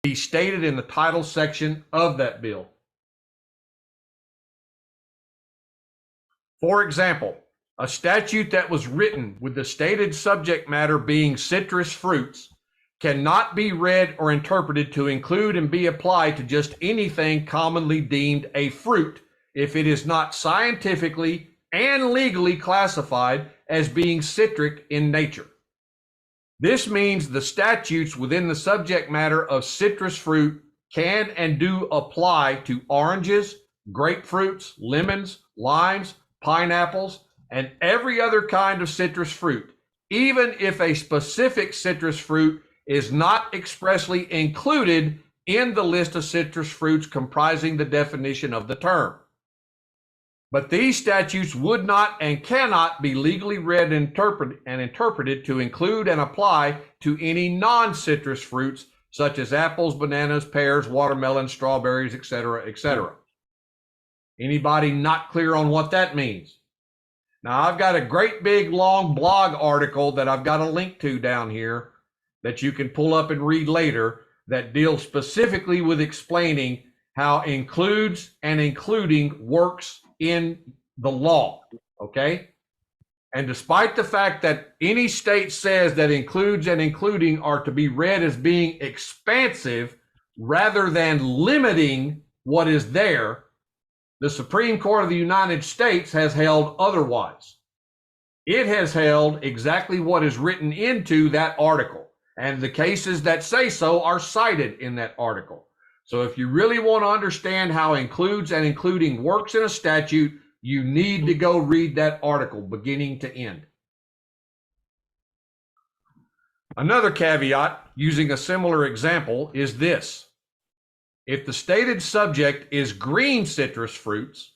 be stated in the title section of that bill. For example, a statute that was written with the stated subject matter being citrus fruits cannot be read or interpreted to include and be applied to just anything commonly deemed a fruit if it is not scientifically and legally classified as being citric in nature. This means the statutes within the subject matter of citrus fruit can and do apply to oranges, grapefruits, lemons, limes, pineapples, and every other kind of citrus fruit, even if a specific citrus fruit is not expressly included in the list of citrus fruits comprising the definition of the term. But these statutes would not and cannot be legally read and interpreted to include and apply to any non-citrus fruits such as apples, bananas, pears, watermelons, strawberries, etc., etc. Anybody not clear on what that means? Now, I've got a great big long blog article that I've got a link to down here that you can pull up and read later that deals specifically with explaining how includes and including works in the law, okay? And despite the fact that any state says that includes and including are to be read as being expansive rather than limiting what is there, the Supreme Court of the United States has held otherwise. It has held exactly what is written into that article, and the cases that say so are cited in that article. So if you really want to understand how includes and including works in a statute, you need to go read that article beginning to end. Another caveat using a similar example is this. If the stated subject is green citrus fruits,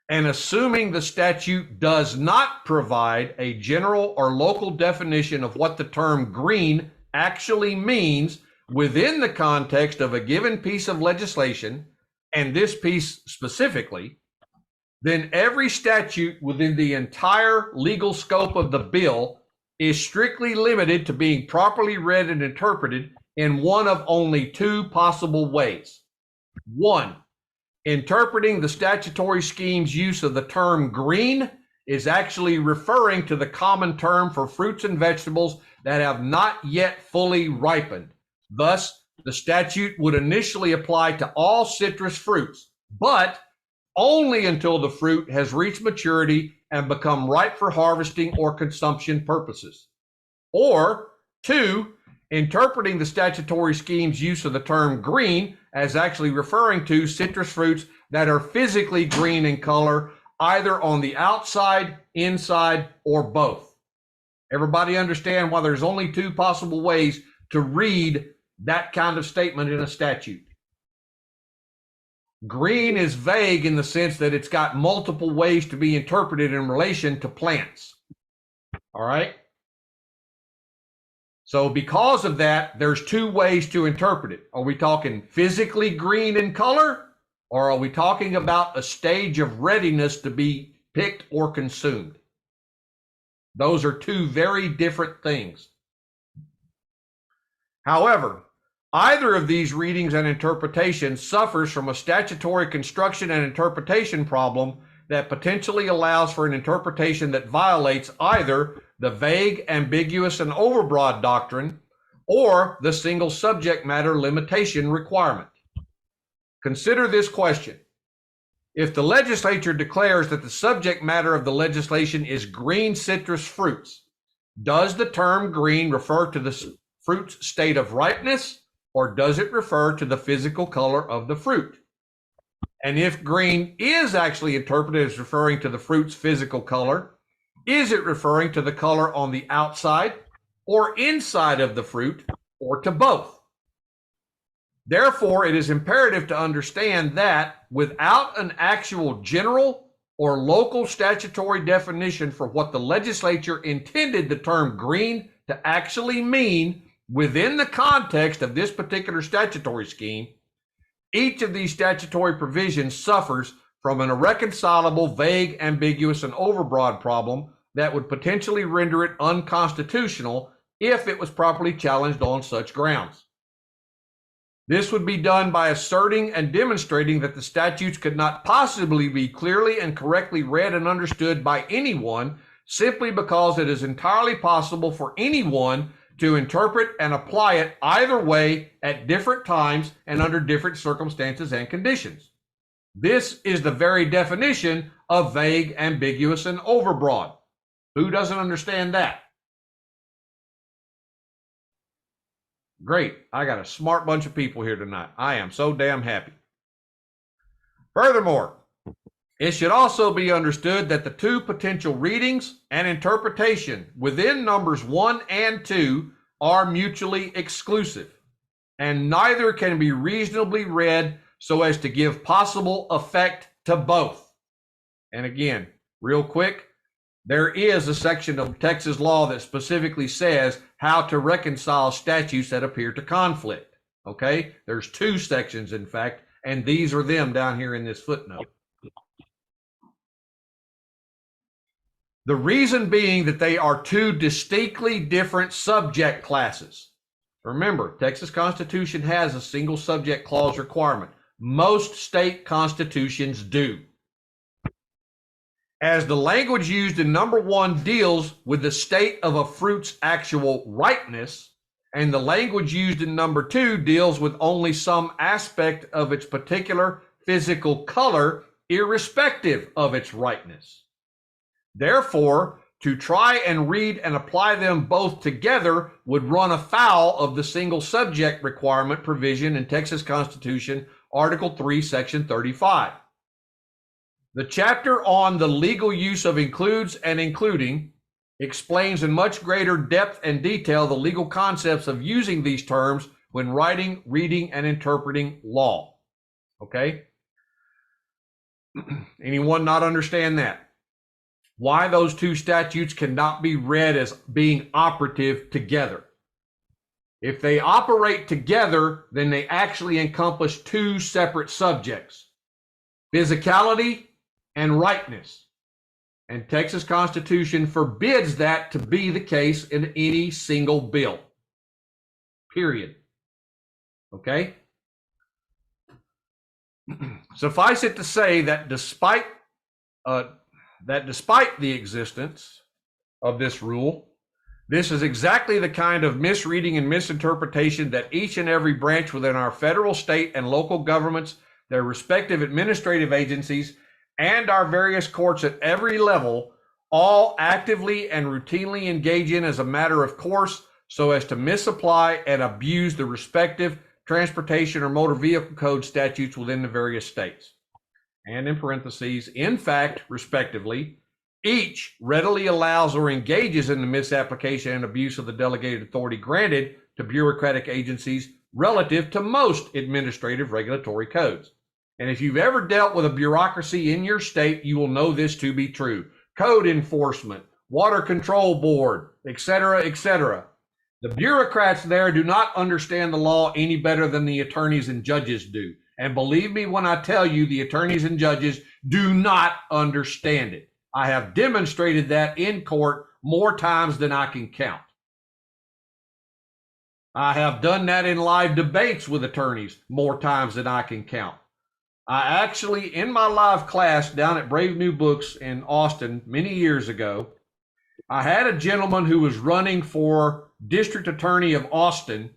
and assuming the statute does not provide a general or local definition of what the term green actually means within the context of a given piece of legislation, and this piece specifically, then every statute within the entire legal scope of the bill is strictly limited to being properly read and interpreted in one of only two possible ways. One, interpreting the statutory scheme's use of the term green is actually referring to the common term for fruits and vegetables that have not yet fully ripened. Thus, the statute would initially apply to all citrus fruits, but only until the fruit has reached maturity and become ripe for harvesting or consumption purposes. Or two, interpreting the statutory scheme's use of the term green as actually referring to citrus fruits that are physically green in color, either on the outside, inside, or both. Everybody understand why there's only two possible ways to read that kind of statement in a statute. Green is vague in the sense that it's got multiple ways to be interpreted in relation to plants. All right? So because of that, there's two ways to interpret it. Are we talking physically green in color, or are we talking about a stage of readiness to be picked or consumed? Those are two very different things. However, either of these readings and interpretations suffers from a statutory construction and interpretation problem that potentially allows for an interpretation that violates either the vague, ambiguous, and overbroad doctrine or the single subject matter limitation requirement. Consider this question. If the legislature declares that the subject matter of the legislation is green citrus fruits, does the term green refer to the fruit's state of ripeness, or does it refer to the physical color of the fruit? And if green is actually interpreted as referring to the fruit's physical color, is it referring to the color on the outside or inside of the fruit, or to both? Therefore, it is imperative to understand that without an actual general or local statutory definition for what the legislature intended the term green to actually mean within the context of this particular statutory scheme, each of these statutory provisions suffers from an irreconcilable, vague, ambiguous, and overbroad problem that would potentially render it unconstitutional if it was properly challenged on such grounds. This would be done by asserting and demonstrating that the statutes could not possibly be clearly and correctly read and understood by anyone, simply because it is entirely possible for anyone to interpret and apply it either way at different times and under different circumstances and conditions. This is the very definition of vague, ambiguous, and overbroad. Who doesn't understand that? Great. I got a smart bunch of people here tonight. I am so damn happy. Furthermore, it should also be understood that the two potential readings and interpretation within numbers 1 and 2 are mutually exclusive, and neither can be reasonably read so as to give possible effect to both. And again, real quick, there is a section of Texas law that specifically says how to reconcile statutes that appear to conflict. Okay? There's 2 sections, in fact, and these are them down here in this footnote. The reason being that they are 2 distinctly different subject classes. Remember, Texas Constitution has a single subject clause requirement. Most state constitutions do. As the language used in number 1 deals with the state of a fruit's actual ripeness, and the language used in number 2 deals with only some aspect of its particular physical color, irrespective of its ripeness. Therefore, to try and read and apply them both together would run afoul of the single subject requirement provision in Texas Constitution, Article 3, Section 35. The chapter on the legal use of includes and including explains in much greater depth and detail the legal concepts of using these terms when writing, reading, and interpreting law. Okay? Anyone not understand that? Why those 2 statutes cannot be read as being operative together? If they operate together, then they actually encompass 2 separate subjects: physicality and ripeness. And Texas Constitution forbids that to be the case in any single bill. Period. Okay? Suffice it to say that despite the existence of this rule, this is exactly the kind of misreading and misinterpretation that each and every branch within our federal, state, and local governments, their respective administrative agencies, and our various courts at every level all actively and routinely engage in as a matter of course, so as to misapply and abuse the respective transportation or motor vehicle code statutes within the various states. And in parentheses, in fact, respectively, each readily allows or engages in the misapplication and abuse of the delegated authority granted to bureaucratic agencies relative to most administrative regulatory codes. And if you've ever dealt with a bureaucracy in your state, you will know this to be true. Code enforcement, water control board, etc., etc. The bureaucrats there do not understand the law any better than the attorneys and judges do. And believe me when I tell you, the attorneys and judges do not understand it. I have demonstrated that in court more times than I can count. I have done that in live debates with attorneys more times than I can count. I actually, in my live class down at Brave New Books in Austin many years ago, I had a gentleman who was running for district attorney of Austin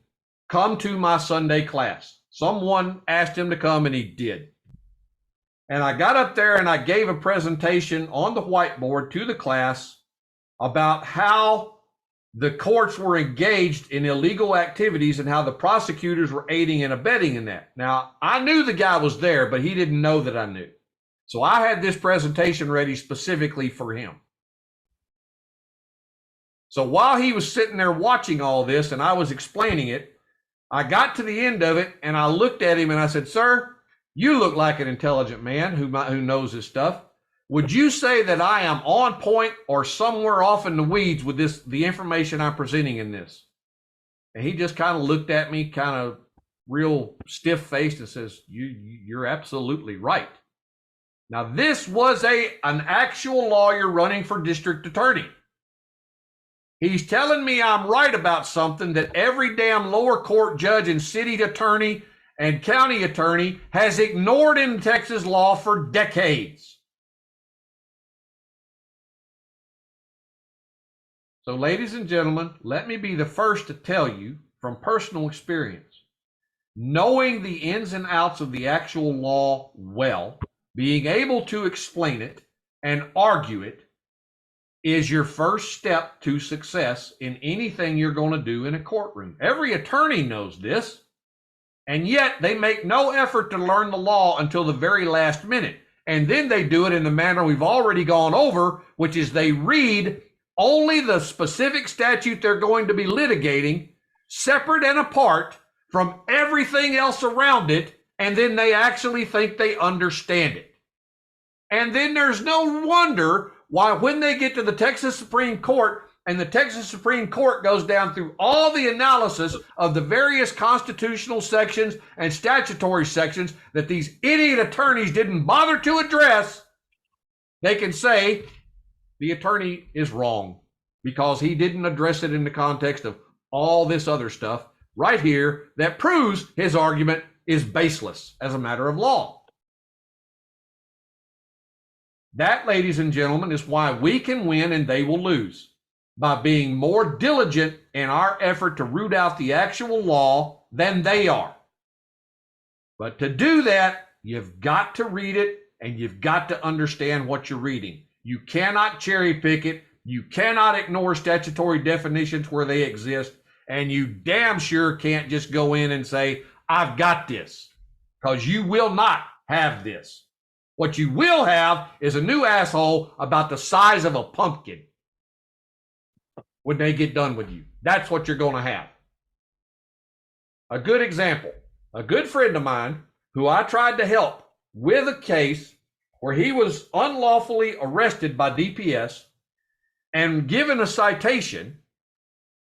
come to my Sunday class. Someone asked him to come and he did. And I got up there and I gave a presentation on the whiteboard to the class about how the courts were engaged in illegal activities and how the prosecutors were aiding and abetting in that. Now, I knew the guy was there, but he didn't know that I knew. So I had this presentation ready specifically for him. So while he was sitting there watching all this and I was explaining it, I got to the end of it and I looked at him and I said, "Sir, you look like an intelligent man who knows this stuff. Would you say that I am on point or somewhere off in the weeds with the information I'm presenting in this?" And he just kind of looked at me kind of real stiff-faced and says, you're absolutely right. Now, this was an actual lawyer running for district attorney. He's telling me I'm right about something that every damn lower court judge and city attorney and county attorney has ignored in Texas law for decades. So, ladies and gentlemen, let me be the first to tell you from personal experience, knowing the ins and outs of the actual law well, being able to explain it and argue it is your first step to success in anything you're going to do in a courtroom. Every attorney knows this, and yet they make no effort to learn the law until the very last minute. And then they do it in the manner we've already gone over, which is they read only the specific statute they're going to be litigating, separate and apart from everything else around it, and then they actually think they understand it. And then there's no wonder why when they get to the Texas Supreme Court and the Texas Supreme Court goes down through all the analysis of the various constitutional sections and statutory sections that these idiot attorneys didn't bother to address, they can say the attorney is wrong because he didn't address it in the context of all this other stuff right here that proves his argument is baseless as a matter of law. That, ladies and gentlemen, is why we can win and they will lose, by being more diligent in our effort to root out the actual law than they are. But to do that, you've got to read it and you've got to understand what you're reading. You cannot cherry pick it. You cannot ignore statutory definitions where they exist. And you damn sure can't just go in and say, I've got this, because you will not have this. What you will have is a new asshole about the size of a pumpkin when they get done with you. That's what you're going to have. A good example, a good friend of mine who I tried to help with a case where he was unlawfully arrested by DPS and given a citation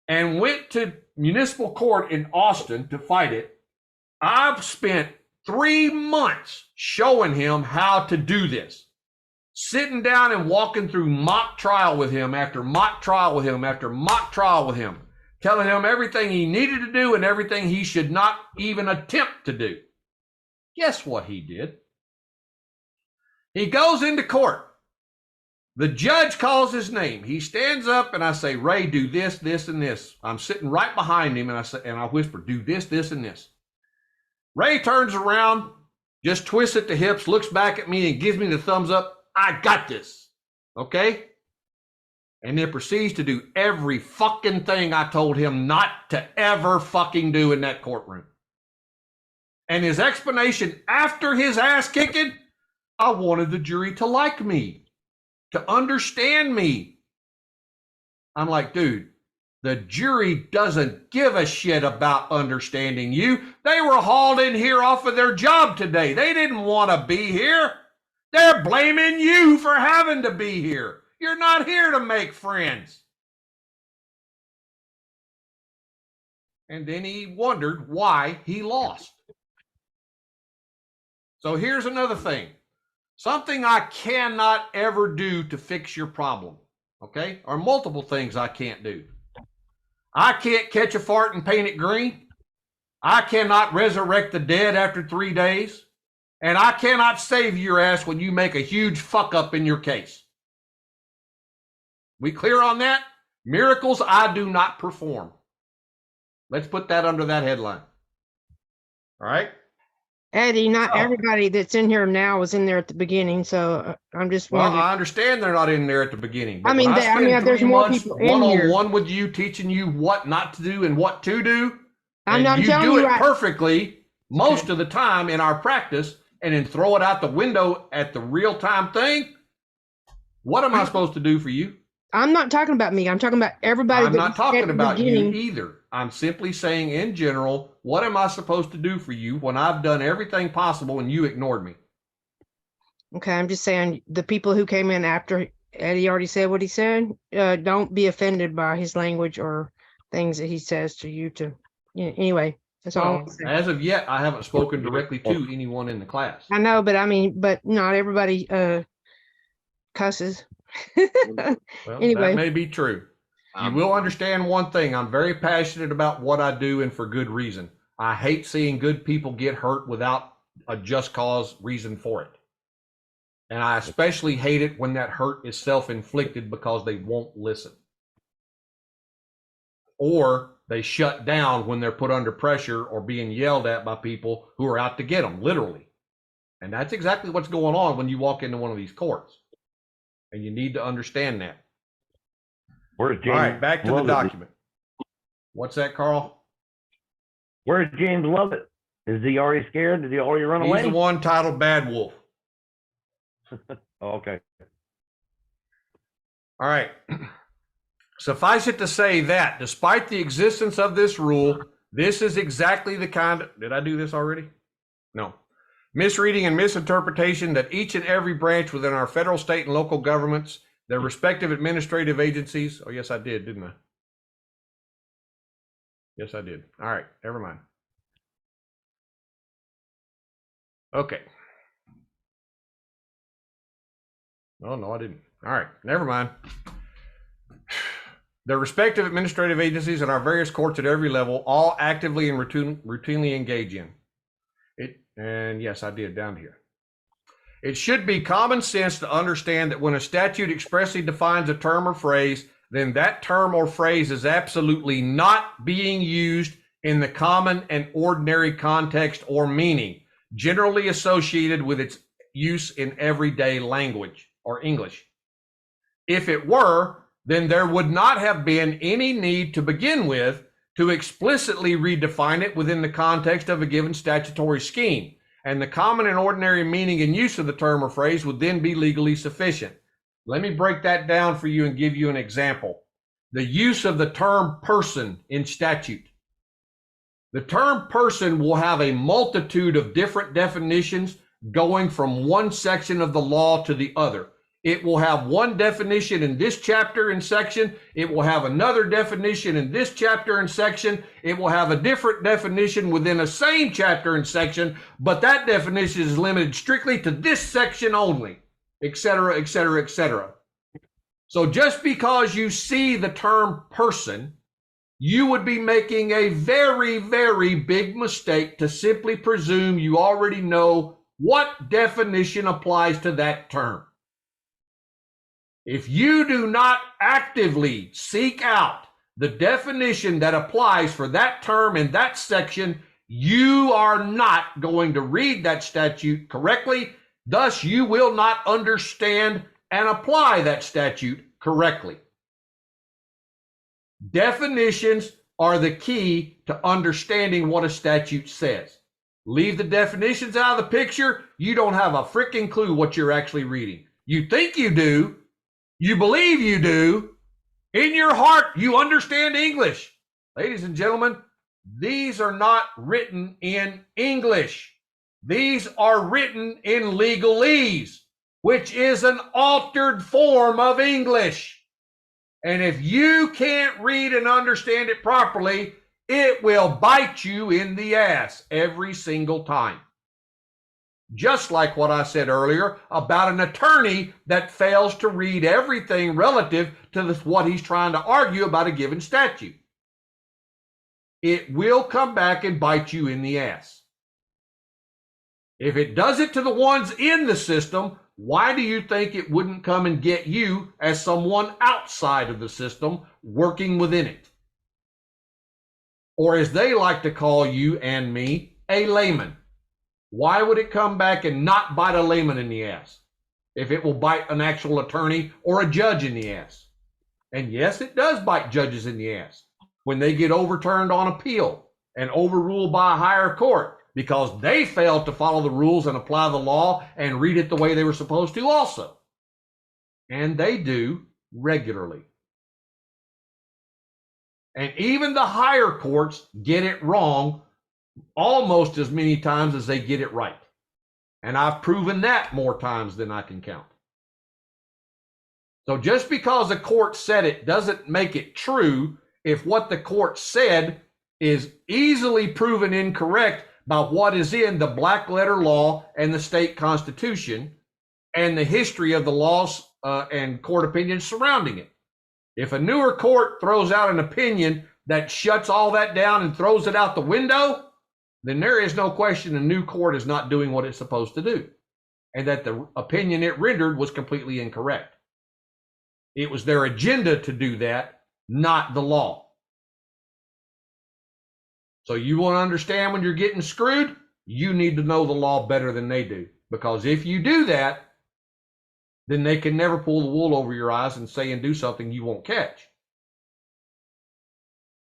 and went to municipal court in Austin to fight it. I've spent 3 months showing him how to do this, sitting down and walking through mock trial with him after mock trial with him after mock trial with him, telling him everything he needed to do and everything he should not even attempt to do. Guess what he did? He goes into court. The judge calls his name. He stands up and I say, Ray, do this, this, and this. I'm sitting right behind him and I whisper, do this, this, and this. Ray turns around, just twists at the hips, looks back at me and gives me the thumbs up. I got this. Okay? And then proceeds to do every fucking thing I told him not to ever fucking do in that courtroom. And his explanation after his ass kicking, I wanted the jury to like me, to understand me. I'm like, dude, the jury doesn't give a shit about understanding you. They were hauled in here off of their job today. They didn't want to be here. They're blaming you for having to be here. You're not here to make friends. And then he wondered why he lost. So here's another thing. Something I cannot ever do to fix your problem, okay? Or multiple things I can't do. I can't catch a fart and paint it green. I cannot resurrect the dead after 3 days. And I cannot save your ass when you make a huge fuck up in your case. We clear on that? Miracles I do not perform. Let's put that under that headline. All right? Eddie, not everybody that's in here now was in there at the beginning, so I'm just wondering. Well, I understand they're not in there at the beginning. I mean, there's more people in here. One-on-one with you, teaching you what not to do and what to do. I'm you do it right. perfectly most of the time in our practice, and then throw it out the window at the real-time thing. What am I supposed to do for you? I'm not talking about me. I'm talking about everybody. I'm not talking about you either. I'm simply saying in general, what am I supposed to do for you when I've done everything possible and you ignored me? Okay, I'm just saying the people who came in after Eddie already said what he said, don't be offended by his language or things that he says to you anyway, that's all. As of yet, I haven't spoken directly to anyone in the class. I know, but not everybody cusses. Well, anyway. That may be true. You will understand one thing. I'm very passionate about what I do and for good reason. I hate seeing good people get hurt without a just cause reason for it. And I especially hate it when that hurt is self-inflicted because they won't listen. Or they shut down when they're put under pressure or being yelled at by people who are out to get them, literally. And that's exactly what's going on when you walk into one of these courts. And you need to understand that. Where's James? All right, back to the document. What's that, Carl? Where's James Lovett? Is he already scared? Did he already run away? He's the one titled Bad Wolf. Okay. All right. Suffice it to say that despite the existence of this rule, this is exactly the kind of, did I do this already? No. Misreading and misinterpretation that each and every branch within our federal, state, and local governments, their respective administrative agencies. Oh, yes, I did, didn't I? Yes, I did. All right, never mind. Okay. Oh, no, I didn't. All right, never mind. Their respective administrative agencies and our various courts at every level all actively and routinely engage in it. And yes, I did down here. It should be common sense to understand that when a statute expressly defines a term or phrase, then that term or phrase is absolutely not being used in the common and ordinary context or meaning, generally associated with its use in everyday language or English. If it were, then there would not have been any need to begin with to explicitly redefine it within the context of a given statutory scheme, and the common and ordinary meaning and use of the term or phrase would then be legally sufficient. Let me break that down for you and give you an example. The use of the term person in statute. The term person will have a multitude of different definitions going from one section of the law to the other. It will have one definition in this chapter and section. It will have another definition in this chapter and section. It will have a different definition within the same chapter and section, but that definition is limited strictly to this section only, et cetera, et cetera, et cetera. So just because you see the term person, you would be making a very, very big mistake to simply presume you already know what definition applies to that term. If you do not actively seek out the definition that applies for that term in that section, you are not going to read that statute correctly. Thus, you will not understand and apply that statute correctly. Definitions are the key to understanding what a statute says. Leave the definitions out of the picture, you don't have a freaking clue what you're actually reading. You think you do. You believe you do. In your heart, you understand English. Ladies and gentlemen, these are not written in English. These are written in legalese, which is an altered form of English. And if you can't read and understand it properly, it will bite you in the ass every single time. Just like what I said earlier about an attorney that fails to read everything relative to what he's trying to argue about a given statute. It will come back and bite you in the ass. If it does it to the ones in the system, why do you think it wouldn't come and get you as someone outside of the system working within it? Or as they like to call you and me, a layman. Why would it come back and not bite a layman in the ass if it will bite an actual attorney or a judge in the ass? And yes, it does bite judges in the ass when they get overturned on appeal and overruled by a higher court because they failed to follow the rules and apply the law and read it the way they were supposed to also. And they do regularly. And even the higher courts get it wrong almost as many times as they get it right. And I've proven that more times than I can count. So just because a court said it doesn't make it true if what the court said is easily proven incorrect by what is in the black letter law and the state constitution and the history of the laws and court opinions surrounding it. If a newer court throws out an opinion that shuts all that down and throws it out the window, then there is no question the new court is not doing what it's supposed to do, and that the opinion it rendered was completely incorrect. It was their agenda to do that, not the law. So you want to understand when you're getting screwed, you need to know the law better than they do. Because if you do that, then they can never pull the wool over your eyes and say and do something you won't catch.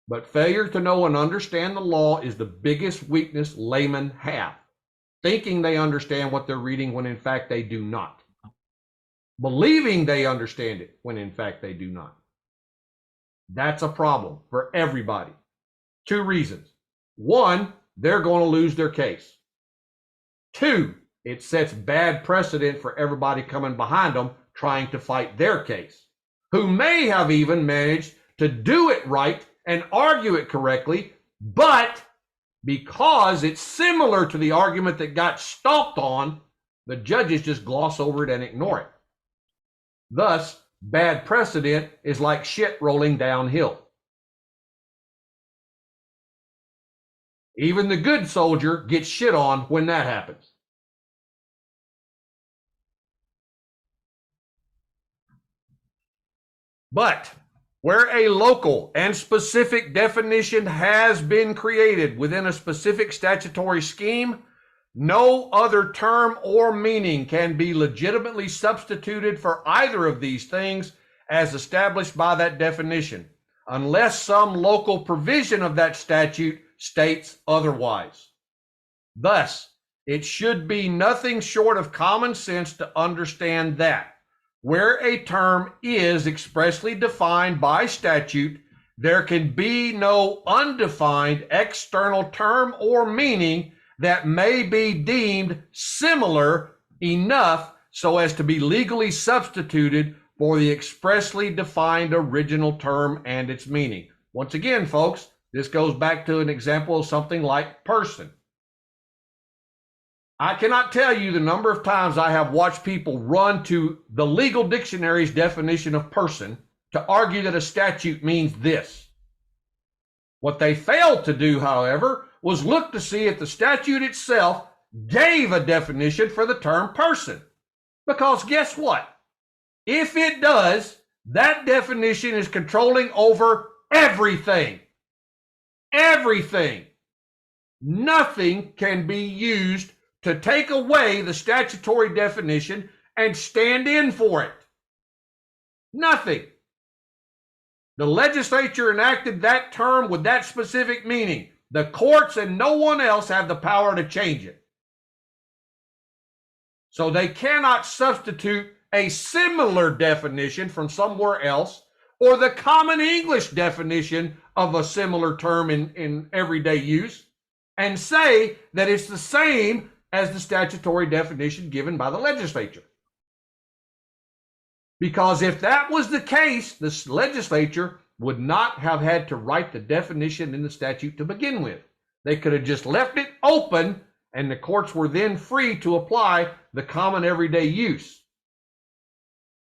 But failure to know and understand the law is the biggest weakness laymen have. Thinking they understand what they're reading when in fact they do not. Believing they understand it when in fact they do not. That's a problem for everybody. 2 reasons. 1, they're going to lose their case. 2, it sets bad precedent for everybody coming behind them trying to fight their case, who may have even managed to do it right and argue it correctly, but because it's similar to the argument that got stomped on, the judges just gloss over it and ignore it. Thus, bad precedent is like shit rolling downhill. Even the good soldier gets shit on when that happens. But where a local and specific definition has been created within a specific statutory scheme, no other term or meaning can be legitimately substituted for either of these things as established by that definition, unless some local provision of that statute states otherwise. Thus, it should be nothing short of common sense to understand that where a term is expressly defined by statute, there can be no undefined external term or meaning that may be deemed similar enough so as to be legally substituted for the expressly defined original term and its meaning. Once again, folks, this goes back to an example of something like person. I cannot tell you the number of times I have watched people run to the legal dictionary's definition of person to argue that a statute means this. What they failed to do, however, was look to see if the statute itself gave a definition for the term person. Because guess what? If it does, that definition is controlling over everything. Everything. Nothing can be used to take away the statutory definition and stand in for it. Nothing. The legislature enacted that term with that specific meaning. The courts and no one else have the power to change it. So they cannot substitute a similar definition from somewhere else or the common English definition of a similar term in everyday use and say that it's the same as the statutory definition given by the legislature. Because if that was the case, the legislature would not have had to write the definition in the statute to begin with. They could have just left it open, and the courts were then free to apply the common everyday use.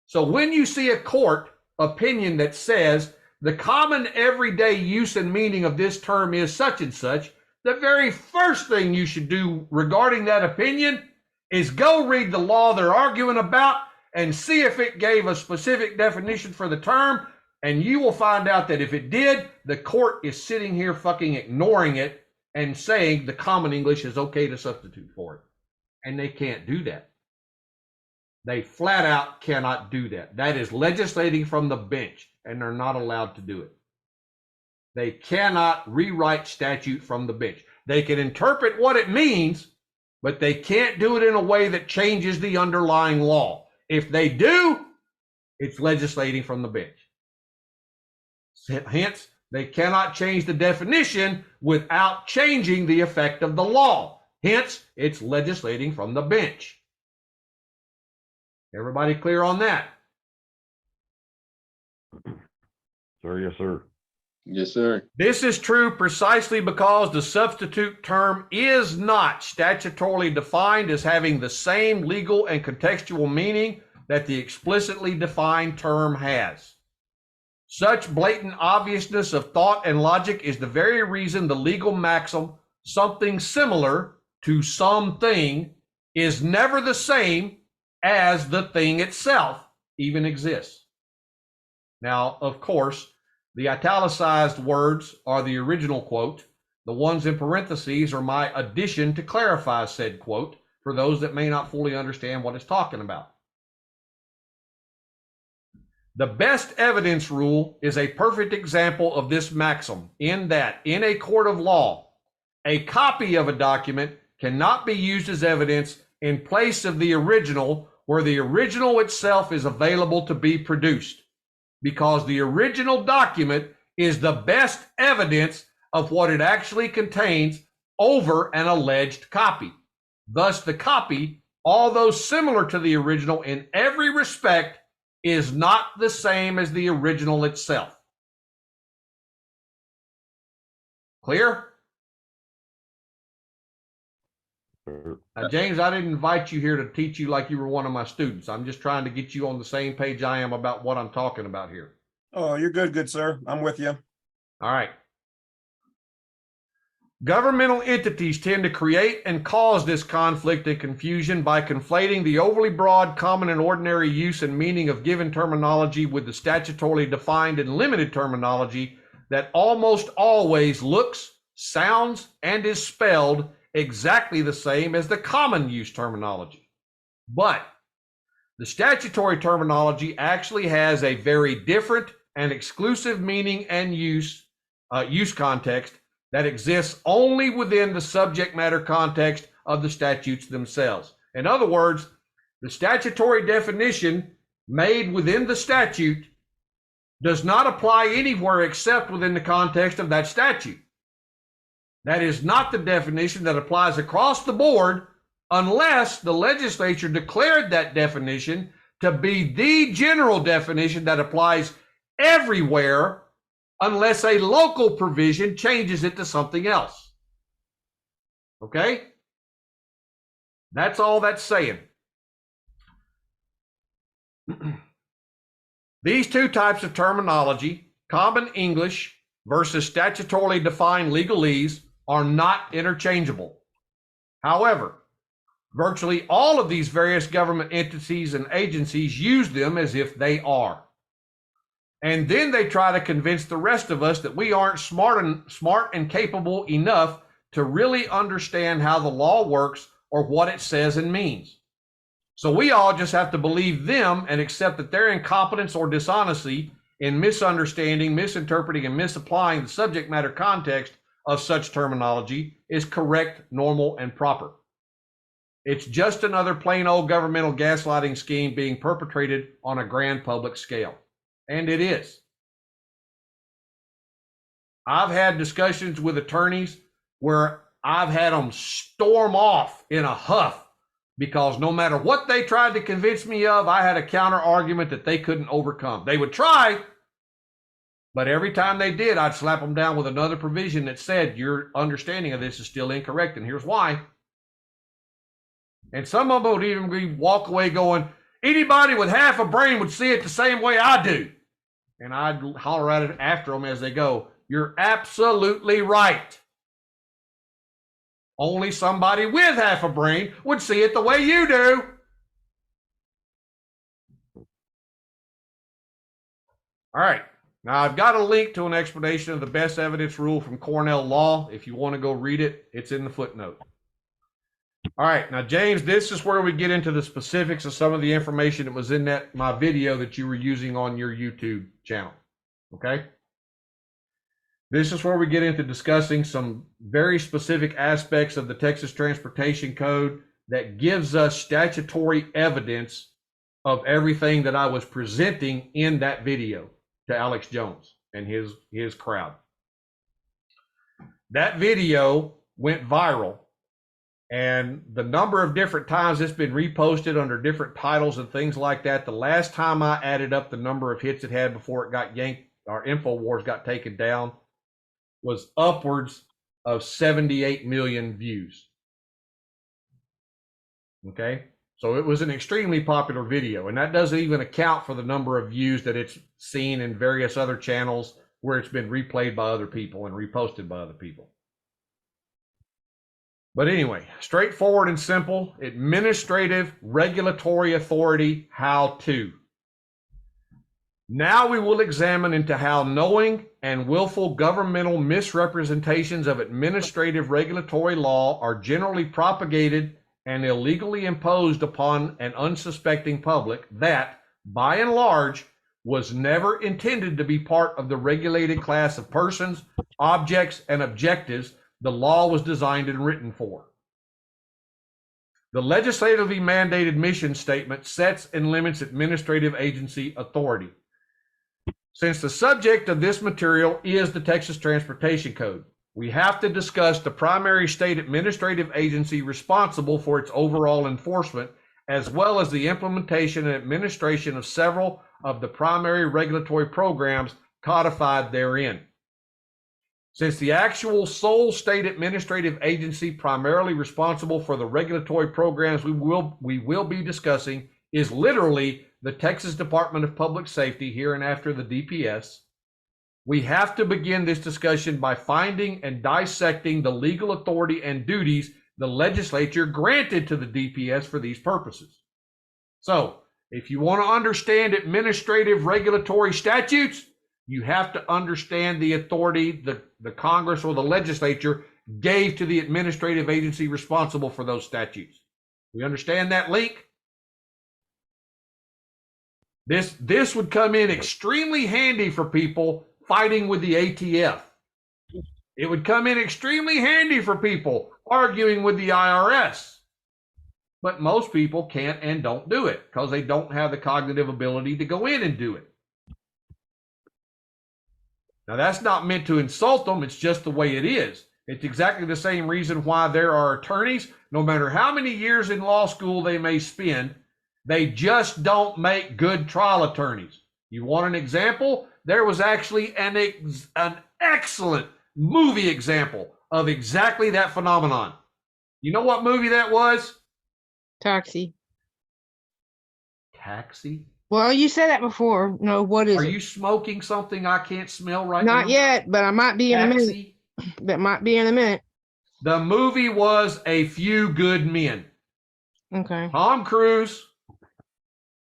So when you see a court opinion that says the common everyday use and meaning of this term is such and such, the very first thing you should do regarding that opinion is go read the law they're arguing about and see if it gave a specific definition for the term, and you will find out that if it did, the court is sitting here fucking ignoring it and saying the common English is okay to substitute for it. And they can't do that. They flat out cannot do that. That is legislating from the bench, and they're not allowed to do it. They cannot rewrite statute from the bench. They can interpret what it means, but they can't do it in a way that changes the underlying law. If they do, it's legislating from the bench. Hence, they cannot change the definition without changing the effect of the law. Hence, it's legislating from the bench. Everybody clear on that? Sir, yes, sir. Yes, sir. This is true precisely because the substitute term is not statutorily defined as having the same legal and contextual meaning that the explicitly defined term has. Such blatant obviousness of thought and logic is the very reason the legal maxim, something similar to something is never the same as the thing itself even exists. Now, of course, the italicized words are the original quote. The ones in parentheses are my addition to clarify said quote for those that may not fully understand what it's talking about. The best evidence rule is a perfect example of this maxim in that in a court of law, a copy of a document cannot be used as evidence in place of the original where the original itself is available to be produced, because the original document is the best evidence of what it actually contains over an alleged copy. Thus, the copy, although similar to the original in every respect, is not the same as the original itself. Clear? Now, James, I didn't invite you here to teach you like you were one of my students. I'm just trying to get you on the same page I am about what I'm talking about here. Oh, you're good, sir. I'm with you. All right. Governmental entities tend to create and cause this conflict and confusion by conflating the overly broad, common, and ordinary use and meaning of given terminology with the statutorily defined and limited terminology that almost always looks, sounds, and is spelled exactly the same as the common use terminology. But the statutory terminology actually has a very different and exclusive meaning and use context that exists only within the subject matter context of the statutes themselves. In other words, the statutory definition made within the statute does not apply anywhere except within the context of that statute. That is not the definition that applies across the board unless the legislature declared that definition to be the general definition that applies everywhere unless a local provision changes it to something else. Okay? That's all that's saying. These two types of terminology, common English versus statutorily defined legalese, are not interchangeable. However, virtually all of these various government entities and agencies use them as if they are. And then they try to convince the rest of us that we aren't smart and capable enough to really understand how the law works or what it says and means. So we all just have to believe them and accept that their incompetence or dishonesty in misunderstanding, misinterpreting, and misapplying the subject matter context of such terminology is correct, normal, and proper. It's just another plain old governmental gaslighting scheme being perpetrated on a grand public scale. And it is. I've had discussions with attorneys where I've had them storm off in a huff because no matter what they tried to convince me of, I had a counter argument that they couldn't overcome. They would try, but every time they did, I'd slap them down with another provision that said, your understanding of this is still incorrect, and here's why. And some of them would even walk away going, anybody with half a brain would see it the same way I do. And I'd holler at it after them as they go, you're absolutely right. Only somebody with half a brain would see it the way you do. All right. Now, I've got a link to an explanation of the best evidence rule from Cornell Law. If you want to go read it, it's in the footnote. All right. Now, James, this is where we get into the specifics of some of the information that was in my video that you were using on your YouTube channel. Okay? This is where we get into discussing some very specific aspects of the Texas Transportation Code that gives us statutory evidence of everything that I was presenting in that video to Alex Jones and his crowd. That video went viral, and the number of different times it's been reposted under different titles and things like that, the last time I added up the number of hits it had before it got yanked, our InfoWars got taken down, was upwards of 78 million views. Okay? So it was an extremely popular video, and that doesn't even account for the number of views that it's seen in various other channels where it's been replayed by other people and reposted by other people. But anyway, straightforward and simple, administrative regulatory authority, how to. Now we will examine into how knowing and willful governmental misrepresentations of administrative regulatory law are generally propagated and illegally imposed upon an unsuspecting public that, by and large, was never intended to be part of the regulated class of persons, objects, and objectives the law was designed and written for. The legislatively mandated mission statement sets and limits administrative agency authority. Since the subject of this material is the Texas Transportation Code, we have to discuss the primary state administrative agency responsible for its overall enforcement, as well as the implementation and administration of several of the primary regulatory programs codified therein. Since the actual sole state administrative agency primarily responsible for the regulatory programs we will be discussing is literally the Texas Department of Public Safety, hereinafter the DPS, we have to begin this discussion by finding and dissecting the legal authority and duties the legislature granted to the DPS for these purposes. So, if you want to understand administrative regulatory statutes, you have to understand the authority the Congress or the legislature gave to the administrative agency responsible for those statutes. We understand that link? This would come in extremely handy for people fighting with the ATF. It would come in extremely handy for people arguing with the IRS. But most people can't and don't do it because they don't have the cognitive ability to go in and do it. Now, that's not meant to insult them. It's just the way it is. It's exactly the same reason why there are attorneys, no matter how many years in law school they may spend, they just don't make good trial attorneys. You want an example? There was actually an excellent movie example of exactly that phenomenon. You know what movie that was? Taxi. Taxi? Well, you said that before. No, what is Are it? you smoking something I can't smell right now? Not yet, but I might be in a minute. Taxi? That might be in a minute. The movie was A Few Good Men. Okay. Tom Cruise,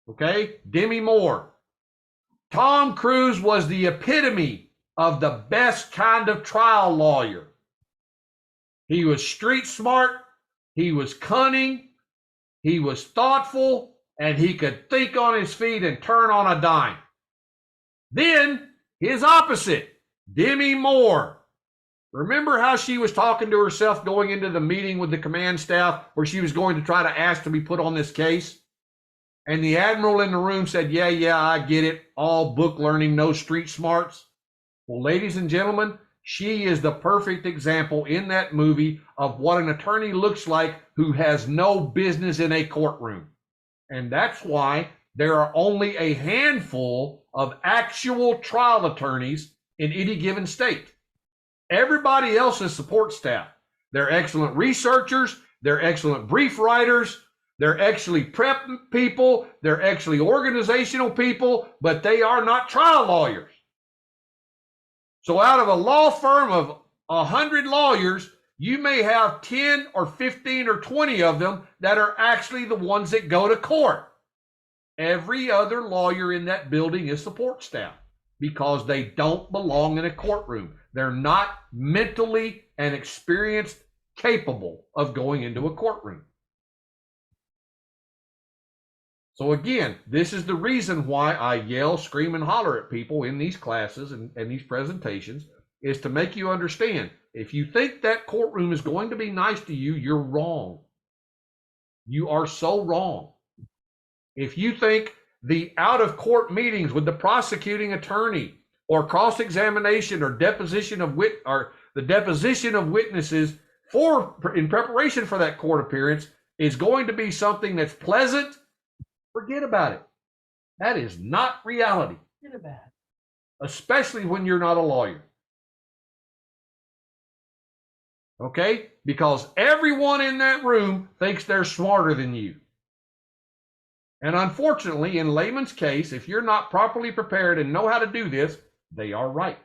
okay, Demi Moore. Tom Cruise was the epitome of the best kind of trial lawyer. He was street smart, he was cunning, he was thoughtful, and he could think on his feet and turn on a dime. Then, his opposite, Demi Moore. Remember how she was talking to herself going into the meeting with the command staff where she was going to try to ask to be put on this case? And the admiral in the room said, yeah, I get it. All book learning, no street smarts. Well, ladies and gentlemen, she is the perfect example in that movie of what an attorney looks like who has no business in a courtroom. And that's why there are only a handful of actual trial attorneys in any given state. Everybody else is support staff. They're excellent researchers. They're excellent brief writers. They're actually prep people. They're actually organizational people, but they are not trial lawyers. So out of a law firm of 100 lawyers, you may have 10 or 15 or 20 of them that are actually the ones that go to court. Every other lawyer in that building is support staff because they don't belong in a courtroom. They're not mentally and experienced capable of going into a courtroom. So again, this is the reason why I yell, scream, and holler at people in these classes and these presentations, is to make you understand, if you think that courtroom is going to be nice to you, you're wrong. You are so wrong. If you think the out-of-court meetings with the prosecuting attorney or cross-examination or deposition of the deposition of witnesses in preparation for that court appearance is going to be something that's pleasant, forget about it. That is not reality. Forget about it. Especially when you're not a lawyer. Okay? Because everyone in that room thinks they're smarter than you. And unfortunately, in layman's case, if you're not properly prepared and know how to do this, they are right.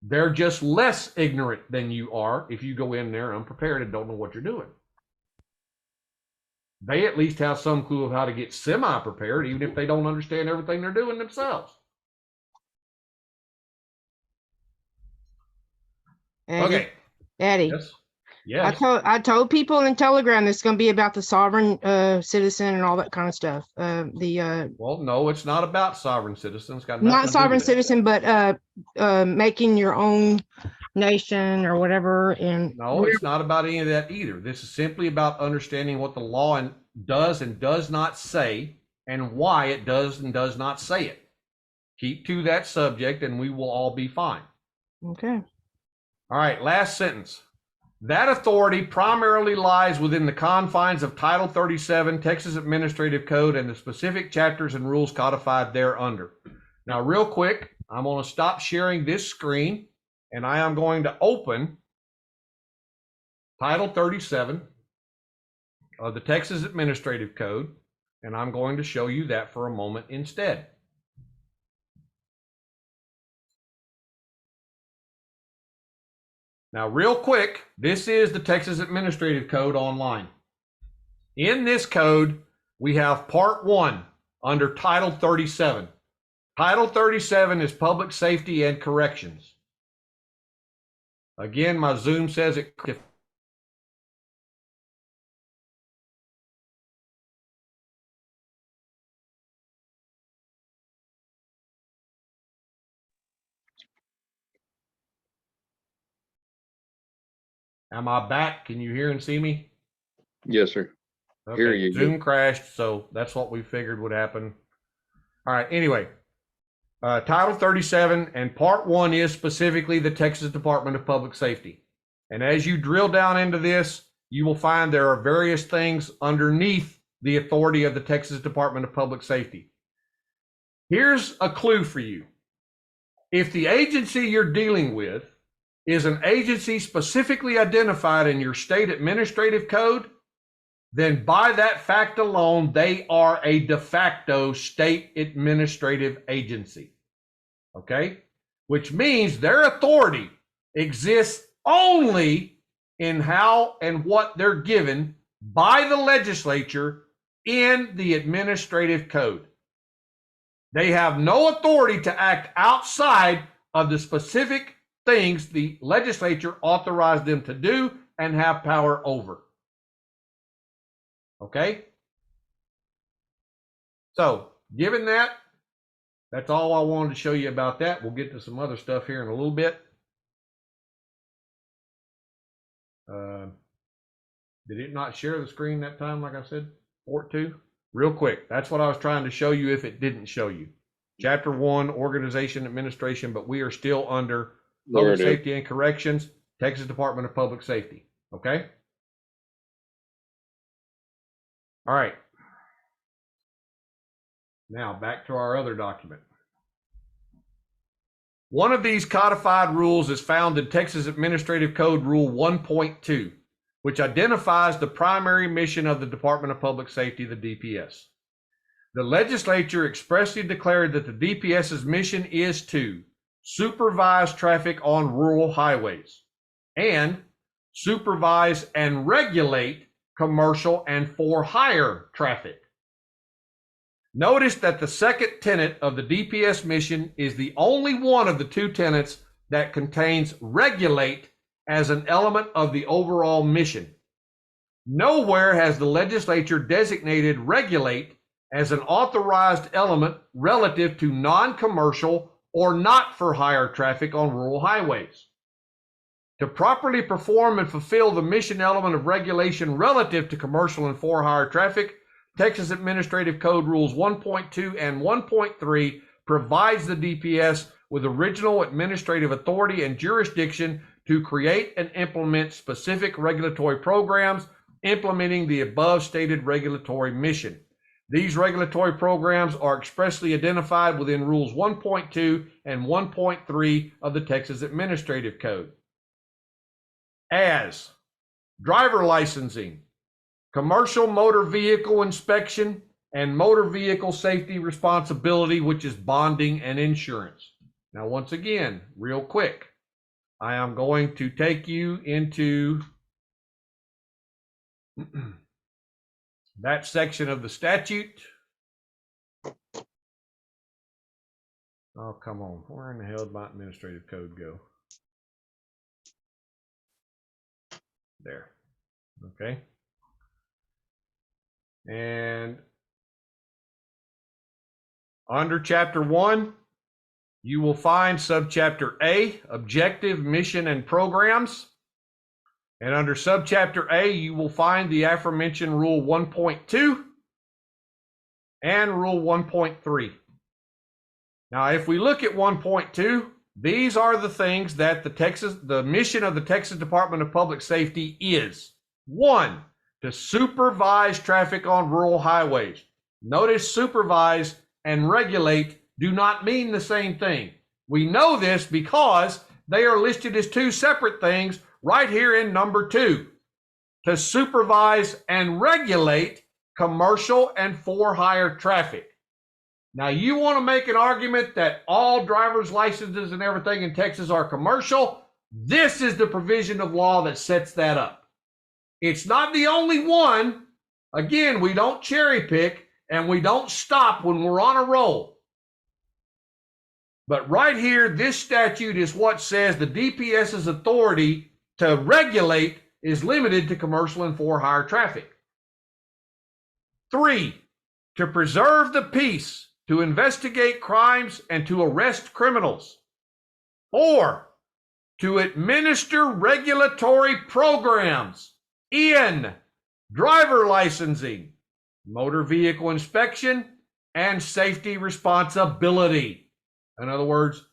They're just less ignorant than you are if you go in there unprepared and don't know what you're doing. They at least have some clue of how to get semi-prepared, even if they don't understand everything they're doing themselves. Eddie, Okay. Eddie, Yes. Yes. I told people in Telegram it's going to be about the sovereign citizen and all that kind of stuff. Well, no, it's not about sovereign citizens. Got nothing Not to do sovereign with that. citizen, but making your own nation or whatever. And No, it's not about any of that either. This is simply about understanding what the law does and does not say, and why it does and does not say it. Keep to that subject, and we will all be fine. okay. All right, last sentence. That authority primarily lies within the confines of Title 37, Texas Administrative Code, and the specific chapters and rules codified thereunder. Now, real quick, I'm going to stop sharing this screen, and I am going to open Title 37 of the Texas Administrative Code, and I'm going to show you that for a moment instead. Now, real quick, this is the Texas Administrative Code online. In this code, we have Part 1 under Title 37. Title 37 is Public Safety and Corrections. Again, my Zoom says it. Am I back? Can you hear and see me? Yes, sir. Okay. Hear you. Zoom crashed, so that's what we figured would happen. All right. Anyway, Title 37 and Part 1 is specifically the Texas Department of Public Safety. And as you drill down into this, you will find there are various things underneath the authority of the Texas Department of Public Safety. Here's a clue for you. If the agency you're dealing with is an agency specifically identified in your state administrative code, then by that fact alone, they are a de facto state administrative agency. Okay? Which means their authority exists only in how and what they're given by the legislature in the administrative code. They have no authority to act outside of the specific things the legislature authorized them to do and have power over. Okay? So, given that, that's all I wanted to show you about that. We'll get to some other stuff here in a little bit. Did it not share the screen that time, like I said? Port 2? Real quick, that's what I was trying to show you if it didn't show you. Chapter 1, Organization Administration, but we are still under Public Safety and Corrections, Texas Department of Public Safety. Okay? All right. Now back to our other document. One of these codified rules is found in Texas Administrative Code Rule 1.2, which identifies the primary mission of the Department of Public Safety, the DPS. The legislature expressly declared that the DPS's mission is to supervise traffic on rural highways and supervise and regulate commercial and for-hire traffic. Notice that the second tenet of the DPS mission is the only one of the two tenets that contains regulate as an element of the overall mission. Nowhere has the legislature designated regulate as an authorized element relative to non-commercial or not for hire traffic on rural highways. To properly perform and fulfill the mission element of regulation relative to commercial and for hire traffic, Texas Administrative Code Rules 1.2 and 1.3 provides the DPS with original administrative authority and jurisdiction to create and implement specific regulatory programs implementing the above stated regulatory mission. These regulatory programs are expressly identified within Rules 1.2 and 1.3 of the Texas Administrative Code as driver licensing, commercial motor vehicle inspection, and motor vehicle safety responsibility, which is bonding and insurance. Now, once again, real quick, I am going to take you into that section of the statute. Oh, come on. Where in the hell did my administrative code go? There. Okay. And under chapter 1, you will find subchapter A, objective, mission, and programs. And under subchapter A, you will find the aforementioned rule 1.2 and rule 1.3. Now, if we look at 1.2, these are the things that the mission of the Texas Department of Public Safety is. 1, to supervise traffic on rural highways. Notice supervise and regulate do not mean the same thing. We know this because they are listed as two separate things right here in number 2. To supervise and regulate commercial and for-hire traffic. Now, you want to make an argument that all driver's licenses and everything in Texas are commercial. This is the provision of law that sets that up. It's not the only one. Again, we don't cherry pick and we don't stop when we're on a roll. But right here, this statute is what says the DPS's authority to regulate is limited to commercial and for-hire traffic. 3, to preserve the peace, to investigate crimes and to arrest criminals. 4, to administer regulatory programs in driver licensing, motor vehicle inspection, and safety responsibility. In other words,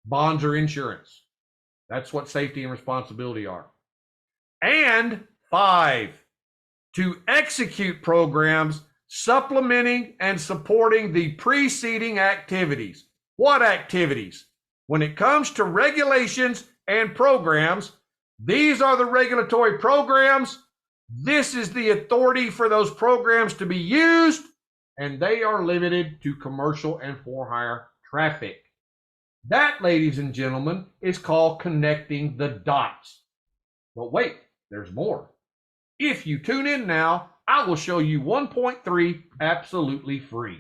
bonds or insurance. That's what safety and responsibility are. And 5, to execute programs supplementing and supporting the preceding activities. What activities? When it comes to regulations and programs, these are the regulatory programs. This is the authority for those programs to be used, and they are limited to commercial and for-hire traffic. That, ladies and gentlemen, is called connecting the dots. But wait, there's more. If you tune in now, I will show you 1.3 absolutely free.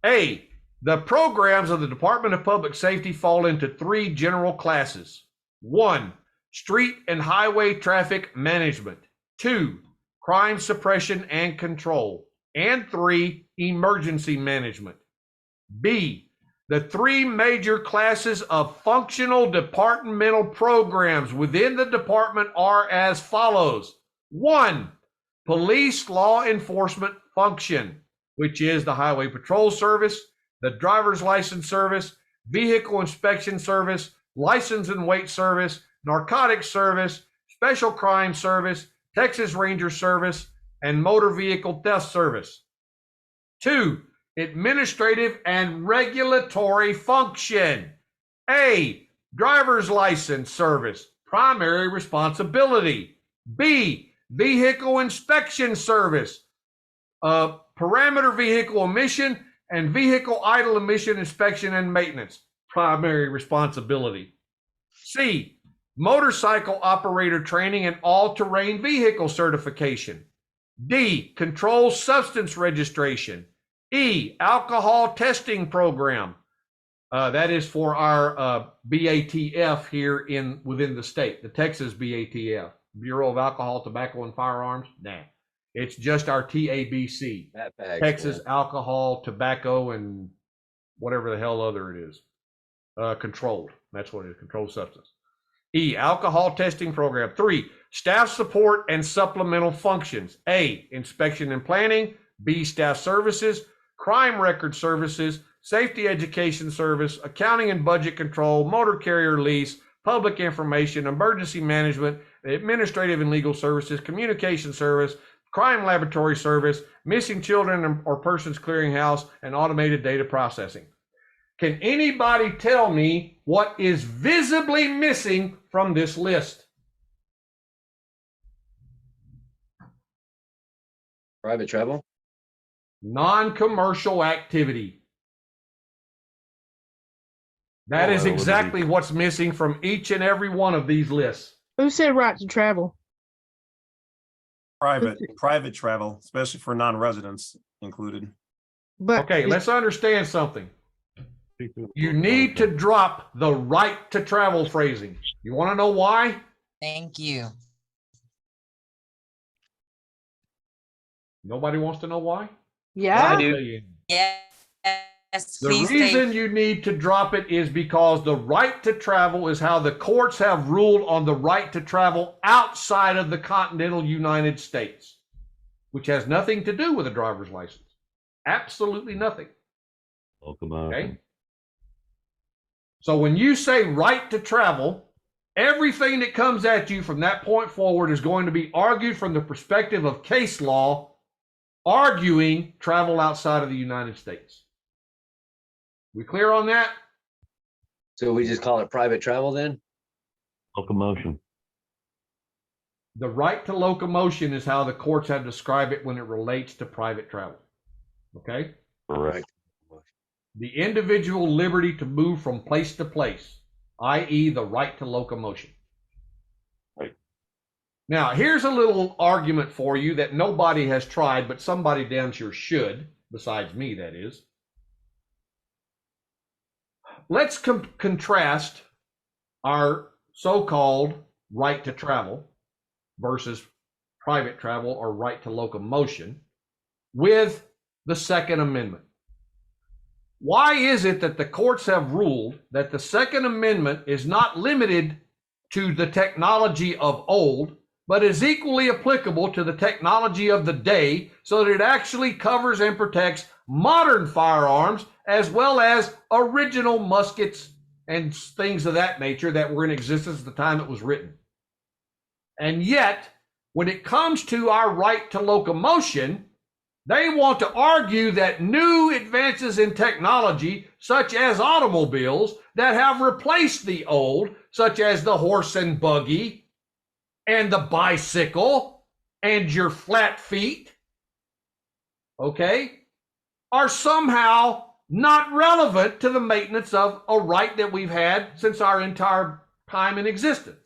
A, the programs of the Department of Public Safety fall into 3 general classes. 1, street and highway traffic management. 2, crime suppression and control. And 3, emergency management. B, the 3 major classes of functional departmental programs within the department are as follows. 1, police law enforcement function, which is the highway patrol service, the driver's license service, vehicle inspection service, license and weight service, narcotics service, special crime service, Texas Ranger service, and motor vehicle theft service. 2, administrative and regulatory function. A, driver's license service, primary responsibility. B, vehicle inspection service, parameter vehicle emission and vehicle idle emission inspection and maintenance, primary responsibility. C, motorcycle operator training and all-terrain vehicle certification. D, controlled substance registration. E, alcohol testing program. That is for our BATF here within the state, the Texas BATF, Bureau of Alcohol, Tobacco, and Firearms. Nah, it's just our TABC, Texas Alcohol, Tobacco, and whatever the hell other it is. Controlled. That's what it is, controlled substance. E, alcohol testing program. 3, staff support and supplemental functions. A, inspection and planning. B, staff services, crime record services, safety education service, accounting and budget control, motor carrier lease, public information, emergency management, administrative and legal services, communication service, crime laboratory service, missing children or persons clearinghouse, and automated data processing. Can anybody tell me what is visibly missing from this list? Private travel? Non-commercial activity. That Oh, is that would be- exactly what's missing from each and every one of these lists. Who said right to travel? Private travel, especially for non-residents included. But Okay, let's understand something. You need to drop the right to travel phrasing. You want to know why? Thank you. Nobody wants to know why? yeah, I'll tell you. Yes, The please reason take. you need to drop it is because the right to travel is how the courts have ruled on the right to travel outside of the continental United States, which has nothing to do with a driver's license. Absolutely nothing. Okay? So when you say right to travel, everything that comes at you from that point forward is going to be argued from the perspective of case law, arguing travel outside of the United States. We clear on that? So we just call it private travel then? Locomotion. The right to locomotion is how the courts have described it when it relates to private travel. Okay? Correct. The individual liberty to move from place to place, i.e. the right to locomotion. Right. Now, here's a little argument for you that nobody has tried, but somebody damn sure should, besides me, that is. Let's contrast our so-called right to travel versus private travel or right to locomotion with the Second Amendment. Why is it that the courts have ruled that the Second Amendment is not limited to the technology of old, but is equally applicable to the technology of the day, so that it actually covers and protects modern firearms as well as original muskets and things of that nature that were in existence at the time it was written? And yet, when it comes to our right to locomotion, they want to argue that new advances in technology, such as automobiles, that have replaced the old, such as the horse and buggy, and the bicycle, and your flat feet, okay, are somehow not relevant to the maintenance of a right that we've had since our entire time in existence.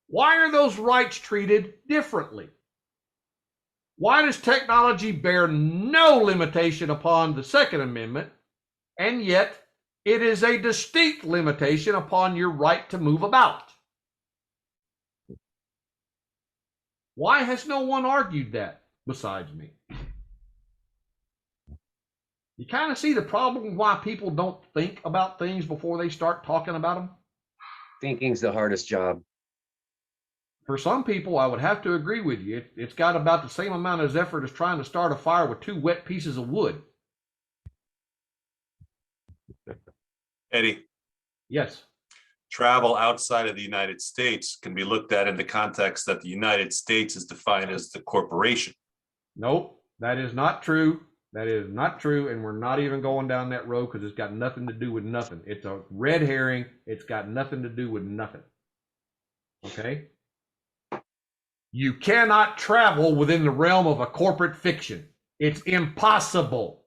Why are those rights treated differently? Why does technology bear no limitation upon the Second Amendment, and yet it is a distinct limitation upon your right to move about? Why has no one argued that besides me? You kind of see the problem why people don't think about things before they start talking about them? Thinking's the hardest job. For some people, I would have to agree with you. It's got about the same amount of effort as trying to start a fire with two wet pieces of wood. Eddie, Yes. travel outside of the United States can be looked at in the context that the United States is defined as the corporation. Nope, that is not true. That is not true, and we're not even going down that road because it's got nothing to do with nothing. It's a red herring. It's got nothing to do with nothing. Okay? You cannot travel within the realm of a corporate fiction. It's impossible.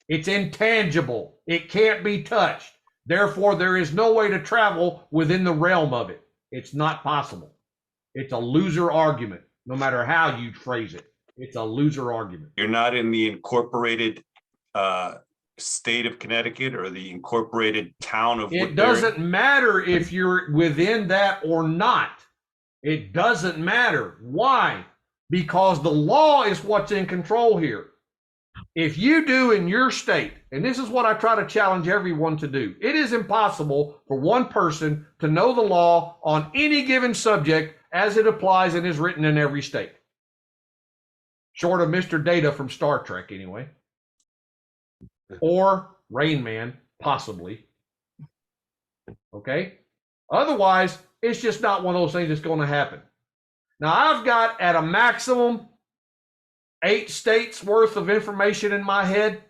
It's intangible. It can't be touched. Therefore, there is no way to travel within the realm of it. It's not possible. It's a loser argument, no matter how you phrase it. It's a loser argument. You're not in the incorporated state of Connecticut or the incorporated town of It Woodbury. doesn't matter if you're within that or not. It doesn't matter. Why? Because the law is what's in control here. If you do in your state, and this is what I try to challenge everyone to do, it is impossible for one person to know the law on any given subject as it applies and is written in every state. Short of Mr. Data from Star Trek, anyway. Or Rain Man, possibly. Okay? Otherwise, it's just not one of those things that's going to happen. Now, I've got at a maximum 8 states worth of information in my head,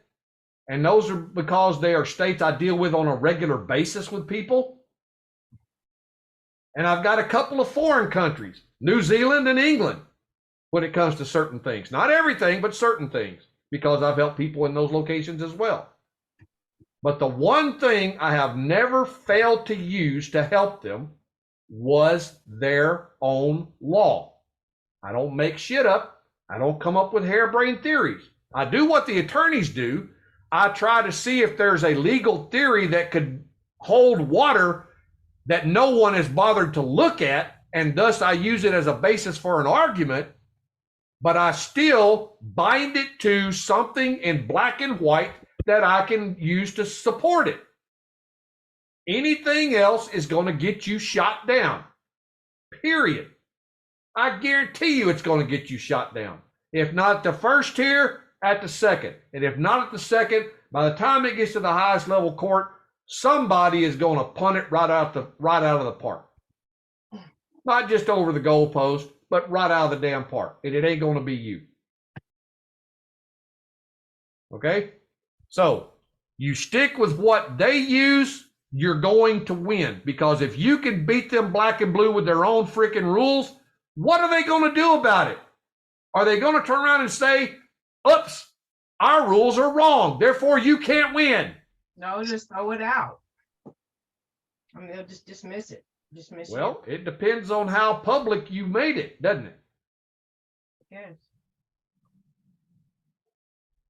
and those are because they are states I deal with on a regular basis with people. And I've got a couple of foreign countries, New Zealand and England, when it comes to certain things. Not everything, but certain things, because I've helped people in those locations as well. But the one thing I have never failed to use to help them was their own law. I don't make shit up. I don't come up with harebrained theories. I do what the attorneys do. I try to see if there's a legal theory that could hold water that no one has bothered to look at, and thus I use it as a basis for an argument, but I still bind it to something in black and white that I can use to support it. Anything else is going to get you shot down. Period. I guarantee you it's going to get you shot down. If not the first tier, at the second. And if not at the second, by the time it gets to the highest level court, somebody is going to punt it right out of the park. Not just over the goalpost, but right out of the damn park. And it ain't going to be you. Okay? So you stick with what they use, you're going to win. Because if you can beat them black and blue with their own freaking rules, what are they going to do about it? Are they going to turn around and say, oops, our rules are wrong, therefore you can't win? No, just throw it out. I mean, they'll just dismiss it. Well, it depends on how public you made it, doesn't it? Yes.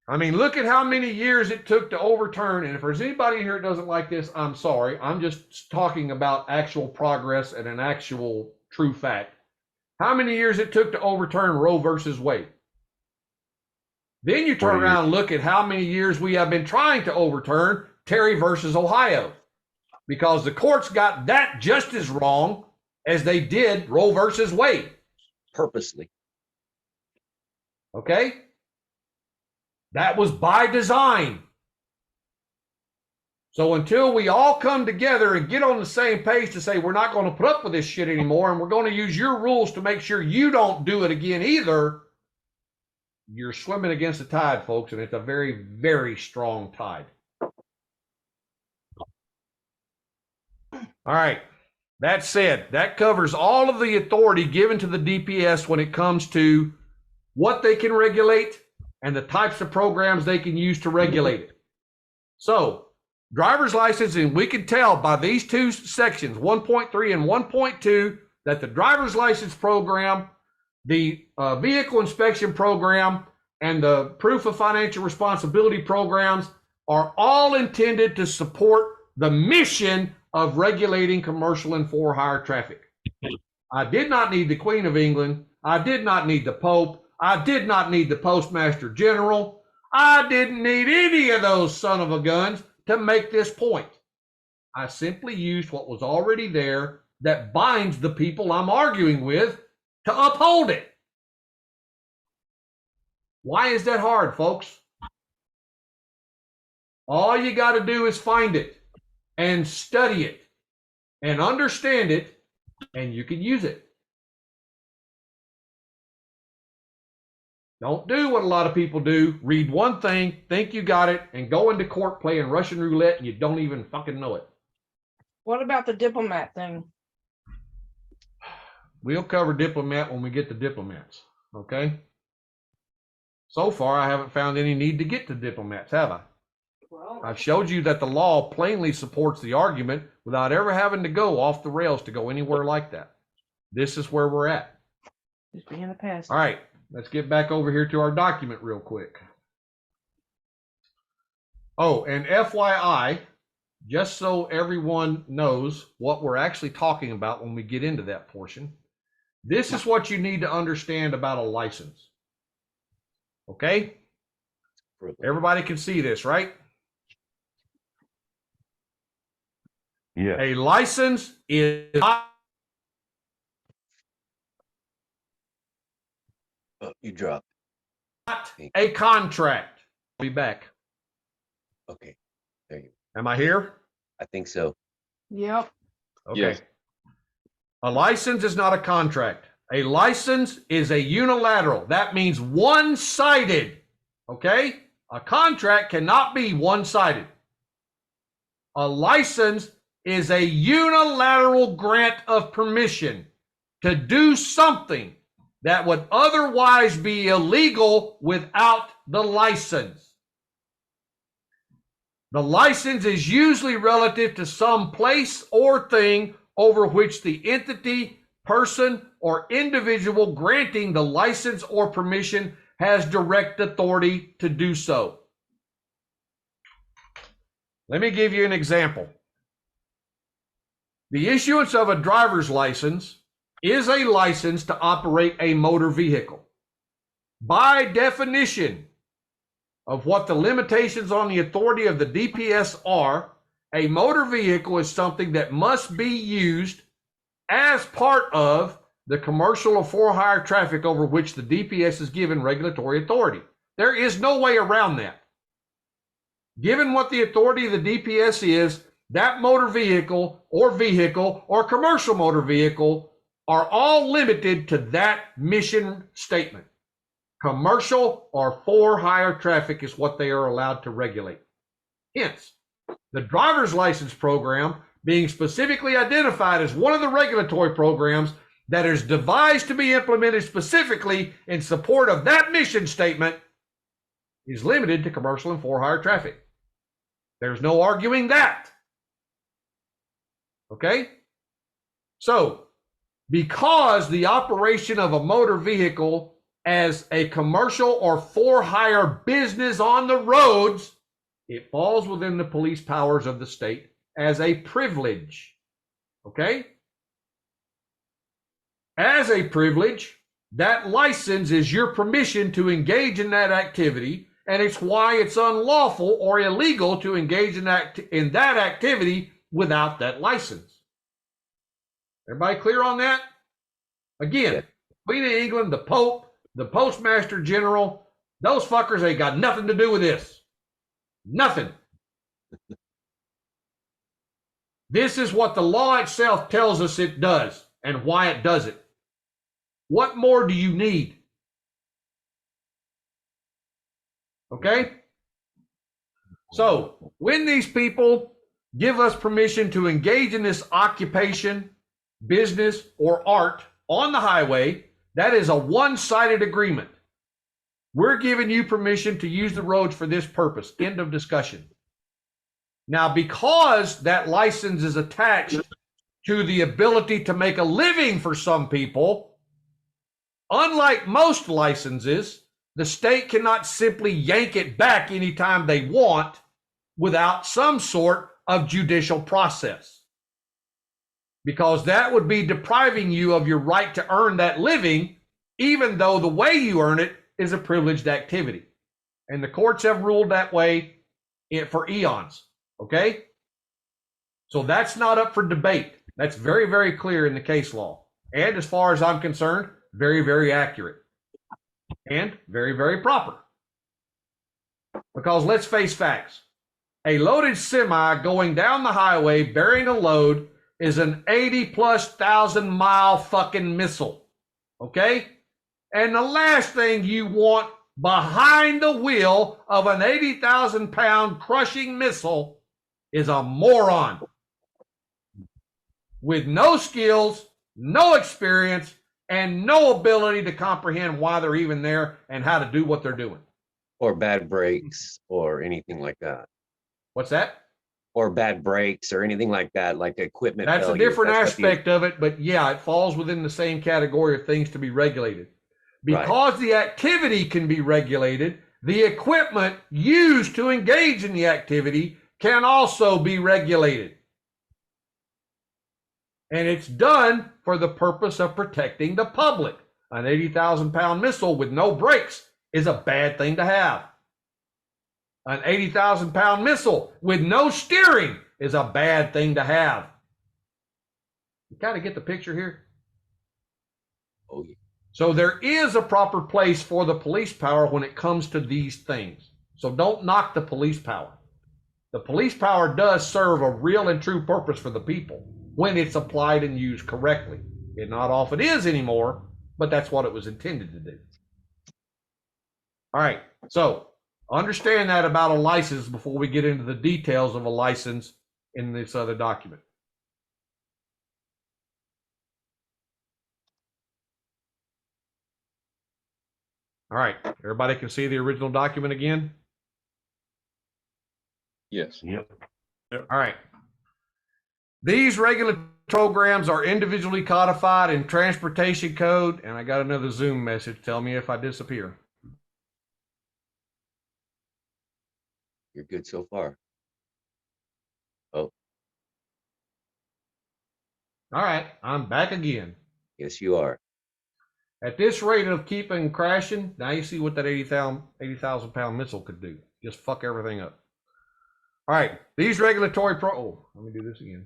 I mean, look at how many years it took to overturn. And if there's anybody here that doesn't like this, I'm sorry. I'm just talking about actual progress and an actual true fact. How many years it took to overturn Roe versus Wade? Then you turn around and look at how many years we have been trying to overturn Terry versus Ohio, because the courts got that just as wrong as they did Roe versus Wade. Purposely. Okay? That was by design. So until we all come together and get on the same page to say we're not going to put up with this shit anymore and we're going to use your rules to make sure you don't do it again either, you're swimming against the tide, folks, and it's a very, very strong tide. All right. That said, that covers all of the authority given to the DPS when it comes to what they can regulate and the types of programs they can use to regulate it. So, driver's license, and we can tell by these two sections, 1.3 and 1.2, that the driver's license program, the vehicle inspection program, and the proof of financial responsibility programs are all intended to support the mission of regulating commercial and for-hire traffic. I did not need the Queen of England. I did not need the Pope. I did not need the Postmaster General. I didn't need any of those son of a guns to make this point. I simply used what was already there that binds the people I'm arguing with to uphold it. Why is that hard, folks? All you got to do is find it and study it and understand it, and you can use it. Don't do what a lot of people do. Read one thing, think you got it, and go into court playing Russian roulette, and you don't even fucking know it. What about the diplomat thing? We'll cover diplomat when we get to diplomats, okay? So far, I haven't found any need to get to diplomats, have I? Well, I've showed you that the law plainly supports the argument without ever having to go off the rails to go anywhere like that. This is where we're at. just be in the past. All right, let's get back over here to our document real quick. Oh, and FYI, just so everyone knows what we're actually talking about when we get into that portion, this is what you need to understand about a license. Okay? Everybody can see this, right? Yeah. A license is not Oh, you dropped. a contract. I'll be back. Okay. There you Am I here? I think so. Yep. Okay. Yes. A license is not a contract. A license is a unilateral. That means one-sided. Okay? A contract cannot be one-sided. A license is a unilateral grant of permission to do something that would otherwise be illegal without the license. The license is usually relative to some place or thing over which the entity, person, or individual granting the license or permission has direct authority to do so. Let me give you an example. The issuance of a driver's license is a license to operate a motor vehicle. By definition of what the limitations on the authority of the DPS are, a motor vehicle is something that must be used as part of the commercial or for-hire traffic over which the DPS is given regulatory authority. There is no way around that. Given what the authority of the DPS is, that motor vehicle or commercial motor vehicle are all limited to that mission statement. Commercial or for-hire traffic is what they are allowed to regulate. Hence, the driver's license program being specifically identified as one of the regulatory programs that is devised to be implemented specifically in support of that mission statement is limited to commercial and for-hire traffic. There's no arguing that. Okay? So, because the operation of a motor vehicle as a commercial or for-hire business on the roads, it falls within the police powers of the state as a privilege. Okay? As a privilege, that license is your permission to engage in that activity, and it's why it's unlawful or illegal to engage in that activity without that license. Everybody clear on that? Again, Queen of England, the Pope, the Postmaster General, those fuckers ain't got nothing to do with this. Nothing. This is what the law itself tells us it does and why it does it. What more do you need? Okay? So, when these people give us permission to engage in this occupation, business, or art on the highway, that is a one-sided agreement. We're giving you permission to use the roads for this purpose. End of discussion. Now, because that license is attached to the ability to make a living for some people, unlike most licenses, the state cannot simply yank it back anytime they want without some sort of judicial process. Because that would be depriving you of your right to earn that living, even though the way you earn it is a privileged activity. And the courts have ruled that way for eons. Okay? So that's not up for debate. That's very, very clear in the case law. And as far as I'm concerned, very, very accurate. And very, very proper. Because let's face facts. A loaded semi going down the highway bearing a load is an 80,000+ mile fucking missile. Okay? And the last thing you want behind the wheel of an 80,000 pound crushing missile is a moron with no skills, no experience, and no ability to comprehend why they're even there and how to do what they're doing. Or bad brakes or anything like that. What's that? Or bad brakes or anything like that, like equipment. That's a failures. different That's what aspect of it, but yeah, it falls within the same category of things to be regulated. Because the activity can be regulated, the equipment used to engage in the activity can also be regulated. And it's done for the purpose of protecting the public. An 80,000 pound missile with no brakes is a bad thing to have. An 80,000 pound missile with no steering is a bad thing to have. You kind of get the picture here? Oh, yeah. So there is a proper place for the police power when it comes to these things. So don't knock the police power. The police power does serve a real and true purpose for the people when it's applied and used correctly. It not often is anymore, but that's what it was intended to do. All right, so understand that about a license before we get into the details of a license in this other document. All right, everybody can see the original document again? Yes. Yep. All right. These regulatory programs are individually codified in transportation code. And I got another Zoom message. Tell me if I disappear. You're good so far. Oh, All right. I'm back again. yes, you are. At this rate of keeping crashing, now you see what that 80,000 pound missile could do. Just fuck everything up. All right. These regulatory let me do this again.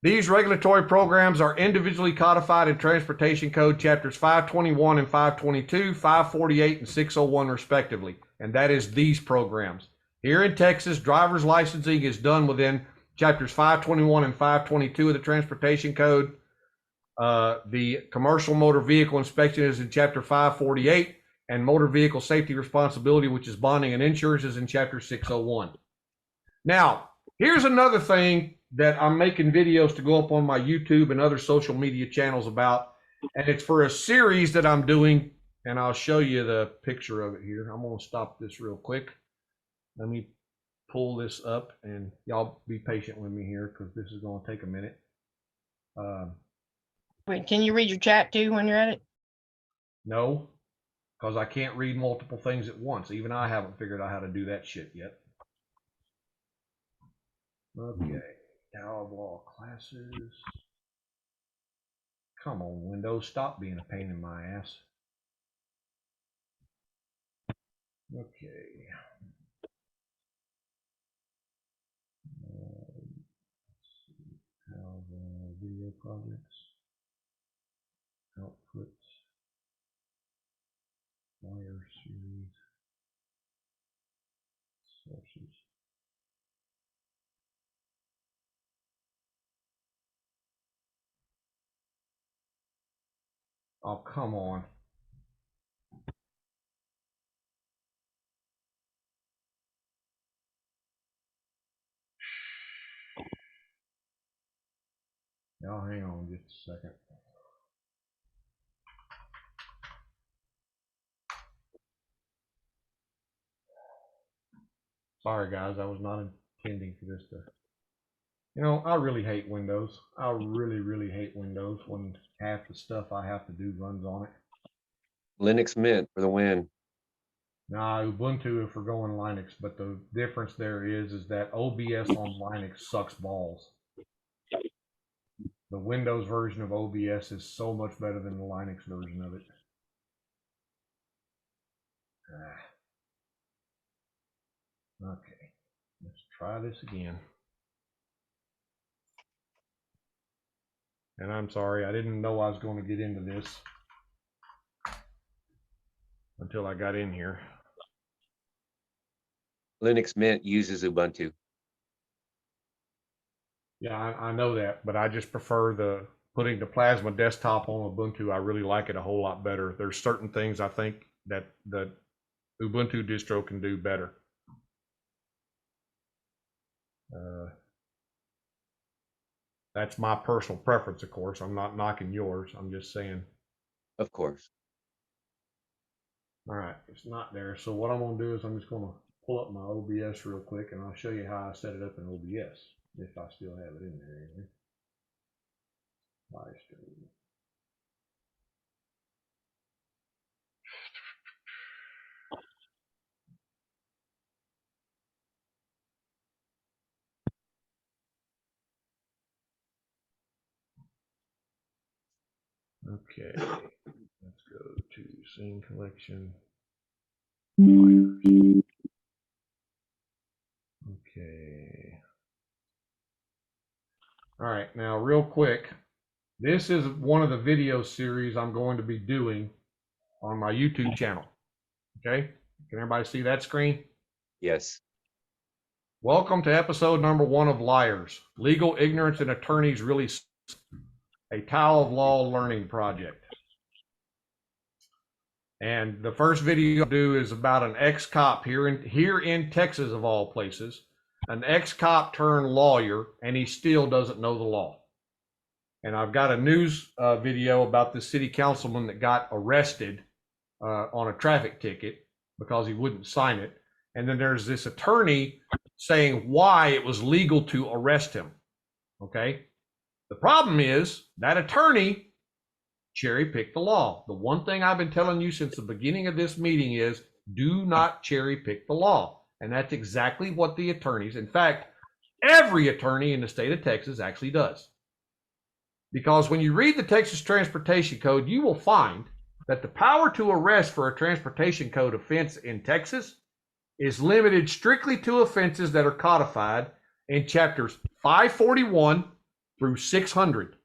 These regulatory programs are individually codified in Transportation Code chapters 521 and 522, 548 and 601 respectively. And that is these programs. Here in Texas, driver's licensing is done within chapters 521 and 522 of the Transportation Code. The commercial motor vehicle inspection is in chapter 548, and motor vehicle safety responsibility, which is bonding and insurance, is in chapter 601. Now, here's another thing that I'm making videos to go up on my YouTube and other social media channels about, and it's for a series that I'm doing, and I'll show you the picture of it here. I'm going to stop this real quick. Let me pull this up, and y'all be patient with me here because this is going to take a minute. Wait, can you read your chat too when you're at it? No, because I can't read multiple things at once. Even I haven't figured out how to do that shit yet. Okay, Tower of Law classes. Come on, Windows, stop being a pain in my ass. Okay. Video projects. Output. Wire series. Sources. Oh, come on. Now, hang on just a second. Sorry, guys. I was not intending for this to... You know, I really hate Windows. I really, really hate Windows when half the stuff I have to do runs on it. Linux Mint for the win. Nah, Ubuntu if we're going Linux, but the difference there is that OBS on Linux sucks balls. The Windows version of OBS is so much better than the Linux version of it. Okay, let's try this again. And I'm sorry, I didn't know I was going to get into this until I got in here. Linux Mint uses Ubuntu. Yeah, I know that, but I just prefer the putting the Plasma desktop on Ubuntu. I really like it a whole lot better. There's certain things I think that the Ubuntu distro can do better. That's my personal preference, of course. I'm not knocking yours. I'm just saying. Of course. All right, it's not there. So what I'm going to do is I'm just going to pull up my OBS real quick, and I'll show you how I set it up in OBS, if I still have it in there anyway. Live stream. Okay, let's go to scene collection. Okay. All right, now real quick, this is one of the video series I'm going to be doing on my YouTube channel. Okay, can everybody see that screen? Yes. Welcome to episode number 1 of Liars, Legal Ignorance and Attorneys Really a Tower of Law Learning Project. And the first video I'll do is about an ex-cop here in Texas, of all places, an ex-cop turned lawyer, and he still doesn't know the law. And I've got a news video about the city councilman that got arrested on a traffic ticket because he wouldn't sign it. And then there's this attorney saying why it was legal to arrest him. Okay. The problem is that attorney cherry picked the law. The one thing I've been telling you since the beginning of this meeting is do not cherry pick the law. And that's exactly what the attorneys, in fact, every attorney in the state of Texas actually does. Because when you read the Texas Transportation Code, you will find that the power to arrest for a transportation code offense in Texas is limited strictly to offenses that are codified in chapters 541 through 600.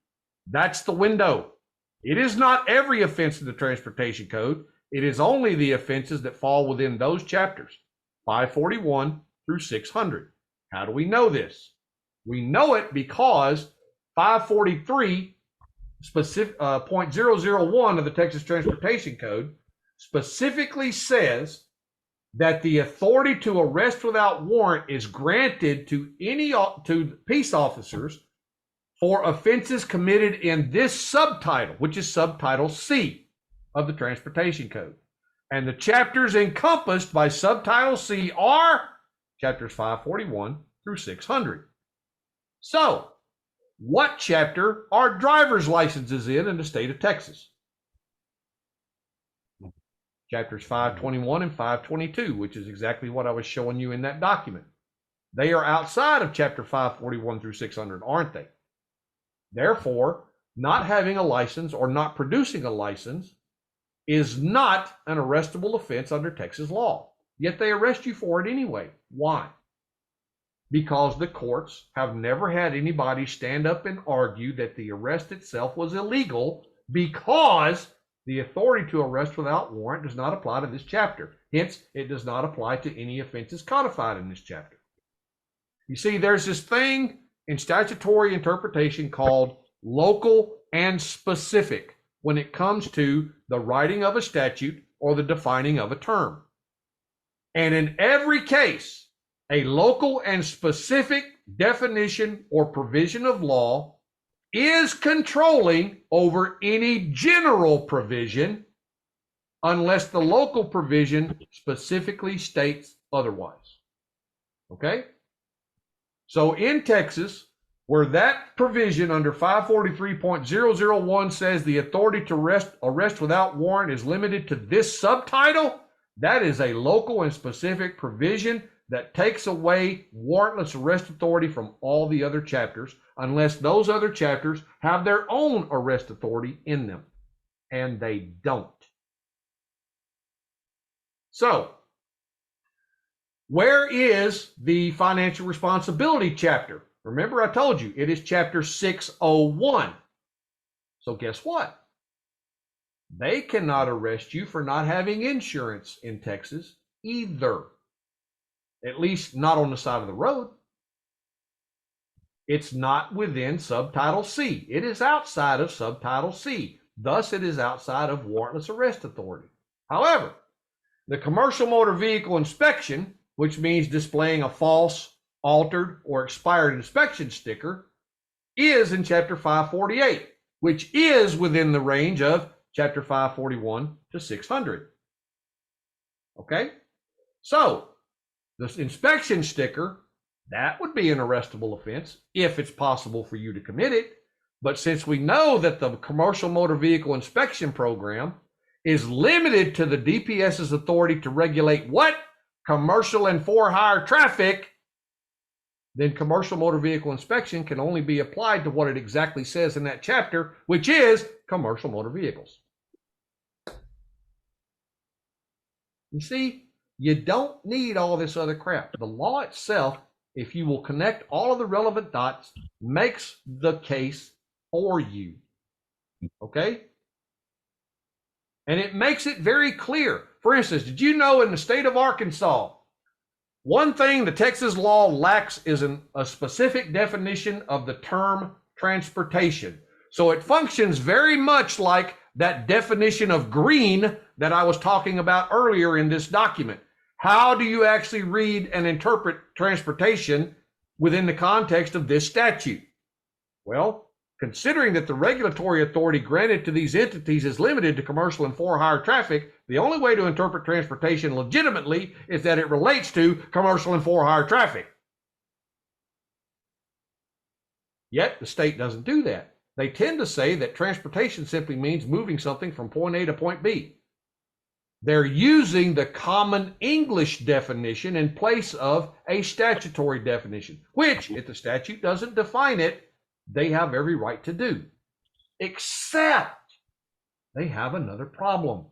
That's the window. It is not every offense in the Transportation Code. It is only the offenses that fall within those chapters, 541 through 600. How do we know this? We know it because 543 specific .001 of the Texas Transportation Code specifically says that the authority to arrest without warrant is granted to peace officers for offenses committed in this subtitle, which is subtitle C of the Transportation Code. And the chapters encompassed by subtitle C are chapters 541 through 600. So, what chapter are driver's licenses in the state of Texas? Chapters 521 and 522, which is exactly what I was showing you in that document. They are outside of chapter 541 through 600, aren't they? Therefore, not having a license or not producing a license is not an arrestable offense under Texas law. Yet they arrest you for it anyway. Why? Because the courts have never had anybody stand up and argue that the arrest itself was illegal because the authority to arrest without warrant does not apply to this chapter. Hence, it does not apply to any offenses codified in this chapter. You see, there's this thing in statutory interpretation called local and specific when it comes to the writing of a statute or the defining of a term. And in every case, a local and specific definition or provision of law is controlling over any general provision unless the local provision specifically states otherwise. Okay? So in Texas, where that provision under 543.001 says the authority to arrest without warrant is limited to this subtitle, that is a local and specific provision that takes away warrantless arrest authority from all the other chapters, unless those other chapters have their own arrest authority in them. And they don't. So, where is the financial responsibility chapter? Remember, I told you it is chapter 601. So guess what? They cannot arrest you for not having insurance in Texas either. At least not on the side of the road. It's not within subtitle C. It is outside of subtitle C. Thus, it is outside of warrantless arrest authority. However, the commercial motor vehicle inspection, which means displaying a false, altered, or expired inspection sticker, is in chapter 548, which is within the range of chapter 541 to 600. Okay? So, this inspection sticker, that would be an arrestable offense if it's possible for you to commit it. But since we know that the commercial motor vehicle inspection program is limited to the DPS's authority to regulate what? Commercial and for-hire traffic, then commercial motor vehicle inspection can only be applied to what it exactly says in that chapter, which is commercial motor vehicles. You see, you don't need all this other crap. The law itself, if you will connect all of the relevant dots, makes the case for you. Okay? And it makes it very clear. For instance, did you know in the state of Arkansas, one thing the Texas law lacks is a specific definition of the term transportation. So it functions very much like that definition of green that I was talking about earlier in this document. How do you actually read and interpret transportation within the context of this statute? Well, Considering that the regulatory authority granted to these entities is limited to commercial and for-hire traffic, the only way to interpret transportation legitimately is that it relates to commercial and for-hire traffic. Yet the state doesn't do that. They tend to say that transportation simply means moving something from point A to point B. They're using the common English definition in place of a statutory definition, which, if the statute doesn't define it, they have every right to do. Except they have another problem.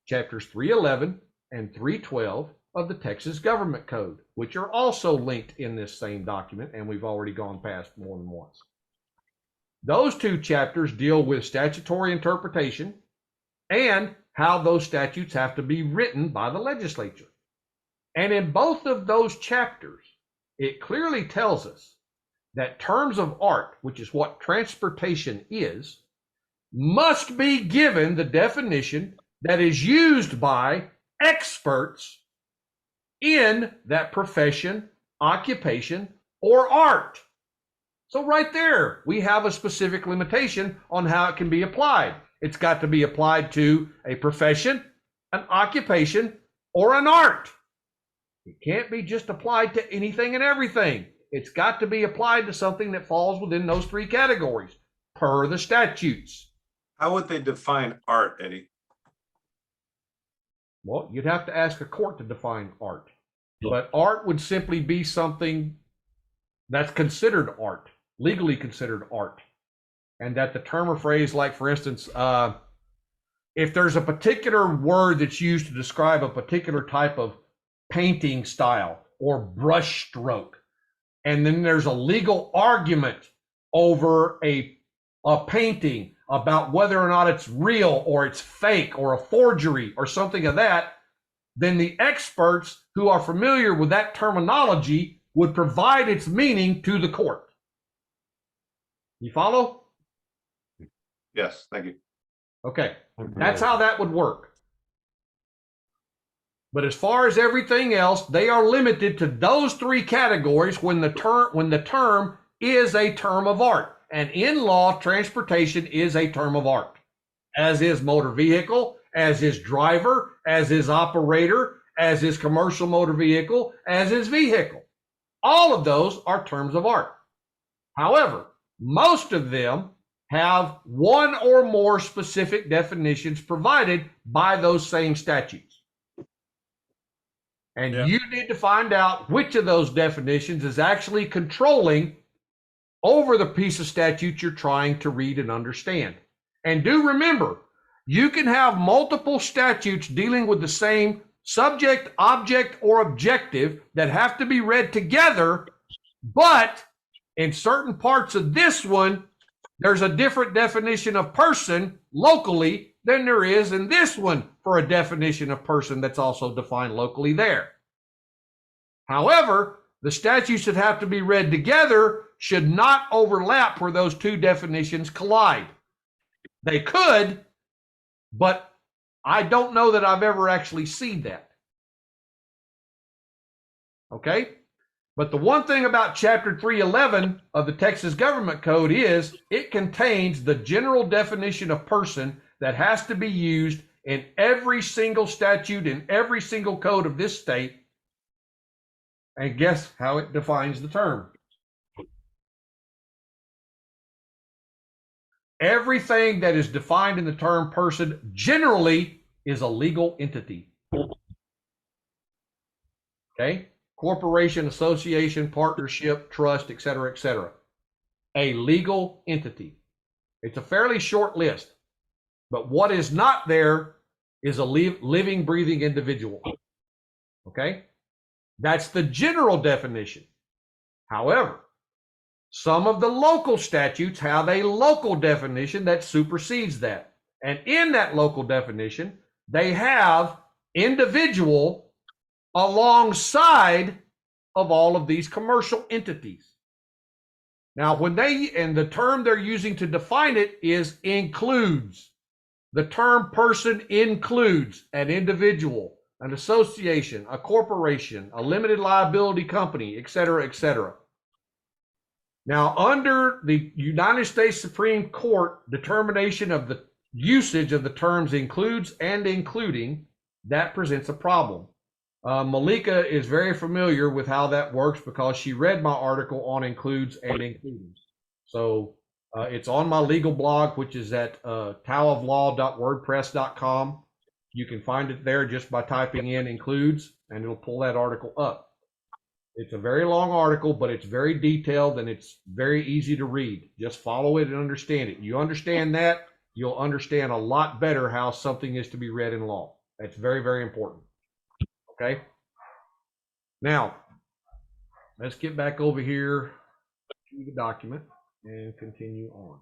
Chapters 311 and 312 of the Texas Government Code, which are also linked in this same document, and we've already gone past more than once. Those two chapters deal with statutory interpretation and how those statutes have to be written by the legislature. And in both of those chapters, it clearly tells us that terms of art, which is what transportation is, must be given the definition that is used by experts in that profession, occupation, or art. So right there, we have a specific limitation on how it can be applied. It's got to be applied to a profession, an occupation, or an art. It can't be just applied to anything and everything. It's got to be applied to something that falls within those three categories, per the statutes. How would they define art, Eddie? Well, you'd have to ask a court to define art. But art would simply be something that's considered art, legally considered art. And that the term or phrase, like for instance, if there's a particular word that's used to describe a particular type of painting style or brush stroke, and then there's a legal argument over a painting about whether or not it's real or it's fake or a forgery or something of that, then the experts who are familiar with that terminology would provide its meaning to the court. You follow? Yes, thank you. Okay, that's how that would work. But as far as everything else, they are limited to those three categories when the term is a term of art. And in law, transportation is a term of art, as is motor vehicle, as is driver, as is operator, as is commercial motor vehicle, as is vehicle. All of those are terms of art. However, most of them have one or more specific definitions provided by those same statutes. And you need to find out which of those definitions is actually controlling over the piece of statute you're trying to read and understand. And do remember, you can have multiple statutes dealing with the same subject, object, or objective that have to be read together, but in certain parts of this one, there's a different definition of person locally than there is in this one for a definition of person that's also defined locally there. However, the statutes that have to be read together should not overlap where those two definitions collide. They could, but I don't know that I've ever actually seen that. Okay? But the one thing about Chapter 311 of the Texas Government Code is it contains the general definition of person that has to be used in every single statute in every single code of this state. And guess how it defines the term? Everything that is defined in the term person generally is a legal entity. Okay? Corporation, association, partnership, trust, etc., etc. A legal entity. It's a fairly short list, but what is not there is a living, breathing individual. Okay? That's the general definition. However, some of the local statutes have a local definition that supersedes that. And in that local definition, they have individual alongside of all of these commercial entities. Now, and the term they're using to define it is includes. The term person includes an individual, an association, a corporation, a limited liability company, etc., etc. Now, under the United States Supreme Court determination of the usage of the terms includes and including, that presents a problem. Malika is very familiar with how that works because she read my article on includes and including. So it's on my legal blog, which is at taooflaw.wordpress.com. You can find it there just by typing in includes, and it'll pull that article up. It's a very long article, but it's very detailed and it's very easy to read. Just follow it and understand it. You understand that, you'll understand a lot better how something is to be read in law. That's very, very important. Okay. Now, let's get back over here to the document and continue on.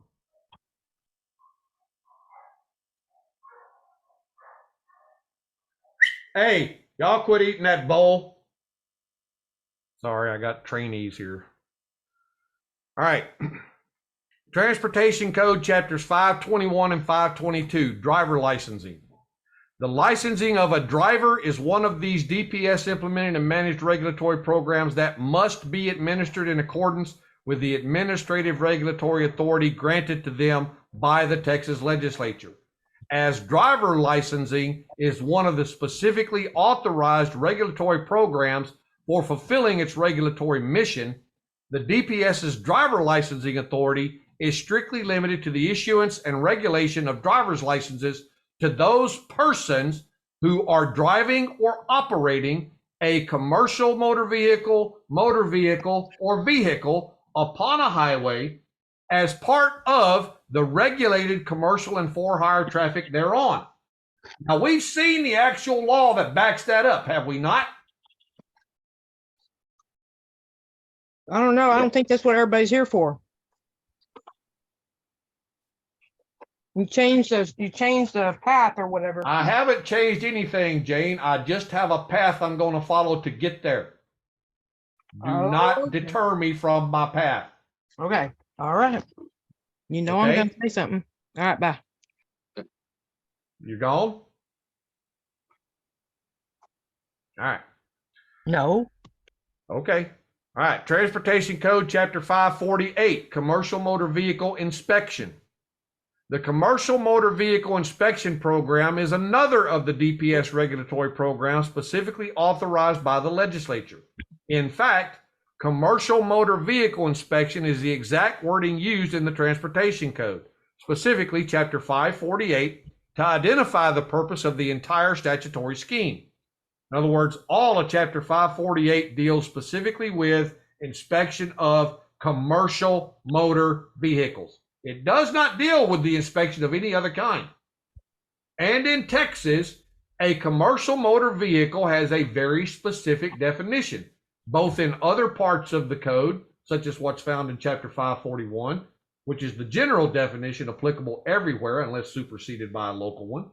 Hey, y'all quit eating that bowl. Sorry, I got trainees here. All right. Transportation Code Chapters 521 and 522, driver licensing. The licensing of a driver is one of these DPS implemented and managed regulatory programs that must be administered in accordance with the administrative regulatory authority granted to them by the Texas legislature. As driver licensing is one of the specifically authorized regulatory programs for fulfilling its regulatory mission, the DPS's driver licensing authority is strictly limited to the issuance and regulation of driver's licenses to those persons who are driving or operating a commercial motor vehicle, or vehicle upon a highway as part of the regulated commercial and for-hire traffic thereon. Now, we've seen the actual law that backs that up, have we not? I don't know. I don't think that's what everybody's here for. You changed the path or whatever. I haven't changed anything, Jane. I just have a path I'm going to follow to get there. Do not Okay. deter me from my path. Okay. All right. You know I'm Okay. gonna say something. All right, bye. You gone? All right. No. Okay. All right. Transportation Code Chapter 548, Commercial Motor Vehicle Inspection. The Commercial Motor Vehicle Inspection Program is another of the DPS regulatory programs specifically authorized by the legislature. In fact, Commercial Motor Vehicle Inspection is the exact wording used in the Transportation Code, specifically Chapter 548, to identify the purpose of the entire statutory scheme. In other words, all of Chapter 548 deals specifically with inspection of commercial motor vehicles. It does not deal with the inspection of any other kind. And in Texas, a commercial motor vehicle has a very specific definition, both in other parts of the code, such as what's found in Chapter 541, which is the general definition applicable everywhere unless superseded by a local one.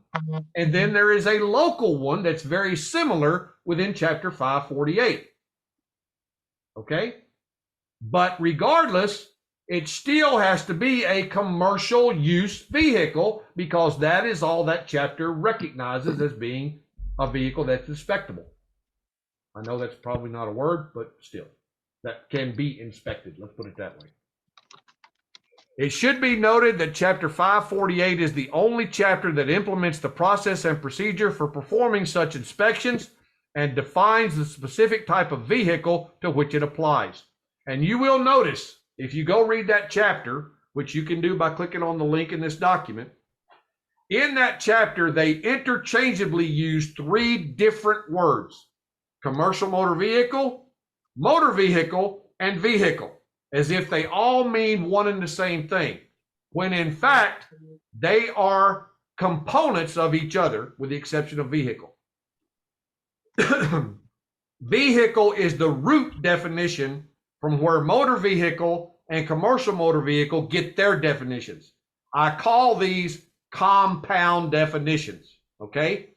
And then there is a local one that's very similar within Chapter 548. Okay? But regardless, it still has to be a commercial use vehicle because that is all that chapter recognizes as being a vehicle that's inspectable. I know that's probably not a word, but still, that can be inspected. Let's put it that way. It should be noted that Chapter 548 is the only chapter that implements the process and procedure for performing such inspections and defines the specific type of vehicle to which it applies. And you will notice, if you go read that chapter, which you can do by clicking on the link in this document, in that chapter, they interchangeably use three different words: commercial motor vehicle, and vehicle, as if they all mean one and the same thing, when in fact, they are components of each other with the exception of vehicle. Vehicle is the root definition from where motor vehicle and commercial motor vehicle get their definitions. I call these compound definitions, okay?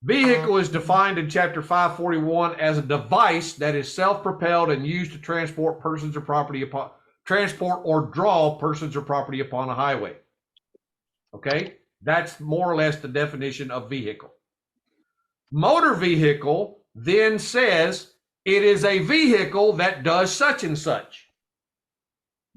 Vehicle is defined in Chapter 541 as a device that is self-propelled and used to transport persons or property upon, transport or draw persons or property upon a highway. Okay? That's more or less the definition of vehicle. Motor vehicle then says it is a vehicle that does such and such.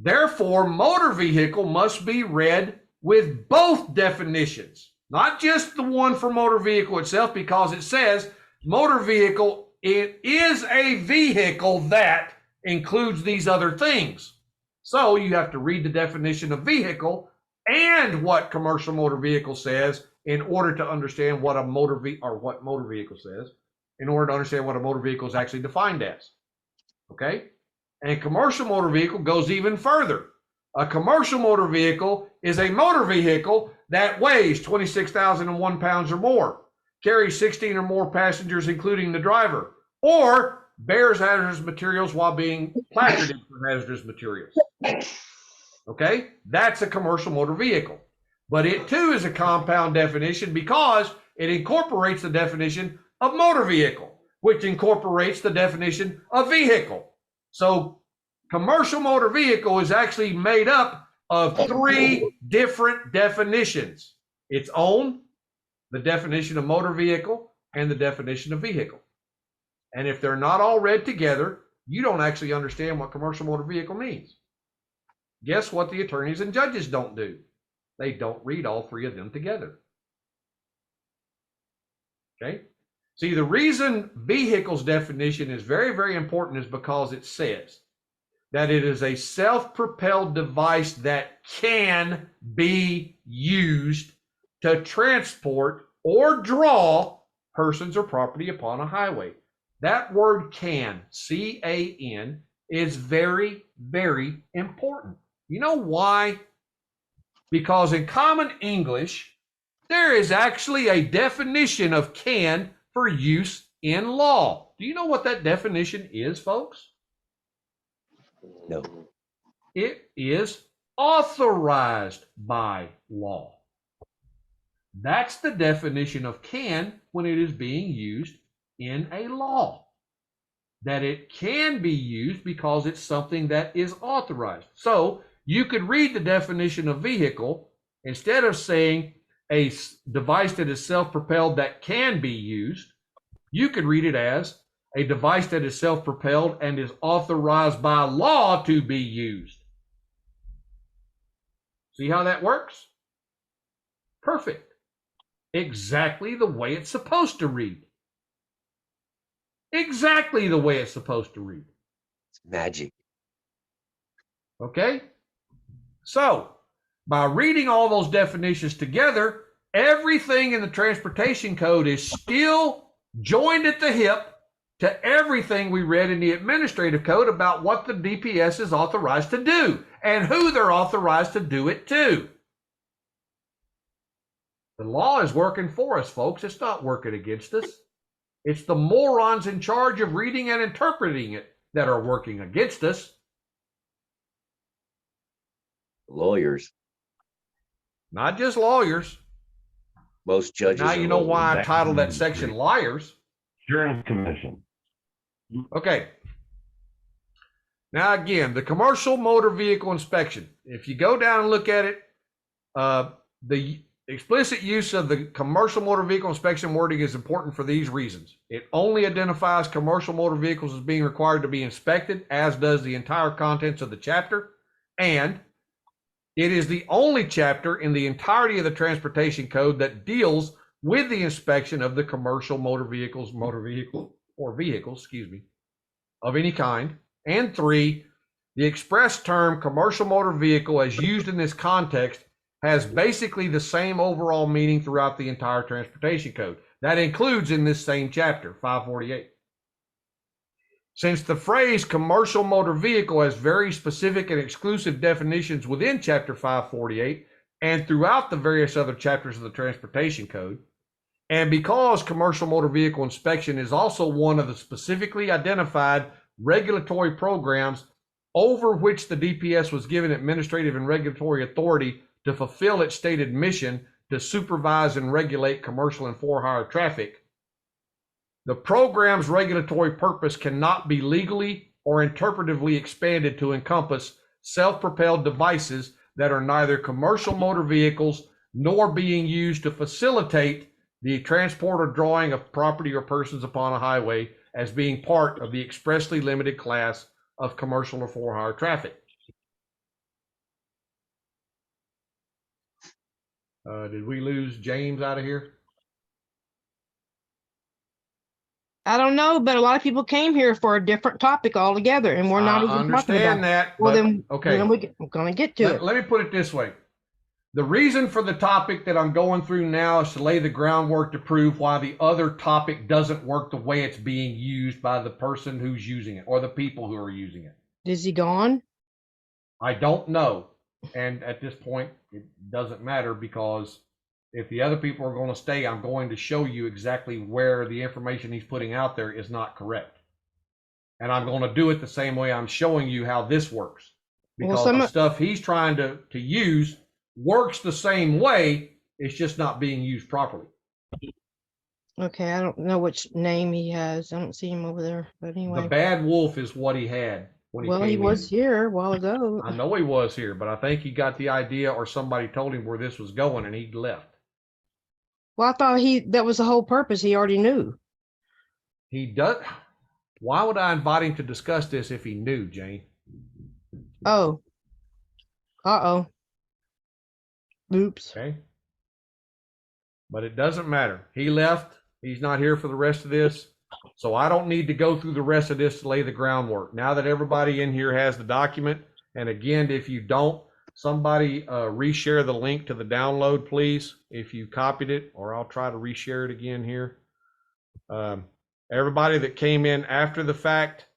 Therefore, motor vehicle must be read with both definitions, not just the one for motor vehicle itself, because it says motor vehicle, it is a vehicle that includes these other things. So you have to read the definition of vehicle and what commercial motor vehicle says in order to understand what a motor vehicle says, in order to understand what a motor vehicle is actually defined as. Okay? And commercial motor vehicle goes even further. A commercial motor vehicle is a motor vehicle that weighs 26,001 pounds or more, carries 16 or more passengers, including the driver, or bears hazardous materials while being placarded for hazardous materials. Okay, that's a commercial motor vehicle. But it too is a compound definition because it incorporates the definition of motor vehicle, which incorporates the definition of vehicle. So commercial motor vehicle is actually made up of 3 different definitions: its own, the definition of motor vehicle, and the definition of vehicle. And if they're not all read together, you don't actually understand what commercial motor vehicle means. Guess what the attorneys and judges don't do? They don't read all 3 of them together. Okay? See, the reason vehicle's definition is very, very important is because it says that it is a self-propelled device that can be used to transport or draw persons or property upon a highway. That word can, C-A-N, is very, very important. You know why? Because in common English, there is actually a definition of can for use in law. Do you know what that definition is, folks? No. It is authorized by law. That's the definition of can when it is being used in a law. That it can be used because it's something that is authorized. So you could read the definition of vehicle, instead of saying a device that is self-propelled that can be used, you could read it as a device that is self-propelled and is authorized by law to be used. See how that works? Perfect. Exactly the way it's supposed to read. Exactly the way it's supposed to read. It's magic. Okay? So, by reading all those definitions together, everything in the transportation code is still joined at the hip to everything we read in the administrative code about what the DPS is authorized to do and who they're authorized to do it to. The law is working for us, folks. It's not working against us. It's the morons in charge of reading and interpreting it that are working against us. Lawyers. Not just lawyers. Most judges. Now you know are why I lawyers. titled that section Liars. Insurance Commission. Okay. Now again, the commercial motor vehicle inspection. If you go down and look at it, the explicit use of the commercial motor vehicle inspection wording is important for these reasons. It only identifies commercial motor vehicles as being required to be inspected, as does the entire contents of the chapter, and it is the only chapter in the entirety of the transportation code that deals with the inspection of the commercial motor vehicles, of any kind. And 3, the express term commercial motor vehicle as used in this context has basically the same overall meaning throughout the entire transportation code. That includes in this same chapter, 548. Since the phrase commercial motor vehicle has very specific and exclusive definitions within chapter 548 and throughout the various other chapters of the transportation code, and because commercial motor vehicle inspection is also one of the specifically identified regulatory programs over which the DPS was given administrative and regulatory authority to fulfill its stated mission to supervise and regulate commercial and for-hire traffic, the program's regulatory purpose cannot be legally or interpretively expanded to encompass self-propelled devices that are neither commercial motor vehicles nor being used to facilitate the transport or drawing of property or persons upon a highway as being part of the expressly limited class of commercial or for-hire traffic. Did we lose James out of here? I don't know, but a lot of people came here for a different topic altogether, and we're not I even talking understand about. that, Well, but then, okay. we're gonna get to it. Let me put it this way. The reason for the topic that I'm going through now is to lay the groundwork to prove why the other topic doesn't work the way it's being used by the person who's using it or the people who are using it. Is he gone? I don't know. And at this point, it doesn't matter, because if the other people are going to stay, I'm going to show you exactly where the information he's putting out there is not correct. And I'm going to do it the same way I'm showing you how this works. Because the stuff he's trying to use works the same way, it's just not being used properly. Okay, I don't know which name he has. I don't see him over there, but anyway. The bad wolf is what he had when he came He was in. here a while ago. I know he was here, but I think he got the idea, or somebody told him where this was going, and he left. Well, I thought that was the whole purpose. He already knew. He does. Why would I invite him to discuss this if he knew, Jane? Oh. Uh-oh. Oops. Okay. But it doesn't matter. He left. He's not here for the rest of this. So I don't need to go through the rest of this to lay the groundwork. Now that everybody in here has the document, and again, if you don't, somebody reshare the link to the download, please, if you copied it, or I'll try to reshare it again here. Everybody that came in after the fact,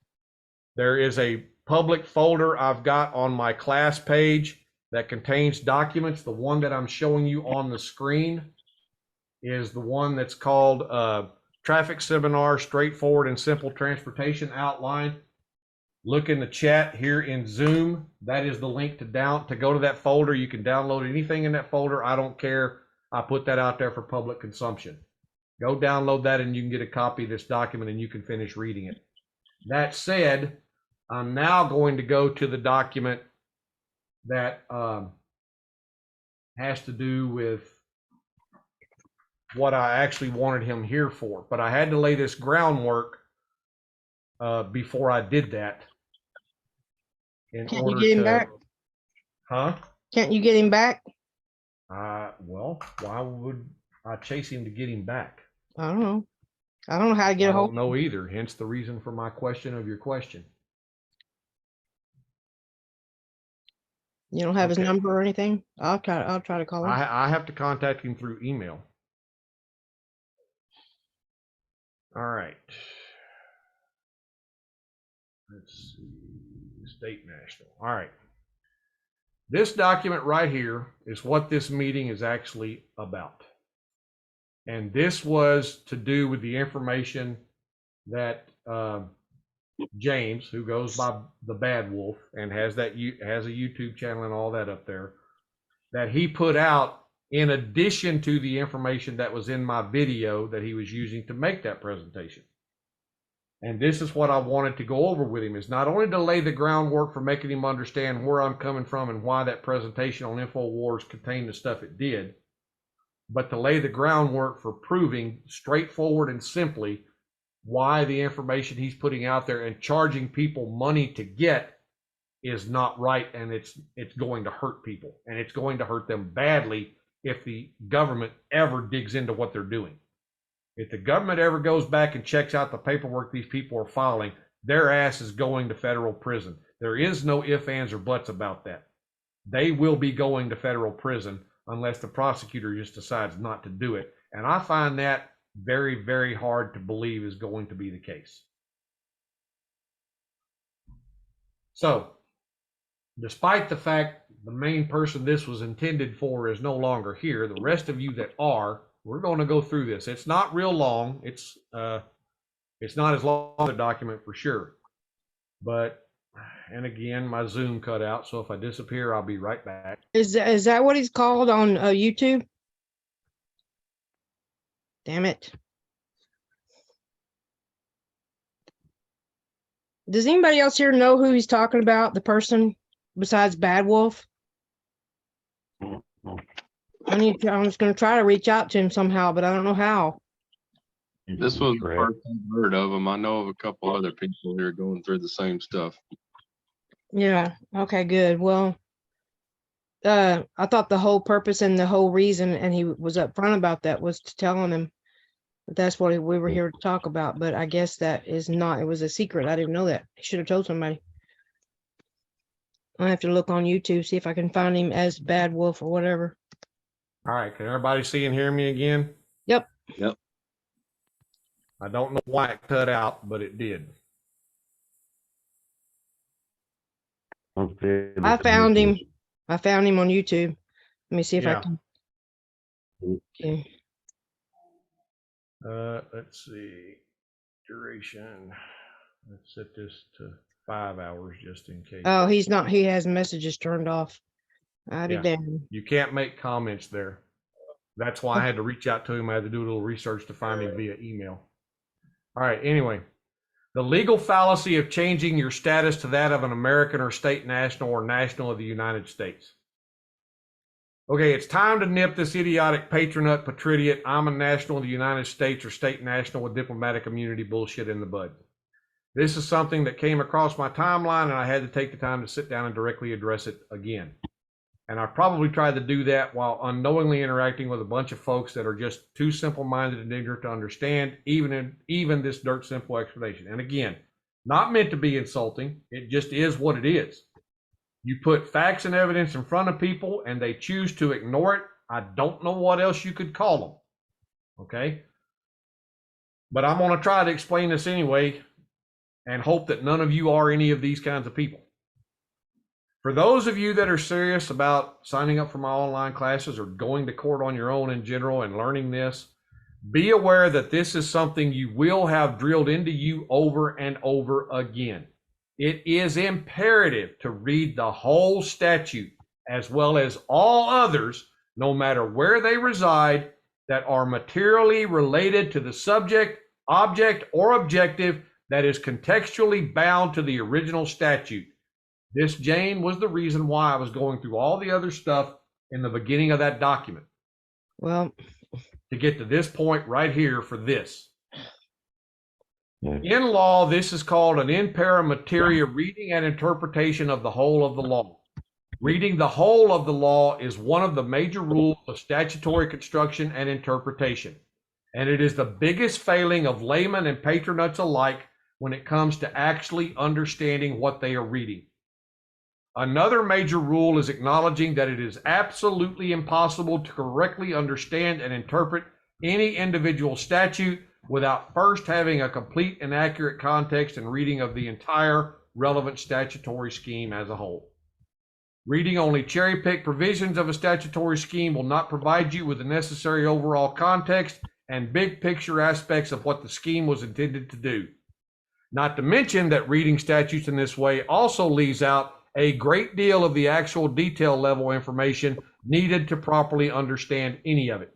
there is a public folder I've got on my class page that contains documents. The one that I'm showing you on the screen is the one that's called Traffic Seminar, Straightforward and Simple Transportation Outline. Look in the chat here in Zoom. That is the link to go to that folder. You can download anything in that folder. I don't care. I put that out there for public consumption. Go download that and you can get a copy of this document and you can finish reading it. That said, I'm now going to go to the document that has to do with what I actually wanted him here for. But I had to lay this groundwork before I did that. Can't you get him back? Huh? Can't you get him back? Well, why would I chase him to get him back? I don't know. I don't know how to get a hold. I don't know either. Hence the reason for my question of your question. You don't have his number or anything? I'll try to call him. I have to contact him through email. All right. Let's see. State national. All right. This document right here is what this meeting is actually about. And this was to do with the information that James, who goes by the Bad Wolf and has a YouTube channel and all that up there, that he put out in addition to the information that was in my video that he was using to make that presentation. And this is what I wanted to go over with him, is not only to lay the groundwork for making him understand where I'm coming from and why that presentation on InfoWars contained the stuff it did, but to lay the groundwork for proving straightforward and simply why the information he's putting out there and charging people money to get is not right, and it's going to hurt people, and it's going to hurt them badly if the government ever digs into what they're doing. If the government ever goes back and checks out the paperwork these people are filing, their ass is going to federal prison. There is no ifs, ands, or buts about that. They will be going to federal prison unless the prosecutor just decides not to do it. And I find that very, very hard to believe is going to be the case. So, despite the fact the main person this was intended for is no longer here, the rest of you that are, we're going to go through this. It's not real long. It's not as long as a document for sure. But, and again, my Zoom cut out, so if I disappear, I'll be right back. Is that what he's called on YouTube? Damn it. Does anybody else here know who he's talking about, the person besides Bad Wolf? I'm just going to try to reach out to him somehow, but I don't know how. This was the first I've heard of him. I know of a couple other people here going through the same stuff. Yeah. Okay, good. Well, I thought the whole purpose and the whole reason, and he was upfront about that, was to telling him that that's what we were here to talk about. But I guess that is not, it was a secret. I didn't know that. He should have told somebody. I have to look on YouTube, see if I can find him as Bad Wolf or whatever. All right, can everybody see and hear me again? Yep. Yep. I don't know why it cut out, but it did. I found him. I found him on YouTube. Let me see if I Yeah. can. Okay. Let's see. Duration. Let's set this to 5 hours just in case. Oh, he's not, he has messages turned off. I Yeah. did damn. You can't make comments there. That's why I had to reach out to him. I had to do a little research to find him via email. All right, anyway. The legal fallacy of changing your status to that of an American or state national or national of the United States. Okay, it's time to nip this idiotic patronut, patridiot, I'm a national of the United States or state national with diplomatic immunity bullshit in the bud. This is something that came across my timeline, and I had to take the time to sit down and directly address it again. And I probably tried to do that while unknowingly interacting with a bunch of folks that are just too simple-minded and ignorant to understand even this dirt simple explanation. And again, not meant to be insulting. It just is what it is. You put facts and evidence in front of people and they choose to ignore it. I don't know what else you could call them. Okay? But I'm going to try to explain this anyway and hope that none of you are any of these kinds of people. For those of you that are serious about signing up for my online classes or going to court on your own in general and learning this, be aware that this is something you will have drilled into you over and over again. It is imperative to read the whole statute as well as all others, no matter where they reside, that are materially related to the subject, object, or objective that is contextually bound to the original statute. This, Jane, was the reason why I was going through all the other stuff in the beginning of that document. Well, To get to this point right here for this. In law, this is called an in para materia reading and interpretation of the whole of the law. Reading the whole of the law is one of the major rules of statutory construction and interpretation. And it is the biggest failing of laymen and patronuts alike when it comes to actually understanding what they are reading. Another major rule is acknowledging that it is absolutely impossible to correctly understand and interpret any individual statute without first having a complete and accurate context and reading of the entire relevant statutory scheme as a whole. Reading only cherry-picked provisions of a statutory scheme will not provide you with the necessary overall context and big picture aspects of what the scheme was intended to do. Not to mention that reading statutes in this way also leaves out a great deal of the actual detail level information needed to properly understand any of it.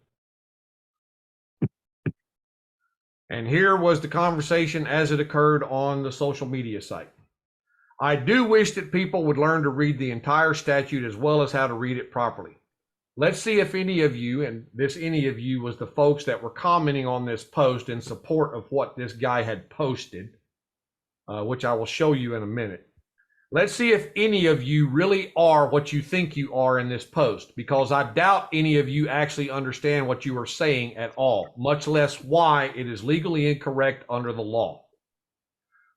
And here was the conversation as it occurred on the social media site. I do wish that people would learn to read the entire statute as well as how to read it properly. Let's see if any of you, and this any of you was the folks that were commenting on this post in support of what this guy had posted, which I will show you in a minute. Let's see if any of you really are what you think you are in this post, because I doubt any of you actually understand what you are saying at all, much less why it is legally incorrect under the law.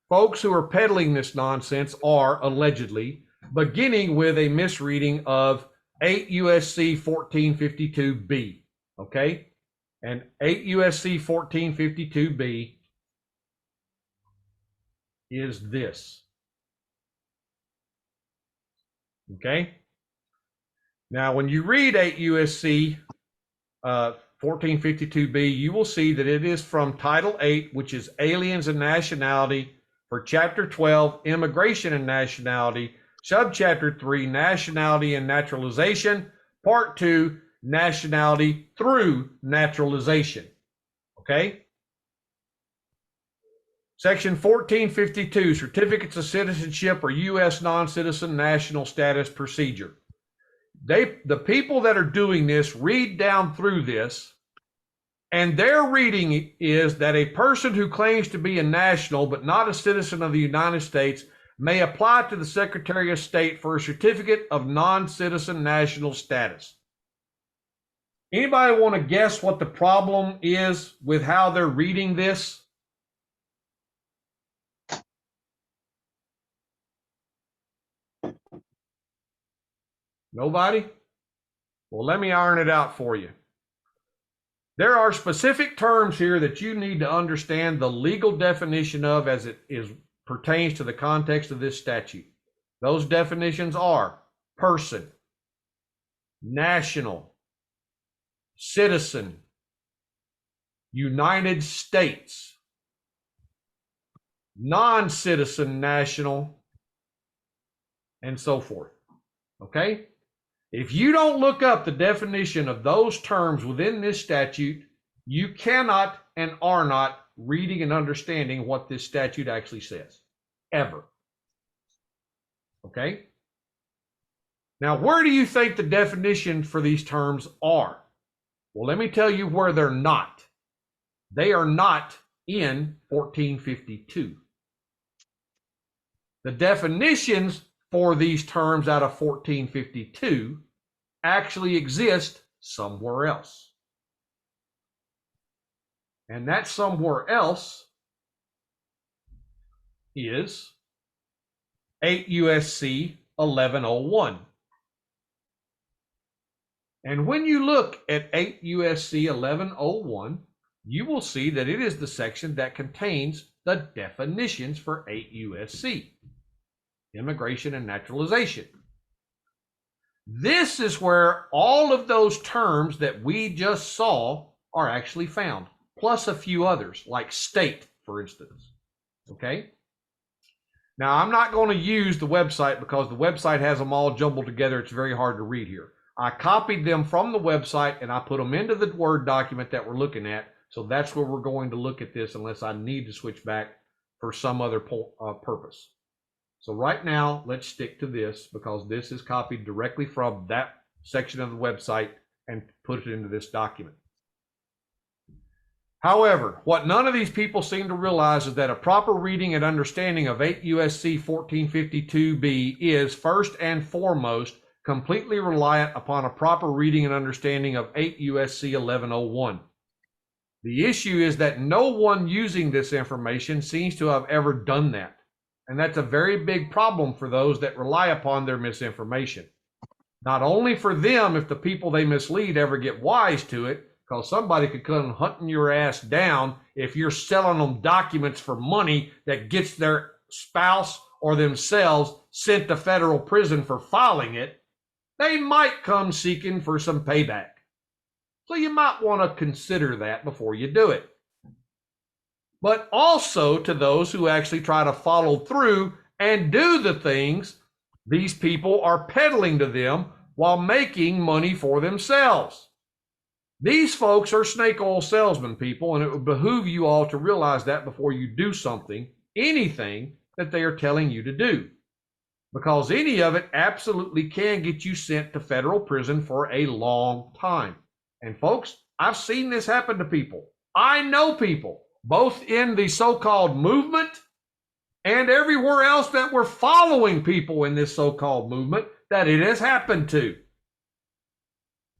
Folks who are peddling this nonsense are allegedly beginning with a misreading of 8 U.S.C. 1452b, okay? And 8 U.S.C. 1452b is this. Okay. Now, when you read 8 U.S.C. 1452b, you will see that it is from Title 8, which is Aliens and Nationality, for Chapter 12, Immigration and Nationality, Subchapter 3, Nationality and Naturalization, Part 2, Nationality through Naturalization. Okay. Section 1452, Certificates of Citizenship or U.S. non-citizen national status procedure. The people that are doing this read down through this, and their reading is that a person who claims to be a national but not a citizen of the United States may apply to the Secretary of State for a certificate of non-citizen national status. Anybody want to guess what the problem is with how they're reading this? Nobody? Well, let me iron it out for you. There are specific terms here that you need to understand the legal definition of as it pertains to the context of this statute. Those definitions are person, national, citizen, United States, non-citizen national, and so forth. Okay? If you don't look up the definition of those terms within this statute, you cannot and are not reading and understanding what this statute actually says, ever. Okay? Now, where do you think the definition for these terms are? Well, let me tell you where they're not. They are not in 1452. The definitions for these terms out of 1452 actually exist somewhere else. And that somewhere else is 8 USC 1101. And when you look at 8 USC 1101, you will see that it is the section that contains the definitions for 8 USC, immigration and naturalization. This is where all of those terms that we just saw are actually found, plus a few others, like state, for instance. Okay? Now, I'm not going to use the website because the website has them all jumbled together. It's very hard to read here. I copied them from the website and I put them into the Word document that we're looking at. So that's where we're going to look at this unless I need to switch back for some other purpose. So right now, let's stick to this because this is copied directly from that section of the website and put it into this document. However, what none of these people seem to realize is that a proper reading and understanding of 8 USC 1452b is first and foremost completely reliant upon a proper reading and understanding of 8 USC 1101. The issue is that no one using this information seems to have ever done that. And that's a very big problem for those that rely upon their misinformation. Not only for them, if the people they mislead ever get wise to it, because somebody could come hunting your ass down if you're selling them documents for money that gets their spouse or themselves sent to federal prison for filing it, they might come seeking for some payback. So you might want to consider that before you do it. But also to those who actually try to follow through and do the things these people are peddling to them while making money for themselves. These folks are snake oil salesmen, people, and it would behoove you all to realize that before you do something, anything that they are telling you to do. Because any of it absolutely can get you sent to federal prison for a long time. And folks, I've seen this happen to people. I know people, both in the so-called movement and everywhere else that were following people in this so-called movement, that it has happened to.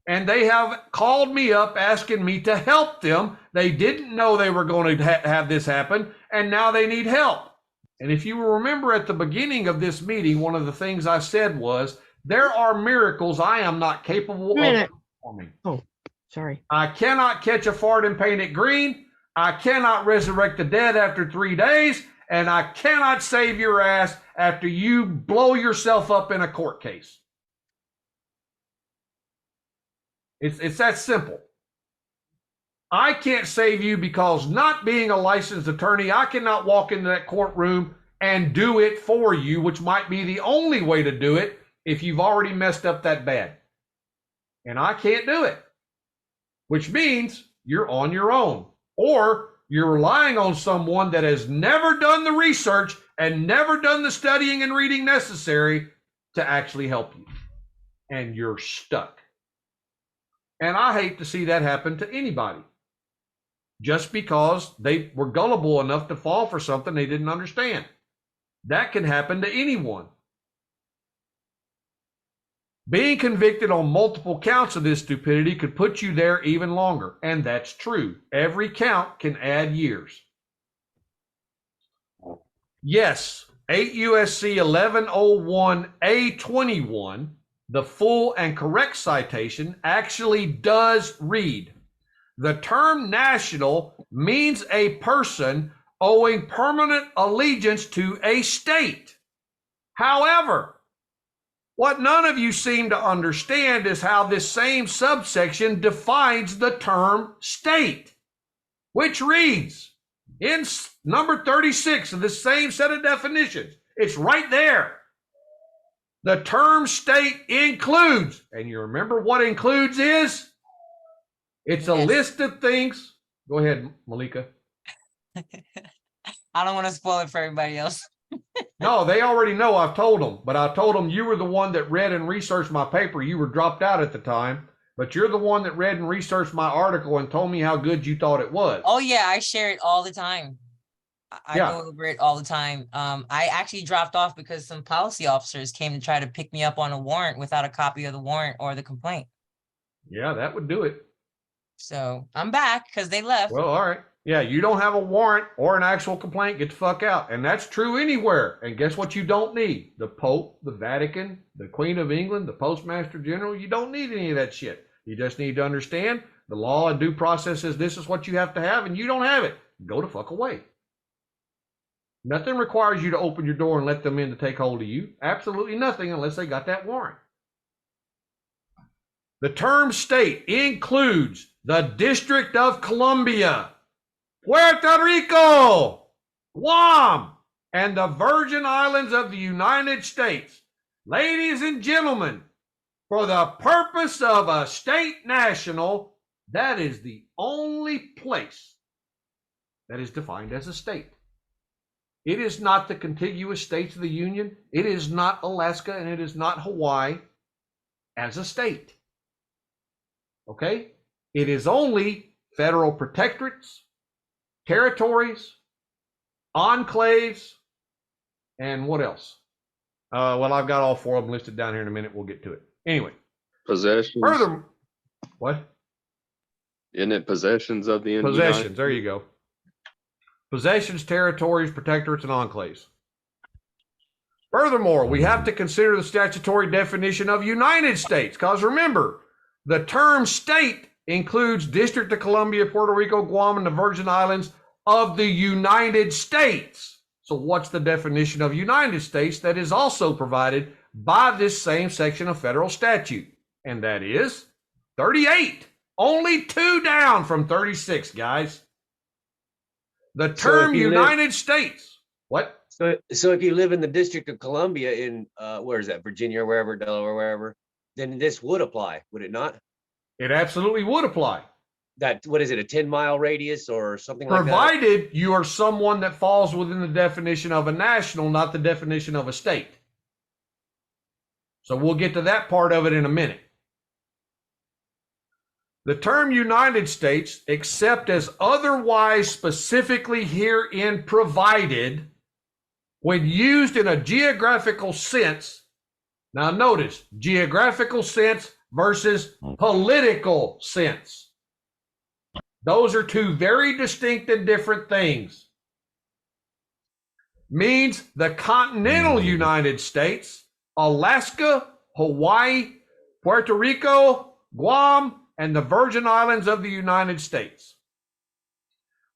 And they have called me up asking me to help them. They didn't know they were going to have this happen, and now they need help. And if you remember at the beginning of this meeting, one of the things I said was, there are miracles I am not capable of performing. Oh, sorry. I cannot catch a fart and paint it green. I cannot resurrect the dead after 3 days. And I cannot save your ass after you blow yourself up in a court case. It's that simple. I can't save you because not being a licensed attorney, I cannot walk into that courtroom and do it for you, which might be the only way to do it if you've already messed up that bad. And I can't do it, which means you're on your own, or you're relying on someone that has never done the research and never done the studying and reading necessary to actually help you. And you're stuck. And I hate to see that happen to anybody just because they were gullible enough to fall for something they didn't understand. That can happen to anyone. Being convicted on multiple counts of this stupidity could put you there even longer. And that's true. Every count can add years. Yes, 8 USC 1101A21, the full and correct citation, actually does read, the term national means a person owing permanent allegiance to a state. However, what none of you seem to understand is how this same subsection defines the term state, which reads in number 36 of the same set of definitions. It's right there. The term state includes, and you remember what includes is? It's a list of things. Go ahead, Malika. I don't want to spoil it for everybody else. No, they already know. I've told them, but I told them you were the one that read and researched my paper. You were dropped out at the time, but you're the one that read and researched my article and told me how good you thought it was. Oh yeah, I share it all the time. I go over it all the time. I actually dropped off because some policy officers came to try to pick me up on a warrant without a copy of the warrant or the complaint. Yeah, that would do it. So I'm back because they left. Well, all right. Yeah, you don't have a warrant or an actual complaint, get the fuck out. And that's true anywhere. And guess what you don't need? The Pope, the Vatican, the Queen of England, the Postmaster General. You don't need any of that shit. You just need to understand the law and due process says this is what you have to have, and you don't have it. Go the fuck away. Nothing requires you to open your door and let them in to take hold of you. Absolutely nothing unless they got that warrant. The term state includes the District of Columbia, Puerto Rico, Guam, and the Virgin Islands of the United States. Ladies and gentlemen, for the purpose of a state national, that is the only place that is defined as a state. It is not the contiguous states of the Union. It is not Alaska, and it is not Hawaii as a state. Okay? It is only federal protectorates, territories, enclaves, and what else? Well, I've got all four of them listed down here in a minute. We'll get to it. Anyway. Possessions. Further, what? Isn't it possessions of the Possessions. There you go. Possessions, territories, protectorates, and enclaves. Furthermore, we have to consider the statutory definition of United States, because remember, the term state includes District of Columbia, Puerto Rico, Guam, and the Virgin Islands of the United States. So what's the definition of United States that is also provided by this same section of federal statute? And that is 38. Only 2 down from 36, guys. The term United States. What? So if you live in the District of Columbia in, where is that, Virginia, wherever, Delaware, wherever, then this would apply, would it not? It absolutely would apply. That, what is it, a 10-mile radius or something like that? Provided you are someone that falls within the definition of a national, not the definition of a state. So we'll get to that part of it in a minute. The term United States, except as otherwise specifically herein provided, when used in a geographical sense, now notice, geographical sense versus political sense. Those are two very distinct and different things. Means the continental United States, Alaska, Hawaii, Puerto Rico, Guam, and the Virgin Islands of the United States.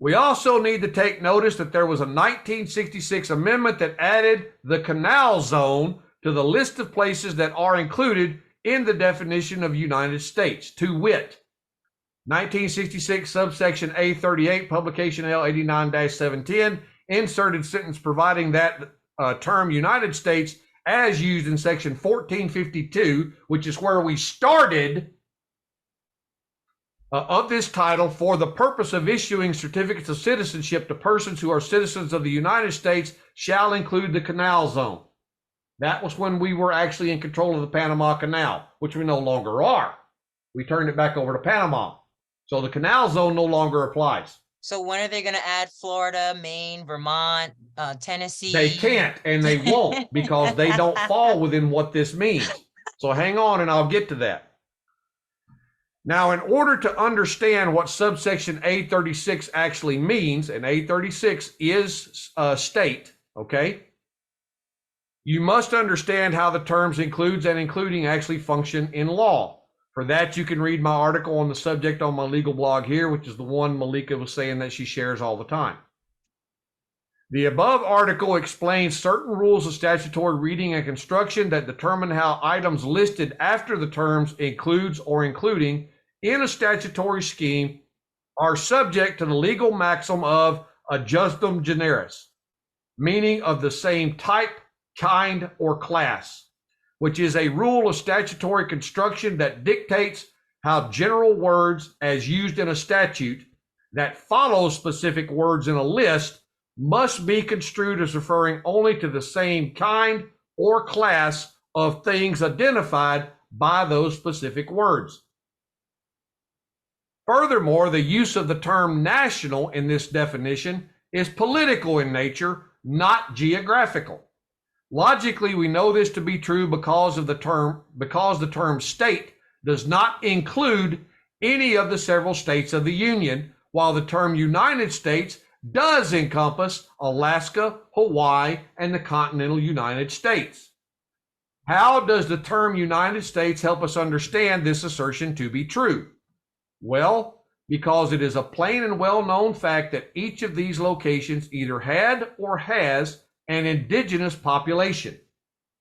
We also need to take notice that there was a 1966 amendment that added the canal zone to the list of places that are included in the definition of United States, to wit, 1966 subsection A38, publication L89-710, inserted sentence providing that term United States as used in section 1452, which is where we started of this title, for the purpose of issuing certificates of citizenship to persons who are citizens of the United States shall include the canal zone. That was when we were actually in control of the Panama Canal, which we no longer are. We turned it back over to Panama. So the canal zone no longer applies. So when are they gonna add Florida, Maine, Vermont, Tennessee? They can't and they won't because they don't fall within what this means. So hang on and I'll get to that. Now, in order to understand what subsection A36 actually means, and A36 is a state, okay? You must understand how the terms includes and including actually function in law. For that, you can read my article on the subject on my legal blog here, which is the one Malika was saying that she shares all the time. The above article explains certain rules of statutory reading and construction that determine how items listed after the terms includes or including in a statutory scheme are subject to the legal maxim of adjustum generis, meaning of the same type, kind, or class, which is a rule of statutory construction that dictates how general words as used in a statute that follow specific words in a list must be construed as referring only to the same kind or class of things identified by those specific words. Furthermore, the use of the term national in this definition is political in nature, not geographical. Logically, we know this to be true because the term state does not include any of the several states of the Union, while the term United States does encompass Alaska, Hawaii, and the continental United States. How does the term United States help us understand this assertion to be true? Well, because it is a plain and well-known fact that each of these locations either had or has an indigenous population,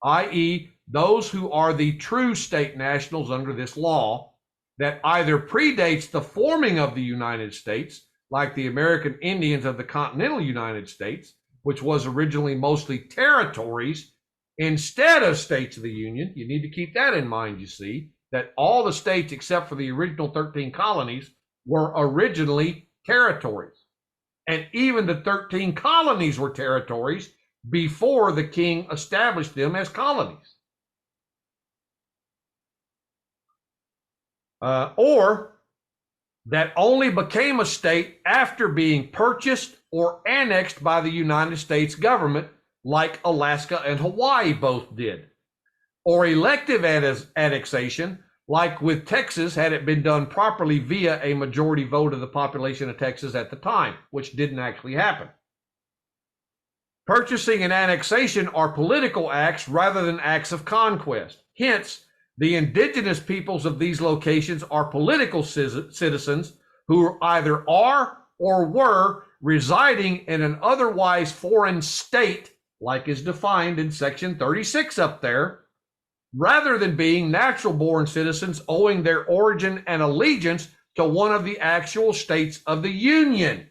i.e., those who are the true state nationals under this law, that either predates the forming of the United States, like the American Indians of the continental United States, which was originally mostly territories instead of states of the Union. You need to keep that in mind, you see, that all the states except for the original 13 colonies were originally territories. And even the 13 colonies were territories before the king established them as colonies. Or that only became a state after being purchased or annexed by the United States government, like Alaska and Hawaii both did. Or elective annexation, like with Texas, had it been done properly via a majority vote of the population of Texas at the time, which didn't actually happen. Purchasing and annexation are political acts rather than acts of conquest. Hence, the indigenous peoples of these locations are political citizens who either are or were residing in an otherwise foreign state, like is defined in section 36 up there, rather than being natural-born citizens owing their origin and allegiance to one of the actual states of the Union.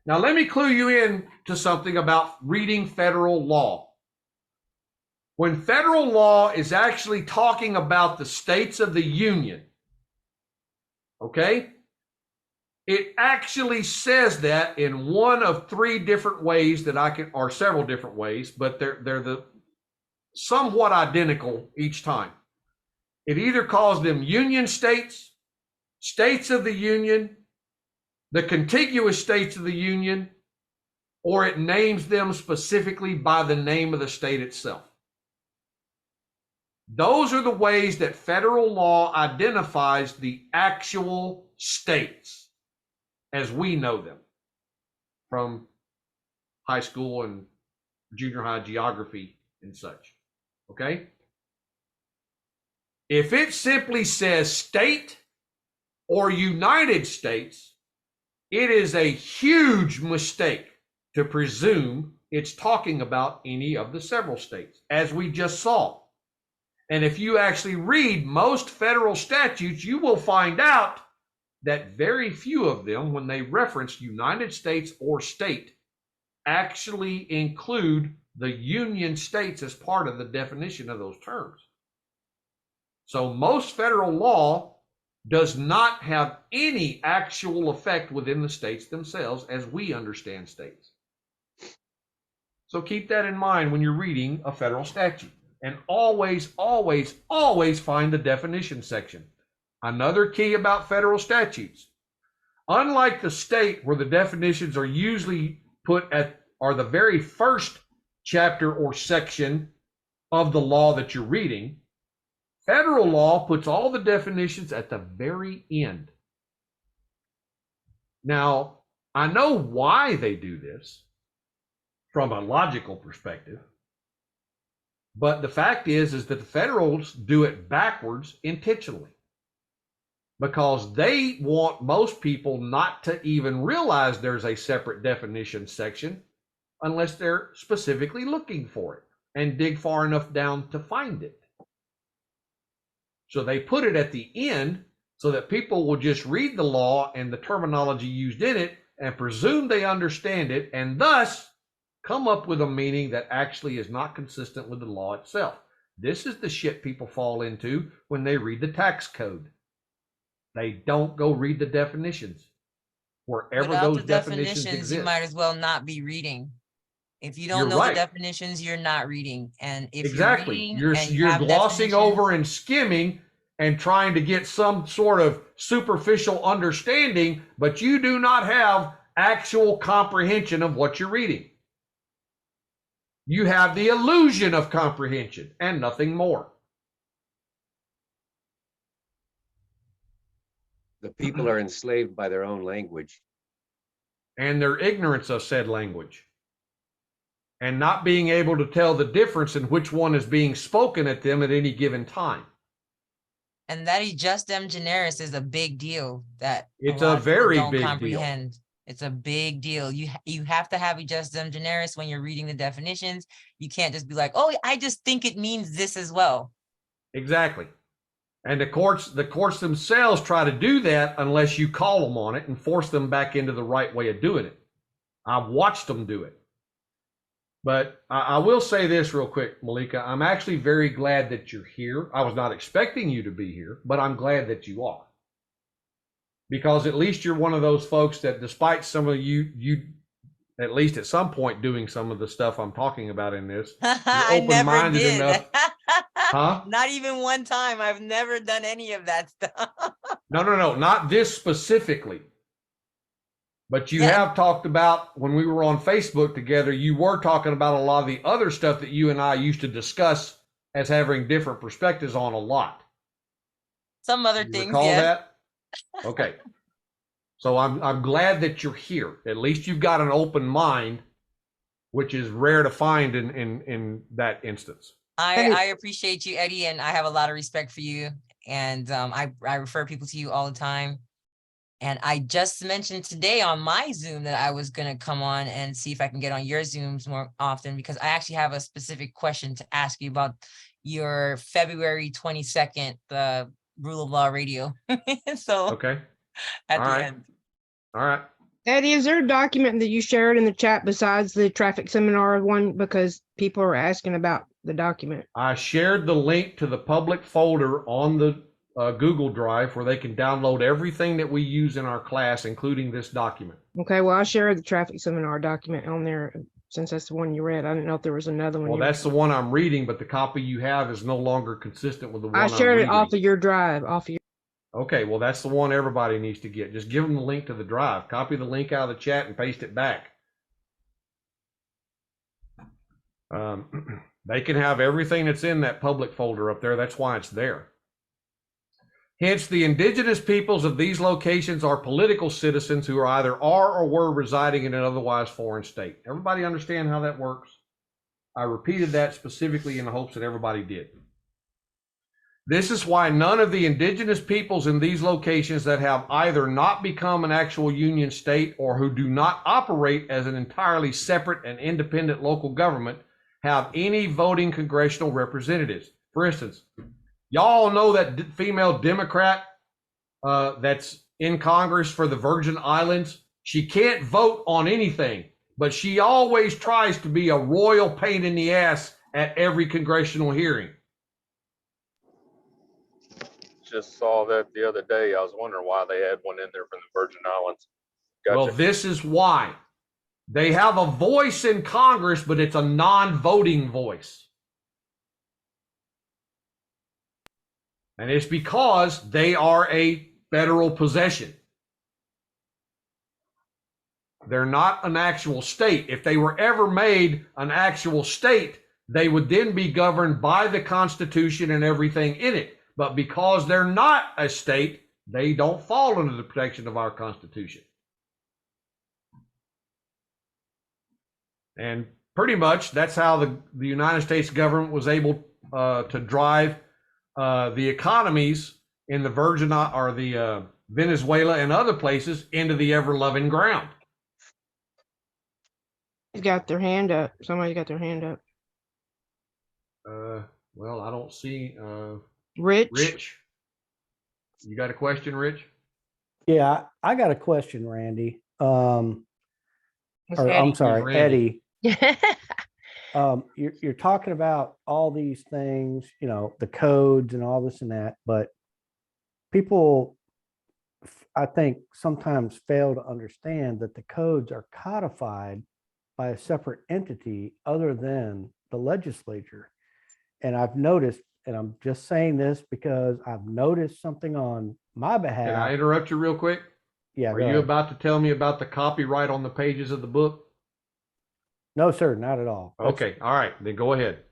Now, let me clue you in to something about reading federal law. When federal law is actually talking about the states of the Union, okay, it actually says that in one of three different ways that I can, or several different ways, but they're the somewhat identical each time. It either calls them Union states, states of the Union, the contiguous states of the Union, or it names them specifically by the name of the state itself. Those are the ways that federal law identifies the actual states as we know them from high school and junior high geography and such. Okay? If it simply says state or United States, it is a huge mistake to presume it's talking about any of the several states, as we just saw. And if you actually read most federal statutes, you will find out that very few of them, when they reference United States or state, actually include the Union states as part of the definition of those terms. So most federal law does not have any actual effect within the states themselves as we understand states. So keep that in mind when you're reading a federal statute. And always, always, always find the definition section. Another key about federal statutes. Unlike the state where the definitions are usually are the very first chapter or section of the law that you're reading, federal law puts all the definitions at the very end. Now, I know why they do this from a logical perspective, but the fact is that the federals do it backwards intentionally, because they want most people not to even realize there's a separate definition section unless they're specifically looking for it and dig far enough down to find it. So they put it at the end so that people will just read the law and the terminology used in it and presume they understand it, and thus come up with a meaning that actually is not consistent with the law itself. This is the shit people fall into when they read the tax code. They don't go read the definitions. Wherever Without those the definitions definitions, exist. you might as well not be reading. If you don't You're know right. the definitions, you're not reading. And if Exactly. you're reading and you You're have glossing definitions- over and skimming and trying to get some sort of superficial understanding, but you do not have actual comprehension of what you're reading. You have the illusion of comprehension and nothing more. The people are enslaved by their own language. And their ignorance of said language. And not being able to tell the difference in which one is being spoken at them at any given time. And that justem generis is a big deal that It's lot a of people very don't big deal. comprehend. It's a big deal. You have to have justem generis when you're reading the definitions. You can't just be like, oh, I just think it means this as well. Exactly. And the courts themselves try to do that unless you call them on it and force them back into the right way of doing it. I've watched them do it. But I will say this real quick, Malika. I'm actually very glad that you're here. I was not expecting you to be here, but I'm glad that you are. Because at least you're one of those folks that, despite some of you at least at some point doing some of the stuff I'm talking about in this, I never open-minded did. enough. Huh? Not even one time. I've never done any of that stuff. No, not this specifically. But you Yeah. have talked about, when we were on Facebook together, you were talking about a lot of the other stuff that you and I used to discuss as having different perspectives on a lot. Some other You things, recall yeah. that? Okay. So I'm glad that you're here. At least you've got an open mind, which is rare to find in that instance. I appreciate you, Eddie, and I have a lot of respect for you. And I refer people to you all the time. And I just mentioned today on my Zoom that I was going to come on and see if I can get on your Zooms more often, because I actually have a specific question to ask you about your February 22nd, the Rule of Law Radio. So Okay. at All the right. end. All right. Eddie, is there a document that you shared in the chat besides the traffic seminar one? Because people are asking about the document. I shared the link to the public folder on the Google Drive where they can download everything that we use in our class, including this document. Okay, well, I'll share the traffic seminar document on there since that's the one you read. I didn't know if there was another one. Well, that's the one I'm reading, but the copy you have is no longer consistent with the one I I'm shared it reading. off of your drive, Okay, well, that's the one everybody needs to get. Just give them the link to the drive. Copy the link out of the chat and paste it back. They can have everything that's in that public folder up there. That's why it's there. Hence, the indigenous peoples of these locations are political citizens who are either are or were residing in an otherwise foreign state. Everybody understand how that works? I repeated that specifically in the hopes that everybody did. This is why none of the indigenous peoples in these locations that have either not become an actual union state or who do not operate as an entirely separate and independent local government have any voting congressional representatives. For instance, y'all know that female Democrat that's in Congress for the Virgin Islands? She can't vote on anything, but she always tries to be a royal pain in the ass at every congressional hearing. Just saw that the other day. I was wondering why they had one in there from the Virgin Islands. Gotcha. Well, this is why. They have a voice in Congress, but it's a non-voting voice. And it's because they are a federal possession. They're not an actual state. If they were ever made an actual state, they would then be governed by the Constitution and everything in it. But because they're not a state, they don't fall under the protection of our Constitution. And pretty much that's how the United States government was able to drive the economies in the Virgin or the Venezuela and other places into the ever-loving ground. He's got their hand up. Somebody's got their hand up. Well, I don't see Rich. Rich. You got a question, Rich? Yeah, I got a question, Randy. It's Or I'm Eddie. sorry, Randy. Eddie. You're talking about all these things, you know, the codes and all this and that, but people, I think, sometimes fail to understand that the codes are codified by a separate entity other than the legislature. And I've noticed, and I'm just saying this because I've noticed something on my behalf. Can I interrupt you real quick? Yeah. Are go you ahead. about to tell me about the copyright on the pages of the book? No, sir, not at all. That's- Okay, all right, then go ahead.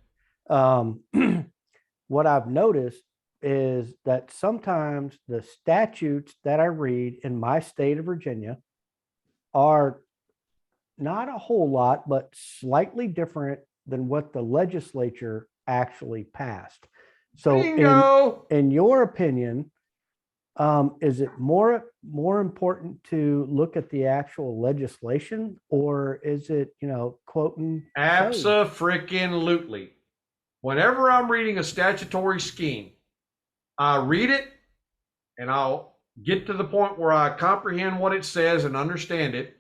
What I've noticed is that sometimes the statutes that I read in my state of Virginia are not a whole lot, but slightly different than what the legislature actually passed. So Bingo! in your opinion, is it more important to look at the actual legislation, or is it, you know, quoting code? Abso-freaking-lutely. Whenever I'm reading a statutory scheme, I read it and I'll get to the point where I comprehend what it says and understand it.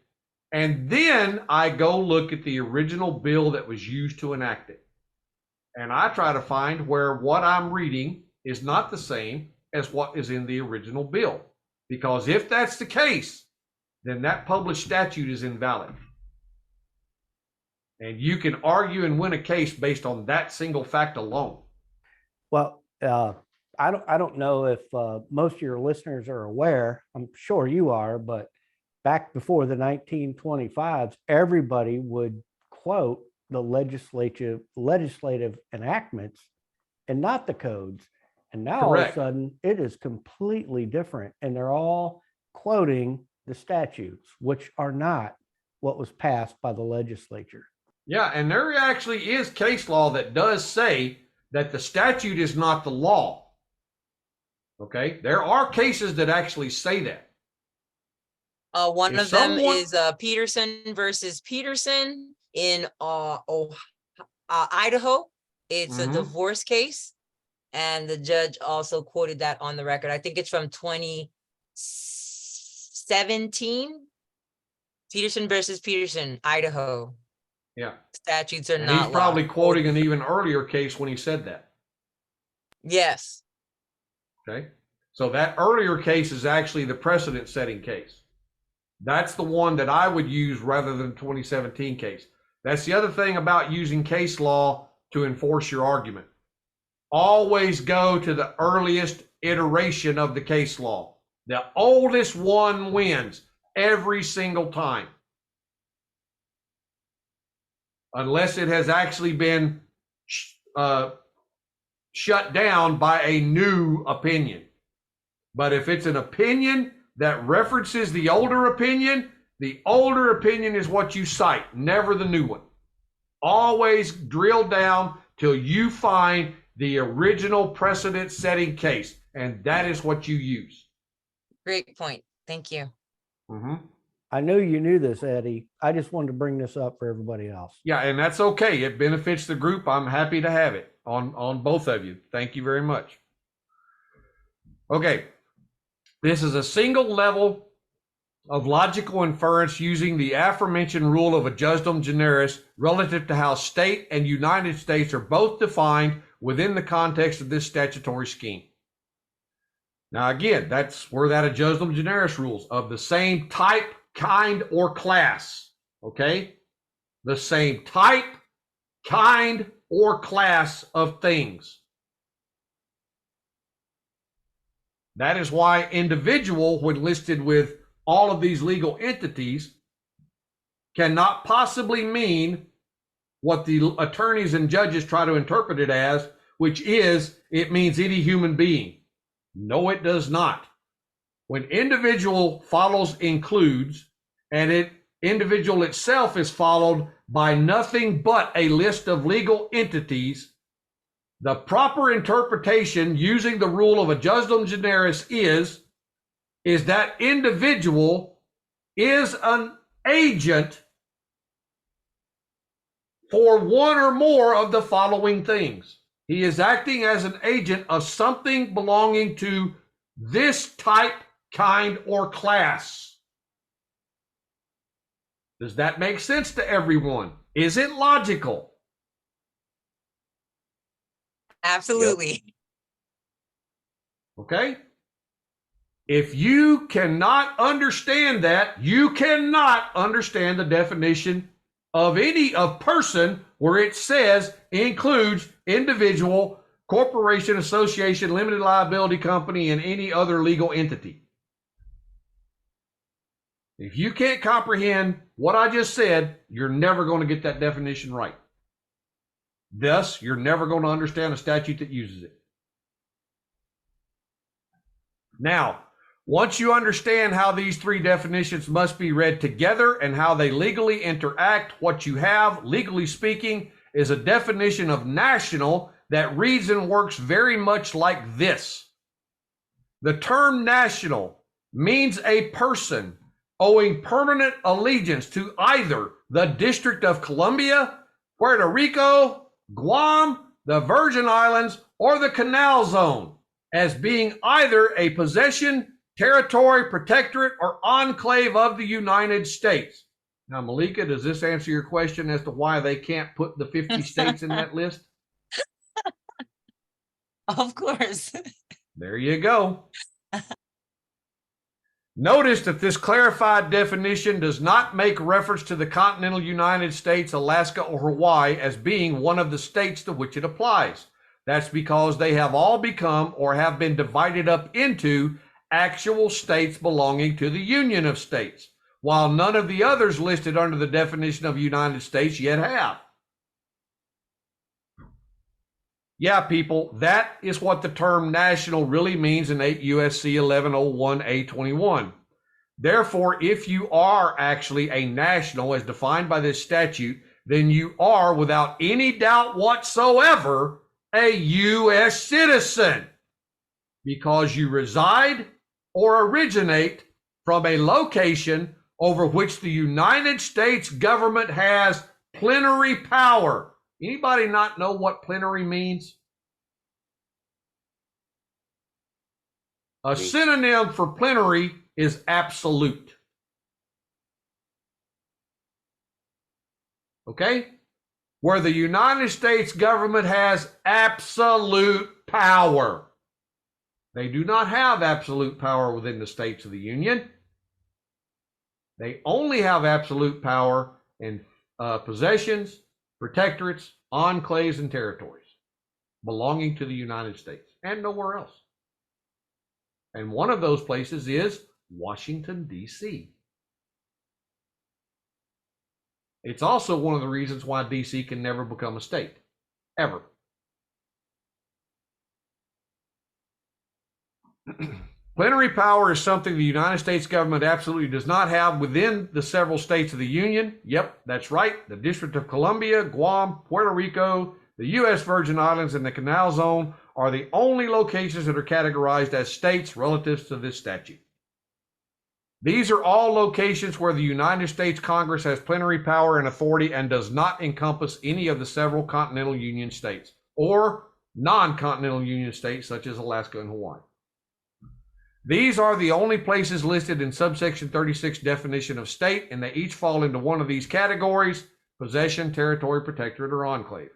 And then I go look at the original bill that was used to enact it. And I try to find where what I'm reading is not the same as what is in the original bill. Because if that's the case, then that published statute is invalid. And you can argue and win a case based on that single fact alone. Well, I don't know if most of your listeners are aware. I'm sure you are, but back before the 1925s, everybody would quote the legislative enactments and not the codes. And now all of a Correct. sudden it is completely different, and they're all quoting the statutes, which are not what was passed by the legislature. Yeah, and there actually is case law that does say that the statute is not the law. Okay, there are cases that actually say that. One If of them someone- is Peterson versus Peterson in Idaho. It's a Mhm. divorce case, and the judge also quoted that on the record. I think it's from 2017. Peterson versus Peterson, Idaho. Yeah, Statutes are and not he's probably law. quoting an even earlier case when he said that. Yes. Okay, so that earlier case is actually the precedent-setting case. That's the one that I would use rather than the 2017 case. That's the other thing about using case law to enforce your argument. Always go to the earliest iteration of the case law. The oldest one wins every single time. Unless it has actually been shut down by a new opinion. But if it's an opinion that references the older opinion is what you cite, never the new one. Always drill down till you find the original precedent-setting case, and that is what you use. Great point. Thank you. Mm-hmm. I knew you knew this, Eddie. I just wanted to bring this up for everybody else. Yeah, and that's okay. It benefits the group. I'm happy to have it on both of you. Thank you very much. Okay. This is a single level of logical inference using the aforementioned rule of adjustum generis relative to how state and United States are both defined within the context of this statutory scheme. Now, again, that's where that adjustum generis rules of the same type, kind, or class. Okay? The same type, kind, or class of things. That is why individual, when listed with all of these legal entities, cannot possibly mean what the attorneys and judges try to interpret it as, which is it means any human being. No, it does not. When individual follows includes, and individual itself is followed by nothing but a list of legal entities, the proper interpretation using the rule of adjustum generis is that individual is an agent for one or more of the following things. He is acting as an agent of something belonging to this type, kind, or class. Does that make sense to everyone? Is it logical? Absolutely. Okay? If you cannot understand that, you cannot understand the definition of any of person where it says includes individual, corporation, association, limited liability company, and any other legal entity. If you can't comprehend what I just said, you're never going to get that definition right. Thus, you're never going to understand a statute that uses it. Now, once you understand how these three definitions must be read together and how they legally interact, what you have, legally speaking, is a definition of national that reads and works very much like this. The term national means a person owing permanent allegiance to either the District of Columbia, Puerto Rico, Guam, the Virgin Islands, or the Canal Zone as being either a possession, territory, protectorate, or enclave of the United States. Now, Malika, does this answer your question as to why they can't put the 50 states in that list? Of course. There you go. Notice that this clarified definition does not make reference to the continental United States, Alaska, or Hawaii as being one of the states to which it applies. That's because they have all become or have been divided up into actual states belonging to the Union of States, while none of the others listed under the definition of United States yet have. Yeah, people, that is what the term national really means in 8 U.S.C. 1101A21. Therefore, if you are actually a national as defined by this statute, then you are, without any doubt whatsoever, a U.S. citizen because you reside or originate from a location over which the United States government has plenary power. Anybody not know what plenary means? A synonym for plenary is absolute. Okay? Where the United States government has absolute power. They do not have absolute power within the states of the Union. They only have absolute power in possessions, protectorates, enclaves, and territories belonging to the United States and nowhere else. And one of those places is Washington, D.C. It's also one of the reasons why D.C. can never become a state, ever. Plenary power is something the United States government absolutely does not have within the several states of the Union. Yep, that's right. The District of Columbia, Guam, Puerto Rico, the U.S. Virgin Islands, and the Canal Zone are the only locations that are categorized as states relative to this statute. These are all locations where the United States Congress has plenary power and authority and does not encompass any of the several continental Union states or non-continental Union states such as Alaska and Hawaii. These are the only places listed in subsection 36 definition of state, and they each fall into one of these categories: possession, territory, protectorate, or enclave.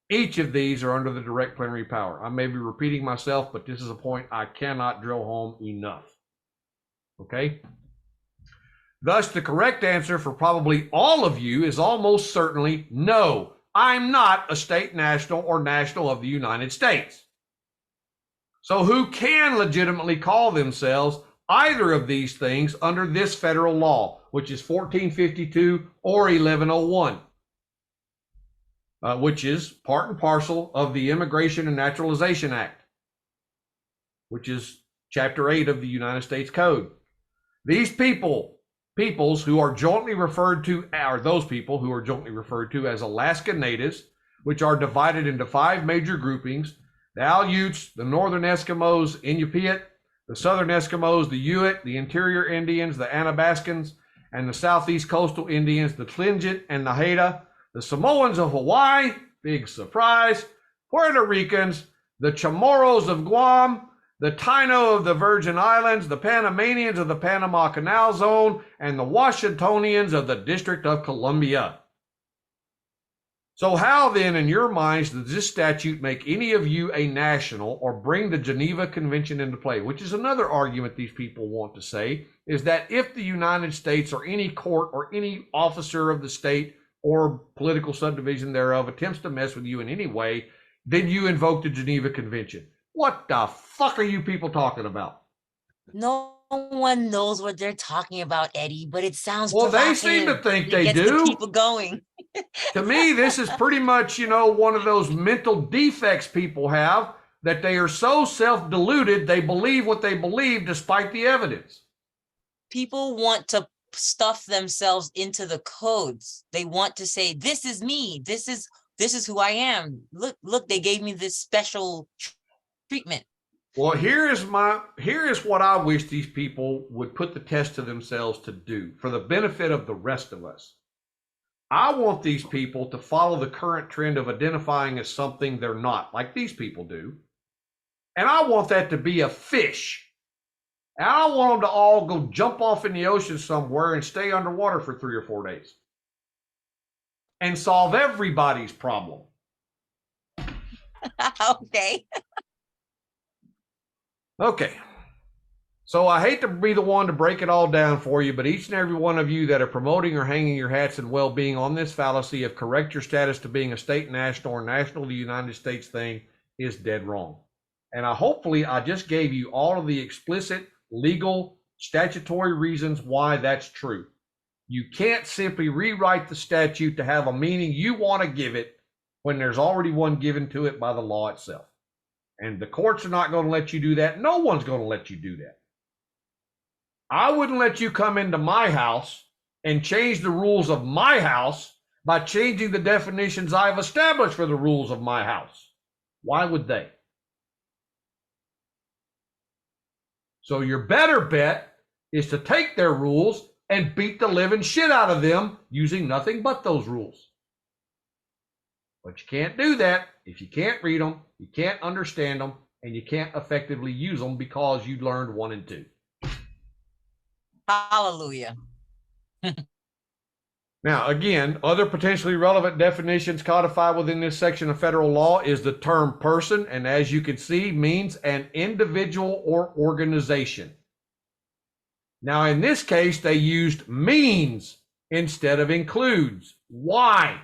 Each of these are under the direct plenary power. I may be repeating myself, but this is a point I cannot drill home enough. Okay? Thus, the correct answer for probably all of you is almost certainly no. I'm not a state national or national of the United States. So who can legitimately call themselves either of these things under this federal law, which is 1452 or 1101, which is part and parcel of the Immigration and Naturalization Act, which is Chapter 8 of the United States Code. These peoples who are jointly referred to, are those people who are jointly referred to as Alaska Natives, which are divided into 5 major groupings: the Aleuts, the Northern Eskimos, Inupiat, the Southern Eskimos, the Ute, the Interior Indians, the Athabascans, and the Southeast Coastal Indians, the Tlingit and the Haida, the Samoans of Hawaii, big surprise, Puerto Ricans, the Chamorros of Guam, the Taino of the Virgin Islands, the Panamanians of the Panama Canal Zone, and the Washingtonians of the District of Columbia. So how then, in your minds, does this statute make any of you a national or bring the Geneva Convention into play? Which is another argument these people want to say, is that if the United States or any court or any officer of the state or political subdivision thereof attempts to mess with you in any way, then you invoke the Geneva Convention. What the fuck are you people talking about? No one knows what they're talking about, Eddie, but it sounds Well, they seem to provocative. think It they gets to do. keep it going. To me, this is pretty much, one of those mental defects people have, that they are so self-deluded, they believe what they believe despite the evidence. People want to stuff themselves into the codes. They want to say, this is me. This is who I am. Look, they gave me this special treatment. Well, here is what I wish these people would put the test to themselves to do for the benefit of the rest of us. I want these people to follow the current trend of identifying as something they're not, like these people do. And I want that to be a fish. And I want them to all go jump off in the ocean somewhere and stay underwater for 3 or 4 days and solve everybody's problem. Okay. Okay. So I hate to be the one to break it all down for you, but each and every one of you that are promoting or hanging your hats in well-being on this fallacy of correct your status to being a state national or national of the United States thing is dead wrong. And hopefully I just gave you all of the explicit legal statutory reasons why that's true. You can't simply rewrite the statute to have a meaning you want to give it when there's already one given to it by the law itself. And the courts are not going to let you do that. No one's going to let you do that. I wouldn't let you come into my house and change the rules of my house by changing the definitions I've established for the rules of my house. Why would they? So your better bet is to take their rules and beat the living shit out of them using nothing but those rules. But you can't do that if you can't read them, you can't understand them, and you can't effectively use them because you learned 1 and 2. Hallelujah. Now, again, other potentially relevant definitions codified within this section of federal law is the term person, and as you can see, means an individual or organization. Now, in this case, they used means instead of includes. Why?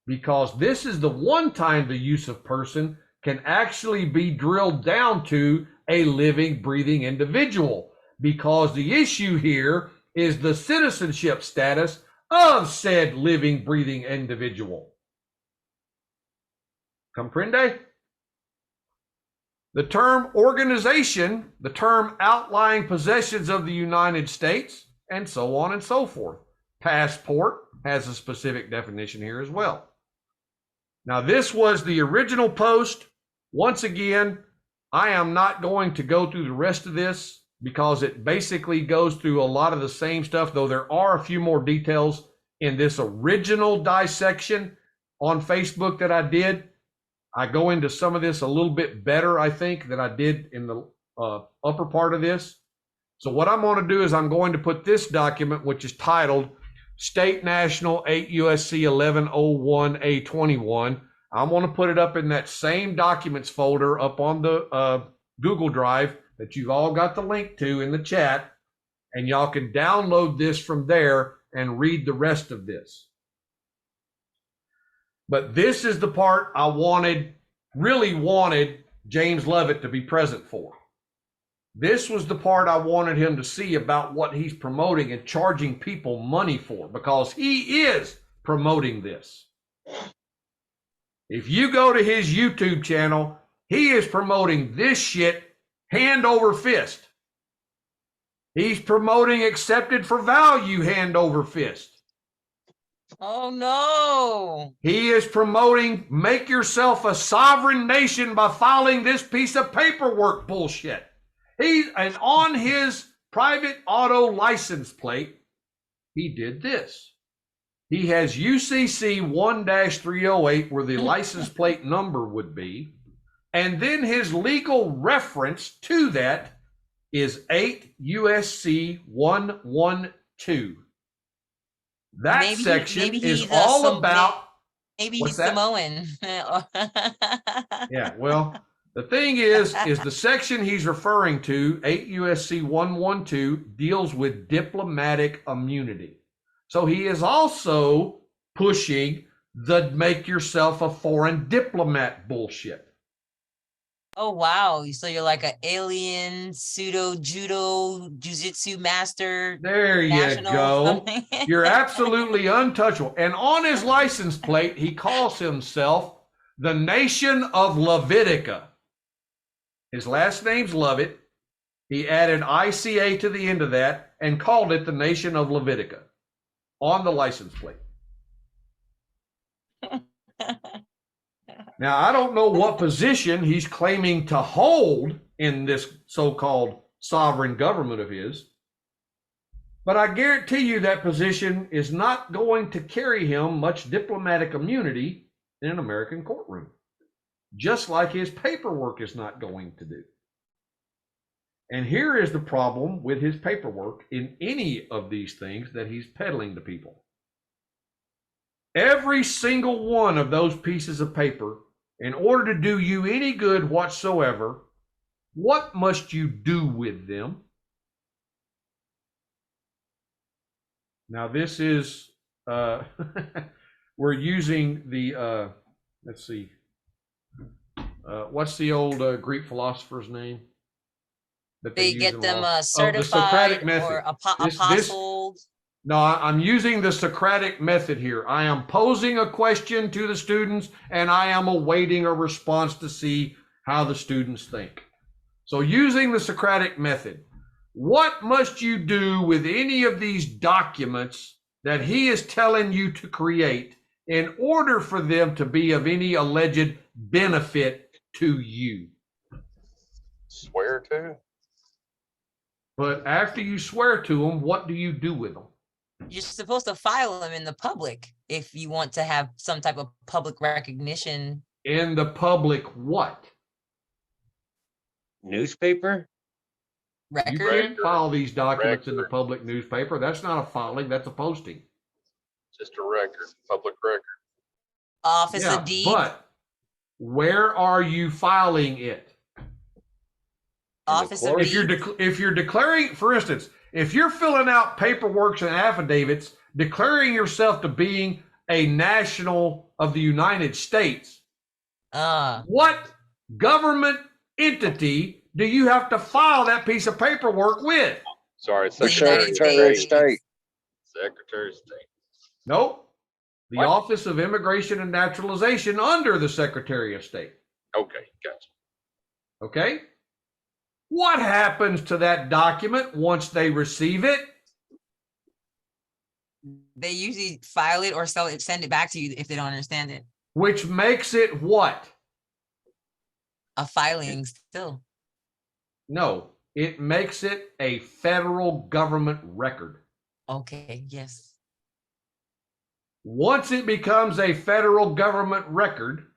Because this is the one time the use of person can actually be drilled down to a living, breathing individual, because the issue here is the citizenship status of said living, breathing individual. Comprende? The term organization, the term outlying possessions of the United States, and so on and so forth. Passport has a specific definition here as well. Now, this was the original post. Once again, I am not going to go through the rest of this because it basically goes through a lot of the same stuff, though there are a few more details in this original dissection on Facebook that I did. I go into some of this a little bit better, I think, than I did in the upper part of this. So what I'm going to do is I'm going to put this document, which is titled State National 8 USC 1101A21. I'm going to put it up in that same documents folder up on the Google Drive that you've all got the link to in the chat, and y'all can download this from there and read the rest of this. But this is the part I really wanted James Lovett to be present for. This was the part I wanted him to see about what he's promoting and charging people money for, because he is promoting this. If you go to his YouTube channel, he is promoting this shit hand over fist. He's promoting accepted for value hand over fist. Oh no. He is promoting make yourself a sovereign nation by filing this piece of paperwork bullshit. And on his private auto license plate, he did this. He has UCC 1-308 where the license plate number would be. And then his legal reference to that is 8 USC 112. That section is all about. Maybe what's he's that? Samoan. Yeah, well, the thing is the section he's referring to, 8 USC 112, deals with diplomatic immunity. So he is also pushing the make yourself a foreign diplomat bullshit. Oh wow. So you're like an alien pseudo judo jujitsu master. There you national go. something? You're absolutely untouchable. And on his license plate, he calls himself the Nation of Levitica. His last name's Lovett. He added ICA to the end of that and called it the Nation of Levitica on the license plate. Now, I don't know what position he's claiming to hold in this so-called sovereign government of his, but I guarantee you that position is not going to carry him much diplomatic immunity in an American courtroom, just like his paperwork is not going to do. And here is the problem with his paperwork in any of these things that he's peddling to people. Every single one of those pieces of paper, in order to do you any good whatsoever, what must you do with them? Now this is, we're using the, let's see, what's the old Greek philosopher's name? That They use get in them law? The certified Socratic method. or This- apostled. No, I'm using the Socratic method here. I am posing a question to the students and I am awaiting a response to see how the students think. So using the Socratic method, what must you do with any of these documents that he is telling you to create in order for them to be of any alleged benefit to you? Swear to? But after you swear to them, what do you do with them? You're supposed to file them in the public if you want to have some type of public recognition. In the public what? Newspaper? You Record. can't file these documents in the Record. public newspaper. That's not a filing, that's a posting. Just a record, public record. Office Yeah, of deed. but where are you filing it? Office of court? deed. If you're declaring, for instance, if you're filling out paperwork and affidavits declaring yourself to being a national of the United States, what government entity do you have to file that piece of paperwork with? Sorry, The Secretary United of States. State. Secretary of State. Nope. The What? Office of Immigration and Naturalization under the Secretary of State. Okay, gotcha. Okay? What happens to that document once they receive it? They usually file it or send it back to you if they don't understand it. Which makes it what? A filing still. No, it makes it a federal government record. Okay, yes. Once it becomes a federal government record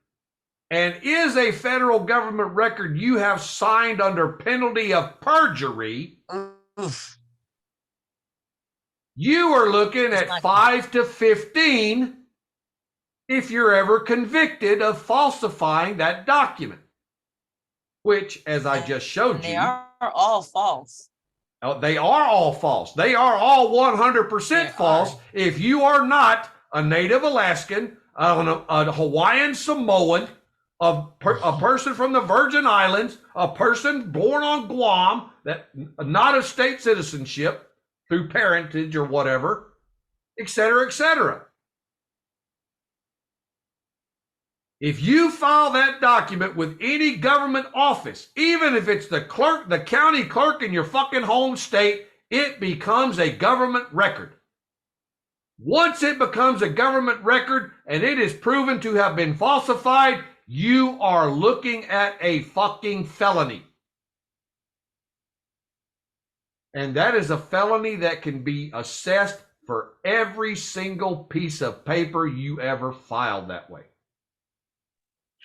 and is a federal government record you have signed under penalty of perjury, Oof. you are looking It's at not- 5 to 15 if you're ever convicted of falsifying that document, which, as I just showed And they you, are all false. they are all false. They are all 100% They false are. if you are not a native Alaskan, a Hawaiian Samoan, a person from the Virgin Islands, a person born on Guam, that not of state citizenship through parentage or whatever, et cetera, et cetera. If you file that document with any government office, even if it's the clerk, the county clerk in your fucking home state, it becomes a government record. Once it becomes a government record and it is proven to have been falsified, you are looking at a fucking felony. And that is a felony that can be assessed for every single piece of paper you ever filed that way.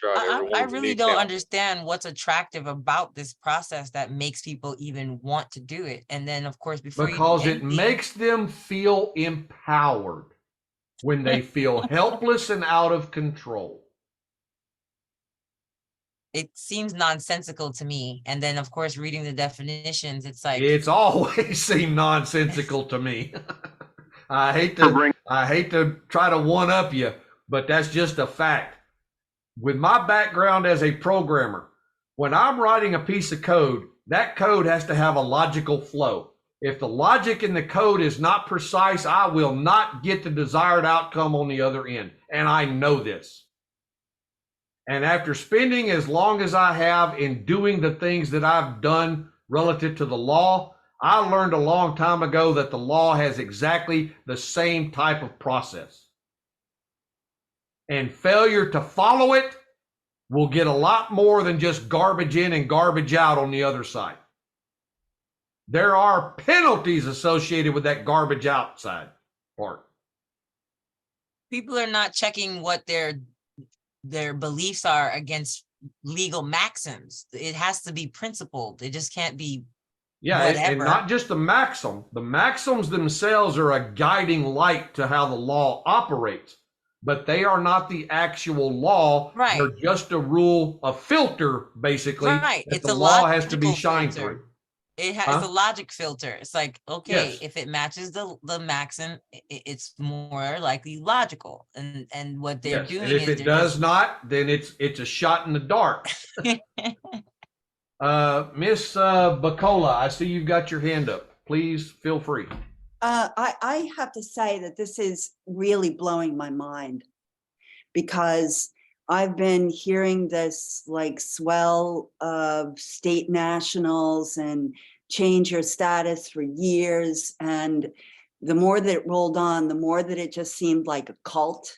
I really don't understand what's attractive about this process that makes people even want to do it. And then, of course, before because it makes them feel empowered when they feel helpless and out of control. It seems nonsensical to me. And then, of course, reading the definitions, it's like It's always seemed nonsensical to me. I hate to try to one up you, but that's just a fact. With my background as a programmer, when I'm writing a piece of code, that code has to have a logical flow. If the logic in the code is not precise, I will not get the desired outcome on the other end. And I know this. And after spending as long as I have in doing the things that I've done relative to the law, I learned a long time ago that the law has exactly the same type of process. And failure to follow it will get a lot more than just garbage in and garbage out on the other side. There are penalties associated with that garbage outside part. people are not checking what their beliefs are against legal maxims. It has to be principled. It just can't be and not just the maxim. The maxims themselves are a guiding light to how the law operates, but they are not the actual law. Right. They're just a rule, a filter, basically. Right. That It's the a law has to be logical shined filter. through. It has a logic filter. It's like, okay, Yes. if it matches the maxim, it's more likely logical. And what they're Yes. doing And if is it they're does just- not, then it's a shot in the dark. Miss Bacola, I see you've got your hand up. Please feel free. I have to say that this is really blowing my mind, because I've been hearing this like swell of state nationals and change your status for years. And the more that it rolled on, the more that it just seemed like a cult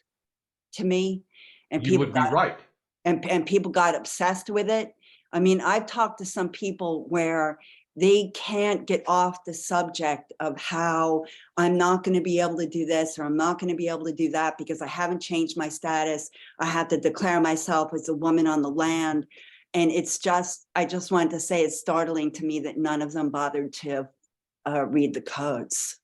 to me. And You would be right. and people got obsessed with it. I mean, I've talked to some people where they can't get off the subject of how I'm not going to be able to do this, or I'm not going to be able to do that because I haven't changed my status. I have to declare myself as a woman on the land. And it's just, I just wanted to say it's startling to me that none of them bothered to read the codes.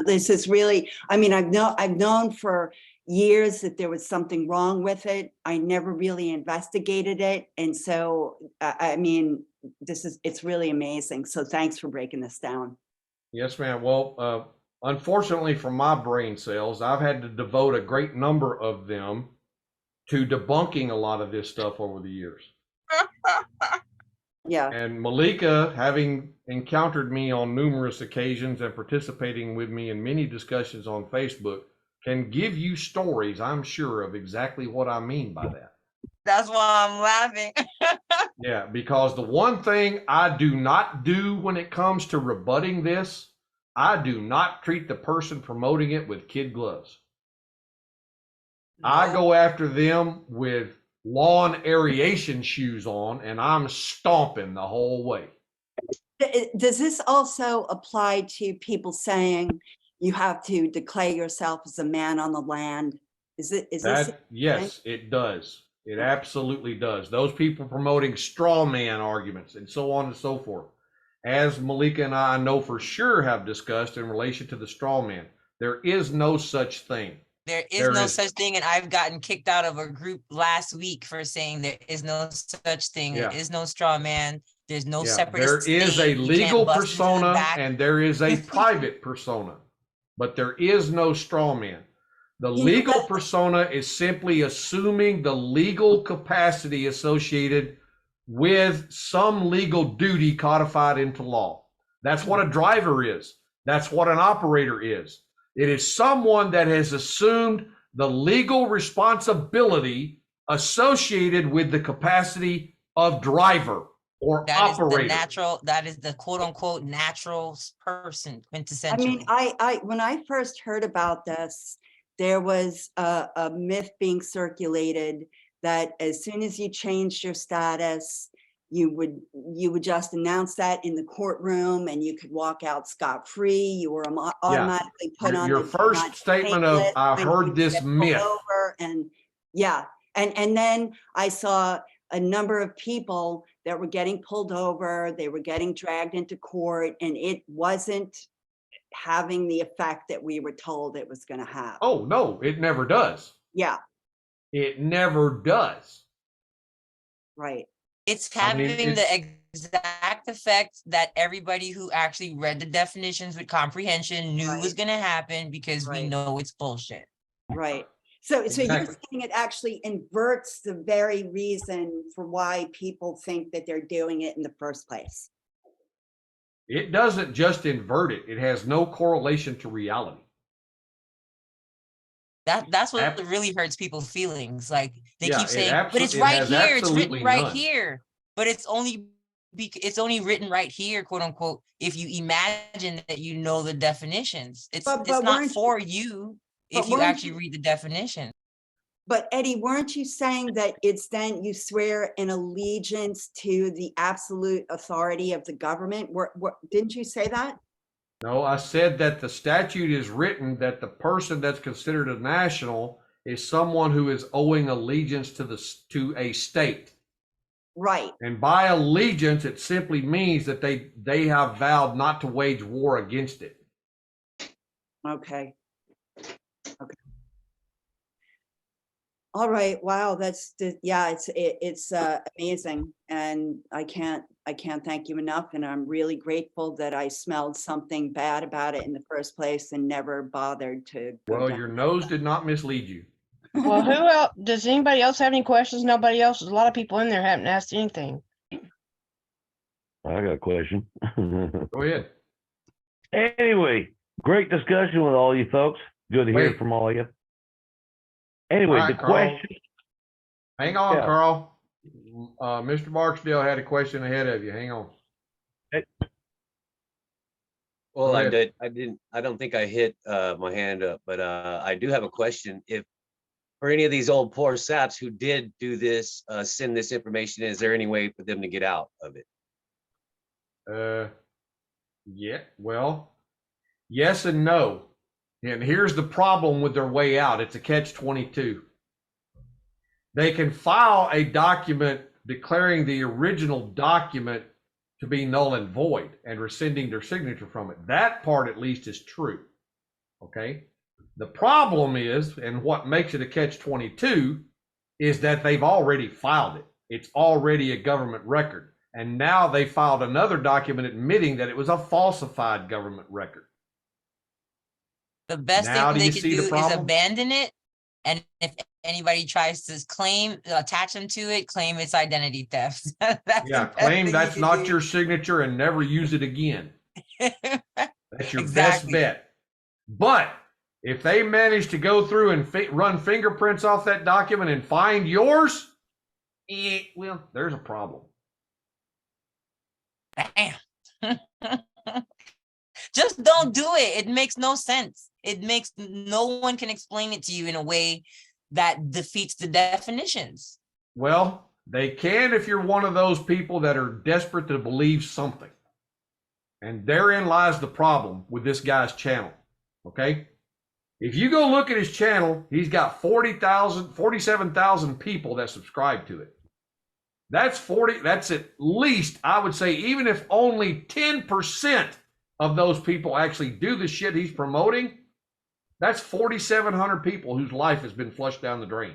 This is really, I mean, I've known for years that there was something wrong with it. I never really investigated it. And so, I mean, it's really amazing. So thanks for breaking this down. Yes, ma'am. Well, unfortunately for my brain cells, I've had to devote a great number of them to debunking a lot of this stuff over the years. Yeah. And Malika, having encountered me on numerous occasions and participating with me in many discussions on Facebook, can give you stories, I'm sure, of exactly what I mean by that. That's why I'm laughing. Yeah, because the one thing I do not do when it comes to rebutting this, I do not treat the person promoting it with kid gloves. I go after them with lawn aeration shoes on, and I'm stomping the whole way. Does this also apply to people saying you have to declare yourself as a man on the land? Yes, it does. It absolutely does. Those people promoting straw man arguments and so on and so forth. As Malika and I know for sure have discussed in relation to the straw man, there is no such thing. There is no such thing. And I've gotten kicked out of a group last week for saying there is no such thing. Yeah. There is no straw man. There's no separate. There is a legal persona and there is a private persona, but there is no straw man. The legal persona is simply assuming the legal capacity associated with some legal duty codified into law. That's what a driver is. That's what an operator is. It is someone that has assumed the legal responsibility associated with the capacity of driver or That is the operator. natural, that is the quote unquote natural person, I quintessentially. mean, I when I first heard about this, there was a myth being circulated that as soon as you changed your status, you would just announce that in the courtroom and you could walk out scot-free. You were automatically put on Your the first not statement take of list I when you heard would this get pulled myth. over. And yeah, and then I saw a number of people that were getting pulled over, they were getting dragged into court, and it wasn't having the effect that we were told it was going to have. Oh, no, it never does. Yeah, It never does. right. It's I mean, having the exact effect that everybody who actually read the definitions with comprehension knew was Right. going to happen, because we Right. know it's bullshit. Right. So you're Exactly. saying it actually inverts the very reason for why people think that they're doing it in the first place. It doesn't just invert it. It has no correlation to reality. That's what Ab- really hurts people's feelings. Like they Yeah, keep it saying, but it's it right has here, it's absolutely written right none. here. But it's only written right here, quote unquote, if you imagine that you know the definitions. It's But not weren't- for you if but you weren't actually you- read the definition. But Eddie, weren't you saying that it's then you swear an allegiance to the absolute authority of the government? Didn't you say that? No, I said that the statute is written that the person that's considered a national is someone who is owing allegiance to a state. Right. And by allegiance, it simply means that they have vowed not to wage war against it. Okay. Okay. All right. Wow. Yeah, it's amazing. And I can't thank you enough. And I'm really grateful that I smelled something bad about it in the first place and never bothered to go Well, down your that nose path. did not mislead you. Well, who else? Does anybody else have any questions? Nobody else. There's a lot of people in there haven't asked anything. I got a question. Go ahead. Anyway, great discussion with all you folks. Good to hear Wait. from all of you. Anyway, All the right, Carl. question. Hang on, Yeah. Carl. Mr. Barksdale had a question ahead of you. Hang on. Well, Go I ahead. don't think I hit my hand up, but I do have a question. If for any of these old poor saps who did do this, send this information, is there any way for them to get out of it? Yeah, well, yes and no. And here's the problem with their way out. It's a catch-22. They can file a document declaring the original document to be null and void and rescinding their signature from it. That part at least is true. Okay. The problem is, and what makes it a catch-22 is that they've already filed it. It's already a government record. And now they filed another document admitting that it was a falsified government record. The best Now thing do they you could see the do is problem? abandon it. And if anybody tries to attach them to it, claim it's identity theft. That's the Yeah, best claim thing you that's can not do. your signature and never use it again. That's your best Exactly. bet. But if they manage to go through and run fingerprints off that document and find yours, well, there's a problem. Bam. Just don't do it. It makes no sense. No one can explain it to you in a way that defeats the definitions. Well, they can if you're one of those people that are desperate to believe something. And therein lies the problem with this guy's channel. Okay? If you go look at his channel, he's got 47,000 people that subscribe to it. That's at least, I would say, even if only 10% of those people actually do the shit he's promoting, that's 4,700 people whose life has been flushed down the drain.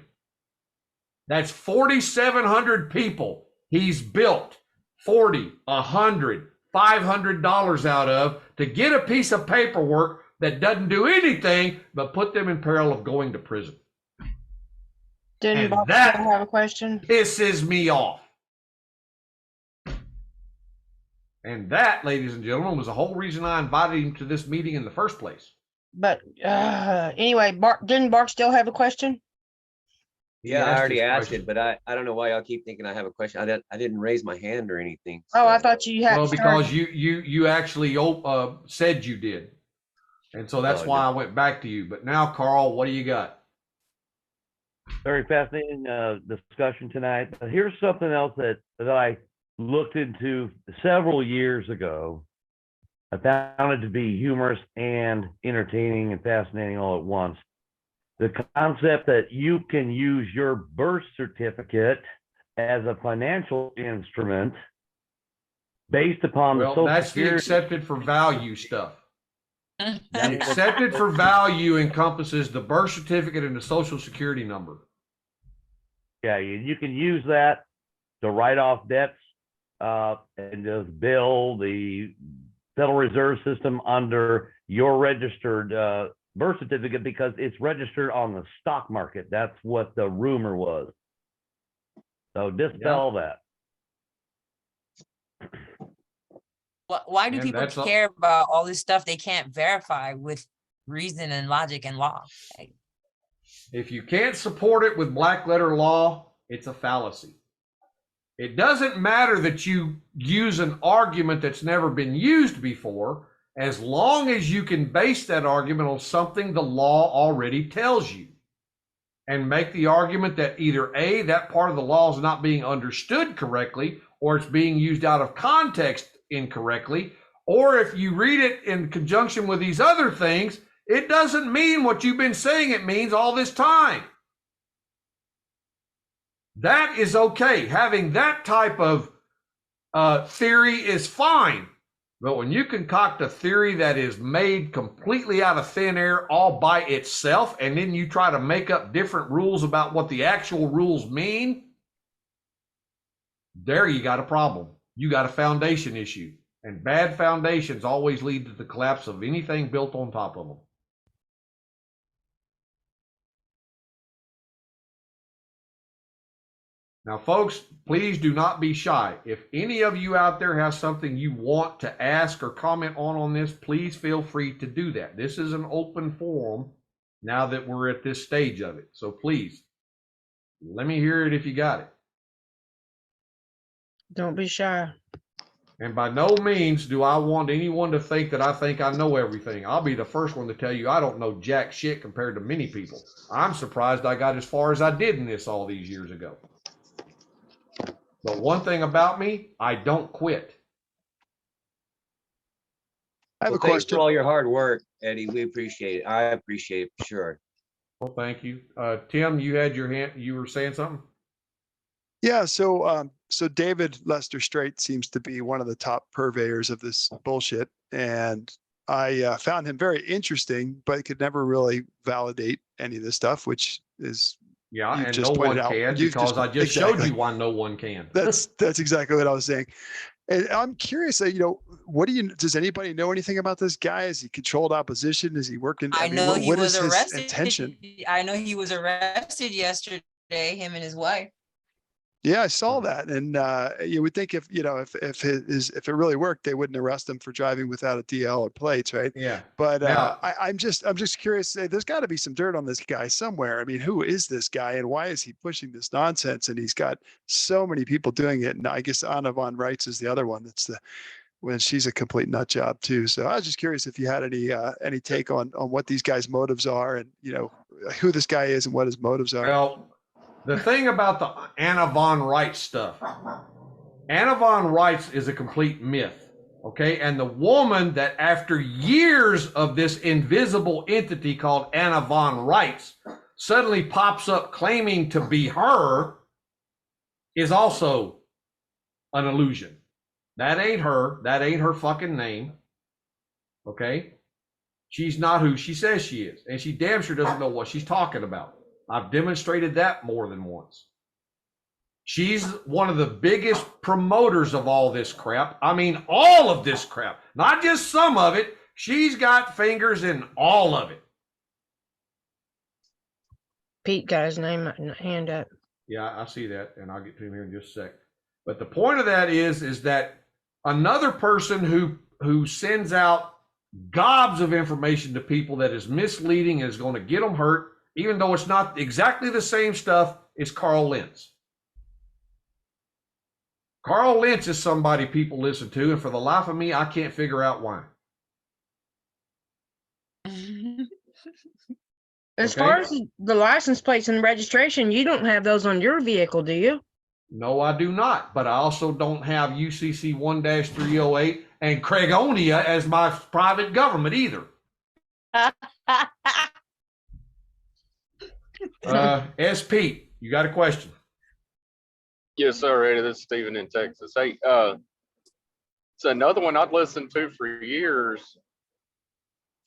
That's 4,700 people he's built $40, $100, $500 out of to get a piece of paperwork that doesn't do anything but put them in peril of going to prison. Didn't And Bob that have a question? Pisses me off. And that, ladies and gentlemen, was the whole reason I invited him to this meeting in the first place. But anyway, didn't Bart still have a question? He Yeah, I asked already his asked question. it, but I don't know why y'all keep thinking I have a question. I didn't raise my hand or anything. Oh, I so- thought you had. Well, because you actually said you did. And so that's Oh, why no. I went back to you. But now, Carl, what do you got? Very fascinating discussion tonight. But here's something else that I looked into several years ago. I found it to be humorous and entertaining and fascinating all at once. The concept that you can use your birth certificate as a financial instrument based upon the Well, Social that's the Security. accepted for value stuff. The accepted for value encompasses the birth certificate and the social security number. Yeah, you can use that to write off debts and just bill the Federal Reserve System under your registered birth certificate because it's registered on the stock market. That's what the rumor was. So dispel that. Why do And people that's care about all this stuff they can't verify with reason and logic and law? Like, If you can't support it with black letter law, it's a fallacy. It doesn't matter that you use an argument that's never been used before, as long as you can base that argument on something the law already tells you. And make the argument that either A, that part of the law is not being understood correctly, or it's being used out of context incorrectly, or if you read it in conjunction with these other things, it doesn't mean what you've been saying it means all this time. That is okay. Having that type of theory is fine. But when you concoct a theory that is made completely out of thin air all by itself, and then you try to make up different rules about what the actual rules mean, there you got a problem. You got a foundation issue. And bad foundations always lead to the collapse of anything built on top of them. Now, folks, please do not be shy. If any of you out there have something you want to ask or comment on this, please feel free to do that. This is an open forum now that we're at this stage of it. So please, let me hear it if you got it. Don't be shy. And by no means do I want anyone to think that I think I know everything. I'll be the first one to tell you I don't know jack shit compared to many people. I'm surprised I got as far as I did in this all these years ago. But one thing about me, I don't quit. I have a Thanks question. for all your hard work, Eddie. We appreciate it. I appreciate it for sure. Well, thank you. Tim, you had your hand, you were saying something? Yeah, so David Lester Straight seems to be one of the top purveyors of this bullshit, and I found him very interesting, but could never really validate any of this stuff, which is Yeah, you've and just no pointed one out. can You've because I just showed exactly. you why no one can. That's exactly what I was saying. And I'm curious, what does anybody know anything about this guy? Is he controlled opposition? Is he working? I mean, know he what was is his arrested. intention? I know he was arrested yesterday, him and his wife. Yeah, I saw that, and you would think if it really worked, they wouldn't arrest him for driving without a DL or plates, right? Yeah. But Now- I'm just curious. There's got to be some dirt on this guy somewhere. I mean, who is this guy, and why is he pushing this nonsense? And he's got so many people doing it. And I guess Anna von Reitz is the other one. When she's a complete nut job too. So I was just curious if you had any take on what these guys' motives are, and who this guy is and what his motives are. Well, the thing about the Anna von Reitz stuff, Anna von Reitz is a complete myth, okay? And the woman that after years of this invisible entity called Anna von Reitz suddenly pops up claiming to be her is also an illusion. That ain't her. That ain't her fucking name, okay? She's not who she says she is, and she damn sure doesn't know what she's talking about. I've demonstrated that more than once. She's one of the biggest promoters of all this crap. I mean, all of this crap, not just some of it. She's got fingers in all of it. Pete got his hand up. Yeah, I see that, and I'll get to him here in just a sec. But the point of that is that Another person who sends out gobs of information to people that is misleading and is going to get them hurt, even though it's not exactly the same stuff, is Carl Lentz. Carl Lentz is somebody people listen to, and for the life of me, I can't figure out why. As Okay. far as the license plates and registration, you don't have those on your vehicle, do you? No, I do not. But I also don't have UCC 1-308 and Craigonia as my private government either. SP, you got a question? Yes, sir, Eddie. This is Stephen in Texas. Hey, it's another one I'd listened to for years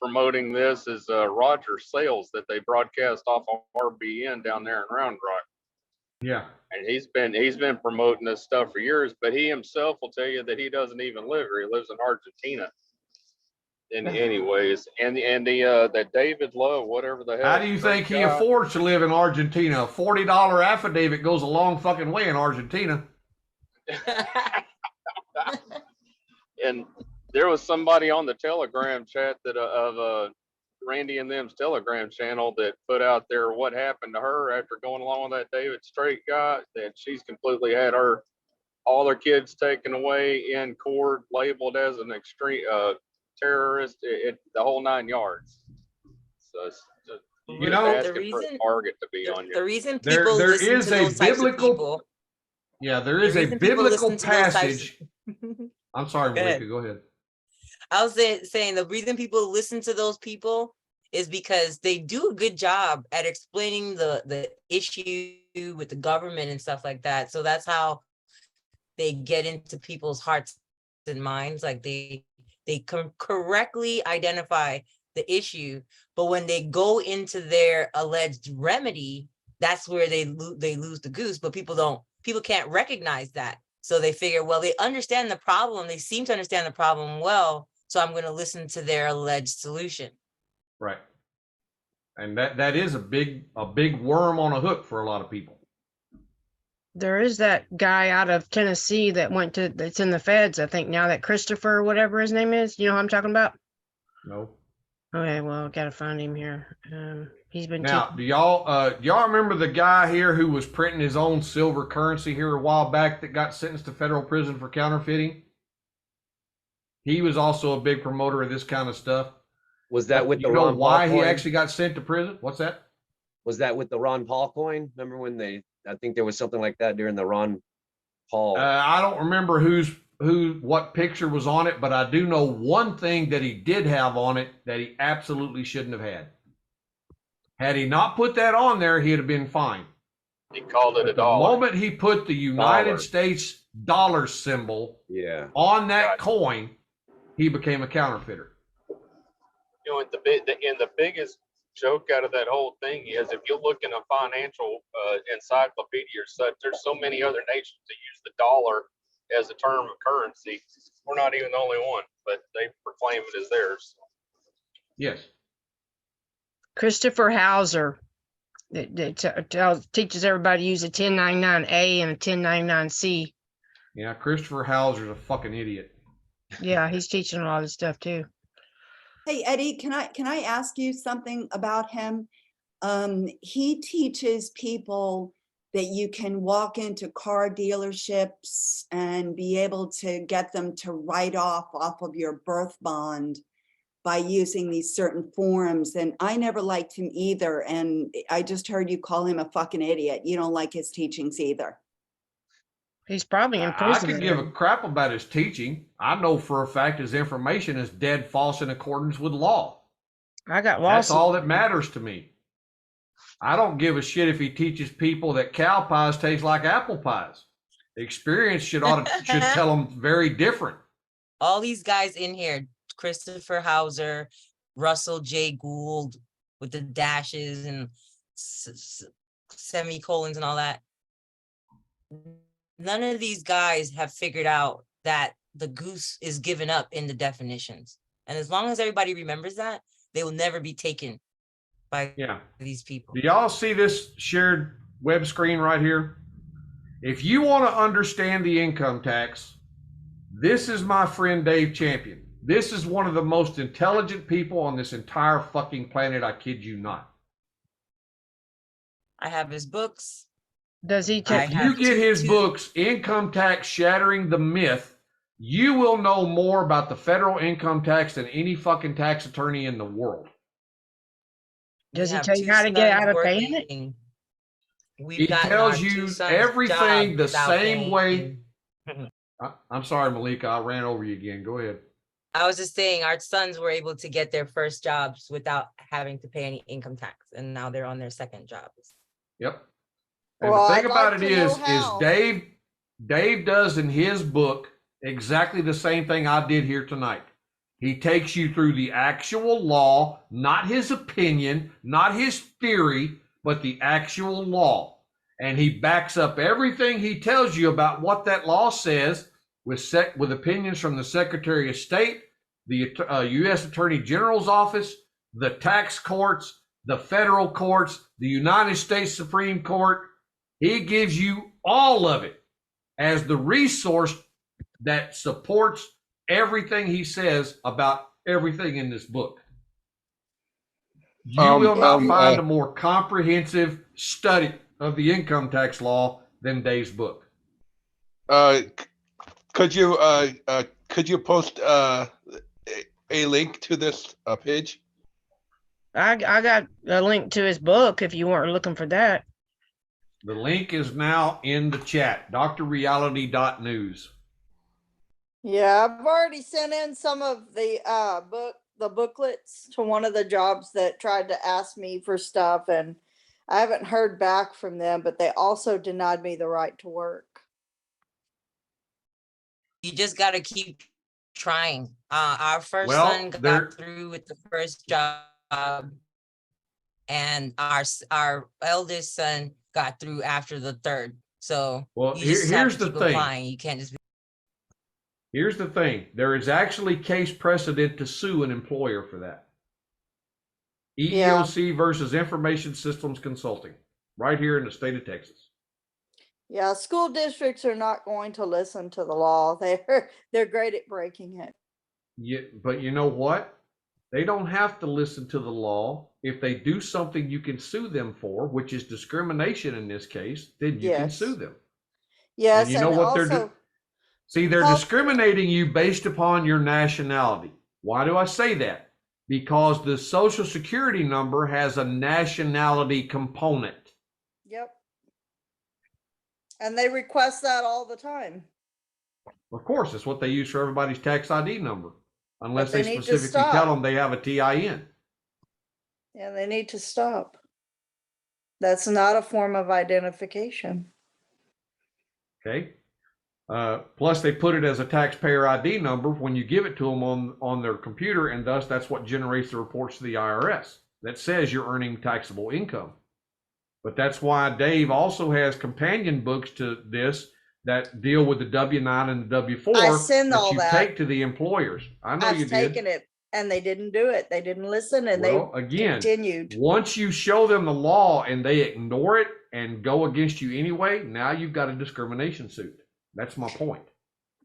promoting this is Roger Sales that they broadcast off on RBN down there in Round Rock. Yeah. And he's been promoting this stuff for years, but he himself will tell you that he doesn't even live here. He lives in Argentina. Anyways, and the that David Lowe, whatever the hell. How do you think he affords to live in Argentina? A $40 affidavit goes a long fucking way in Argentina. And there was somebody on the Telegram chat that of Randy and them's Telegram channel that put out there what happened to her after going along with that David Strait guy, that she's completely had all her kids taken away in court, labeled as an extreme terrorist, the whole 9 yards. So it's just, You know, the reason target to be on you. the reason people there listen is to a those types of biblical people, yeah, there is the a reason people biblical listen to those types passage. I'm sorry, Go ahead. Malika, go ahead. I was saying the reason people listen to those people is because they do a good job at explaining the issue with the government and stuff like that. So that's how they get into people's hearts and minds. Like they can correctly identify the issue, but when they go into their alleged remedy, that's where they lose the goose. But people can't recognize that. So they figure, well, they understand the problem. They seem to understand the problem well. So I'm going to listen to their alleged solution. Right. And that is a big worm on a hook for a lot of people. There is that guy out of Tennessee that's in the feds, I think now, that Christopher, whatever his name is. You know who I'm talking about? No. Okay, well, gotta find him here. He's been Now, do y'all remember the guy here who was printing his own silver currency here a while back that got sentenced to federal prison for counterfeiting? He was also a big promoter of this kind of stuff. Was that with the you know Ron why Paul he coin? actually got sent to prison? What's that? Was that with the Ron Paul coin? Remember when I think there was something like that during the Ron Paul. I don't remember what picture was on it, but I do know one thing that he did have on it that he absolutely shouldn't have had. Had he not put that on there, he'd have been fine. He called it But a the dollar. moment he put the United Dollar. States dollar symbol on that coin, he became a counterfeiter. You know, the biggest joke out of that whole thing is if you look in a financial encyclopedia or such, there's so many other nations that use the dollar as a term of currency. We're not even the only one, but they proclaim it as theirs. Yes. Christopher Hauser. That teaches everybody to use a 1099A and a 1099C. Yeah, Christopher Hauser's a fucking idiot. Yeah, he's teaching a lot of stuff too. Hey, Eddie, can I ask you something about him? He teaches people that you can walk into car dealerships and be able to get them to write off of your birth bond by using these certain forms. And I never liked him either. And I just heard you call him a fucking idiot. You don't like his teachings either. He's probably in I prison. could give a crap about his teaching. I know for a fact his information is dead false in accordance with law. I got That's lost. all that matters to me. I don't give a shit if he teaches people that cow pies taste like apple pies. The experience should tell them very different. All these guys in here, Christopher Hauser, Russell J. Gould with the dashes and semicolons and all that. None of these guys have figured out that the goose is given up in the definitions. And as long as everybody remembers that, they will never be taken by these people. Do y'all see this shared web screen right here? If you want to understand the income tax, This is my friend Dave Champion. This is one of the most intelligent people on this entire fucking planet. I kid you not. I have his books. Does he I take? If you have get his two- books, Income Tax Shattering the Myth, you will know more about the federal income tax than any fucking tax attorney in the world. Does he have tell you two how to get sons out of paying it? working. We've He gotten tells our two you sons everything jobs the without same way. paying. I'm sorry, Malika, I ran over you again. Go ahead. I was just saying our sons were able to get their first jobs without having to pay any income tax, and now they're on their second jobs. Yep. And Well, the thing I'd about like it to know is how. Dave does in his book exactly the same thing I did here tonight. He takes you through the actual law, not his opinion, not his theory, but the actual law. And he backs up everything he tells you about what that law says with opinions from the Secretary of State, the U.S. Attorney General's office, the tax courts, the federal courts, the United States Supreme Court. He gives you all of it as the resource that supports everything he says about everything in this book. You will not find a more comprehensive study of the income tax law than Dave's book. Could you post a link to this page? I got a link to his book if you weren't looking for that. The link is now in the chat, drreality.news. Yeah, I've already sent in some of the booklets to one of the jobs that tried to ask me for stuff, and I haven't heard back from them, but they also denied me the right to work. You just got to keep trying. Our first Well, son got through with the first job, and our eldest son got through after the third. So Well, you just have here's to the keep thing. applying. You can't just be. Here's the thing. There is actually case precedent to sue an employer for that. EEOC versus Information Systems Consulting, right here in the state of Texas. Yeah, school districts are not going to listen to the law. They're great at breaking it. Yeah, but you know what? They don't have to listen to the law. If they do something you can sue them for, which is discrimination in this case, then you can Yes. sue them. Yes, And you know what they're doing? See, they're Health- discriminating you based upon your nationality. Why do I say that? Because the Social Security number has a nationality component. Yep. And they request that all the time. Of course, it's what they use for everybody's tax ID number, unless But they they need to specifically tell stop. them they have a TIN. Yeah, they need to stop. That's not a form of identification. Okay. Plus, they put it as a taxpayer ID number when you give it to them on their computer, and thus that's what generates the reports to the IRS that says you're earning taxable income. But that's why Dave also has companion books to this that deal with the W-9 and the W-4 I send that all you that. take to the employers. I know you I've did. taken it and they didn't do it. They didn't listen and Well, they again, continued. once you show them the law and they ignore it and go against you anyway, now you've got a discrimination suit. That's my point.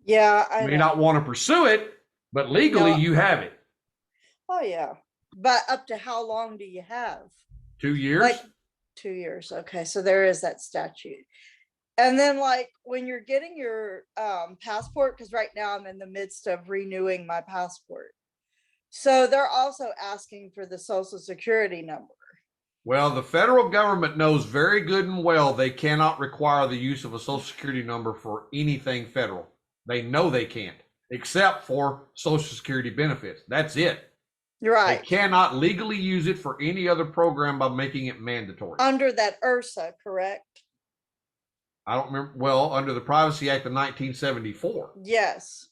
Yeah, You I may know. not want to pursue it, but legally No. you have it. Oh, yeah. But up to how long do you have? 2 years. Like 2 years. Okay, so there is that statute. And then like when you're getting your passport, because right now I'm in the midst of renewing my passport. So they're also asking for the social security number. Well, the federal government knows very good and well they cannot require the use of a social security number for anything federal. They know they can't, except for social security benefits. That's it. You're right. They cannot legally use it for any other program by making it mandatory. Under that URSA, correct? I don't remember. Well, under the Privacy Act of 1974. Yes.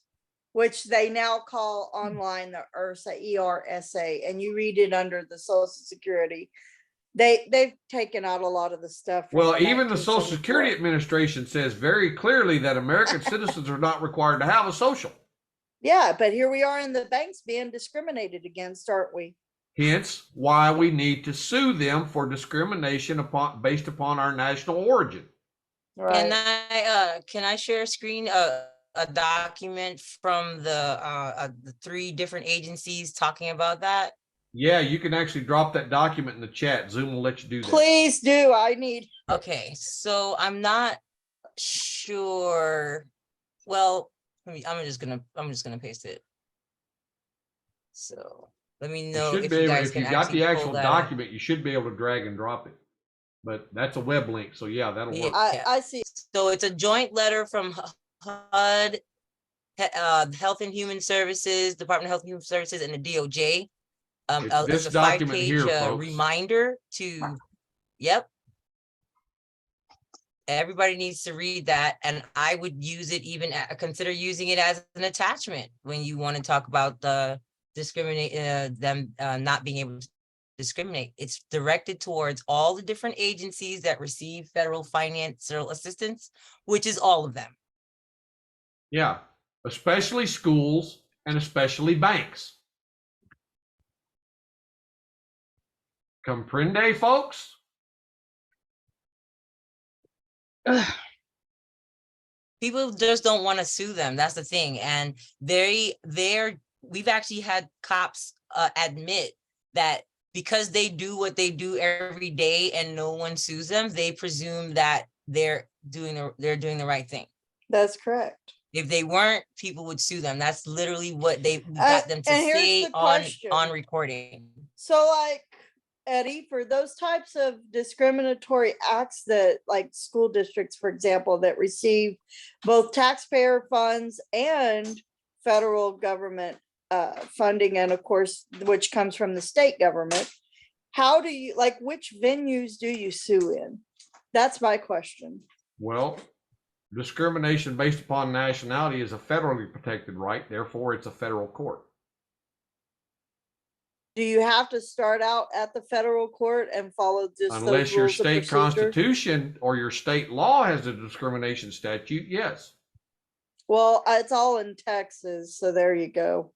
Which they now call online the URSA, ERSA, and you read it under the Social Security. They've taken out a lot of the stuff. from Well, the even the Social 1974. Security Administration says very clearly that American citizens are not required to have a social. Yeah, but here we are in the banks being discriminated against, aren't we? Hence why we need to sue them for discrimination based upon our national origin. Right. Can I share a screen a document from the 3 different agencies talking about that? Yeah, you can actually drop that document in the chat. Zoom will let you do that. Please do. I need. Okay, so I'm not sure. Well, I'm just gonna paste it. So let me You know should if be you able, guys if can you got actually the pull actual that up. document, you should be able to drag and drop it. But that's a web link, so yeah, that'll work. I see. So it's a joint letter from HUD, Health and Human Services, Department of Health and Human Services, and the DOJ. It's this a document 5-page here, folks. reminder to, yep. Everybody needs to read that, and I would use it even, consider using it as an attachment when you want to talk about the them not being able to discriminate. It's directed towards all the different agencies that receive federal financial assistance, which is all of them. Yeah, especially schools and especially banks. Comprende, folks? People just don't want to sue them. That's the thing. And we've actually had cops admit that because they do what they do every day and no one sues them, they presume that they're doing the right thing. That's correct. If they weren't, people would sue them. That's literally what they got them to and here's say the question. on recording. So like, Eddie, for those types of discriminatory acts that like school districts, for example, that receive both taxpayer funds and federal government funding, and of course, which comes from the state government, how do you, like, which venues do you sue in? That's my question. Well, discrimination based upon nationality is a federally protected right. Therefore, it's a federal court. Do you have to start out at the federal court and follow just Unless those your rules of state procedure? constitution or your state law has a discrimination statute, yes. Well, it's all in Texas, so there you go.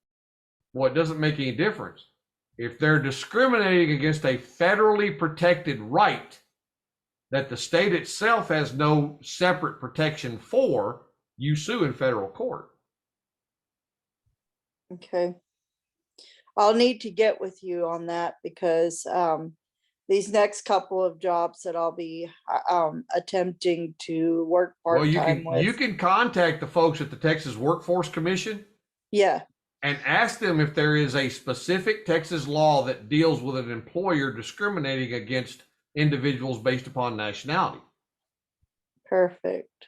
Well, it doesn't make any difference. If they're discriminating against a federally protected right that the state itself has no separate protection for, you sue in federal court. Okay. I'll need to get with you on that because these next couple of jobs that I'll be attempting to work part-time with. You can contact the folks at the Texas Workforce Commission. Yeah. And ask them if there is a specific Texas law that deals with an employer discriminating against individuals based upon nationality. Perfect.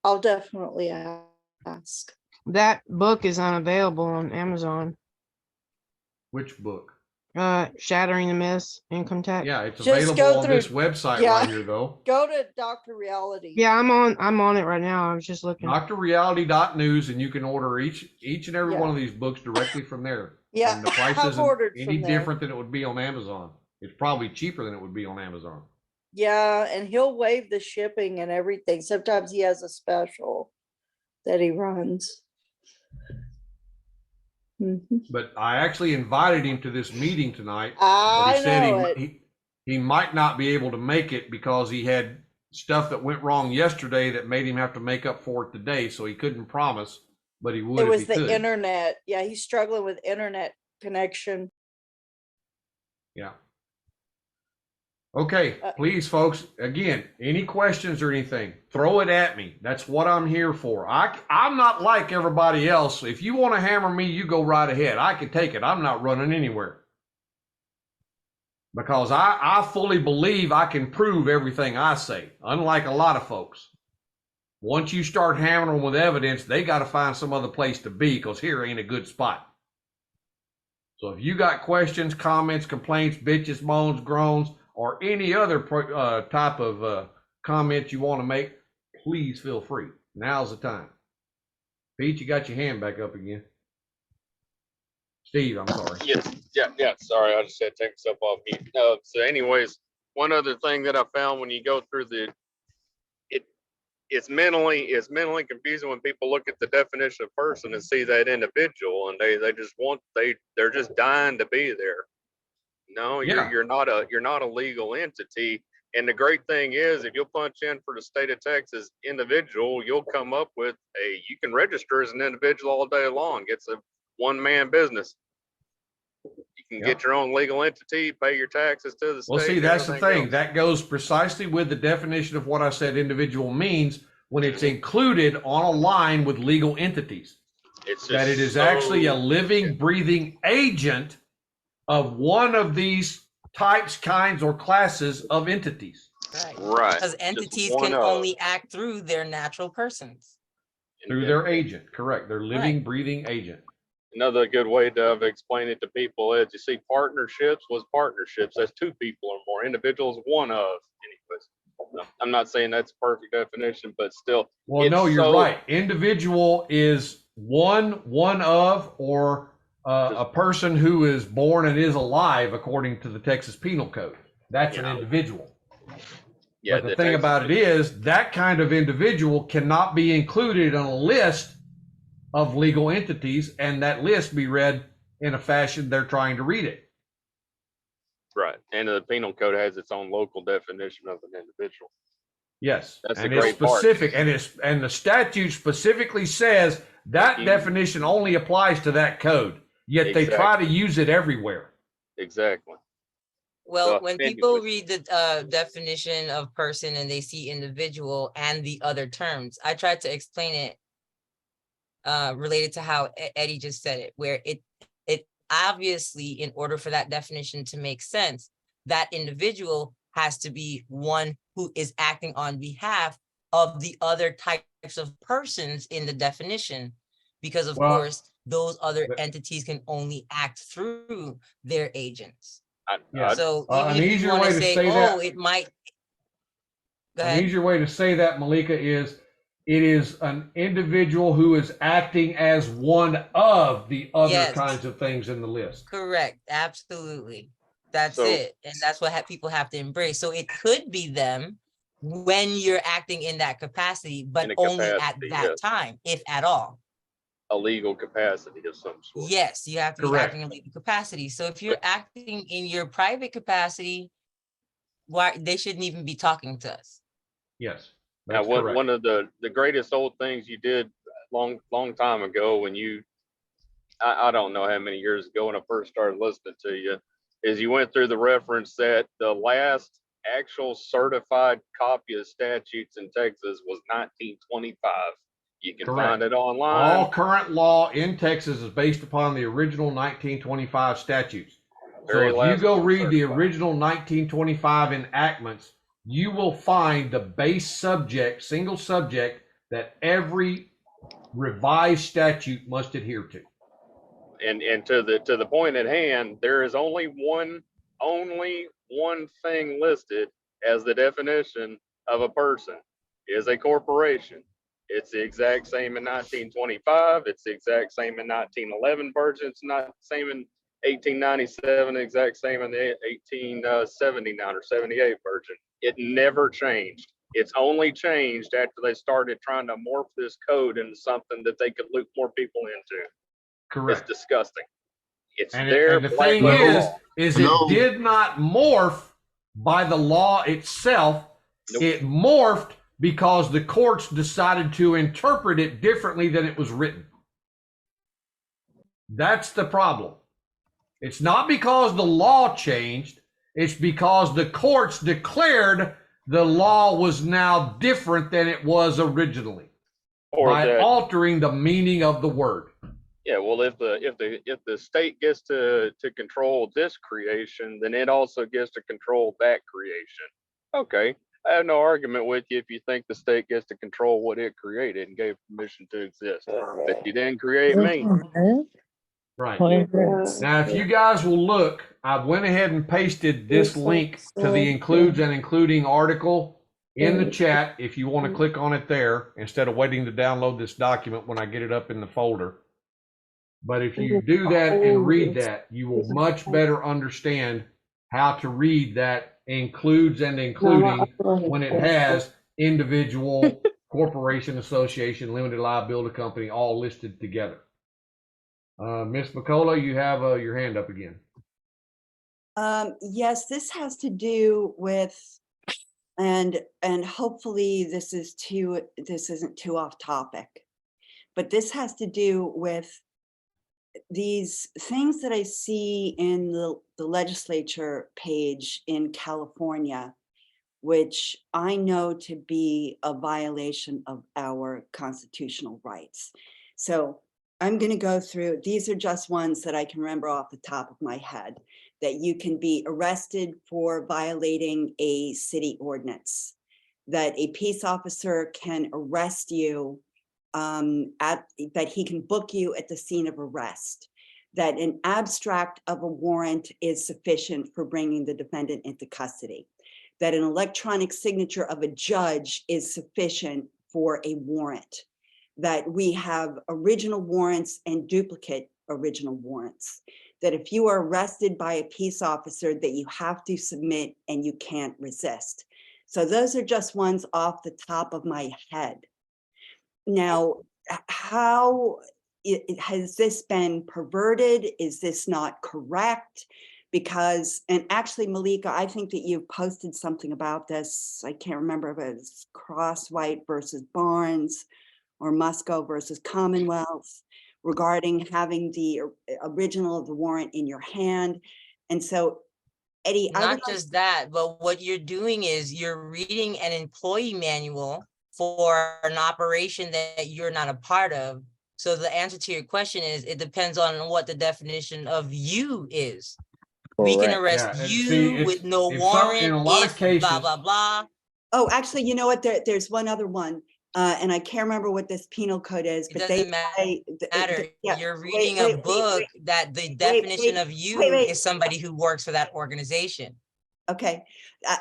I'll definitely ask. That book is unavailable on Amazon. Which book? Shattering the Myths, Income Tax. Yeah, it's Just available go on through- this website yeah. right here, though. Go to Dr. Reality. Yeah, I'm on it right now. I was just looking. drreality.news, and you can order each and every Yeah. one of these books directly from there. Yeah, And the price I've isn't ordered any from there. different than it would be on Amazon. It's probably cheaper than it would be on Amazon. Yeah, and he'll waive the shipping and everything. Sometimes he has a special that he runs. Mhm. But I actually invited him to this meeting tonight. But I he said know it. he might not be able to make it because he had stuff that went wrong yesterday that made him have to make up for it today. So he couldn't promise, but he would It if was he the could. internet. Yeah, he's struggling with internet connection. Yeah. Okay, please, folks. Again, any questions or anything, throw it at me. That's what I'm here for. I'm not like everybody else. If you want to hammer me, you go right ahead. I can take it. I'm not running anywhere. Because I fully believe I can prove everything I say, unlike a lot of folks. Once you start hammering them with evidence, they got to find some other place to be because here ain't a good spot. So if you got questions, comments, complaints, bitches, moans, groans, or any other type of comment you want to make, please feel free. Now's the time. Pete, you got your hand back up again. Steve, I'm sorry. Yeah. Sorry, I just had to take myself off mute. So anyways, one other thing that I found when you go through it's mentally confusing when people look at the definition of person and see that individual and they're just dying to be there. No, Yeah. you're not a legal entity, And the great thing is, if you'll punch in for the state of Texas individual, you'll come up with you can register as an individual all day long. It's a one-man business. You can get your own legal entity, pay your taxes to the state. Well, see, that's the everything thing. else. That goes precisely with the definition of what I said individual means when it's included on a line with legal entities. It's just That it is so- actually a living, breathing agent of one of these types, kinds, or classes of entities. Right. Because Just entities one can of. only act through their natural persons. Through their agent, correct. Their living, breathing agent. Another good way to explain it to people is, you see, partnerships was partnerships. That's two people or more. Individuals, one of. Anyways, no, I'm not saying that's a perfect definition, but still. Well, no, you're right. Individual is one of, or a person who is born and is alive according to the Texas Penal Code. That's an individual. Yeah, but the thing about it is that kind of individual cannot be included on a list of legal entities, and that list be read in a fashion they're trying to read it. Right. And the penal code has its own local definition of an individual. Yes, That's and the it's great part. specific, and the statute specifically says that definition only applies to that code. Yet they try to use it everywhere. Exactly. Well, when people read the definition of person and they see individual and the other terms, I tried to explain it related to how Eddie just said it, where it obviously, in order for that definition to make sense, that individual has to be one who is acting on behalf of the other types of persons in the definition, because of course, those other entities can only act through their agents. So even if you want to say, oh, it might. Go ahead. An easier way to say that, Malika, is it is an individual who is acting as one of the other kinds of things in the list. Correct. Absolutely. That's it. And that's what people have to embrace. So it could be them when you're acting in that capacity, but only at that time, if at all. A legal capacity of some sort. Yes, you have to be acting in legal capacity. So if you're acting in your private capacity, why they shouldn't even be talking to us. Yes. Now, one of the greatest old things you did long time ago, when I don't know how many years ago when I first started listening to you, is you went through the reference that the last actual certified copy of statutes in Texas was 1925. You can find it online. All current law in Texas is based upon the original 1925 statutes. So if you go read the original 1925 enactments, you will find the base subject, single subject, that every revised statute must adhere to. And to the point at hand, there is only one thing listed as the definition of a person is a corporation. It's the exact same in 1925. It's the exact same in 1911 version. It's not the same in 1897. Exact same in the 1879 or 78 version. It never changed. It's only changed after they started trying to morph this code into something that they could loop more people into. Correct. It's disgusting. It's And there. the thing is it did not morph by the law itself. Nope. It morphed because the courts decided to interpret it differently than it was written. That's the problem. It's not because the law changed. It's because the courts declared the law was now different than it was originally by altering the meaning of the word. Yeah, well, if the state gets to control this creation, then it also gets to control that creation. Okay, I have no argument with you if you think the state gets to control what it created and gave permission to exist. But you didn't create me. Right. Now, if you guys will look, I went ahead and pasted this link to the includes and including article in the chat if you want to click on it there instead of waiting to download this document when I get it up in the folder. But if you do that and read that, you will much better understand how to read that includes and including when it has individual, corporation, association, limited liability company all listed together. Miss McCullough, you have your hand up again. Yes, this has to do with And hopefully this isn't too off topic, but this has to do with these things that I see in the legislature page in California, which I know to be a violation of our constitutional rights. So I'm going to go through, these are just ones that I can remember off the top of my head, that you can be arrested for violating a city ordinance, that a peace officer can arrest you, that he can book you at the scene of arrest, that an abstract of a warrant is sufficient for bringing the defendant into custody, that an electronic signature of a judge is sufficient for a warrant, that we have original warrants and duplicate original warrants, that if you are arrested by a peace officer that you have to submit and you can't resist. So those are just ones off the top of my head. Now, how has this been perverted? Is this not correct? Because, and actually, Malika, I think that you've posted something about this. I can't remember if it was Crosswhite versus Barnes or Musco versus Commonwealth, regarding having the original of the warrant in your hand. And so, Eddie, Not just that, but what you're doing is you're reading an employee manual for an operation that you're not a part of. So the answer to your question is, it depends on what the definition of you is. We can arrest Yeah, and you see, with no in warrant a lot of if cases, blah, blah, blah. Oh, actually, you know what? There's one other one. And I can't remember what this penal code is, It but doesn't they matter. yeah, You're wait, reading wait, a wait, book wait, that the definition of you wait. is somebody who works for that organization. Okay,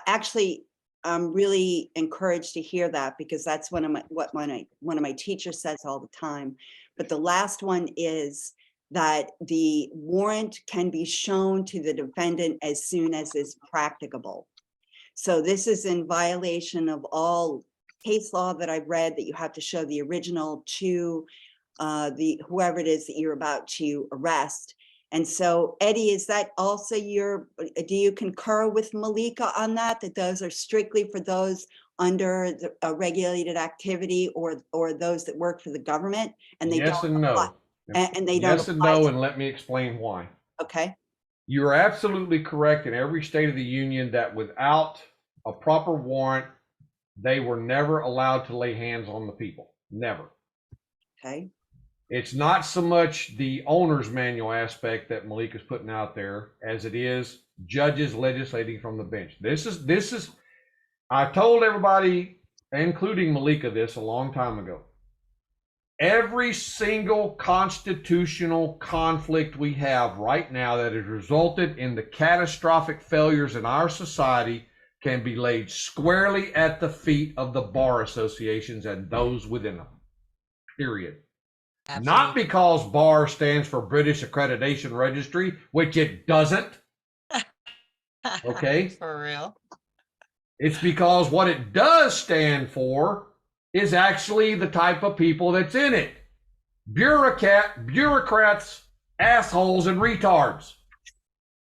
actually, I'm really encouraged to hear that, because that's one of my teachers says all the time. But the last one is that the warrant can be shown to the defendant as soon as is practicable. So this is in violation of all case law that I've read, that you have to show the original to the whoever it is that you're about to arrest. And so, Eddie, is that also do you concur with Malika on that, that those are strictly for those under a regulated activity or those that work for the government, and they yes don't and apply, no. and they don't Yes and apply no, to- and let me explain why. Okay. You are absolutely correct in every state of the union that without a proper warrant, they were never allowed to lay hands on the people. Never. Okay. It's not so much the owner's manual aspect that Malik is putting out there as it is judges legislating from the bench. This is, I told everybody, including Malika, this a long time ago. Every single constitutional conflict we have right now that has resulted in the catastrophic failures in our society can be laid squarely at the feet of the bar associations and those within them. Period. Absolutely. Not because BAR stands for British Accreditation Registry, which it doesn't. Okay? For real. It's because what it does stand for is actually the type of people that's in it. Bureaucrats, assholes, and retards.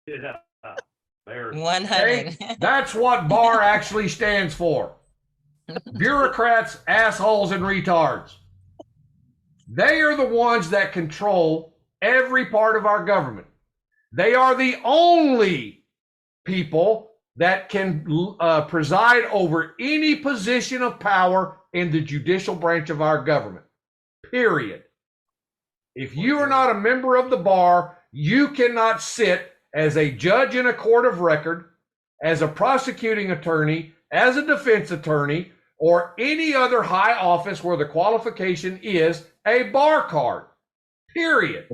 Yeah. There. 100. Okay? That's what BAR actually stands for. Bureaucrats, assholes, and retards. They are the ones that control every part of our government. They are the only people that can preside over any position of power in the judicial branch of our government. Period. If you are not a member of the bar, you cannot sit as a judge in a court of record, as a prosecuting attorney, as a defense attorney, or any other high office where the qualification is a bar card. Period.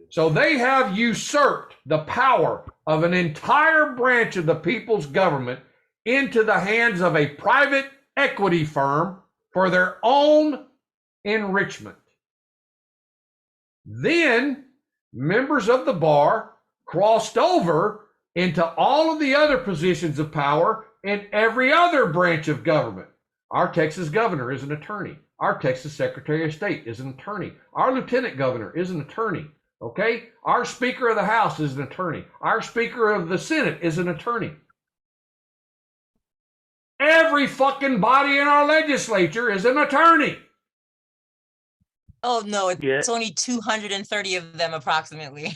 So they have usurped the power of an entire branch of the people's government into the hands of a private equity firm for their own enrichment. Then members of the bar crossed over into all of the other positions of power in every other branch of government. Our Texas governor is an attorney. Our Texas Secretary of State is an attorney. Our lieutenant governor is an attorney. Okay? Our Speaker of the House is an attorney. Our Speaker of the Senate is an attorney. Every fucking body in our legislature is an attorney. Oh, no, it's Yeah. only 230 of them approximately.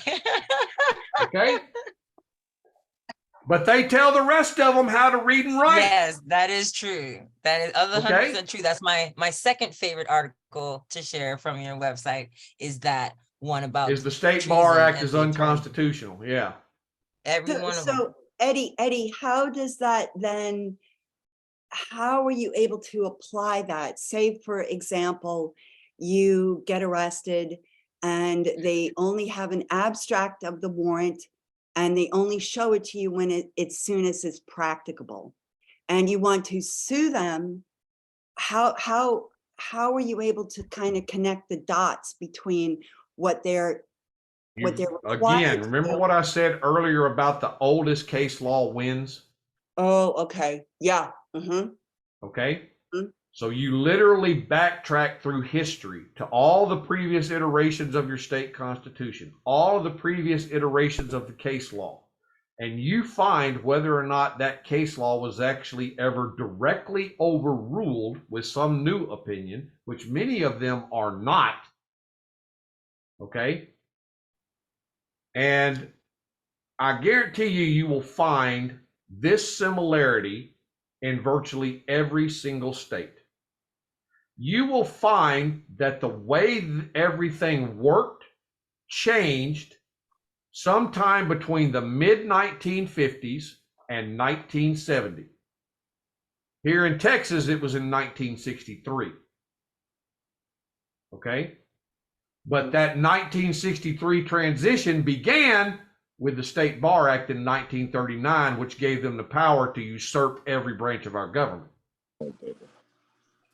Okay. But they tell the rest of them how to read and write. Yes, that is true. That is other Okay. 100% true. That's my second favorite article to share from your website is that one about Is the State Bar treason Act and is the attorney. unconstitutional. Yeah. Every one of them. So Eddie, how does that then, how are you able to apply that? Say, for example, you get arrested and they only have an abstract of the warrant and they only show it to you when as soon as it's practicable. And you want to sue them. How are you able to kind of connect the dots between what they're required Again, to remember do? what I said earlier about the oldest case law wins? Oh, okay. Yeah. Mm-hmm. Okay. Mhm. So you literally backtrack through history to all the previous iterations of your state constitution, all of the previous iterations of the case law, and you find whether or not that case law was actually ever directly overruled with some new opinion, which many of them are not. Okay. And I guarantee you, you will find this similarity in virtually every single state. You will find that the way everything worked changed sometime between the mid 1950s and 1970. Here in Texas, it was in 1963. Okay. But that 1963 transition began with the State Bar Act in 1939, which gave them the power to usurp every branch of our government.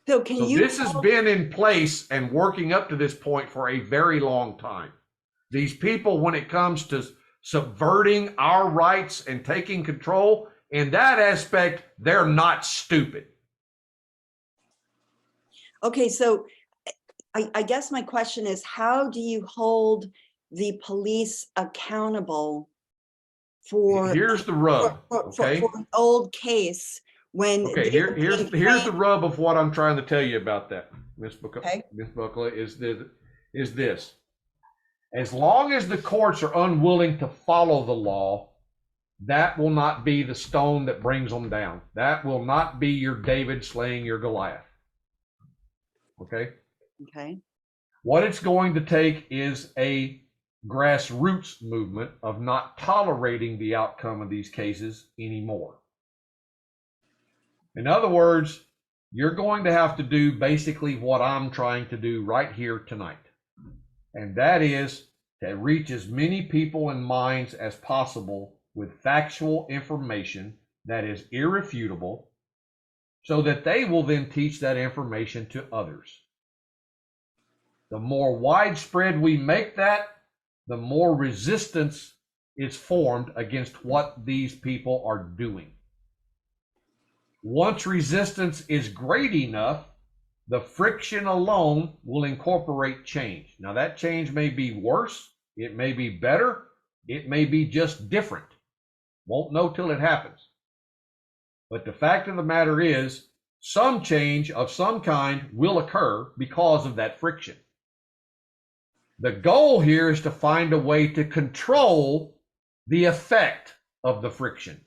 So can So you this has been in place and working up to this point for a very long time. These people, when it comes to subverting our rights and taking control, in that aspect, they're not stupid. Okay, so I guess my question is, how do you hold the police accountable for Here's the rub, okay? for an old case when Okay, they were here's being the trained? rub of what I'm trying to tell you about that, Miss Okay. Buckley, is this. As long as the courts are unwilling to follow the law, that will not be the stone that brings them down. That will not be your David slaying your Goliath. Okay? Okay. What it's going to take is a grassroots movement of not tolerating the outcome of these cases anymore. In other words, you're going to have to do basically what I'm trying to do right here tonight. And that is to reach as many people and minds as possible with factual information that is irrefutable, so that they will then teach that information to others. The more widespread we make that, the more resistance is formed against what these people are doing. Once resistance is great enough, the friction alone will incorporate change. Now, that change may be worse, it may be better, it may be just different. Won't know till it happens. But the fact of the matter is, some change of some kind will occur because of that friction. The goal here is to find a way to control the effect of the friction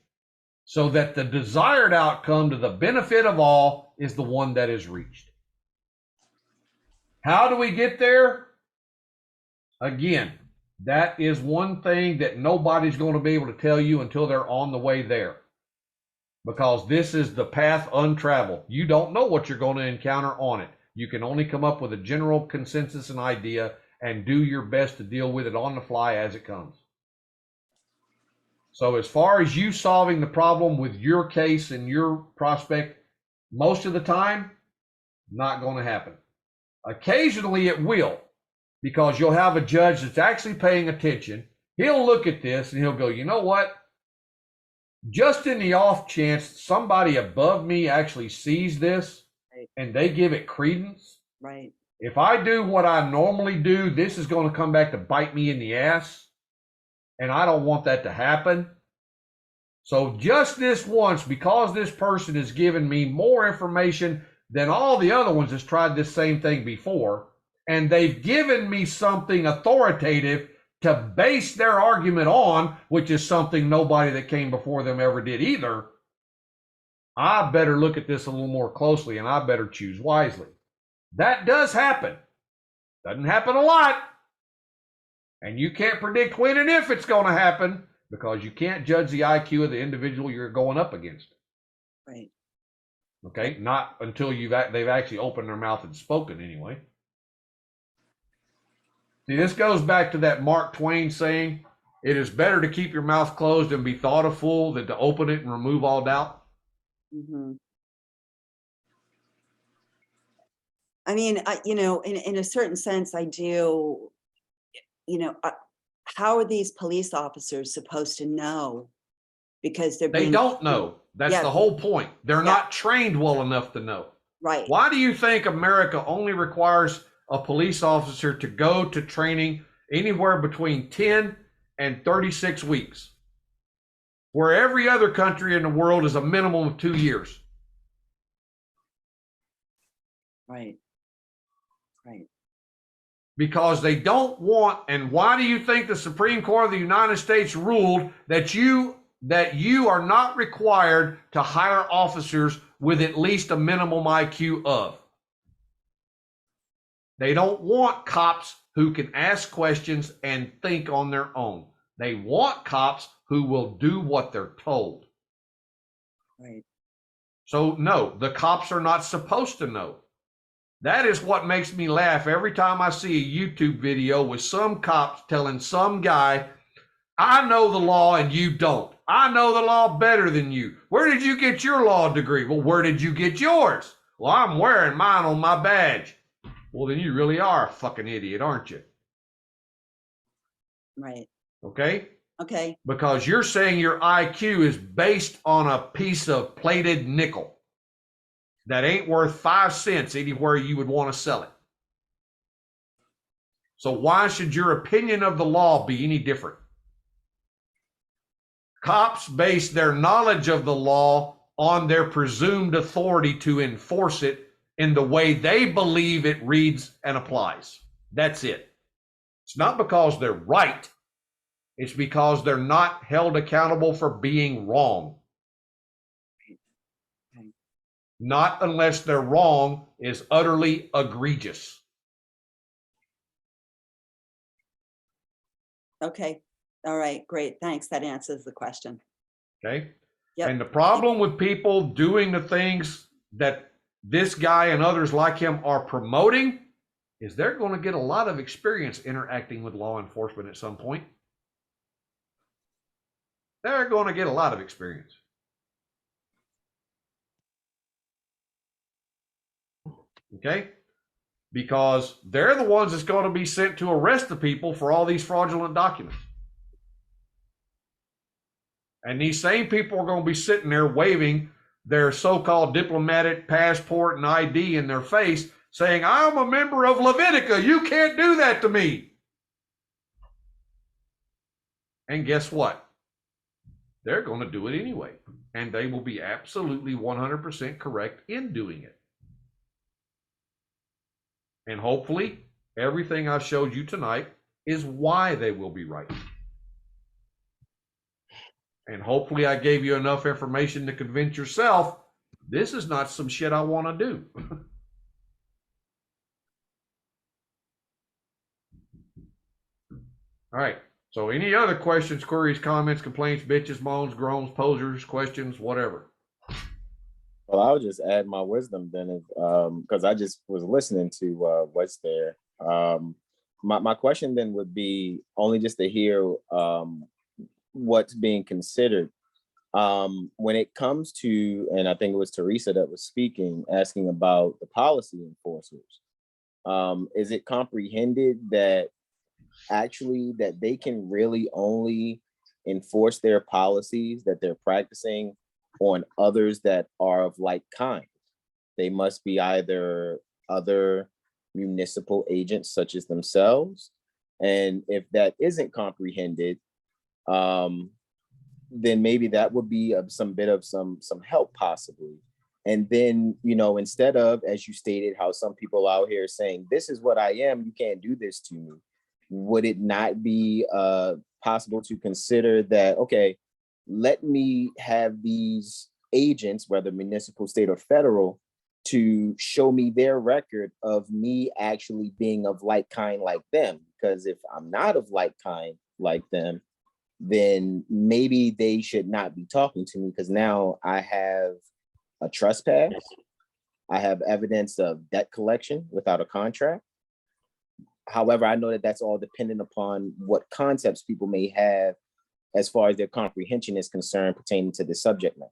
so that the desired outcome to the benefit of all is the one that is reached. How do we get there? Again, that is one thing that nobody's going to be able to tell you until they're on the way there, because this is the path untraveled. You don't know what you're going to encounter on it. You can only come up with a general consensus and idea and do your best to deal with it on the fly as it comes. So as far as you solving the problem with your case and your prospect, most of the time, not going to happen. Occasionally it will, because you'll have a judge that's actually paying attention. He'll look at this and he'll go, you know what? Just in the off chance somebody above me actually sees this and they give it credence. Right. If I do what I normally do, this is going to come back to bite me in the ass. And I don't want that to happen. So just this once, because this person has given me more information than all the other ones that's tried this same thing before, and they've given me something authoritative to base their argument on, which is something nobody that came before them ever did either, I better look at this a little more closely and I better choose wisely. That does happen. Doesn't happen a lot. And you can't predict when and if it's going to happen because you can't judge the IQ of the individual you're going up against. Right. Okay, not until they've actually opened their mouth and spoken anyway. See, this goes back to that Mark Twain saying, it is better to keep your mouth closed and be thought a fool than to open it and remove all doubt. Mm-hmm. I mean, in a certain sense, I do, how are these police officers supposed to know? Because they don't know. That's the whole point. They're not trained well enough to know. Right. Why do you think America only requires a police officer to go to training anywhere between 10 and 36 weeks, where every other country in the world is a minimum of 2 years? Right. Right. Because they don't want, and why do you think the Supreme Court of the United States ruled that you are not required to hire officers with at least a minimum IQ of? They don't want cops who can ask questions and think on their own. They want cops who will do what they're told. Right. So no, the cops are not supposed to know. That is what makes me laugh every time I see a YouTube video with some cops telling some guy, I know the law and you don't. I know the law better than you. Where did you get your law degree? Well, where did you get yours? Well, I'm wearing mine on my badge. Well, then you really are a fucking idiot, aren't you? Right. Okay? Okay. Because you're saying your IQ is based on a piece of plated nickel that ain't worth 5 cents anywhere you would want to sell it. So why should your opinion of the law be any different? Cops base their knowledge of the law on their presumed authority to enforce it in the way they believe it reads and applies. That's it. It's not because they're right. It's because they're not held accountable for being wrong. Not unless their wrong is utterly egregious. Okay. All right. Great. Thanks. That answers the question. Okay. Yep. And the problem with people doing the things that this guy and others like him are promoting is they're going to get a lot of experience interacting with law enforcement at some point. They're going to get a lot of experience. Okay? Because they're the ones that's going to be sent to arrest the people for all these fraudulent documents. And these same people are going to be sitting there waving their so-called diplomatic passport and ID in their face saying, I'm a member of Levitica. You can't do that to me. And guess what? They're going to do it anyway. And they will be absolutely 100% correct in doing it. And hopefully, everything I showed you tonight is why they will be right. And hopefully I gave you enough information to convince yourself, this is not some shit I want to do. All right. So any other questions, queries, comments, complaints, bitches, moans, groans, posers, questions, whatever? Well, I'll just add my wisdom then, because I just was listening to what's there. My question then would be only just to hear what's being considered when it comes to, and I think it was Teresa that was speaking, asking about the policy enforcers. Is it comprehended that actually that they can really only enforce their policies that they're practicing on others that are of like kind? They must be either other municipal agents such as themselves. And if that isn't comprehended, then maybe that would be some bit of some help possibly. And then, you know, instead of, as you stated, how some people out here saying, this is what I am, you can't do this to me. Would it not be possible to consider that, okay, let me have these agents, whether municipal, state, or federal, to show me their record of me actually being of like kind like them? Because if I'm not of like kind like them, then maybe they should not be talking to me, because now I have a trespass. I have evidence of debt collection without a contract. However, I know that that's all dependent upon what concepts people may have as far as their comprehension is concerned pertaining to the subject matter.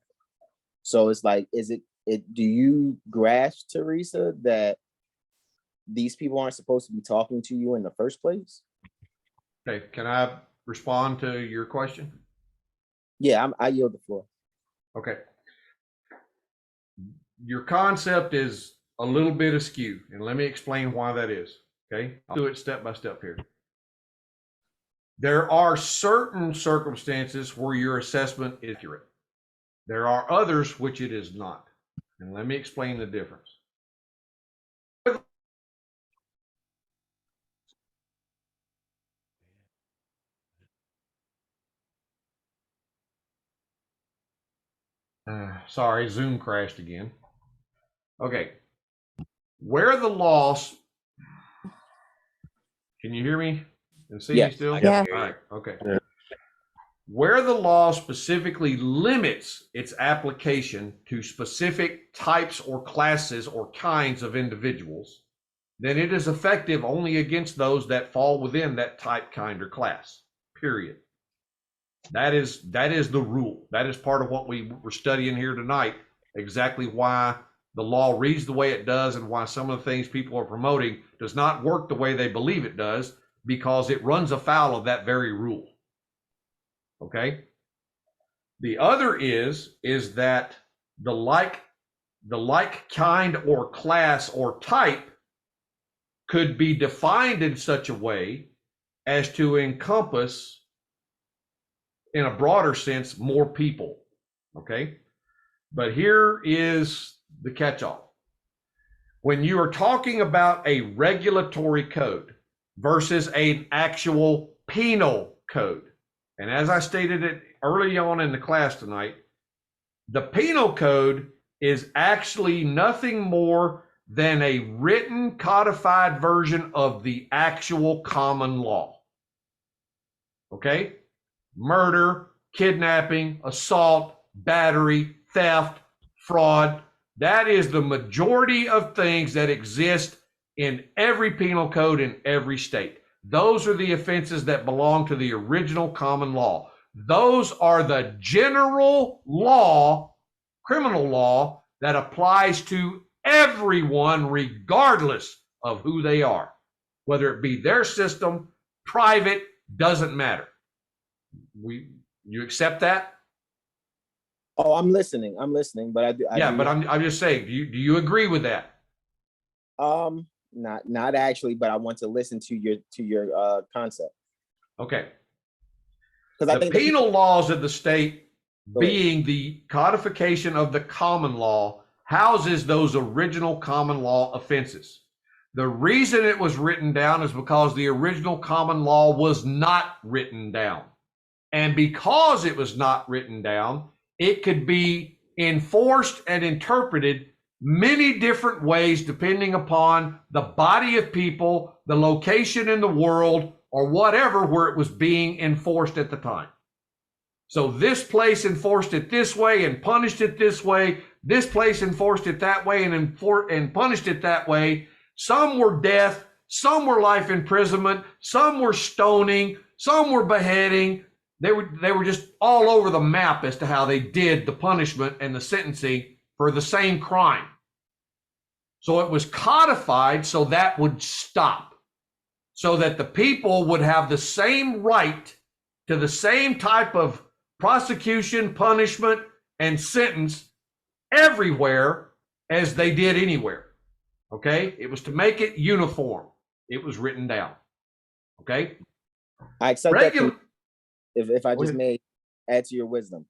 So it's like, do you grasp, Teresa, that these people aren't supposed to be talking to you in the first place? Okay, can I respond to your question? Yeah, I yield the floor. Okay. Your concept is a little bit askew, and let me explain why that is. Okay, I'll do it step by step here. There are certain circumstances where your assessment is accurate. There are others which it is not. And let me explain the difference. Sorry, Zoom crashed again. Okay. Where the loss, can you hear me and see me still? Yeah. All right. Okay. Yeah. Where the law specifically limits its application to specific types or classes or kinds of individuals, then it is effective only against those that fall within that type, kind, or class, period. That is the rule. That is part of what we were studying here tonight, exactly why the law reads the way it does and why some of the things people are promoting does not work the way they believe it does, because it runs afoul of that very rule. Okay. The other is that the like kind or class or type could be defined in such a way as to encompass, in a broader sense, more people. Okay. But here is the catch-all. When you are talking about a regulatory code versus an actual penal code, and as I stated it early on in the class tonight, the penal code is actually nothing more than a written codified version of the actual common law. Okay? Murder, kidnapping, assault, battery, theft, fraud. That is the majority of things that exist in every penal code in every state. Those are the offenses that belong to the original common law. Those are the general law, criminal law, that applies to everyone regardless of who they are. Whether it be their system, private, doesn't matter. You accept that? Oh, I'm listening, but I'm just saying, do you agree with that? Not actually, but I want to listen to your concept. Okay. Because I think penal laws of the state, being the codification of the common law, houses those original common law offenses. The reason it was written down is because the original common law was not written down. And because it was not written down, it could be enforced and interpreted many different ways depending upon the body of people, the location in the world, or whatever where it was being enforced at the time. So this place enforced it this way and punished it this way. This place enforced it that way and punished it that way. Some were death, some were life imprisonment, some were stoning, some were beheading. They were just all over the map as to how they did the punishment and the sentencing for the same crime. So it was codified so that would stop, so that the people would have the same right to the same type of prosecution, punishment, and sentence everywhere as they did anywhere. Okay? It was to make it uniform. It was written down. Okay? I accept that. If I just may, add to your wisdom,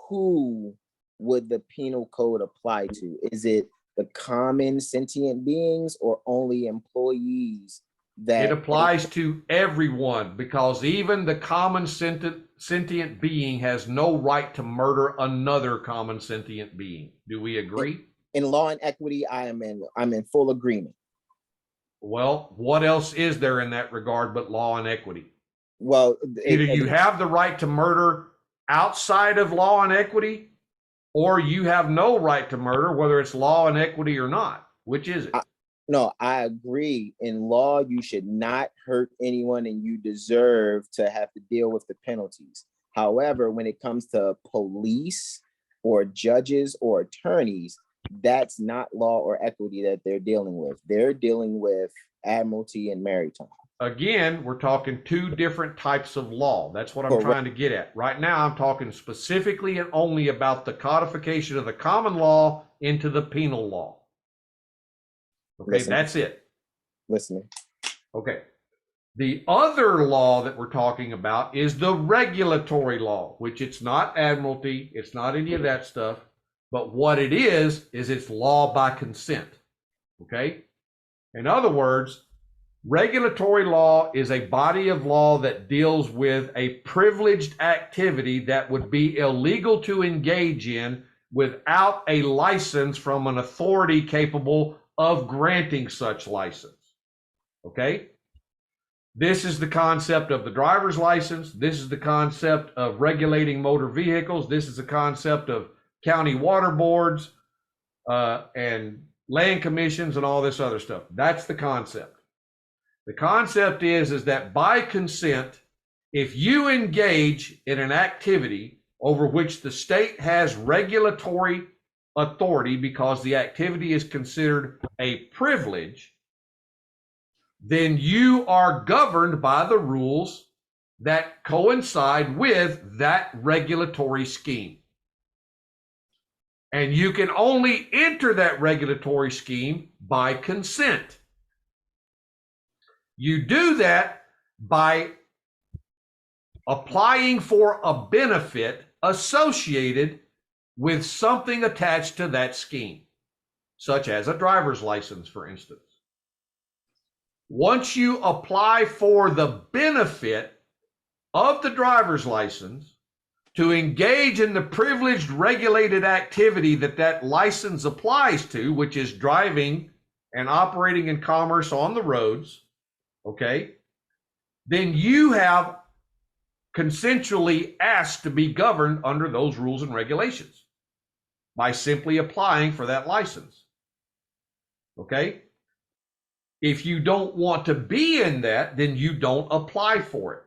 who would the penal code apply to? Is it the common sentient beings or only employees? That it applies to everyone, because even the common sentient being has no right to murder another common sentient being. Do we agree? In Law and Equity, I'm in full agreement. Well, what else is there in that regard but Law and Equity? Well, either you have the right to murder outside of Law and Equity, or you have no right to murder, whether it's Law and Equity or not. Which is it? No, I agree. In law, you should not hurt anyone and you deserve to have to deal with the penalties. However, when it comes to police or judges or attorneys, that's not law or equity that they're dealing with. They're dealing with admiralty and maritime. Again, we're talking two different types of law. That's what I'm Correct. trying to get at. Right now, I'm talking specifically and only about the codification of the common law into the penal law. Okay, Listening. that's it. Listening. Okay. The other law that we're talking about is the regulatory law, which it's not admiralty, it's not any of that stuff, but what it is it's law by consent. Okay? In other words, regulatory law is a body of law that deals with a privileged activity that would be illegal to engage in without a license from an authority capable of granting such license. Okay? This is the concept of the driver's license. This is the concept of regulating motor vehicles. This is the concept of county water boards and land commissions and all this other stuff. That's the concept. The concept is that by consent, if you engage in an activity over which the state has regulatory authority because the activity is considered a privilege, then you are governed by the rules that coincide with that regulatory scheme. And you can only enter that regulatory scheme by consent. You do that by applying for a benefit associated with something attached to that scheme, such as a driver's license, for instance. Once you apply for the benefit of the driver's license to engage in the privileged regulated activity that license applies to, which is driving and operating in commerce on the roads, okay, then you have consensually asked to be governed under those rules and regulations by simply applying for that license. Okay? If you don't want to be in that, then you don't apply for it.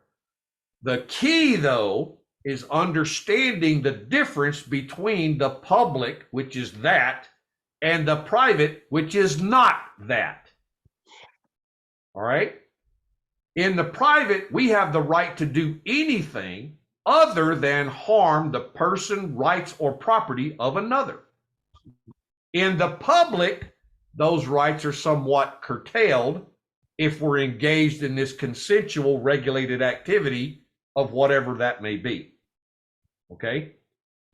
The key, though, is understanding the difference between the public, which is that, and the private, which is not that. All right? In the private, we have the right to do anything other than harm the person, rights, or property of another. In the public, those rights are somewhat curtailed if we're engaged in this consensual regulated activity of whatever that may be. Okay?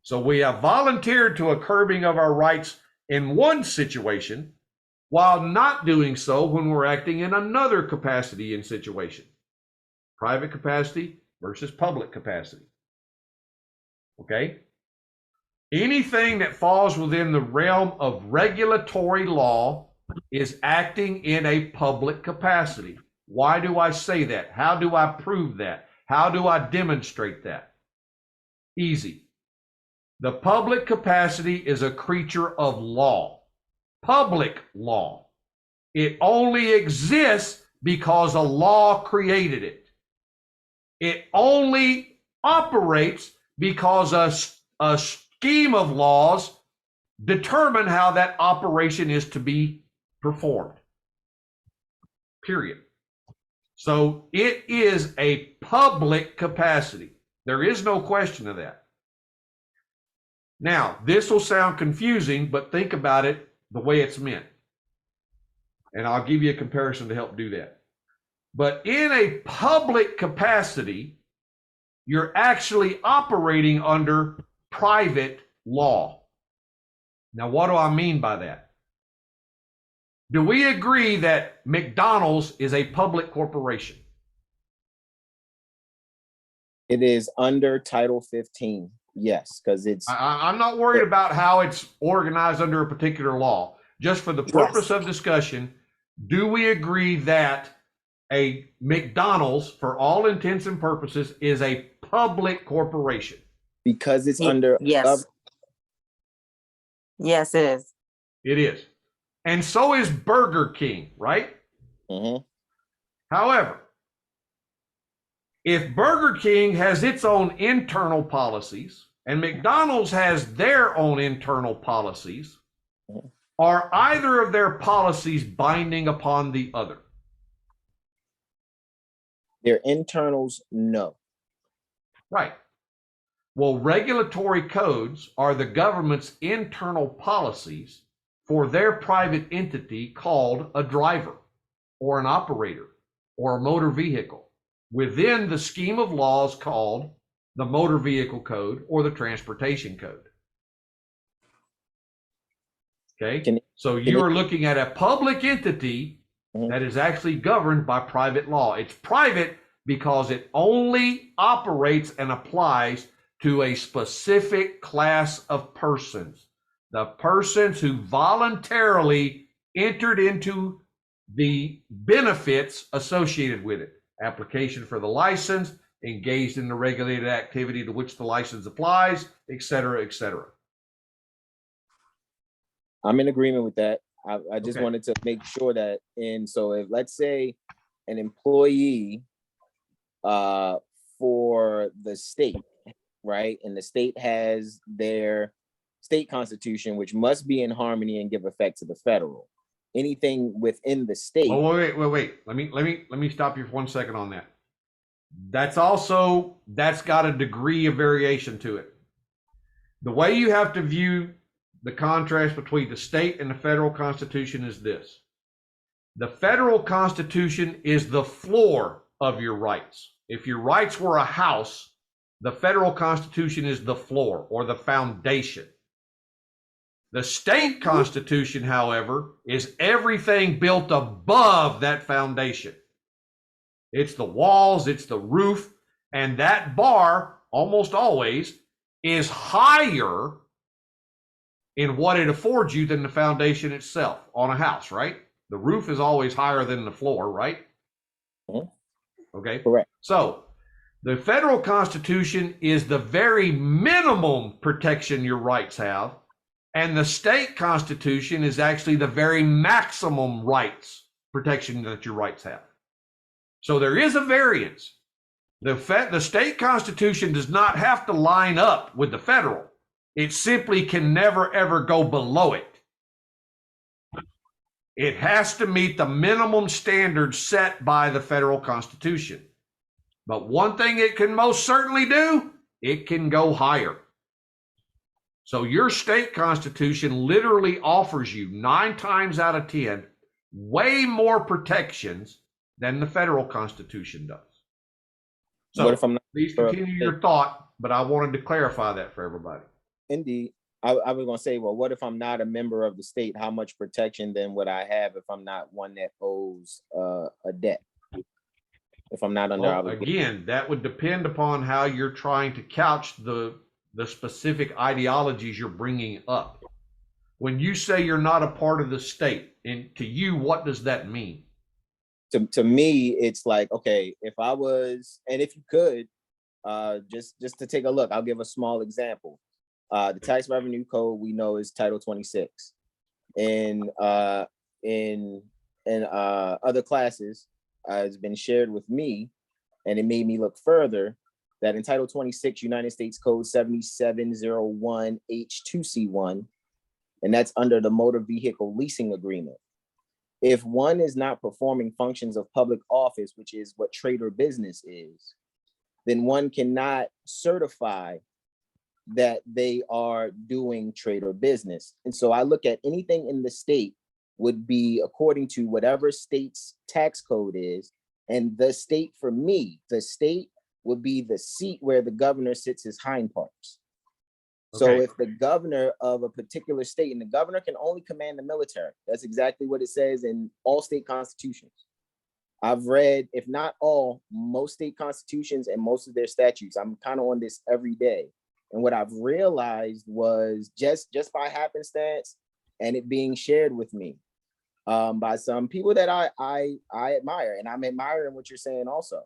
So we have volunteered to a curbing of our rights in one situation while not doing so when we're acting in another capacity and situation. Private capacity versus public capacity. Okay? Anything that falls within the realm of regulatory law is acting in a public capacity. Why do I say that? How do I prove that? How do I demonstrate that? Easy. The public capacity is a creature of law. Public law. It only exists because a law created it. It only operates because a scheme of laws determine how that operation is to be performed. Period. So it is a public capacity. There is no question of that. Now, this will sound confusing, but think about it the way it's meant. And I'll give you a comparison to help do that. But in a public capacity, you're actually operating under private law. Now, what do I mean by that? Do we agree that McDonald's is a public corporation? It is under Title 15. Yes, because it's. I'm not worried about how it's organized under a particular law. Just for the purpose of discussion, do we agree that a McDonald's, for all intents and purposes, is a public corporation? Because it's under. Yes. Yes, it is. It is. And so is Burger King, right? Mm-hmm. However, if Burger King has its own internal policies and McDonald's has their own internal policies, are either of their policies binding upon the other? Their internals, no. Right. Well, regulatory codes are the government's internal policies for their private entity called a driver or an operator or a motor vehicle within the scheme of laws called the Motor Vehicle Code or the Transportation Code. Okay, so you are looking at a public entity that is actually governed by private law. It's private because it only operates and applies to a specific class of persons. The persons who voluntarily entered into the benefits associated with it. Application for the license, engaged in the regulated activity to which the license applies, et cetera, et cetera. I'm in agreement with that. I just Okay. wanted to make sure that, and so if, let's say, an employee for the state, right, and the state has their state constitution, which must be in harmony and give effect to the federal. Anything within the state. Oh, wait. Let me stop you for 1 second on that. That's got a degree of variation to it. The way you have to view the contrast between the state and the federal constitution is this. The federal constitution is the floor of your rights. If your rights were a house, the federal constitution is the floor or the foundation. The state constitution, however, is everything built above that foundation. It's the walls, it's the roof, and that bar almost always is higher in what it affords you than the foundation itself on a house, right? The roof is always higher than the floor, right? Okay. Correct. So the federal constitution is the very minimum protection your rights have, and the state constitution is actually the very maximum rights protection that your rights have. So there is a variance. The state constitution does not have to line up with the federal. It simply can never, ever go below it. It has to meet the minimum standards set by the federal constitution. But one thing it can most certainly do, it can go higher. So your state constitution literally offers you 9 times out of 10 way more protections than the federal constitution does. So what if I'm not, please continue your thought, but I wanted to clarify that for everybody. Indeed. I was going to say, well, what if I'm not a member of the state? How much protection then would I have if I'm not one that owes a debt? If I'm not under obligation? Again, that would depend upon how you're trying to couch the specific ideologies you're bringing up. When you say you're not a part of the state, and to you, what does that mean? To me, it's like, okay, if I was, and if you could, just to take a look, I'll give a small example. The tax revenue code we know is Title 26. In other classes, it's been shared with me, and it made me look further that in Title 26, United States Code 7701 H2C1, and that's under the motor vehicle leasing agreement. If one is not performing functions of public office, which is what trade or business is, then one cannot certify that they are doing trade or business. And so I look at anything in the state would be according to whatever state's tax code is. And the state, for me, the state would be the seat where the governor sits his hind parts. So Okay. if the governor of a particular state, and the governor can only command the military, that's exactly what it says in all state constitutions. I've read, if not all, most state constitutions and most of their statutes. I'm kind of on this every day. And what I've realized was just by happenstance and it being shared with me by some people that I admire, and I'm admiring what you're saying also.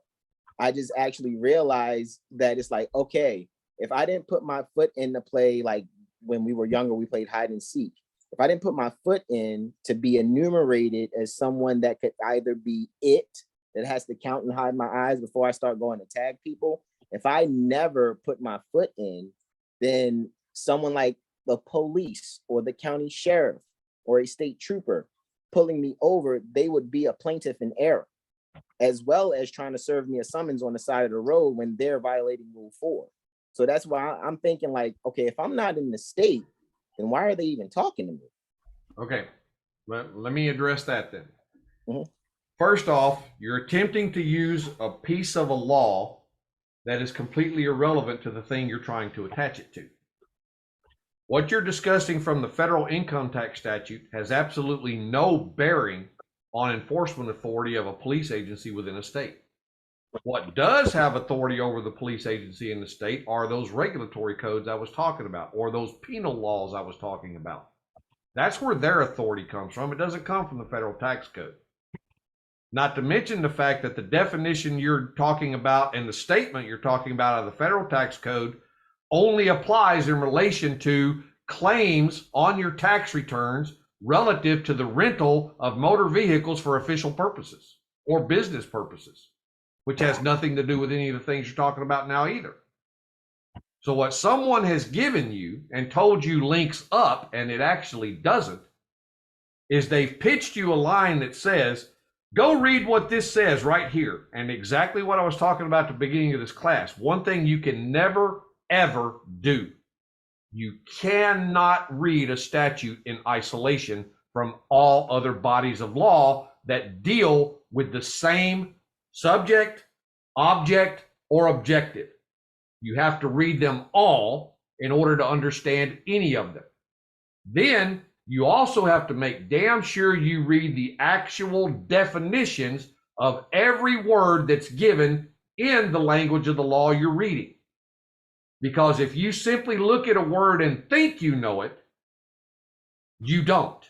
I just actually realized that it's like, okay, if I didn't put my foot in the play, like when we were younger, we played hide and seek. If I didn't put my foot in to be enumerated as someone that could either be it, that has to count and hide my eyes before I start going to tag people. If I never put my foot in, then someone like the police or the county sheriff or a state trooper pulling me over, they would be a plaintiff in error, as well as trying to serve me a summons on the side of the road when they're violating Rule 4. So that's why I'm thinking like, okay, if I'm not in the state, then why are they even talking to me? Okay, let me address that then. Mhm. First off, you're attempting to use a piece of a law that is completely irrelevant to the thing you're trying to attach it to. What you're discussing from the federal income tax statute has absolutely no bearing on enforcement authority of a police agency within a state. What does have authority over the police agency in the state are those regulatory codes I was talking about, or those penal laws I was talking about. That's where their authority comes from. It doesn't come from the federal tax code. Not to mention the fact that the definition you're talking about and the statement you're talking about out of the federal tax code only applies in relation to claims on your tax returns relative to the rental of motor vehicles for official purposes or business purposes, which has nothing to do with any of the things you're talking about now either. So what someone has given you and told you links up, and it actually doesn't, is they've pitched you a line that says, go read what this says right here. And exactly what I was talking about at the beginning of this class. One thing you can never, ever do. You cannot read a statute in isolation from all other bodies of law that deal with the same subject, object, or objective. You have to read them all in order to understand any of them. Then you also have to make damn sure you read the actual definitions of every word that's given in the language of the law you're reading. Because if you simply look at a word and think you know it, you don't.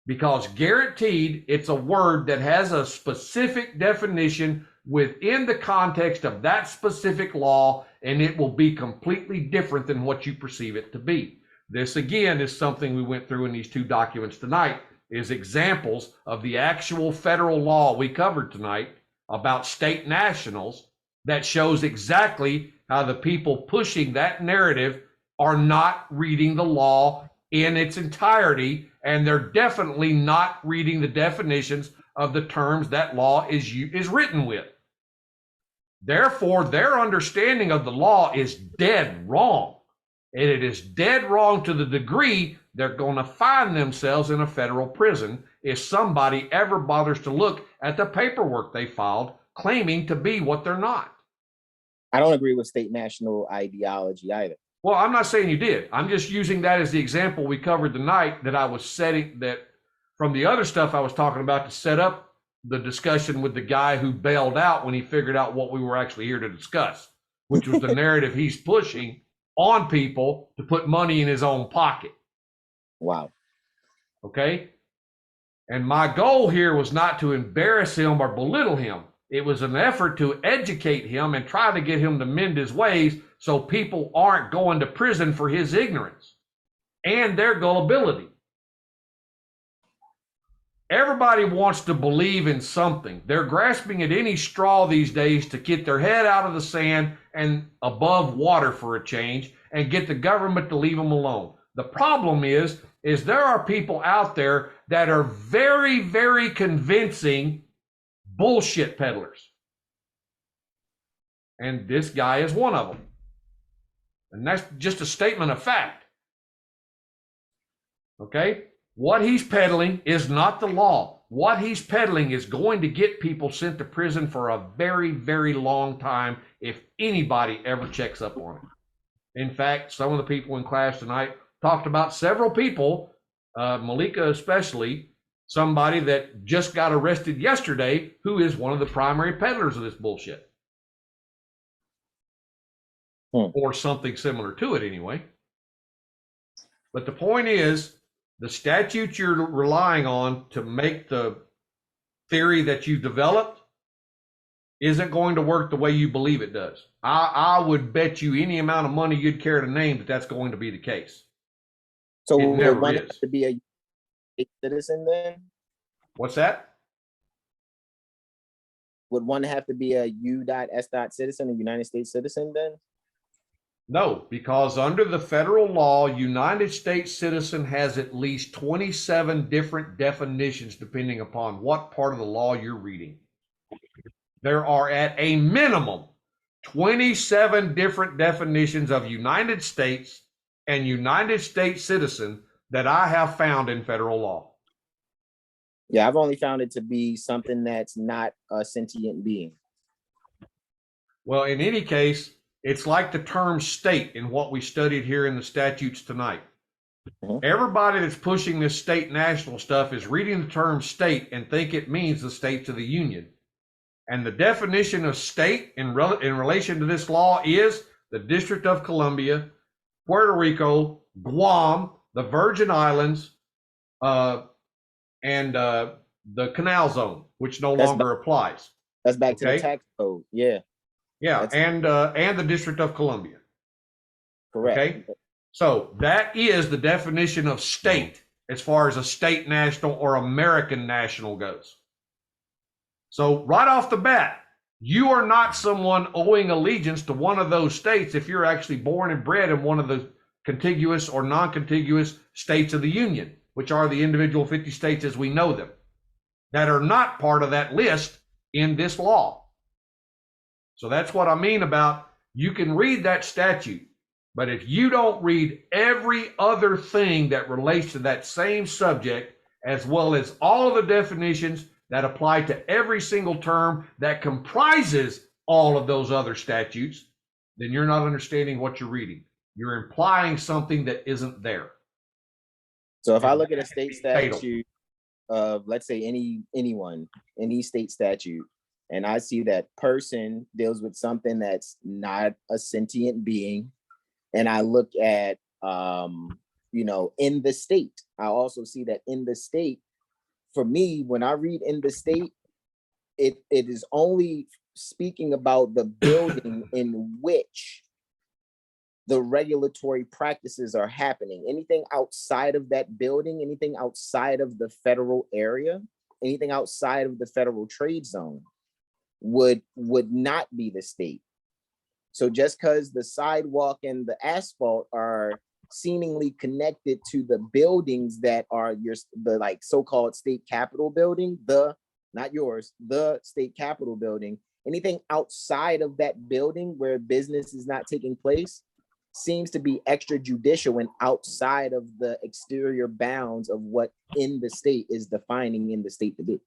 Because guaranteed, it's a word that has a specific definition within the context of that specific law, and it will be completely different than what you perceive it to be. This, again, is something we went through in these two documents tonight, is examples of the actual federal law we covered tonight about state nationals that shows exactly how the people pushing that narrative are not reading the law in its entirety, and they're definitely not reading the definitions of the terms that law is written with. Therefore, their understanding of the law is dead wrong. And it is dead wrong to the degree they're going to find themselves in a federal prison if somebody ever bothers to look at the paperwork they filed claiming to be what they're not. I don't agree with state national ideology either. Well, I'm not saying you did. I'm just using that as the example we covered tonight that I was setting that from the other stuff I was talking about to set up the discussion with the guy who bailed out when he figured out what we were actually here to discuss, which was the narrative he's pushing on people to put money in his own pocket. Wow. Okay. And my goal here was not to embarrass him or belittle him. It was an effort to educate him and try to get him to mend his ways so people aren't going to prison for his ignorance and their gullibility. Everybody wants to believe in something. They're grasping at any straw these days to get their head out of the sand and above water for a change and get the government to leave them alone. The problem is there are people out there that are very, very convincing bullshit peddlers. And this guy is one of them. And that's just a statement of fact. Okay? What he's peddling is not the law. what he's peddling is going to get people sent to prison for a very, very long time if anybody ever checks up on it. In fact, some of the people in class tonight talked about several people, Malika especially, somebody that just got arrested yesterday who is one of the primary peddlers of this bullshit. Or something similar to it anyway. But the point is, the statute you're relying on to make the theory that you developed isn't going to work the way you believe it does. I would bet you any amount of money you'd care to name that that's going to be the case. So It would never one is. have to be a citizen then? What's that? Would one have to be a U.S. citizen, a United States citizen then? No, because under the federal law, United States citizen has at least 27 different definitions depending upon what part of the law you're reading. There are at a minimum 27 different definitions of United States and United States citizen that I have found in federal law. Yeah, I've only found it to be something that's not a sentient being. Well, in any case, it's like the term state in what we studied here in the statutes tonight. Everybody that's pushing this state national stuff is reading the term state and think it means the states of the union. And the definition of state in relation to this law is the District of Columbia, Puerto Rico, Guam, the Virgin Islands, and the Canal Zone, which no longer applies. That's back to the tax code. Yeah. Yeah, and the District of Columbia. Correct. Okay, so that is the definition of state as far as a state national or American national goes. So right off the bat, you are not someone owing allegiance to one of those states if you're actually born and bred in one of the contiguous or non-contiguous states of the Union, which are the individual 50 states as we know them, that are not part of that list in this law. So that's what I mean about you can read that statute, but if you don't read every other thing that relates to that same subject, as well as all of the definitions that apply to every single term that comprises all of those other statutes, then you're not understanding what you're reading. You're implying something that isn't there. So if I look at a state statute of, let's say, any state statute, and I see that person deals with something that's not a sentient being, and I look at, in the state, I also see that in the state, for me, when I read in the state, it is only speaking about the building in which the regulatory practices are happening. Anything outside of that building, anything outside of the federal area, anything outside of the federal trade zone would not be the state. So just because the sidewalk and the asphalt are seemingly connected to the buildings that are the like so-called state capitol building, not yours, the state capitol building, anything outside of that building where business is not taking place seems to be extrajudicial and outside of the exterior bounds of what in the state is defining in the state to be.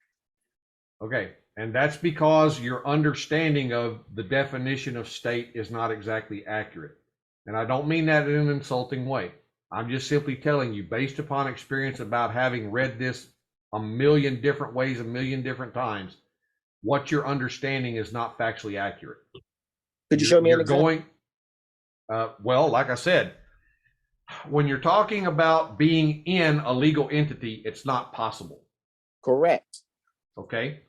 Okay, and that's because your understanding of the definition of state is not exactly accurate. And I don't mean that in an insulting way. I'm just simply telling you, based upon experience about having read this a million different ways, a million different times, what you're understanding is not factually accurate. Could you show me an example? Well, like I said, when you're talking about being in a legal entity, it's not possible. Correct. Okay.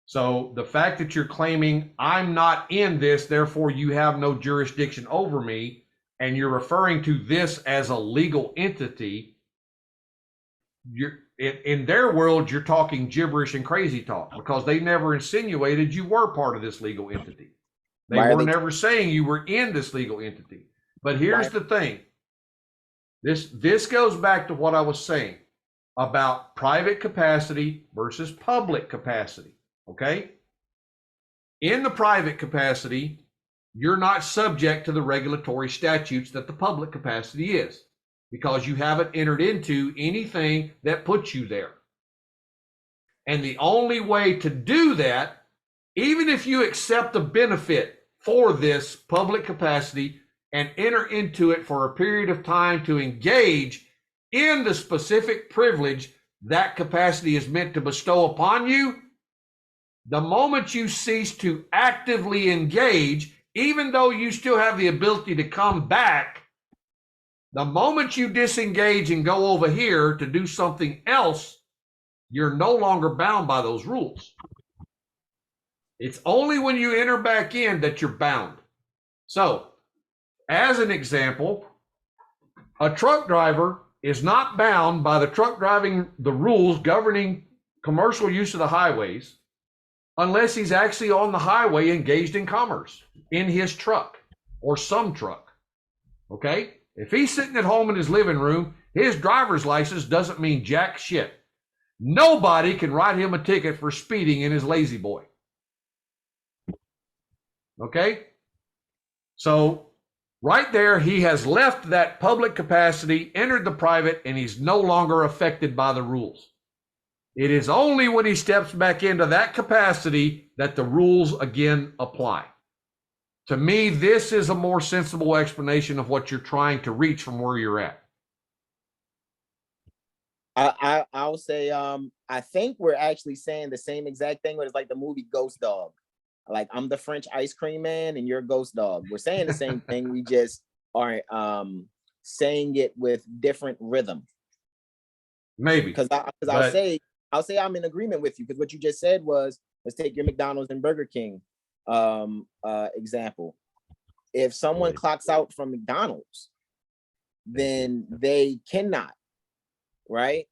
So the fact that you're claiming I'm not in this, therefore you have no jurisdiction over me, and you're referring to this as a legal entity, in their world, you're talking gibberish and crazy talk because they never insinuated you were part of this legal entity. They were never saying you were in this legal entity. But here's the thing. This goes back to what I was saying about private capacity versus public capacity. Okay? In the private capacity, you're not subject to the regulatory statutes that the public capacity is because you haven't entered into anything that puts you there. And the only way to do that, even if you accept the benefit for this public capacity and enter into it for a period of time to engage in the specific privilege that capacity is meant to bestow upon you, the moment you cease to actively engage, even though you still have the ability to come back, the moment you disengage and go over here to do something else, you're no longer bound by those rules. It's only when you enter back in that you're bound. So, as an example, a truck driver is not bound by the rules governing commercial use of the highways unless he's actually on the highway engaged in commerce in his truck or some truck. Okay? If he's sitting at home in his living room, his driver's license doesn't mean jack shit. Nobody can write him a ticket for speeding in his lazy boy. Okay? So right there, he has left that public capacity, entered the private, and he's no longer affected by the rules. It is only when he steps back into that capacity that the rules again apply. To me, this is a more sensible explanation of what you're trying to reach from where you're at. I'll say I think we're actually saying the same exact thing, but it's like the movie Ghost Dog. Like, I'm the French ice cream man and you're Ghost Dog. We're saying the same thing. We just are saying it with different rhythm. Maybe. Because I'll say I'm in agreement with you, because what you just said was, let's take your McDonald's and Burger King example. If someone clocks out from McDonald's, then they cannot, right?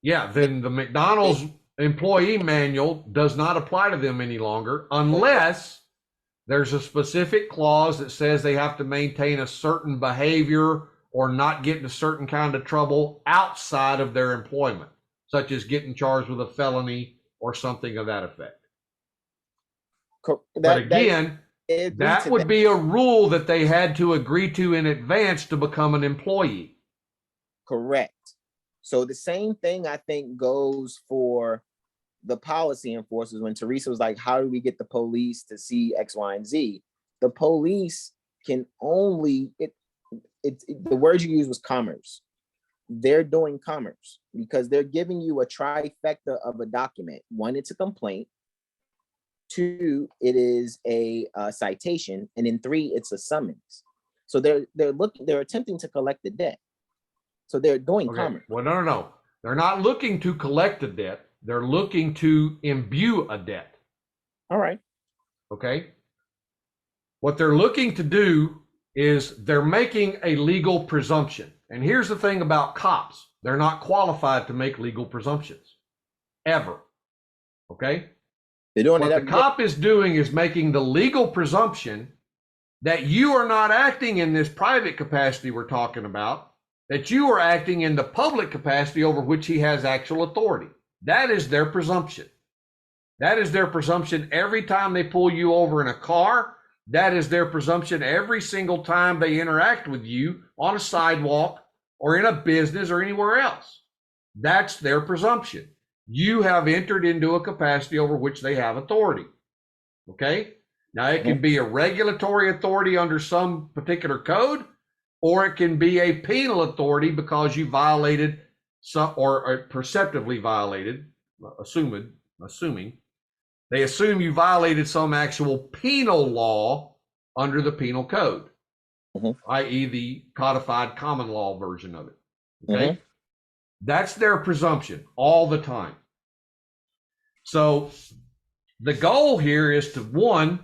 Yeah, then the McDonald's employee manual does not apply to them any longer unless there's a specific clause that says they have to maintain a certain behavior or not get in a certain kind of trouble outside of their employment, such as getting charged with a felony or something of that effect. But again, that would be a rule that they had to agree to in advance to become an employee. Correct. So the same thing, I think, goes for the policy enforcers. When Teresa was like, how do we get the police to see X, Y, and Z? The police can only, the word you used was commerce. They're doing commerce because they're giving you a trifecta of a document. One, it's a complaint. Two, it is a citation. And then three, it's a summons. So they're attempting to collect the debt. So they're doing commerce. Well, no. They're not looking to collect a debt. They're looking to imbue a debt. All right. Okay. What they're looking to do is they're making a legal presumption. And here's the thing about cops. They're not qualified to make legal presumptions. Ever. Okay? They're doing what the cop is doing is making the legal presumption that you are not acting in this private capacity we're talking about, that you are acting in the public capacity over which he has actual authority. That is their presumption. That is their presumption every time they pull you over in a car. That is their presumption every single time they interact with you on a sidewalk or in a business or anywhere else. That's their presumption. You have entered into a capacity over which they have authority. Okay? Now, it can be a regulatory authority under some particular code, or it can be a penal authority because you violated some, or perceptively violated, assuming they assume you violated some actual penal law under the penal code, i.e. the codified common law version of it. Okay? That's their presumption all the time. So the goal here is to, one,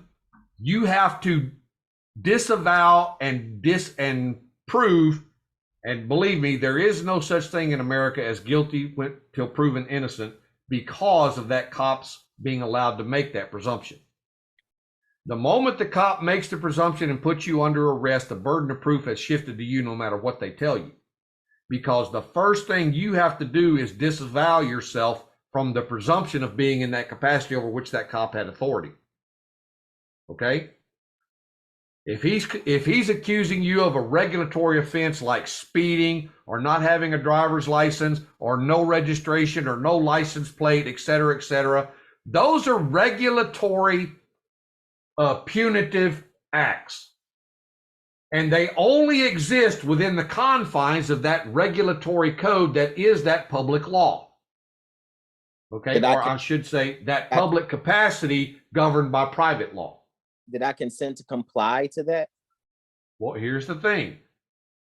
you have to disavow and prove, and believe me, there is no such thing in America as guilty till proven innocent because of that cop's being allowed to make that presumption. The moment the cop makes the presumption and puts you under arrest, the burden of proof has shifted to you no matter what they tell you. Because the first thing you have to do is disavow yourself from the presumption of being in that capacity over which that cop had authority. Okay? If he's accusing you of a regulatory offense like speeding or not having a driver's license or no registration or no license plate, et cetera, those are regulatory punitive acts. And they only exist within the confines of that regulatory code that is that public law. Okay, or I should say that public capacity governed by private law. Did I consent to comply to that? Well, here's the thing.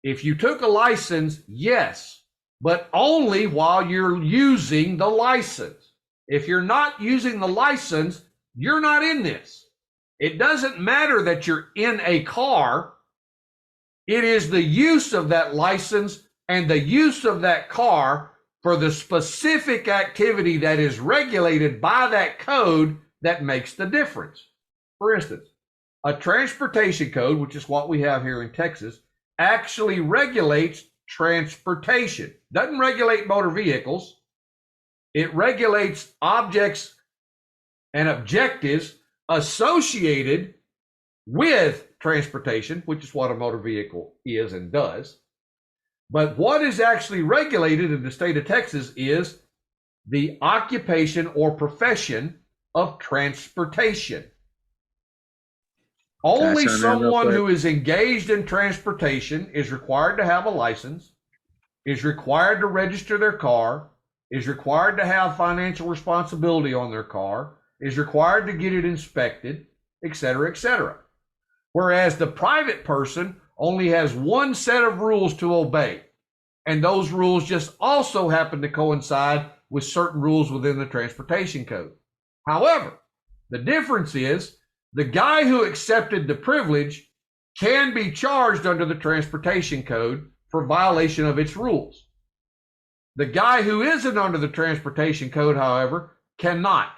If you took a license, yes, but only while you're using the license. If you're not using the license, you're not in this. It doesn't matter that you're in a car. It is the use of that license and the use of that car for the specific activity that is regulated by that code that makes the difference. For instance, a transportation code, which is what we have here in Texas, actually regulates transportation. Doesn't regulate motor vehicles. It regulates objects and objectives associated with transportation, which is what a motor vehicle is and does. But what is actually regulated in the state of Texas is the occupation or profession of transportation. Only someone who is engaged in transportation is required to have a license, is required to register their car, is required to have financial responsibility on their car, is required to get it inspected, et cetera, whereas the private person only has one set of rules to obey. And those rules just also happen to coincide with certain rules within the transportation code. However, the difference is the guy who accepted the privilege can be charged under the transportation code for violation of its rules. The guy who isn't under the transportation code, however, cannot.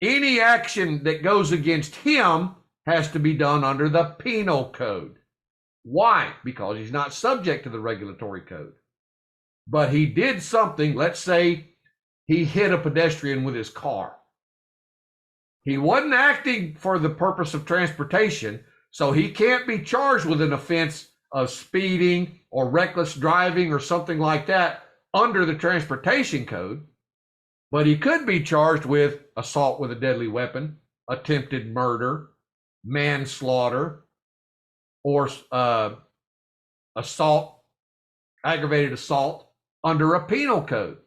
Any action that goes against him has to be done under the penal code. Why? Because he's not subject to the regulatory code. But he did something, let's say he hit a pedestrian with his car. He wasn't acting for the purpose of transportation, so he can't be charged with an offense of speeding or reckless driving or something like that under the transportation code. But he could be charged with assault with a deadly weapon, attempted murder, manslaughter, or assault, aggravated assault under a penal code.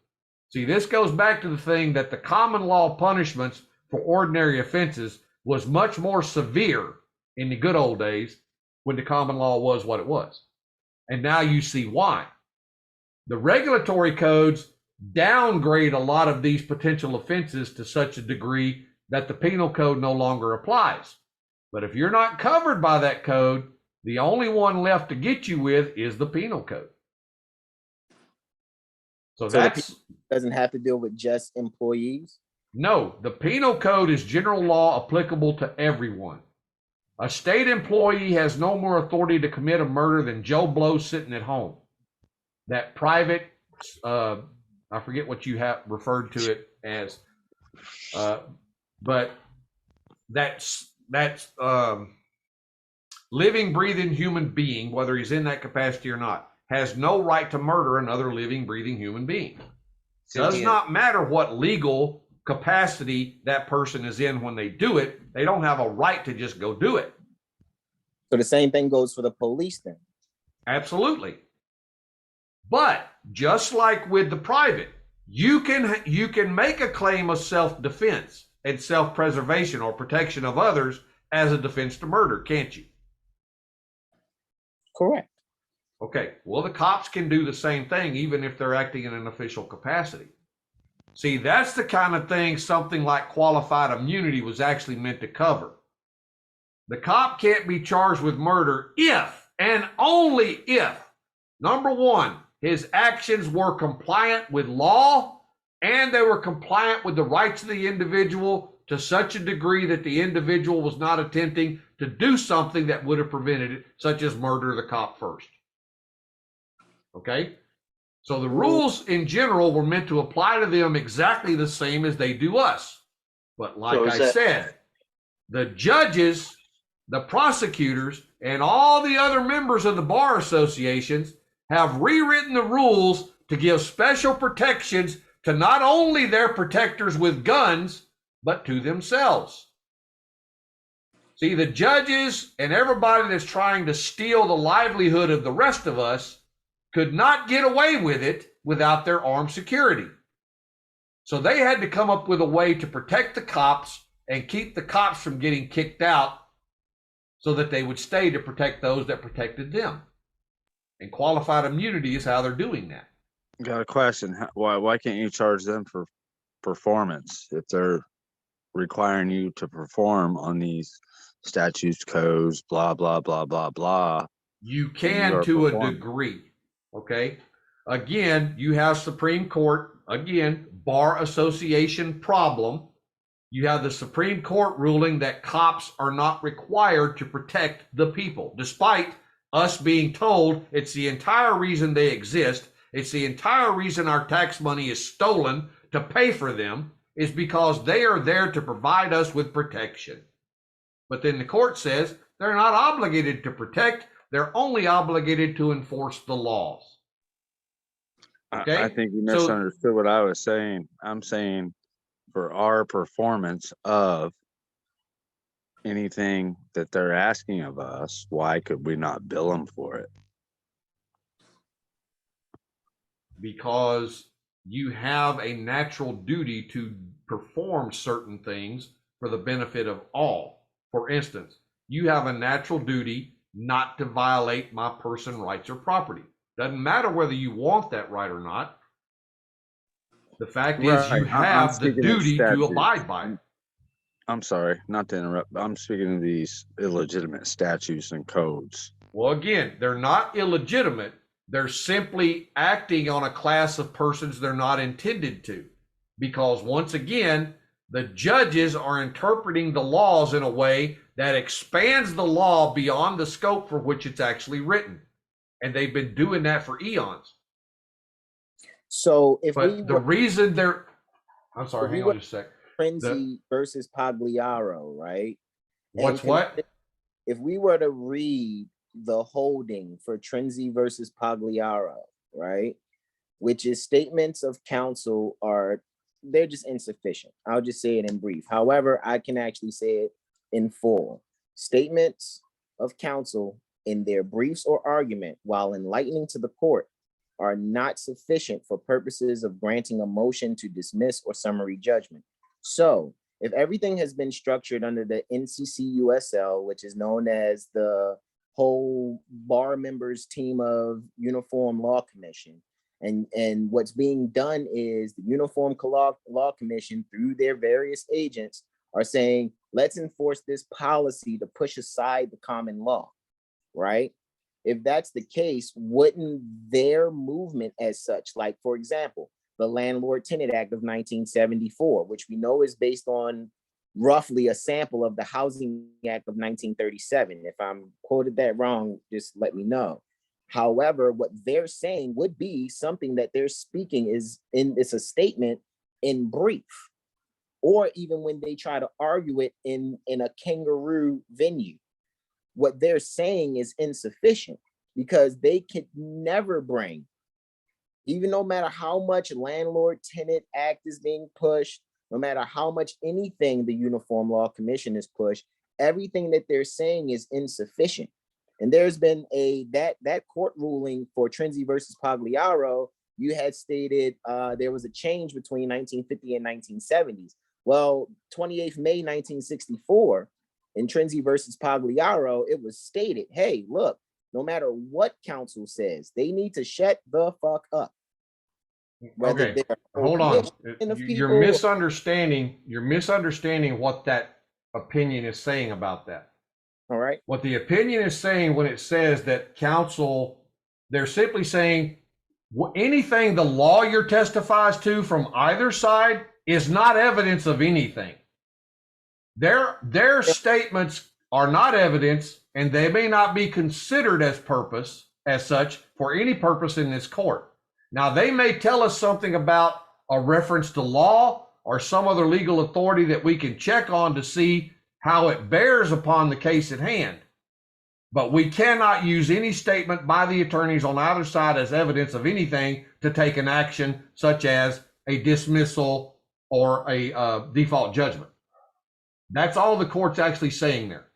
See, this goes back to the thing that the common law punishments for ordinary offenses was much more severe in the good old days when the common law was what it was. And now you see why. The regulatory codes downgrade a lot of these potential offenses to such a degree that the penal code no longer applies. But if you're not covered by that code, the only one left to get you with is the penal code. So that's doesn't have to deal with just employees. No, the penal code is general law applicable to everyone. A state employee has no more authority to commit a murder than Joe Blow sitting at home. That private, I forget what you have referred to it as, but that's living, breathing human being, whether he's in that capacity or not, has no right to murder another living, breathing human being. Does not matter what legal capacity that person is in when they do it. They don't have a right to just go do it. So the same thing goes for the police then? Absolutely. But just like with the private, you can make a claim of self-defense and self-preservation or protection of others as a defense to murder, can't you? Correct. Okay, well, the cops can do the same thing even if they're acting in an official capacity. See, that's the kind of thing something like qualified immunity was actually meant to cover. The cop can't be charged with murder if and only if, number one, his actions were compliant with law and they were compliant with the rights of the individual to such a degree that the individual was not attempting to do something that would have prevented it, such as murder the cop first. Okay? So the rules in general were meant to apply to them exactly the same as they do us. But like I said, the judges the prosecutors and all the other members of the bar associations have rewritten the rules to give special protections to not only their protectors with guns, but to themselves. See, the judges and everybody that's trying to steal the livelihood of the rest of us could not get away with it without their armed security. So they had to come up with a way to protect the cops and keep the cops from getting kicked out so that they would stay to protect those that protected them. And qualified immunity is how they're doing that. Got a question. Why can't you charge them for performance if they're requiring you to perform on these statutes, codes, blah, blah, blah, blah, blah? You can to a degree, okay? Again, you have Supreme Court, again, bar association problem. You have the Supreme Court ruling that cops are not required to protect the people, despite us being told it's the entire reason they exist. It's the entire reason our tax money is stolen to pay for them, is because they are there to provide us with protection. But then the court says they're not obligated to protect, they're only obligated to enforce the laws. Okay? I think you misunderstood what I was saying. I'm saying for our performance of anything that they're asking of us, why could we not bill them for it? Because you have a natural duty to perform certain things for the benefit of all. For instance, you have a natural duty not to violate my person, rights, or property. Doesn't matter whether you want that right or not. The fact is you have the duty to abide by it. I'm sorry, not to interrupt, but I'm speaking of these illegitimate statutes and codes. Well, again, they're not illegitimate. They're simply acting on a class of persons they're not intended to. Because once again, the judges are interpreting the laws in a way that expands the law beyond the scope for which it's actually written. And they've been doing that for eons. So if the reason they're, I'm sorry, hang on just a sec. Frenzy versus Pagliaro, right? What's what? If we were to read the holding for Trenzi versus Pagliaro, right, which is statements of counsel they're just insufficient. I'll just say it in brief. However, I can actually say it in full. Statements of counsel in their briefs or argument while enlightening to the court are not sufficient for purposes of granting a motion to dismiss or summary judgment. So if everything has been structured under the NCCUSL, which is known as the whole bar members team of Uniform Law Commission, and what's being done is the Uniform Law Commission through their various agents are saying, let's enforce this policy to push aside the common law, right? If that's the case, wouldn't their movement as such, like for example, the Landlord-Tenant Act of 1974, which we know is based on roughly a sample of the Housing Act of 1937. If I'm quoted that wrong, just let me know. However, what they're saying would be something that they're speaking it's a statement in brief, or even when they try to argue it in a kangaroo venue. What they're saying is insufficient because they could never bring, even no matter how much Landlord-Tenant Act is being pushed, no matter how much anything the Uniform Law Commission is pushed, everything that they're saying is insufficient. And there's been that court ruling for Trenzi versus Pagliaro. You had stated there was a change between 1950 and 1970s. Well, 28th May 1964, in Trenzi versus Pagliaro, it was stated, hey, look, no matter what counsel says, they need to shut the fuck up. Okay, hold on. You're misunderstanding what that opinion is saying about that. All right. What the opinion is saying when it says that counsel, they're simply saying anything the lawyer testifies to from either side is not evidence of anything. Their statements are not evidence, and they may not be considered as such for any purpose in this court. Now, they may tell us something about a reference to law or some other legal authority that we can check on to see how it bears upon the case at hand. But we cannot use any statement by the attorneys on either side as evidence of anything to take an action such as a dismissal or a default judgment. That's all the court's actually saying there.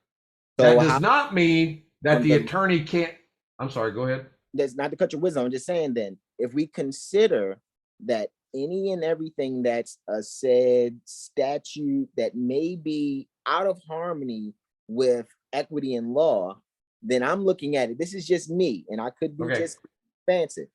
That does not mean that the attorney can't. I'm sorry, go ahead. That's not to cut your wisdom. I'm just saying then, if we consider that any and everything that's a said statute that may be out of harmony with equity and law, then I'm looking at it. This is just me, and I could be just expansive.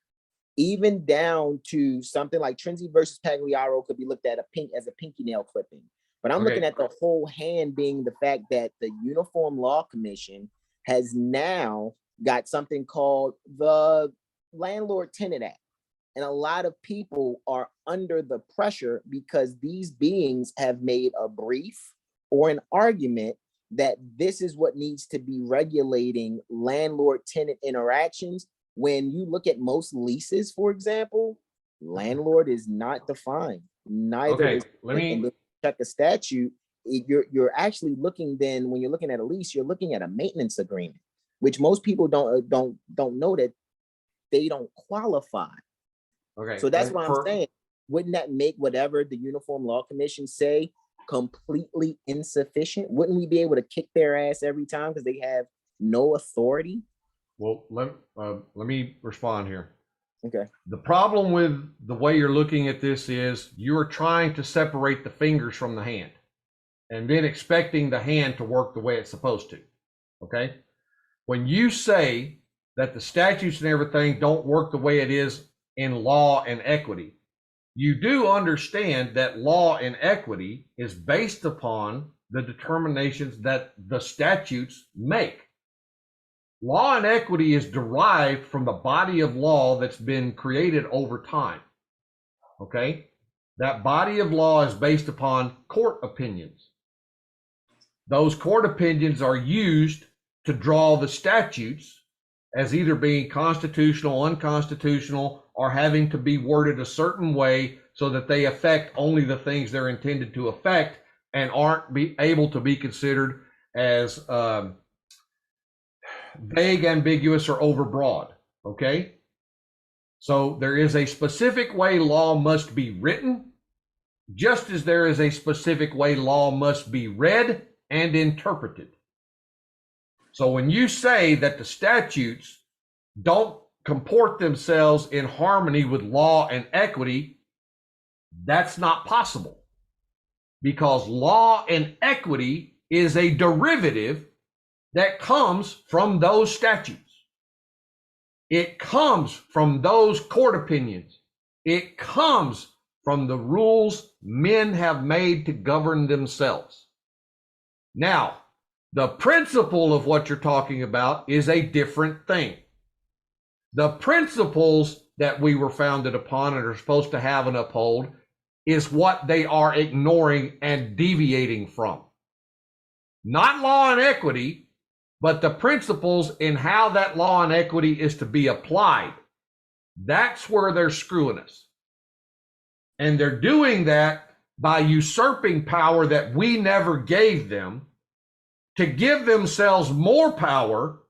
Even down to something like Trinzi versus Pagliaro could be looked at as a pinky nail clipping. But I'm looking at the whole hand being the fact that the Uniform Law Commission has now got something called the Landlord Tenant Act. And a lot of people are under the pressure because these beings have made a brief or an argument that this is what needs to be regulating landlord-tenant interactions. When you look at most leases, for example, landlord is not defined. Neither is, let me check the statute. You're actually looking then, when you're looking at a lease, you're looking at a maintenance agreement, which most people don't know that they don't qualify. Okay. So that's what I'm saying. Wouldn't that make whatever the Uniform Law Commission say completely insufficient? Wouldn't we be able to kick their ass every time because they have no authority? Well, let me respond here. Okay. The problem with the way you're looking at this is you're trying to separate the fingers from the hand and then expecting the hand to work the way it's supposed to. Okay. When you say that the statutes and everything don't work the way it is in law and equity, you do understand that law and equity is based upon the determinations that the statutes make. Law and equity is derived from the body of law that's been created over time. Okay? That body of law is based upon court opinions. Those court opinions are used to draw the statutes as either being constitutional, unconstitutional, or having to be worded a certain way so that they affect only the things they're intended to affect and aren't able to be considered as vague, ambiguous, or overbroad. Okay? So there is a specific way law must be written, just as there is a specific way law must be read and interpreted. So when you say that the statutes don't comport themselves in harmony with law and equity, that's not possible, because law and equity is a derivative that comes from those statutes. It comes from those court opinions. It comes from the rules men have made to govern themselves. Now, the principle of what you're talking about is a different thing. The principles that we were founded upon and are supposed to have and uphold is what they are ignoring and deviating from. Not law and equity, but the principles in how that law and equity is to be applied. That's where they're screwing us. And they're doing that by usurping power that we never gave them to give themselves more power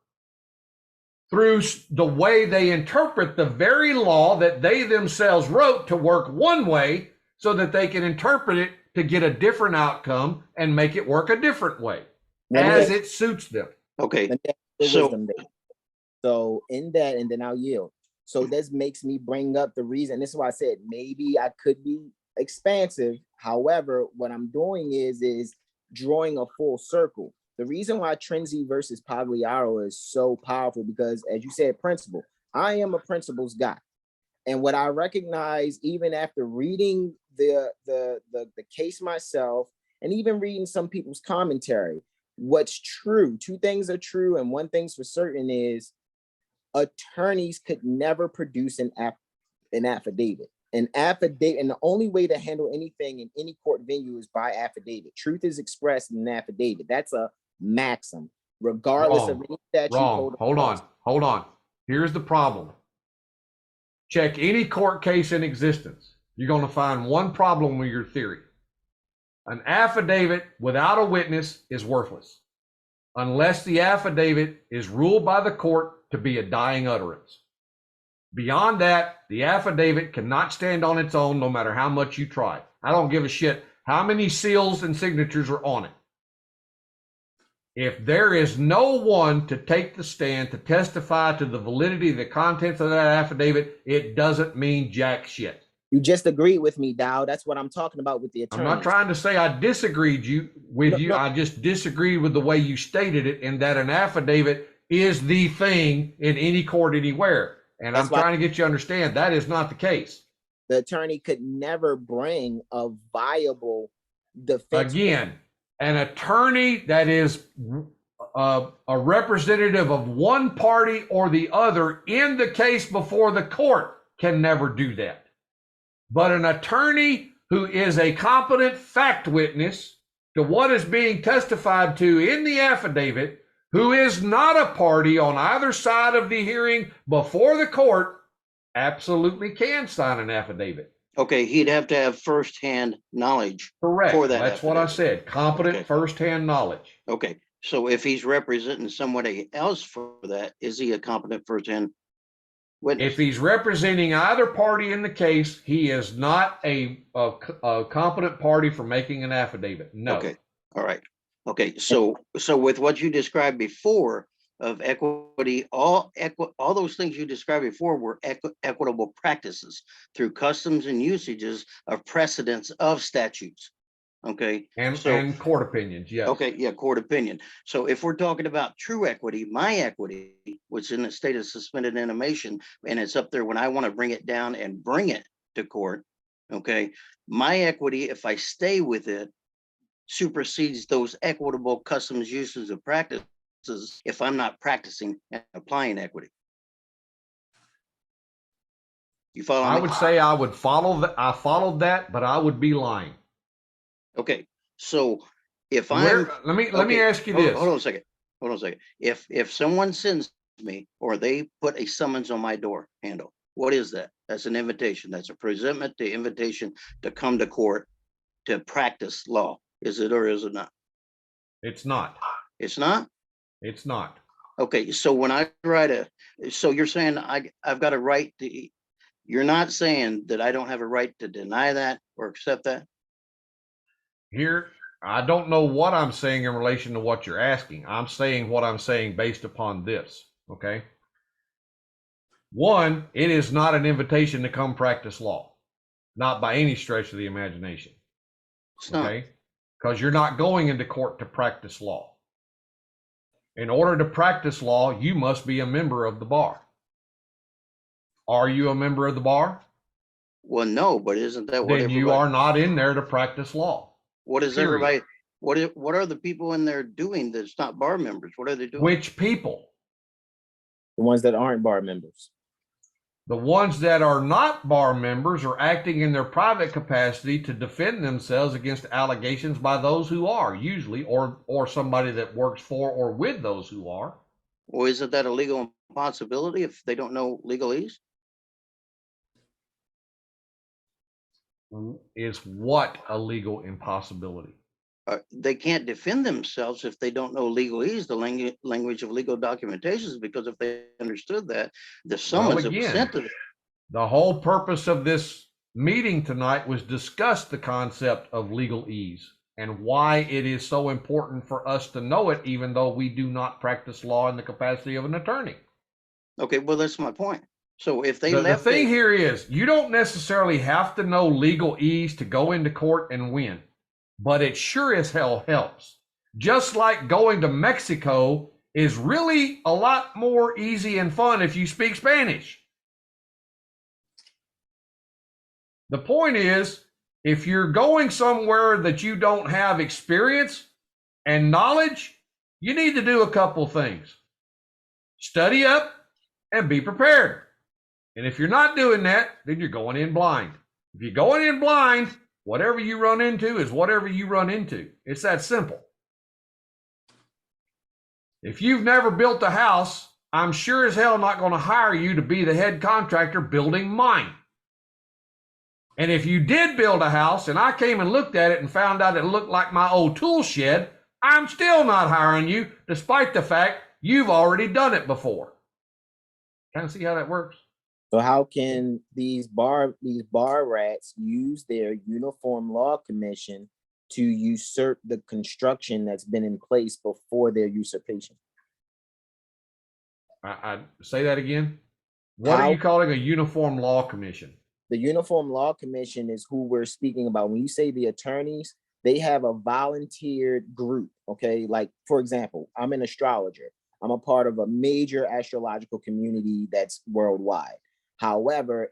through the way they interpret the very law that they themselves wrote to work one way so that they can interpret it to get a different outcome and make it work a different way as it suits them. Okay. So in that, and then I'll yield. So this makes me bring up the reason. This is why I said maybe I could be expansive. However, what I'm doing is drawing a full circle. The reason why Trinzi versus Pagliaro is so powerful, because as you said, principle, I am a principles guy. And what I recognize, even after reading the case myself, and even reading some people's commentary, what's true, two things are true, and one thing's for certain is attorneys could never produce an affidavit. An affidavit, and the only way to handle anything in any court venue is by affidavit. Truth is expressed in an affidavit. That's a maxim, regardless of any statute. Hold on. Here's the problem. Check any court case in existence. You're going to find one problem with your theory. An affidavit without a witness is worthless unless the affidavit is ruled by the court to be a dying utterance. Beyond that, the affidavit cannot stand on its own no matter how much you try. I don't give a shit how many seals and signatures are on it. If there is no one to take the stand to testify to the validity of the contents of that affidavit, it doesn't mean jack shit. You just agreed with me, Dow. That's what I'm talking about with the I'm attorney. not trying to say I disagreed with you. No. I just disagreed with the way you stated it, in that an affidavit is the thing in any court anywhere. And That's I'm trying to get you to understand that is not the case. The attorney could never bring a viable defense. Again, an attorney that is a representative of one party or the other in the case before the court can never do that. But an attorney who is a competent fact witness to what is being testified to in the affidavit, who is not a party on either side of the hearing before the court, absolutely can sign an affidavit. Okay, he'd have to have firsthand knowledge. Correct. For that That's what I affidavit. said. Competent Okay. firsthand knowledge. Okay, so if he's representing somebody else for that, is he a competent firsthand witness? If he's representing either party in the case, he is not a competent party for making an affidavit. No. Okay, all right. Okay, so with what you described before of equity, all those things you described before were equitable practices through customs and usages of precedents of statutes. Okay. And court opinions, yes. Okay, yeah, court opinion. So if we're talking about true equity, my equity, which in a state of suspended animation, and it's up there when I want to bring it down and bring it to court, okay, my equity, if I stay with it, supersedes those equitable customs, uses, of practices if I'm not practicing and applying equity. You follow me? I would say I would follow that. I followed that, but I would be lying. Okay, so if let me ask you this. Hold on a second. Hold on a second. If someone sends me or they put a summons on my door handle, what is that? That's an invitation. That's a presentment, the invitation to come to court to practice law. Is it or is it not? It's not. It's not? It's not. Okay, so when I write so you're saying I've got a right to, you're not saying that I don't have a right to deny that or accept that? Here, I don't know what I'm saying in relation to what you're asking. I'm saying what I'm saying based upon this, okay? One, it is not an invitation to come practice law. Not by any stretch of the imagination. It's not. Okay? Because you're not going into court to practice law. In order to practice law, you must be a member of the bar. Are you a member of the bar? Well, no, but isn't that what Then you are not in there to practice law. What is Period. everybody, what are the people in there doing that's not bar members? What are they doing? Which people? The ones that aren't bar members. The ones that are not bar members are acting in their private capacity to defend themselves against allegations by those who are, usually, or somebody that works for or with those who are. Well, isn't that a legal impossibility if they don't know legalese? Is what a legal impossibility? They can't defend themselves if they don't know legalese, the language of legal documentations, because if they understood that, the summons that was sent to them. The whole purpose of this meeting tonight was discuss the concept of legalese and why it is so important for us to know it, even though we do not practice law in the capacity of an attorney. Okay, well, that's my point. So if they The thing here is, you don't necessarily have to know legalese to go into court and win, but it sure as hell helps. Just like going to Mexico is really a lot more easy and fun if you speak Spanish. The point is, if you're going somewhere that you don't have experience and knowledge, you need to do a couple things. Study up and be prepared. And if you're not doing that, then you're going in blind. If you're going in blind, whatever you run into is whatever you run into. It's that simple. If you've never built a house, I'm sure as hell not going to hire you to be the head contractor building mine. And if you did build a house and I came and looked at it and found out it looked like my old tool shed, I'm still not hiring you, despite the fact you've already done it before. Kind of see how that works? So how can these bar rats use their uniform law commission to usurp the construction that's been in place before their usurpation? I say that again. What are you calling a uniform law commission? The Uniform Law Commission is who we're speaking about. When you say the attorneys, they have a volunteered group, okay? Like, for example, I'm an astrologer. I'm a part of a major astrological community that's worldwide. However,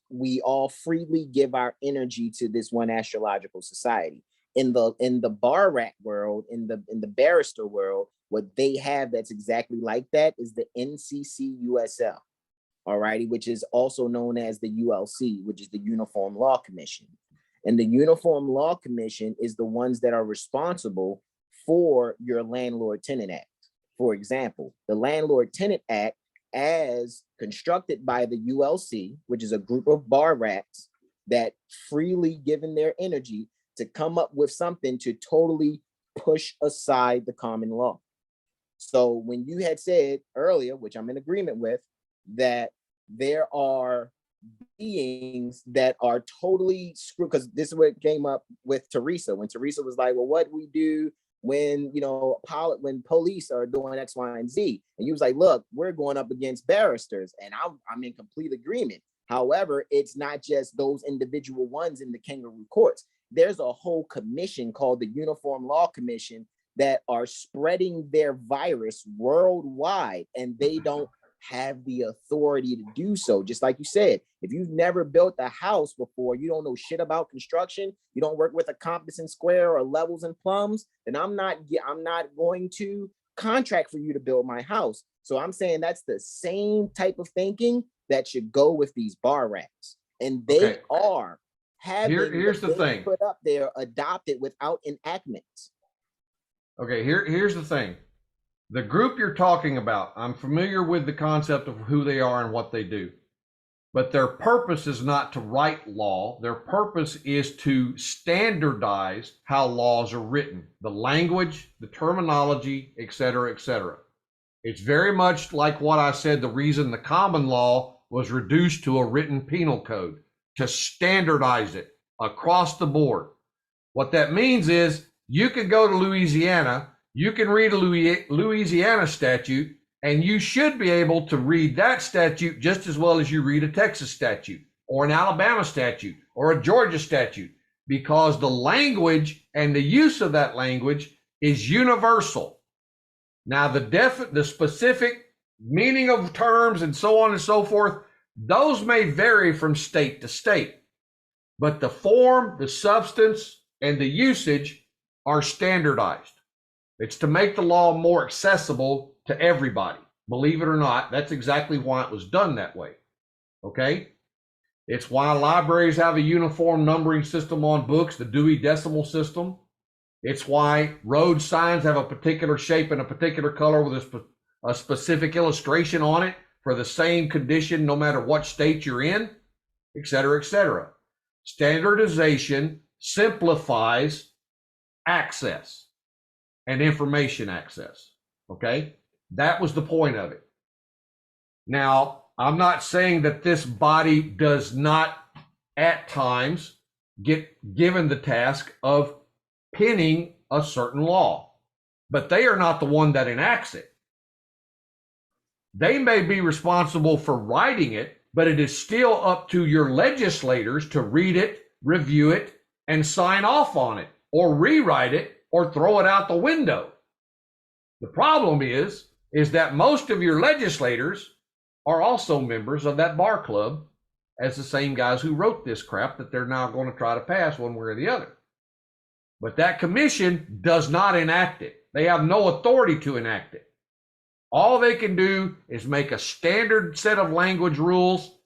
we all freely give our energy to this one astrological society. In the bar rat world, in the barrister world, what they have that's exactly like that is the NCCUSL. All righty, which is also known as the ULC, which is the Uniform Law Commission. And the Uniform Law Commission is the ones that are responsible for your Landlord-Tenant Act. For example, the Landlord-Tenant Act, as constructed by the ULC, which is a group of bar rats that freely given their energy to come up with something to totally push aside the common law. So when you had said earlier, which I'm in agreement with, that there are beings that are totally screwed, because this is what came up with Teresa, when Teresa was like, well, what do we do when, when police are doing X, Y, and Z? And you was like, look, we're going up against barristers, and I'm in complete agreement. However, it's not just those individual ones in the kangaroo courts. There's a whole commission called the Uniform Law Commission that are spreading their virus worldwide, and they don't have the authority to do so. Just like you said, if you've never built a house before, you don't know shit about construction, you don't work with a compass and square or levels and plumbs, then I'm not going to contract for you to build my house. So I'm saying that's the same type of thinking that should go with these bar rats. And they are having here's the thing put up there adopted without enactments. Okay, here's the thing. The group you're talking about, I'm familiar with the concept of who they are and what they do, but their purpose is not to write law. Their purpose is to standardize how laws are written, the language, the terminology, et cetera, et cetera. It's very much like what I said, the reason the common law was reduced to a written penal code, to standardize it across the board. What that means is you could go to Louisiana, you can read a Louisiana statute, and you should be able to read that statute just as well as you read a Texas statute or an Alabama statute or a Georgia statute, because the language and the use of that language is universal. Now, the specific meaning of terms and so on and so forth, those may vary from state to state, but the form, the substance, and the usage are standardized. It's to make the law more accessible to everybody. Believe it or not, that's exactly why it was done that way. Okay? It's why libraries have a uniform numbering system on books, the Dewey Decimal System. It's why road signs have a particular shape and a particular color with a specific illustration on it for the same condition no matter what state you're in, et cetera, et cetera. Standardization simplifies access and information access. Okay? That was the point of it. Now, I'm not saying that this body does not at times get given the task of penning a certain law, but they are not the one that enacts it. They may be responsible for writing it, but it is still up to your legislators to read it, review it, and sign off on it, or rewrite it, or throw it out the window. The problem is that most of your legislators are also members of that bar club as the same guys who wrote this crap that they're now going to try to pass one way or the other. But that commission does not enact it. They have no authority to enact it. All they can do is make a standard set of language rules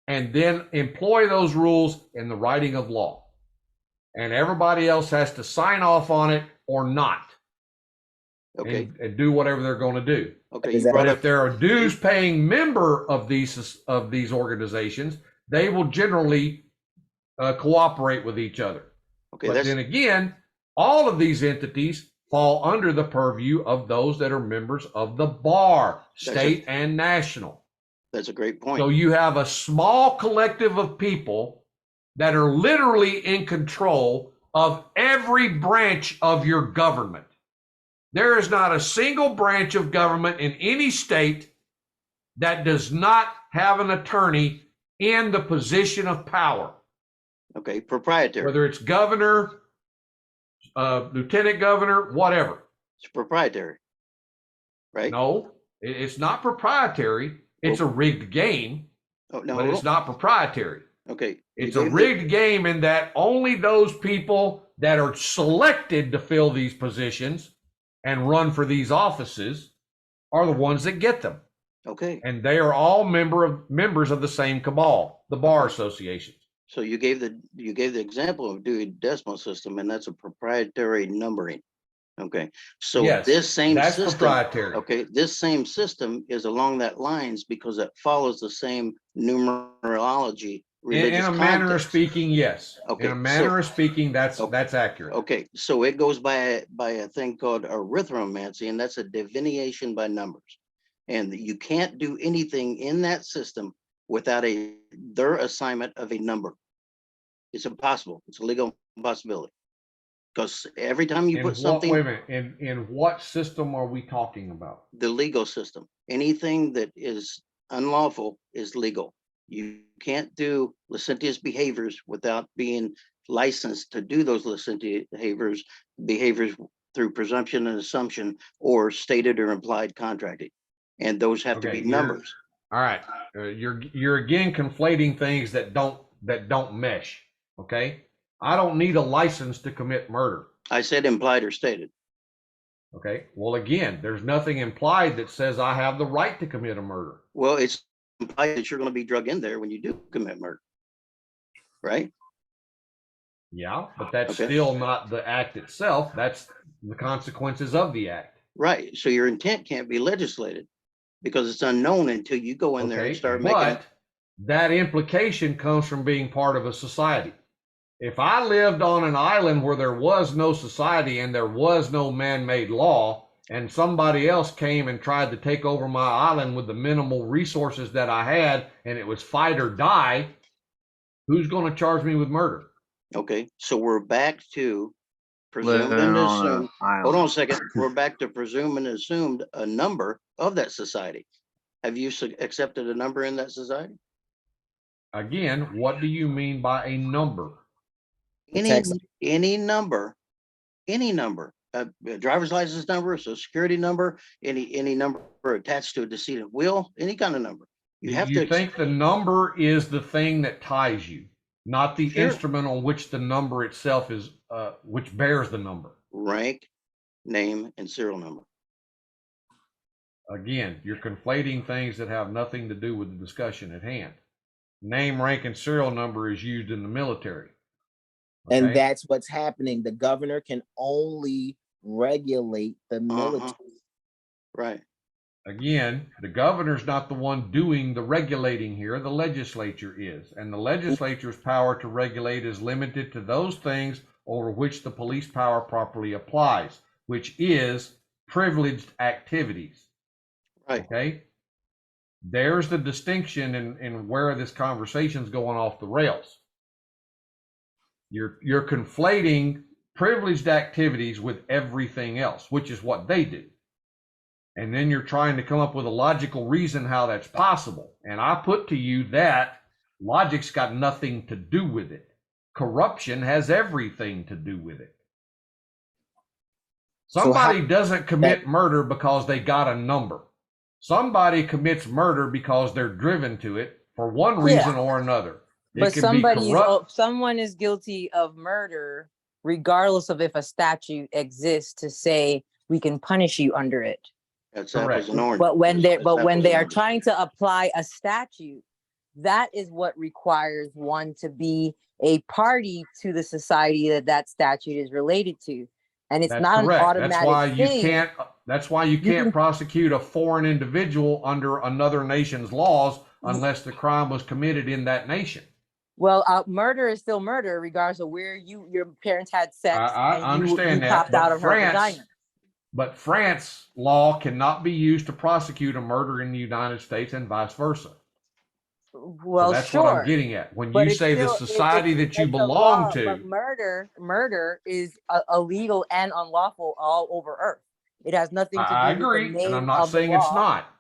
and then employ those rules in the writing of law. And everybody else has to sign off on it or not. Okay. And do whatever they're going to do. Okay. But if there are dues paying member of these organizations, they will generally cooperate with each other. Okay, But that's then again, all of these entities fall under the purview of those that are members of the bar, state and national. that's a great point. So you have a small collective of people that are literally in control of every branch of your government. There is not a single branch of government in any state that does not have an attorney in the position of power. Okay, proprietary. Whether it's governor, lieutenant governor, whatever. It's proprietary, right? No, it's not proprietary. It's a rigged game, Oh, no. but it's not proprietary. Okay. It's you a gave the- rigged game in that only those people that are selected to fill these positions and run for these offices are the ones that get them. Okay, And they are all members of the same cabal, the bar associations. so you gave the example of Dewey Decimal System, and that's a proprietary numbering. Okay, so Yes, this same that's system, proprietary. okay, this same system is along that lines because it follows the same numerology. In religious a manner of context. speaking, yes. Okay, In a manner of speaking, that's Okay. that's accurate. Okay, so it goes by a thing called arithmomancy, and that's a divination by numbers. And you can't do anything in that system without their assignment of a number. It's impossible. It's a legal impossibility. Because every time you In put what, something, wait a minute, in what system are we talking about? the legal system, anything that is unlawful is legal. You can't do licentious behaviors without being licensed to do those licentious behaviors through presumption and assumption or stated or implied contracting. And those have to Okay, be numbers. All right, you're again conflating things that don't mesh. Okay, I don't need a license to commit murder. I said implied or stated. Okay, well again, there's nothing implied that says I have the right to commit a murder. Well, it's implied that you're going to be drug in there when you do commit murder. Right? Yeah, but that's Okay. still not the act itself. That's the consequences of the act. Right. So your intent can't be legislated because it's unknown until you go in there and start making but that implication comes from being part of a society. If I lived on an island where there was no society and there was no man-made law, and somebody else came and tried to take over my island with the minimal resources that I had, and it was fight or die, who's going to charge me with murder? Okay, so we're back to presumed Living and on an assumed. island. Hold on a second. We're back to presumed and assumed a number of that society. Have you accepted a number in that society? Again, what do you mean by a number? Any number, a driver's license number, a social security number, any number attached to a decedent will, any kind of number. You have to think the number is the thing that ties you, not the Sure. instrument on which the number itself is, which bears the number. rank, name, and serial number. Again, you're conflating things that have nothing to do with the discussion at hand. Name, rank, and serial number is used in the military. Okay? And that's what's happening. The governor can only regulate the military. Right. Again, the governor's not the one doing the regulating here, the legislature is. And the legislature's power to regulate is limited to those things over which the police power properly applies, which is privileged activities. Right. Okay. There's the distinction in where this conversation's going off the rails. You're conflating privileged activities with everything else, which is what they do. And then you're trying to come up with a logical reason how that's possible. And I put to you that logic's got nothing to do with it. Corruption has everything to do with it. Somebody doesn't commit murder because they got a number. Somebody commits murder because they're driven to it for one reason or another. But someone is guilty of murder, regardless of if a statute exists to say we can punish you under it. That's apples and oranges. But when they That's are trying to apply a statute, that is what requires one to be a party to the society that statute is related to, and it's not an automatic thing. That's why you can't prosecute a foreign individual under another nation's laws unless the crime was committed in that nation. Well, murder is still murder, regardless of where your parents had sex. I and understand you that, popped out of her vagina. but France law cannot be used to prosecute a murder in the United States and vice versa. Well, So that's sure. what I'm getting at. When But you it's say the still- society that you it's a belong law, to, but murder is illegal and unlawful all over Earth. It has nothing to do I with the agree, and I'm name not of the saying it's law. not.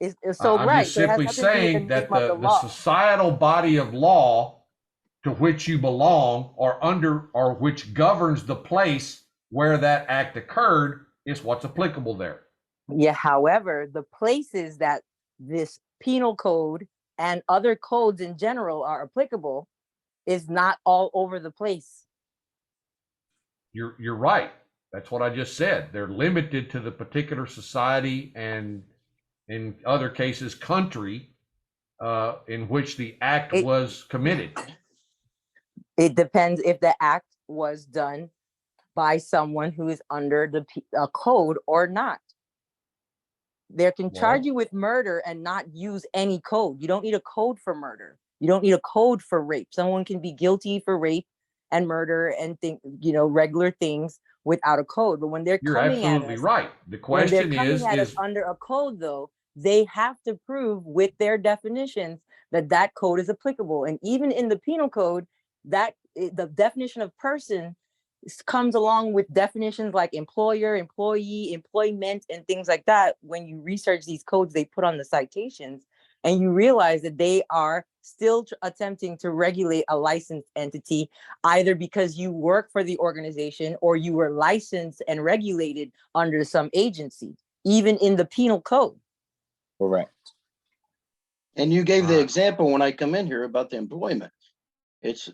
It's so I'm right. just So it has simply nothing to do with saying the that name of the law. societal body of law to which you belong or under or which governs the place where that act occurred is what's applicable there. Yeah. However, the places that this penal code and other codes in general are applicable is not all over the place. You're right. That's what I just said. They're limited to the particular society and in other cases country in which the act was committed. It depends if the act was done by someone who is under the code or not. They can charge you with murder and not use any code. You don't need a code for murder. You don't need a code for rape. Someone can be guilty for rape and murder and regular things without a code. But when they're You're coming at absolutely us, right. The when they're question coming at us under a code, though, they have to prove with their definitions that code is applicable. And even in the penal code, the definition of person comes along with definitions like employer, employee, employment, and things like that. When you research these codes they put on the citations, and you realize that they are still attempting to regulate a licensed entity, either because you work for the organization or you were licensed and regulated under some agency, even in the penal code. Correct. And you gave the example when I come in here about the employment.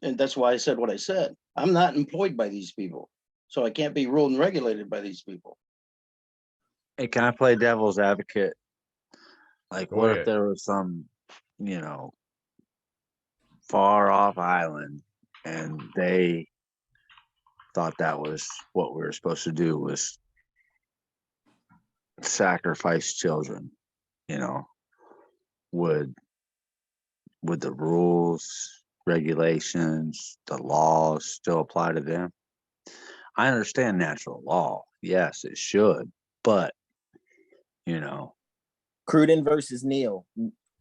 And that's why I said what I said. I'm not employed by these people, so I can't be ruled and regulated by these people. Hey, can I play devil's advocate? Like, Go what ahead. if there was some, far off island and they thought that was what we were supposed to do, was sacrifice children? Would the rules, regulations, the laws still apply to them? I understand natural law. Yes, it should. But, Cruden versus Neal.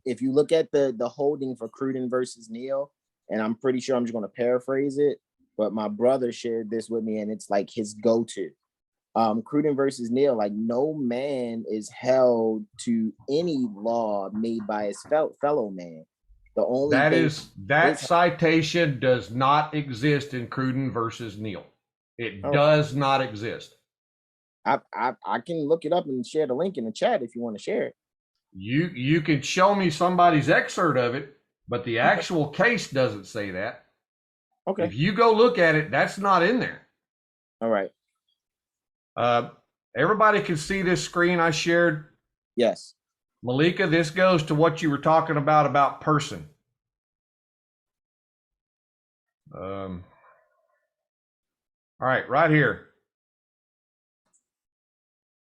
If you look at the holding for Cruden versus Neal, and I'm pretty sure I'm just going to paraphrase it, but my brother shared this with me and it's like his go-to. Cruden versus Neal, like no man is held to any law made by his fellow man. The only that citation does not exist in Cruden versus Neal. It does not exist. I can look it up and share the link in the chat if you want to share it. You can show me somebody's excerpt of it, but the actual case doesn't say that. Okay. If you go look at it, that's not in there. All right. Everybody can see this screen I shared. Yes. Malika, this goes to what you were talking about person. All right, right here.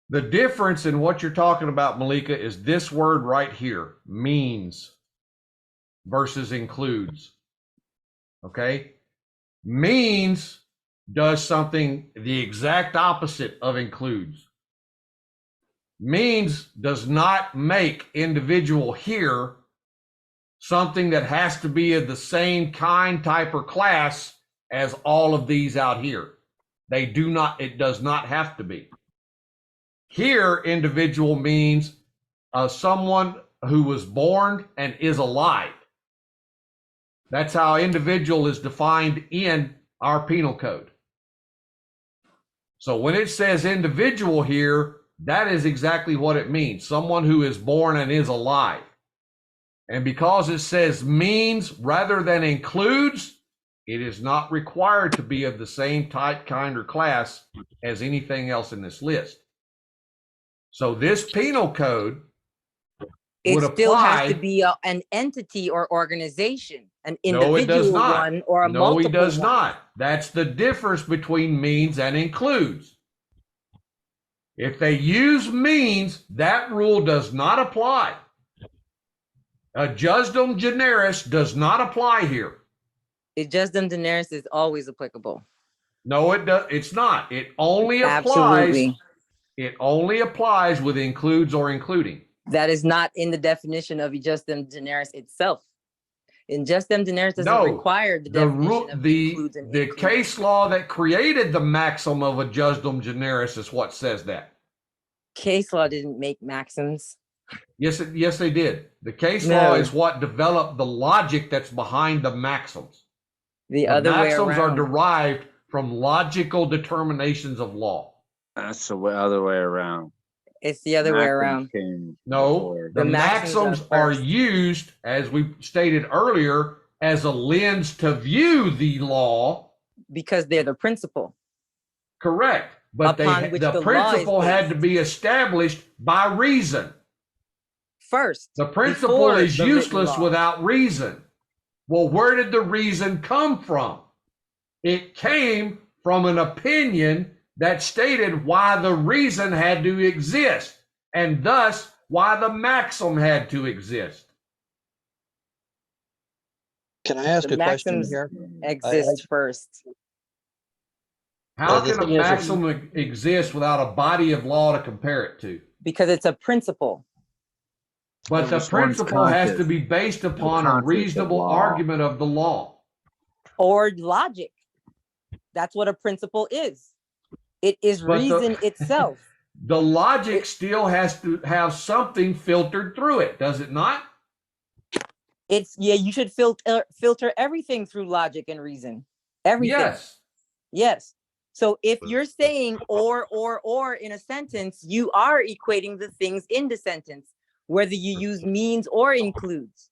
The difference in what you're talking about, Malika, is this word right here, means versus includes. Okay? Means does something the exact opposite of includes. Means does not make individual here something that has to be of the same kind, type, or class as all of these out here. They do not, it does not have to be. Here, individual means someone who was born and is alive. That's how individual is defined in our penal code. So when it says individual here, that is exactly what it means. Someone who is born and is alive. And because it says means rather than includes, it is not required to be of the same type, kind, or class as anything else in this list. So this penal code would apply. It still has to be an entity or organization, an individual No, it does not. one or a No, multiple it does one. not. That's the difference between means and includes. If they use means, that rule does not apply. A jusdum generis does not apply here. It just them generis is always applicable. No, it does. It's not. It only applies. Absolutely. It only applies with includes or including. That is not in the definition of just them generis itself. In just them generis doesn't No, require the the definition of includes and the including. case law that created the maxim of adjustum generis is what says that. Case law didn't make maxims. Yes, they did. The case law No. is what developed the logic that's behind the maxims. The other way maxims are around. derived from logical determinations of law. That's the other way around. It's the other way around. No, the maxims are used, as we stated earlier, as a lens to view the law. Because they're the principle. Correct. But Upon which the the law is principle had based. to be established by reason. First. The principle before is the written useless law. without reason. Well, where did the reason come from? It came from an opinion that stated why the reason had to exist, and thus why the maxim had to exist. Can I ask The a question maxims here? exist first. How the can a thing is, maxim exist without a body of law to compare it to? Because it's a principle. But the Which one's principle has to conscious? be based upon a conscious of reasonable law. argument of the law. Or logic. That's what a principle is. It is But reason itself. The logic still has to have something filtered through it, does it not? It's you should filter everything through logic and reason. Everything. Yes. Yes. So if you're saying or in a sentence, you are equating the things in the sentence, whether you use means or includes.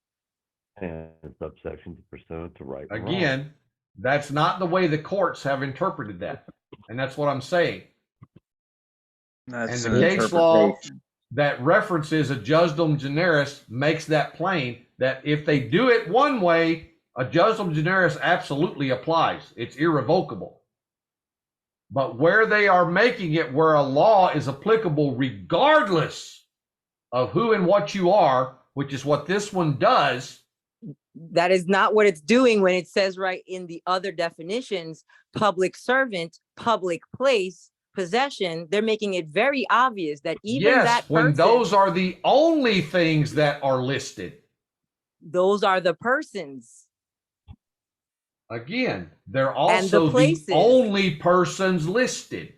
And subsections pursuant to right and wrong. Again, that's not the way the courts have interpreted that. And that's what I'm saying. That's And an the case law interpretation. that references adjustum generis makes that plain, that if they do it one way, adjustum generis absolutely applies. It's irrevocable. But where they are making it where a law is applicable regardless of who and what you are, which is what this one does. That is not what it's doing when it says right in the other definitions, public servant, public place, possession. They're making it very obvious that even Yes, that when person, those are the only things that are listed. those are the persons. Again, they're And the also the places. only persons listed.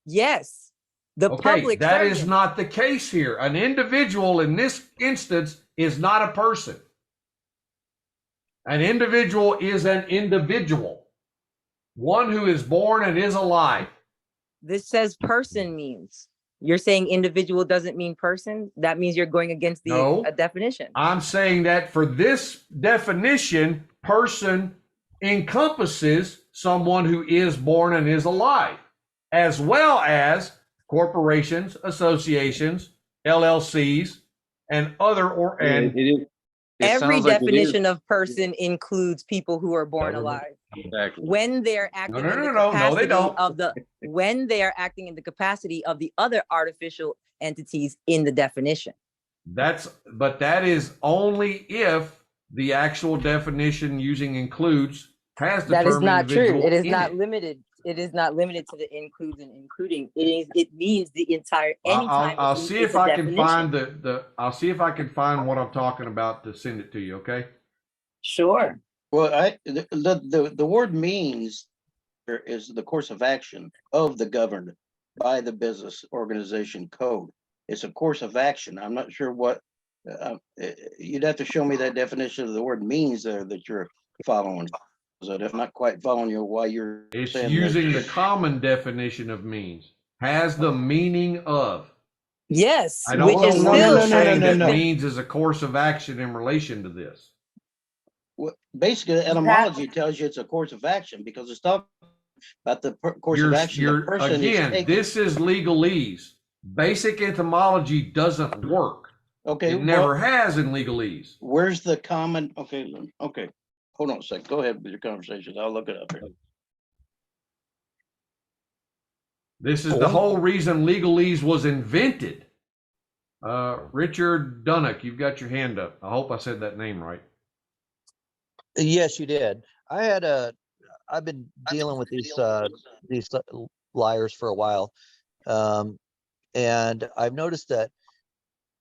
Yes. The Okay, public that servant. is not the case here. An individual in this instance is not a person. An individual is an individual, one who is born and is alive. This says person means. You're saying individual doesn't mean person? That means you're going against the No. definition. I'm saying that for this definition, person encompasses someone who is born and is alive, as well as corporations, associations, LLCs, and other Every definition of person includes people who are born alive. Exactly. When they're acting in the No, they capacity don't. of the when they are acting in the capacity of the other artificial entities in the definition. But that is only if the actual definition using includes has the That term is not true. individual It is in not it. limited. It is not limited to the includes and including. It means the entire anytime. I'll it's see it's if a I can definition. find I'll see if I can find what I'm talking about to send it to you, okay? Sure. Well, the word means is the course of action of the governed by the business organization code. It's a course of action. I'm not sure what you'd have to show me that definition of the word means there that you're following. Because I'm not quite following you why you're It's saying using the that. common definition of means. Has the meaning of. Yes, I don't which know is what still you're saying that no. means is a course of action in relation to this. Well, basically, etymology tells you it's a course of action because it's talking about the course of action. The person is Again, taking. this is legalese. Basic etymology doesn't work. Okay, It never well, has in legalese. where's the common? Okay, hold on a second. Go ahead with your conversation. I'll look it up here. This is the whole reason legalese was invented. Richard Dunnock, you've got your hand up. I hope I said that name right. Yes, you did. I've been dealing with these liars for a while. And I've noticed that,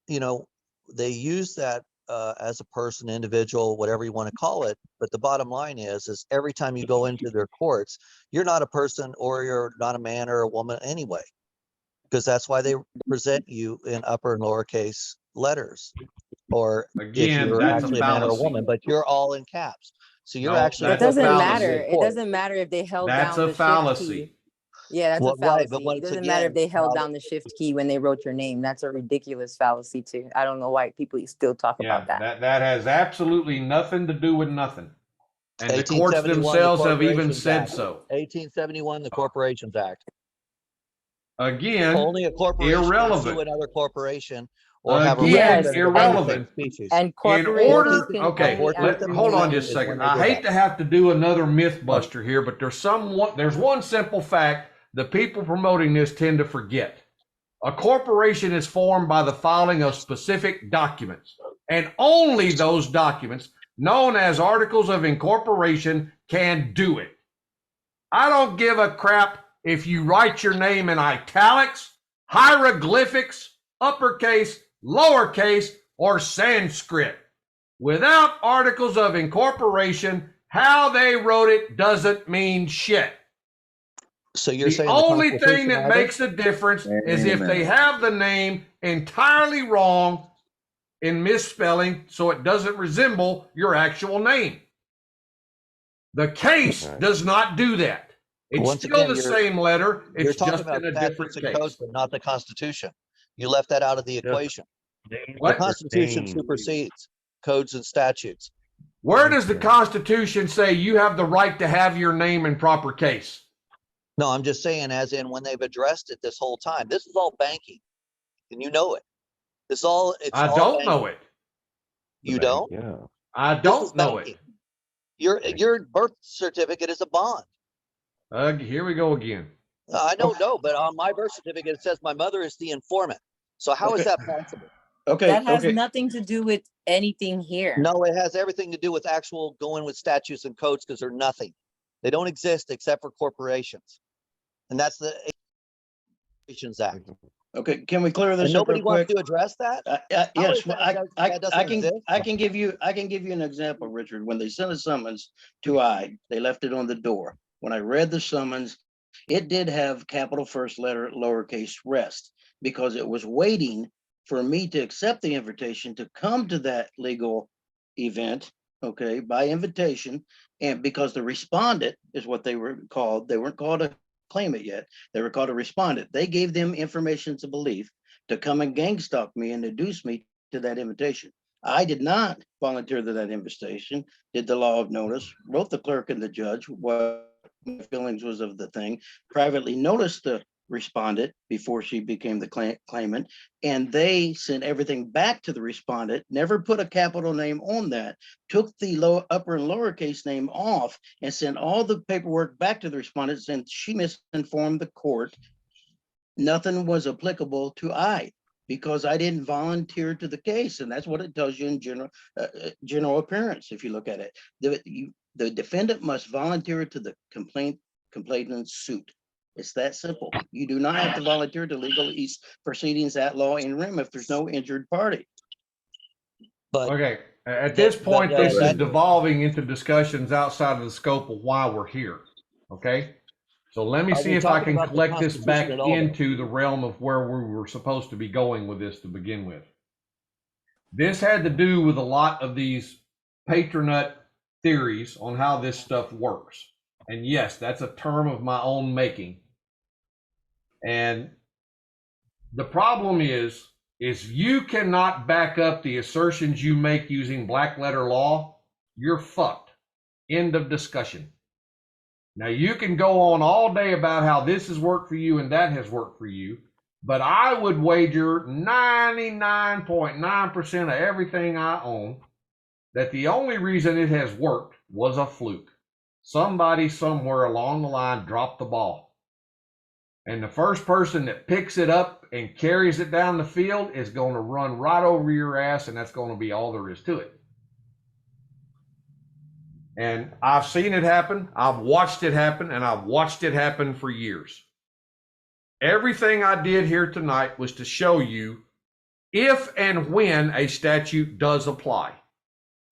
you know, they use that as a person, individual, whatever you want to call it. But the bottom line is every time you go into their courts, you're not a person or you're not a man or a woman anyway, because that's why they present you in upper and lowercase letters. Or if Again, you're that's a actually a man or a fallacy. woman, but you're all in caps. So you're No, actually. It that's a doesn't fallacy. matter. It doesn't matter if they held That's down a the shift fallacy. key. Yeah, that's a Well, right, but fallacy. It once doesn't matter if again, they held now down the shift key when they wrote your name. That's a ridiculous fallacy too. I don't know why people still talk Yeah, about that. that has absolutely nothing to do with nothing. And the courts 1871, the themselves have even Corporations said Act. so. 1871, the Corporations Act. Again, Only a corporation can sue irrelevant. another corporation or have a Again, representative of the irrelevant. same species. And In corporations order, can okay, only act hold on illegally. just a second. I hate to have to do another mythbuster here, but there's one simple fact the people promoting this tend to forget. A corporation is formed by the filing of specific documents, and only those documents, known as articles of incorporation, can do it. I don't give a crap if you write your name in italics, hieroglyphics, uppercase, lowercase, or Sanskrit. Without articles of incorporation, how they wrote it doesn't mean shit. So you're The saying only the thing Constitution that either? makes a difference is if they have the name entirely wrong in misspelling so it doesn't resemble your actual name. The case does not do that. It's Once still again, the same letter. You're It's talking just about in a different statutes and codes, case. but not the Constitution. You left that out of the equation. What? The Constitution supersedes codes and statutes. Where does the Constitution say you have the right to have your name in proper case? No, I'm just saying, as in when they've addressed it this whole time. This is all banking, and you know it. I don't know it. You don't? Yeah. I don't know it. Your birth certificate is a bond. Here we go again. I don't know, but on my birth certificate it says my mother is the informant. So how is that possible? That has nothing to do with anything here. No, it has everything to do with actual going with statutes and codes because they're nothing. They don't exist except for corporations, and that's the Corporations Act. Okay, can we clear this And up nobody real wants quick? to address that? Yes, is well, that- that doesn't exist? I can give you an example, Richard. When they sent a summons to they left it on the door. When I read the summons, it did have capital first letter, lowercase rest, because it was waiting for me to accept the invitation to come to that legal event, okay, by invitation. And because the respondent is what they were called, they weren't called a claimant yet. They were called a respondent. They gave them information to belief to come and gang stalk me and induce me to that invitation. I did not volunteer to that invitation, did the law of notice, wrote the clerk and the judge what my feelings was of the thing, privately noticed the respondent before she became the claimant, and they sent everything back to the respondent, never put a capital name on that, took the upper and lowercase name off, and sent all the paperwork back to the respondent since she misinformed the court. Nothing was applicable to because I didn't volunteer to the case, and that's what it tells you in general appearance. If you look at it, the defendant must volunteer to the complainant's suit. It's that simple. You do not have to volunteer to legal proceedings at law in rem if there's no injured party. But okay, at this point, this is devolving into discussions outside of the scope of why we're here. Okay, so let me Are see we if I talking can about the collect this back Constitution at all, though? into the realm of where we were supposed to be going with this to begin with. This had to do with a lot of these Patrinut theories on how this stuff works. And yes, that's a term of my own making. And the problem is you cannot back up the assertions you make using black letter law, you're fucked. End of discussion. Now you can go on all day about how this has worked for you and that has worked for you, but I would wager 99.9% of everything I own that the only reason it has worked was a fluke. Somebody somewhere along the line dropped the ball. And the first person that picks it up and carries it down the field is going to run right over your ass, and that's going to be all there is to it. And I've seen it happen. I've watched it happen, and I've watched it happen for years. Everything I did here tonight was to show you if and when a statute does apply.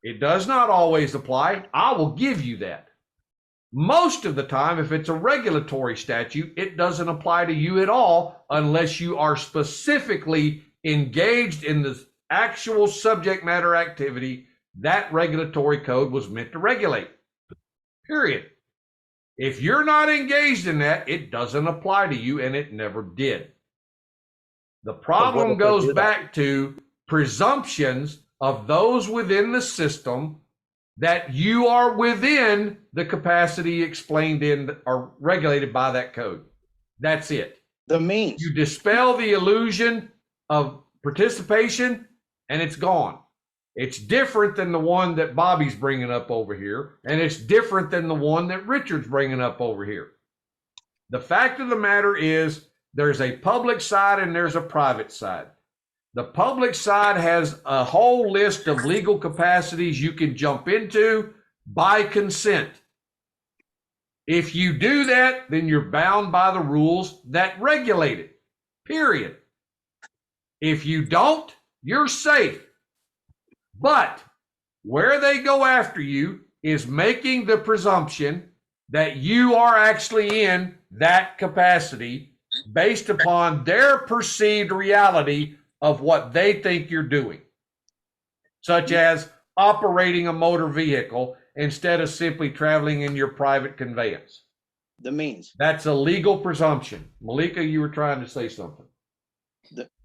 It does not always apply. I will give you that. Most of the time, if it's a regulatory statute, it doesn't apply to you at all unless you are specifically engaged in the actual subject matter activity that regulatory code was meant to regulate. Period. If you're not engaged in that, it doesn't apply to you, and it never did. The problem goes back to presumptions of those within the system that you are within the capacity explained in or regulated by that code. That's it. The means. You dispel the illusion of participation, and it's gone. It's different than the one that Bobby's bringing up over here, and it's different than the one that Richard's bringing up over here. The fact of the matter is there's a public side and there's a private side. The public side has a whole list of legal capacities you can jump into by consent. If you do that, then you're bound by the rules that regulate it, period. If you don't, you're safe. But where they go after you is making the presumption that you are actually in that capacity based upon their perceived reality of what they think you're doing, such as operating a motor vehicle instead of simply traveling in your private conveyance. The means. That's a legal presumption. Malika, you were trying to say something.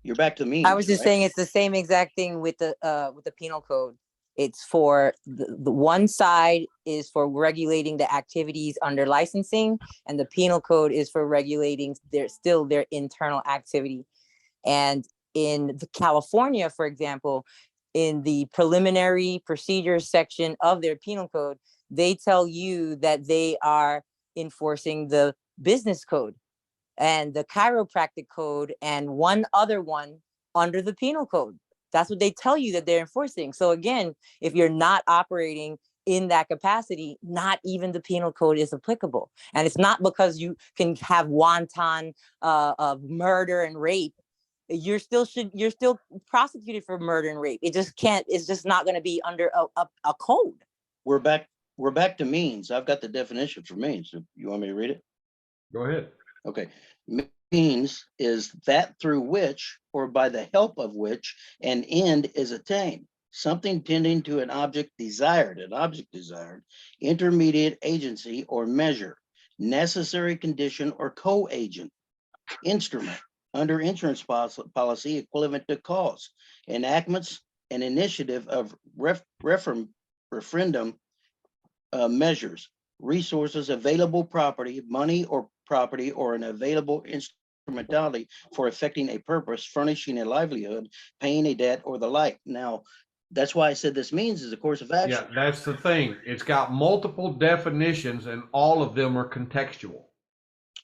You're back to means. I was just right? saying it's the same exact thing with the penal code. It's for the one side is for regulating the activities under licensing, and the penal code is for regulating their internal activity. And in California, for example, in the preliminary procedures section of their penal code, they tell you that they are enforcing the business code and the chiropractic code and one other one under the penal code. That's what they tell you that they're enforcing. So again, if you're not operating in that capacity, not even the penal code is applicable. And it's not because you can have wanton murder and rape. You're still prosecuted for murder and rape. It just can't. It's just not going to be under a code. We're back to means. I've got the definition for means. You want me to read it? Go ahead. Okay. Means is that through which or by the help of which an end is attained, something tending to an object desired, intermediate agency or measure, necessary condition or co-agent, instrument, under insurance policy equivalent to cause, enactments and initiative of referendum measures, resources, available property, money or property, or an available instrumentality for effecting a purpose, furnishing a livelihood, paying a debt, or the like. Now, that's why I said this means is a course of action. Yeah, that's the thing. It's got multiple definitions, and all of them are contextual.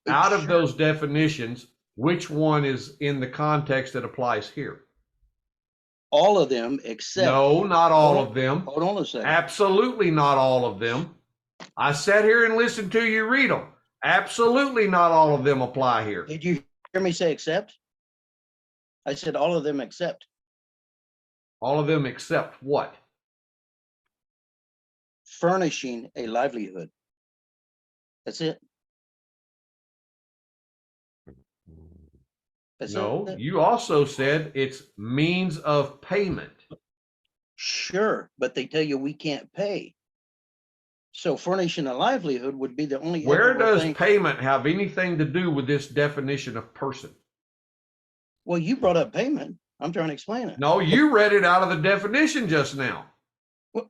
Out of those definitions, which one is in the context that applies here? All of them except. No, not all of them. Hold on a second. Absolutely not all of them. I sat here and listened to you read them. Absolutely not all of them apply here. Did you hear me say except? I said all of them except. All of them except what? Furnishing a livelihood. That's it. No, you also said it's means of payment. Sure, but they tell you we can't pay. So furnishing a livelihood would be the only. Where does payment have anything to do with this definition of person? Well, you brought up payment. I'm trying to explain it. No, you read it out of the definition just now. Well,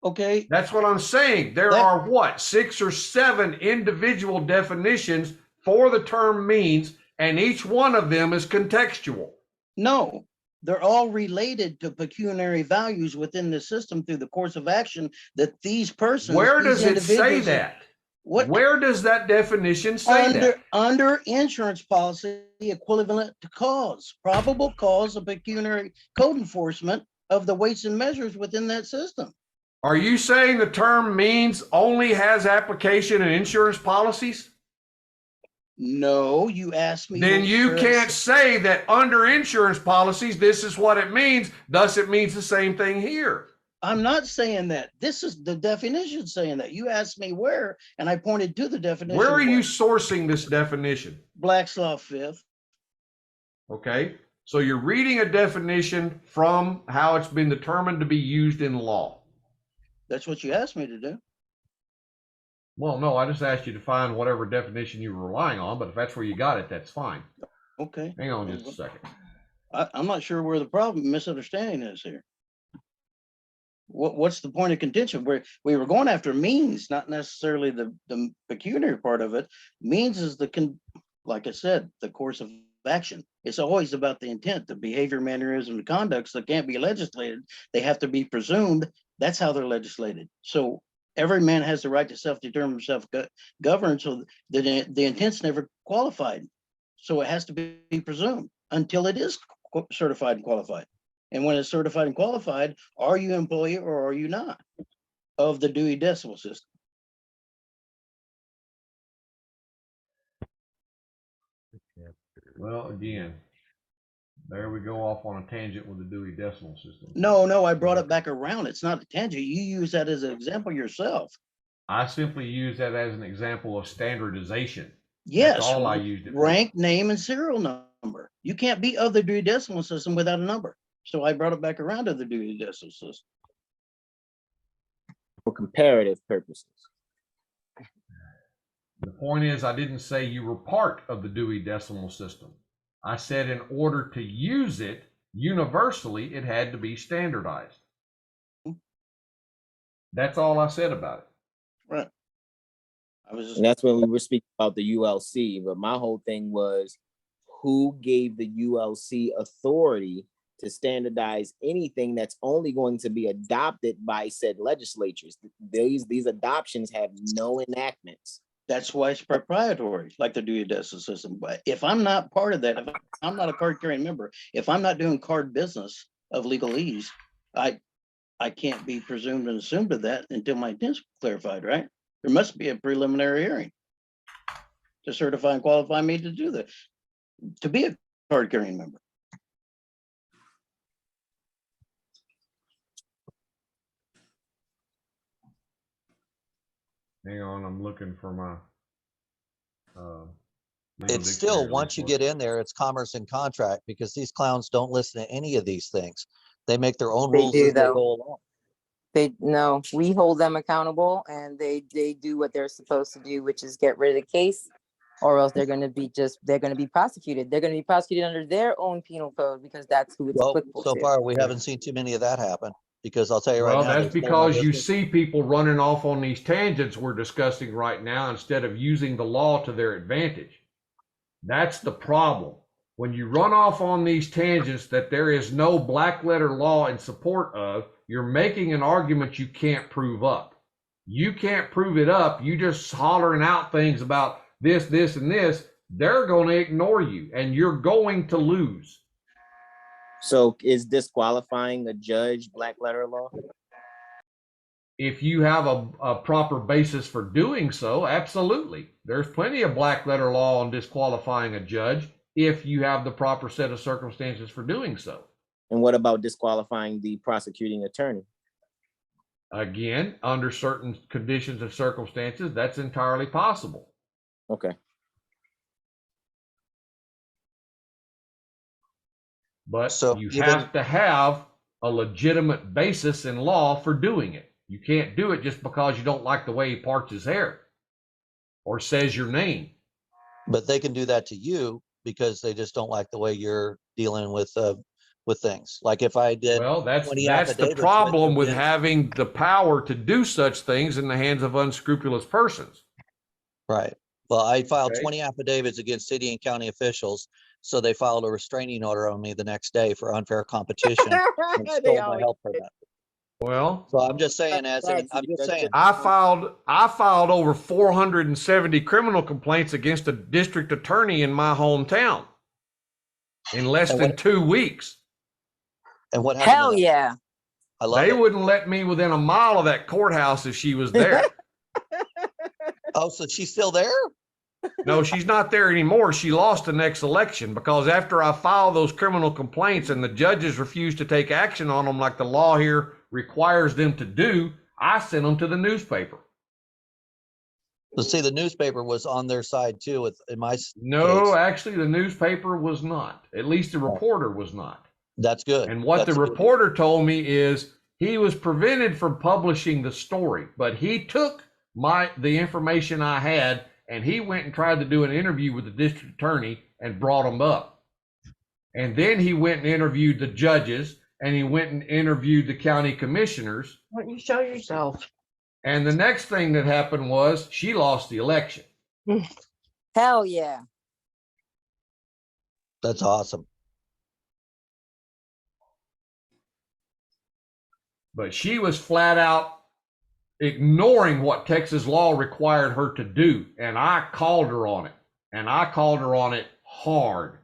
okay. That's what I'm saying. There are what, 6 or 7 individual definitions for the term means, and each one of them is contextual. No, they're all related to pecuniary values within the system through the course of action that these persons. Where does it say that? What? Where does that definition say that? Under insurance policy equivalent to cause, probable cause of pecuniary code enforcement of the weights and measures within that system. Are you saying the term means only has application in insurance policies? No, you asked me. Then you where it can't says- say that under insurance policies, this is what it means. Thus, it means the same thing here. I'm not saying that. This is the definition saying that. You asked me where, and I pointed to the definition. Where are you sourcing this definition? Black's Law Fifth. Okay, so you're reading a definition from how it's been determined to be used in law. That's what you asked me to do. Well, no, I just asked you to find whatever definition you were relying on, but if that's where you got it, that's fine. Okay. Hang on just a second. I'm not sure where the misunderstanding is here. What's the point of contention? We were going after means, not necessarily the pecuniary part of it. Means is like I said, the course of action. It's always about the intent, the behavior, mannerism, the conducts that can't be legislated. They have to be presumed. That's how they're legislated. So every man has the right to self-determine, self-govern. So the intent's never qualified. So it has to be presumed until it is certified and qualified. And when it's certified and qualified, are you an employee or are you not of the Dewey Decimal System? Well, again, there we go off on a tangent with the Dewey Decimal System. No, I brought it back around. It's not a tangent. You use that as an example yourself. I simply use that as an example of standardization. Yes. That's all I used it for. Rank, name, and serial number. You can't be of the Dewey Decimal System without a number. So I brought it back around to the Dewey Decimal System. For comparative purposes. The point is, I didn't say you were part of the Dewey Decimal System. I said in order to use it universally, it had to be standardized. That's all I said about it. Right. And that's when we were speaking about the ULC, but my whole thing was who gave the ULC authority to standardize anything that's only going to be adopted by said legislatures. These adoptions have no enactments. That's why it's proprietary, like the Dewey Decimal System. But if I'm not part of that, if I'm not a card carrying member, if I'm not doing card business of legalese, I can't be presumed and assumed of that until my intent's clarified, right? There must be a preliminary hearing to certify and qualify me to do that, to be a card carrying member. Hang on, I'm looking for my. It's still, once you get in there, it's commerce and contract, because these clowns don't listen to any of these things. They make their own rules as they go along. No, we hold them accountable, and they do what they're supposed to do, which is get rid of the case, or else they're going to be prosecuted. They're going to be prosecuted under their own penal code, because that's who it's applicable So to. far, we haven't seen too many of that happen, because I'll tell you right now. Well, that's there's no because you listening. see people running off on these tangents we're discussing right now instead of using the law to their advantage. That's the problem. When you run off on these tangents that there is no black letter law in support of, you're making an argument you can't prove up. You can't prove it up. You just hollering out things about this, this, and this. They're going to ignore you, and you're going to lose. So is disqualifying a judge black letter law? If you have a proper basis for doing so, absolutely. There's plenty of black letter law on disqualifying a judge if you have the proper set of circumstances for doing so. And what about disqualifying the prosecuting attorney? Again, under certain conditions and circumstances, that's entirely possible. Okay. But So you even- have to have a legitimate basis in law for doing it. You can't do it just because you don't like the way he parts his hair or says your name. But they can do that to you because they just don't like the way you're dealing with things. Like if I did, Well, that's 20 the affidavits problem with them. having the power to do such things in the hands of unscrupulous persons. Right. Well, I filed Okay. 20 affidavits against city and county officials. So they filed a restraining order on me the next day for unfair competition and They stole my always health do. permit. Well, So I'm just saying, I'm just saying. I filed over 470 criminal complaints against a district attorney in my hometown in less And than what- 2 weeks. And what happened? Hell to them? yeah. I love They it. wouldn't let me within a mile of that courthouse if she was there. Oh, so she's still there? No, she's not there anymore. She lost the next election because after I filed those criminal complaints and the judges refused to take action on them like the law here requires them to do, I sent them to the newspaper. But see, the newspaper was on their side too. In my No, case. actually, the newspaper was not. At least the reporter was not. That's good. And what That's the good. reporter told me is he was prevented from publishing the story, but he took the information I had and he went and tried to do an interview with the district attorney and brought him up. And then he went and interviewed the judges and he went and interviewed the county commissioners. Why don't you show yourself? And the next thing that happened was she lost the election. Hell yeah. That's awesome. But she was flat out ignoring what Texas law required her to do. And I called her on it. And I called her on it hard.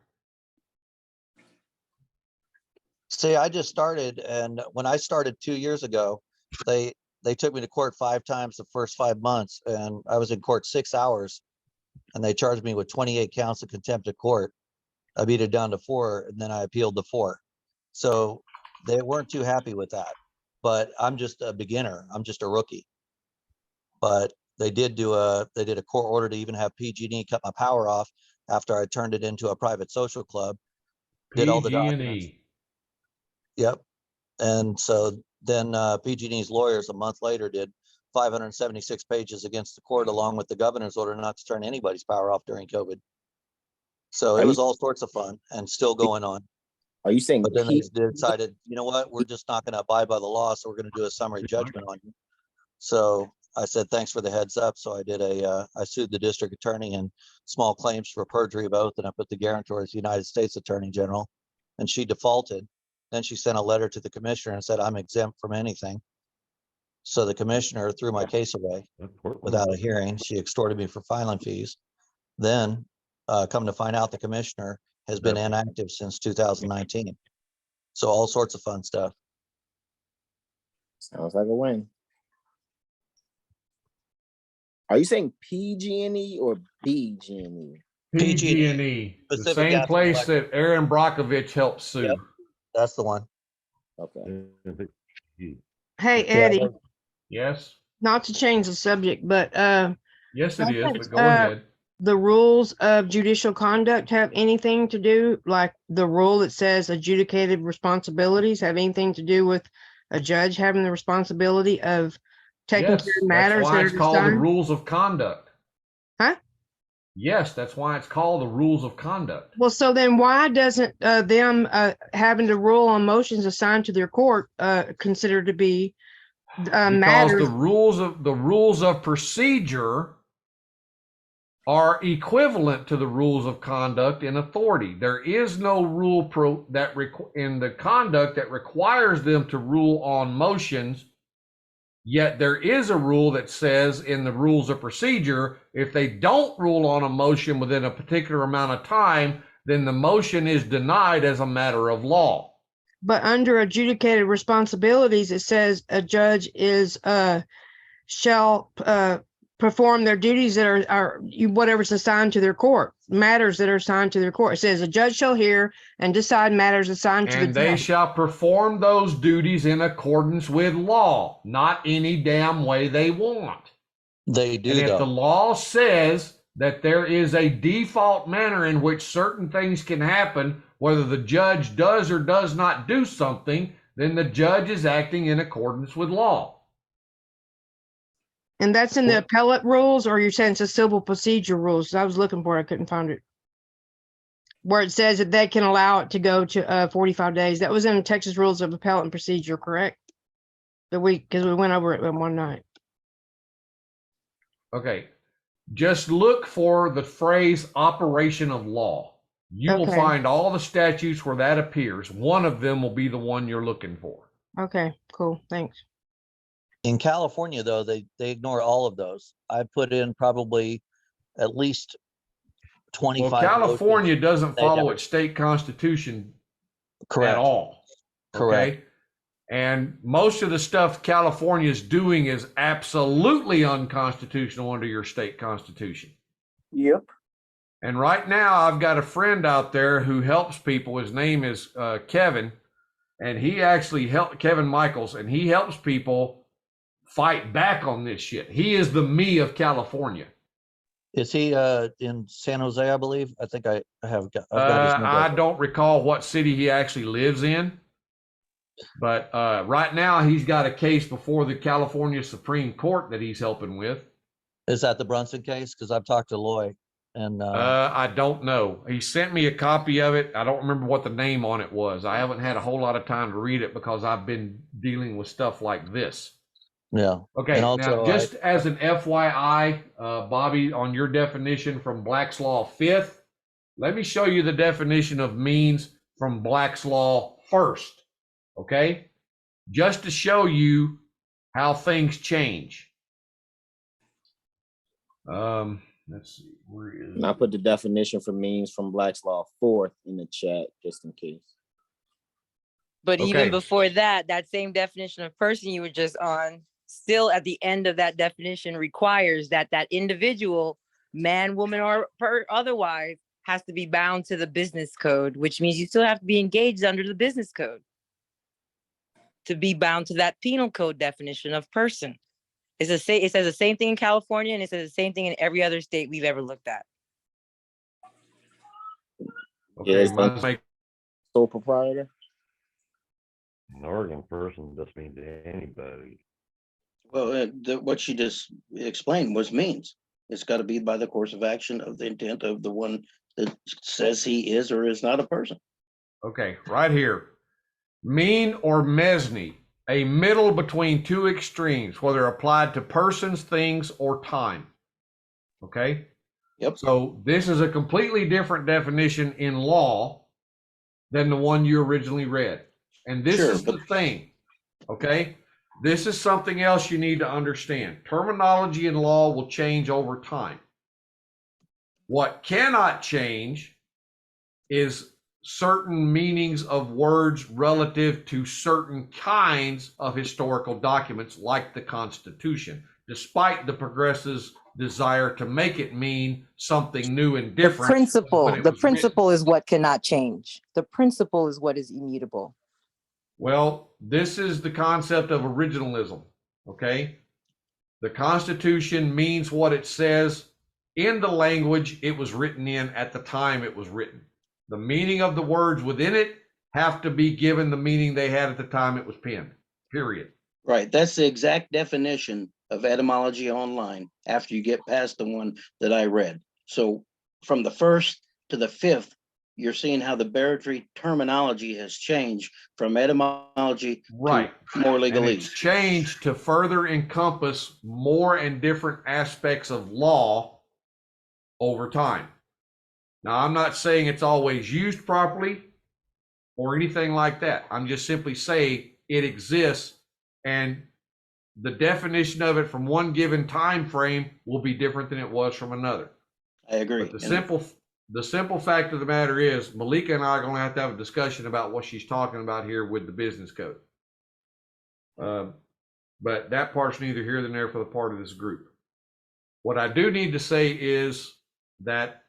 See, I just started, and when I started 2 years ago, they took me to court 5 times the first 5 months, and I was in court 6 hours, and they charged me with 28 counts of contempt of court. I beat it down to 4, and then I appealed to 4. So they weren't too happy with that. But I'm just a beginner. I'm just a rookie. But they did a court order to even have PG&E cut my power off after I turned it into a private social club. Did all the documents. PG&E. Yep. And so then PG&E's lawyers a month later did 576 pages against the court along with the governor's order not to turn anybody's power off during COVID. So it was all sorts of fun and still going on. Are you saying? But then they decided, you know what, we're just not going to abide by the law, so we're going to do a summary judgment on you. So I said, thanks for the heads up. So I did I sued the district attorney in small claims for perjury of oath, and I put the guarantor as the United States Attorney General, and she defaulted. Then she sent a letter to the commissioner and said, I'm exempt from anything. So the commissioner threw my case away without a hearing. She extorted me for filing fees. Then come to find out the commissioner has been inactive since 2019. So all sorts of fun stuff. Sounds like a win. Are you saying PG&E or BG&E? PG&E, the same place that Aaron Brockovich helped sue. Yep, that's the one. Okay. Hey, Eddie, Yes. not to change the subject, but Yes, it is. doesn't, But go ahead. the rules of judicial conduct have anything to do, like the rule that says adjudicated responsibilities have anything to do with a judge having the responsibility of taking Yes, care of that's matters why that it's are called the assigned? rules of conduct. Huh? Yes, that's why it's called the rules of conduct. Well, so then why doesn't them having to rule on motions assigned to their court considered to be Because matters? the rules of procedure are equivalent to the rules of conduct in authority. There is no rule in the conduct that requires them to rule on motions. Yet there is a rule that says in the rules of procedure, if they don't rule on a motion within a particular amount of time, then the motion is denied as a matter of law. But under adjudicated responsibilities, it says a judge shall perform their duties that are whatever's assigned to their court, matters that are assigned to their court. It says a judge shall hear and decide matters assigned to the And they judge. shall perform those duties in accordance with law, not any damn way they want. They do. And if though. the law says that there is a default manner in which certain things can happen, whether the judge does or does not do something, then the judge is acting in accordance with law. And that's in the appellate rules, or you're saying it's a civil procedure rules? I was looking for it, I couldn't find it. Where it says that they can allow it to go to 45 days. That was in Texas Rules of Appellate and Procedure, correct? Because we went over it one night. Okay. Just look for the phrase operation of law. You will Okay. find all the statutes where that appears. One of them will be the one you're looking for. Okay, cool, thanks. In California, though, they ignore all of those. I put in probably at least 25. Well, California doesn't They follow never- its state constitution Correct. at all. Correct. Okay? And most of the stuff California is doing is absolutely unconstitutional under your state constitution. Yep. And right now, I've got a friend out there who helps people. His name is Kevin, and he actually Kevin Michaels, and he helps people fight back on this shit. He is the me of California. Is he in San Jose, I believe? I think I've got his number. I don't recall what city he actually lives in, but right now he's got a case before the California Supreme Court that he's helping with. Is that the Brunson case? Because I've talked to Loy, and I don't know. He sent me a copy of it. I don't remember what the name on it was. I haven't had a whole lot of time to read it because I've been dealing with stuff like this. yeah. Okay, And also, now just as an FYI, Bobby, on your definition from Black's Law Fifth, let me show you the definition of means from Black's Law First, okay? Just to show you how things change. Let's see, where is And I put the definition for means from Black's Law Fourth in the chat, just in case. But Okay. even before that, that same definition of person you were just on, still at the end of that definition requires that that individual, man, woman, or otherwise, has to be bound to the business code, which means you still have to be engaged under the business code to be bound to that penal code definition of person. It says the same thing in California, and it says the same thing in every other state we've ever looked at. Okay, Yes, let's make sole proprietor. An Oregon person just means anybody. Well, what she just explained was means. It's got to be by the course of action of the intent of the one that says he is or is not a person. Okay, right here. Mean or mesne, a middle between two extremes, whether applied to persons, things, or time. Okay? Yep. So this is a completely different definition in law than the one you originally read. And this Sure, is the thing, okay? This is something else you need to understand. Terminology in law will change over time. What cannot change is certain meanings of words relative to certain kinds of historical documents like the Constitution, despite the progressives' desire to make it mean something new and different. The principle is what cannot change. The principle is what is immutable. Well, this is the concept of originalism, okay? The Constitution means what it says in the language it was written in at the time it was written. The meaning of the words within it have to be given the meaning they had at the time it was penned, period. Right. That's the exact definition of etymology online after you get past the one that I read. So from the first to the fifth, you're seeing how the Barratry terminology has changed from etymology right to more And legalese. it's changed to further encompass more and different aspects of law over time. Now, I'm not saying it's always used properly or anything like that. I'm just simply saying it exists, and the definition of it from one given time frame will be different than it was from another. I agree. But the simple fact of the matter is, Malika and I are going to have a discussion about what she's talking about here with the business code. But that part's neither here nor there for the part of this group. What I do need to say is that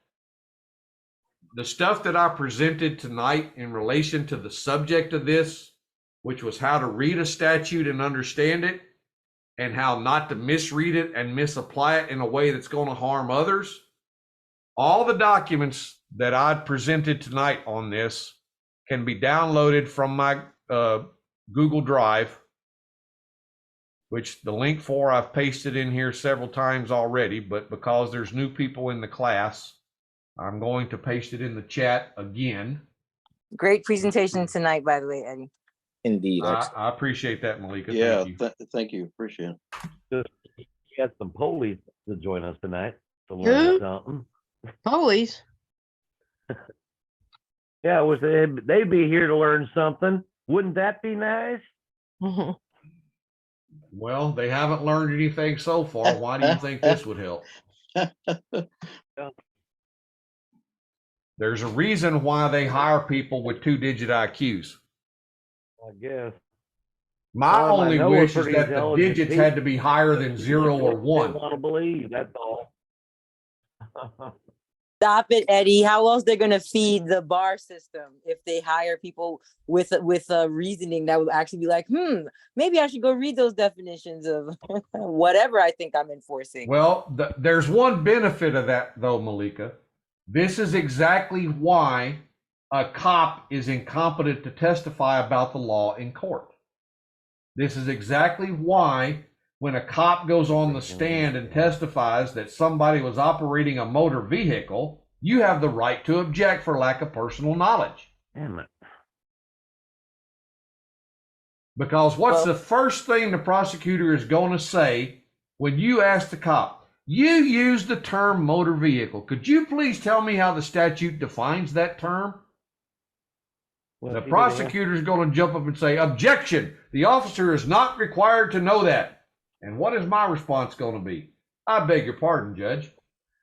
the stuff that I presented tonight in relation to the subject of this, which was how to read a statute and understand it, and how not to misread it and misapply it in a way that's going to harm others, all the documents that I presented tonight on this can be downloaded from my Google Drive, which the link for I've pasted in here several times already, but because there's new people in the class, I'm going to paste it in the chat again. Great presentation tonight, by the way, Eddie. Indeed. I appreciate that, Malika. Yeah, Thank you. thank you. Appreciate it. Just got some police to join us tonight to Who? learn something. Police. Yeah, they'd be here to learn something. Wouldn't that be nice? Well, they haven't learned anything so far. Why do you think this would help? There's a reason why they hire people with 2-digit IQs. I guess. My Well, I only know we're wish is pretty that the intelligent digits people. had to be higher than 0 or 1. Want to believe, that's all. Stop it, Eddie. How else they're gonna feed the bar system if they hire people with reasoning that would actually be like, maybe I should go read those definitions of whatever I think I'm enforcing. Well, there's one benefit of that, though, Malika. This is exactly why a cop is incompetent to testify about the law in court. This is exactly why when a cop goes on the stand and testifies that somebody was operating a motor vehicle, you have the right to object for lack of personal knowledge. Damn it. Because what's the first thing the prosecutor is going to say when you ask the cop, you use the term motor vehicle. Could you please tell me how the statute defines that term? The prosecutor is going to jump up and say, objection, the officer is not required to know that. And what is my response going to be? I beg your pardon, Judge.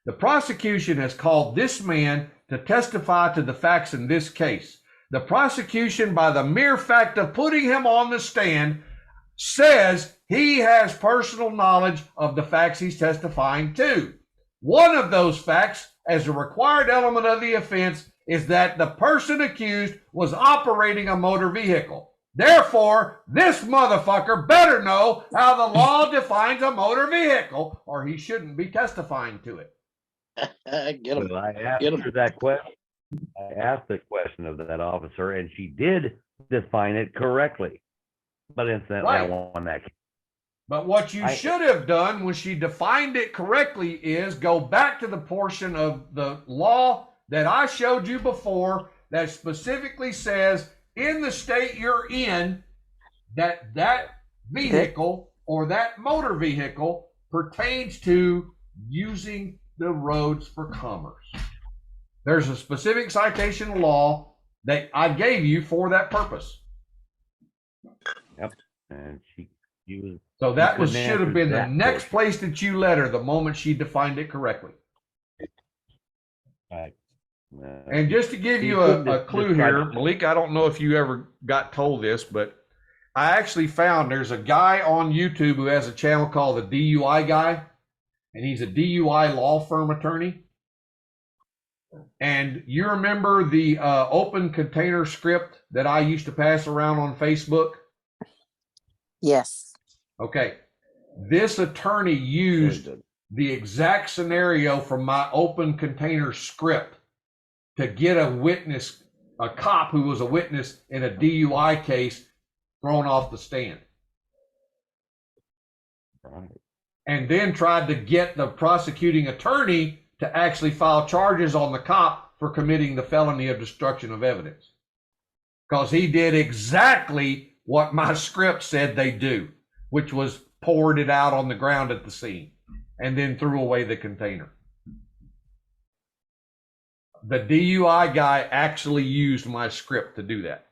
The prosecution has called this man to testify to the facts in this case. The prosecution, by the mere fact of putting him on the stand, says he has personal knowledge of the facts he's testifying to. One of those facts, as a required element of the offense, is that the person accused was operating a motor vehicle. Therefore, this motherfucker better know how the law defines a motor vehicle, or he shouldn't be testifying to it. Get him. Well, I asked that question. I asked the question of that officer, and she did define it correctly. But incidentally, I won that. But what you should have done when she defined it correctly is go back to the portion of the law that I showed you before that specifically says in the state you're in that vehicle or that motor vehicle pertains to using the roads for commerce. There's a specific citation law that I gave you for that purpose. Yep. And she was. So that should have been the next place that you let her the moment she defined it correctly. Right. And just to give you a clue here, Malik, I don't know if you ever got told this, but I actually found there's a guy on YouTube who has a channel called the DUI Guy, and he's a DUI law firm attorney. And you remember the open container script that I used to pass around on Facebook? Yes. Okay. This attorney used the exact scenario from my open container script to get a witness, a cop who was a witness in a DUI case, thrown off the stand. Right. And then tried to get the prosecuting attorney to actually file charges on the cop for committing the felony of destruction of evidence. Because he did exactly what my script said they do, which was poured it out on the ground at the scene and then threw away the container. The DUI guy actually used my script to do that.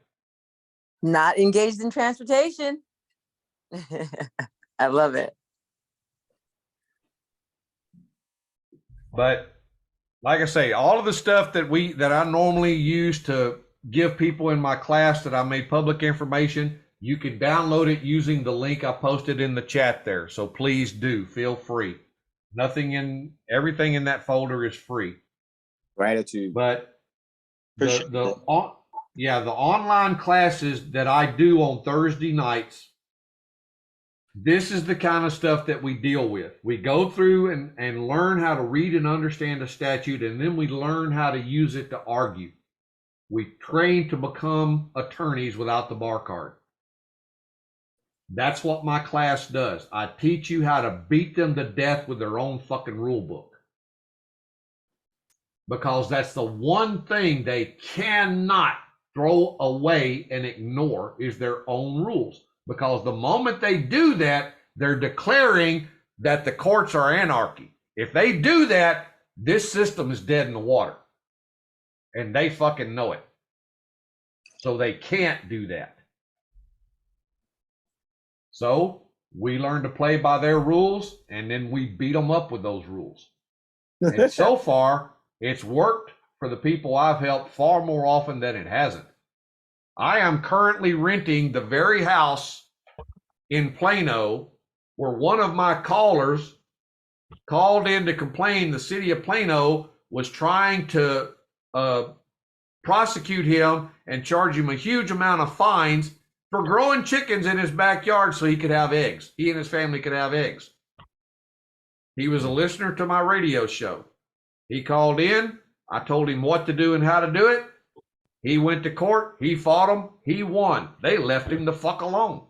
Not engaged in transportation. I love it. But like I say, all of the stuff that I normally use to give people in my class that I made public information, you can download it using the link I posted in the chat there. So please do, feel free. Everything in that folder is free. Gratitude. But the online classes that I do on Thursday nights, this is the kind of stuff that we deal with. We go through and learn how to read and understand a statute, and then we learn how to use it to argue. We train to become attorneys without the bar card. That's what my class does. I teach you how to beat them to death with their own fucking rule book. Because that's the one thing they cannot throw away and ignore is their own rules. Because the moment they do that, they're declaring that the courts are anarchy. If they do that, this system is dead in the water. And they fucking know it. So they can't do that. So we learn to play by their rules, and then we beat them up with those rules. And so far, it's worked for the people I've helped far more often than it hasn't. I am currently renting the very house in Plano where one of my callers called in to complain the city of Plano was trying to prosecute him and charge him a huge amount of fines for growing chickens in his backyard so he could have eggs. He and his family could have eggs. He was a listener to my radio show. He called in. I told him what to do and how to do it. He went to court. He fought them. He won. They left him the fuck alone.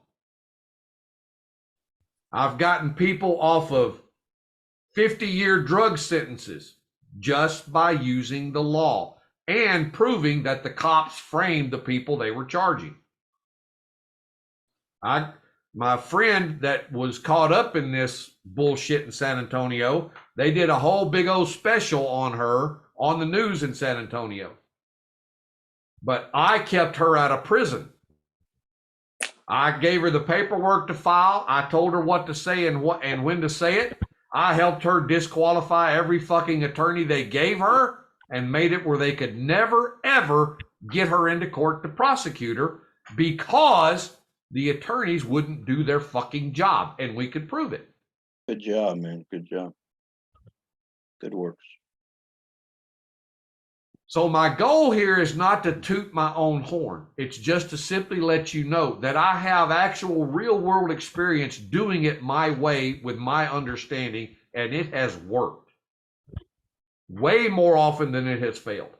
I've gotten people off of 50-year drug sentences just by using the law and proving that the cops framed the people they were charging. My friend that was caught up in this bullshit in San Antonio, they did a whole big old special on her on the news in San Antonio. But I kept her out of prison. I gave her the paperwork to file. I told her what to say and when to say it. I helped her disqualify every fucking attorney they gave her and made it where they could never, ever get her into court to prosecute her because the attorneys wouldn't do their fucking job, and we could prove it. Good job, man. Good job. Good work. So my goal here is not to toot my own horn. It's just to simply let you know that I have actual real world experience doing it my way with my understanding, and it has worked way more often than it has failed.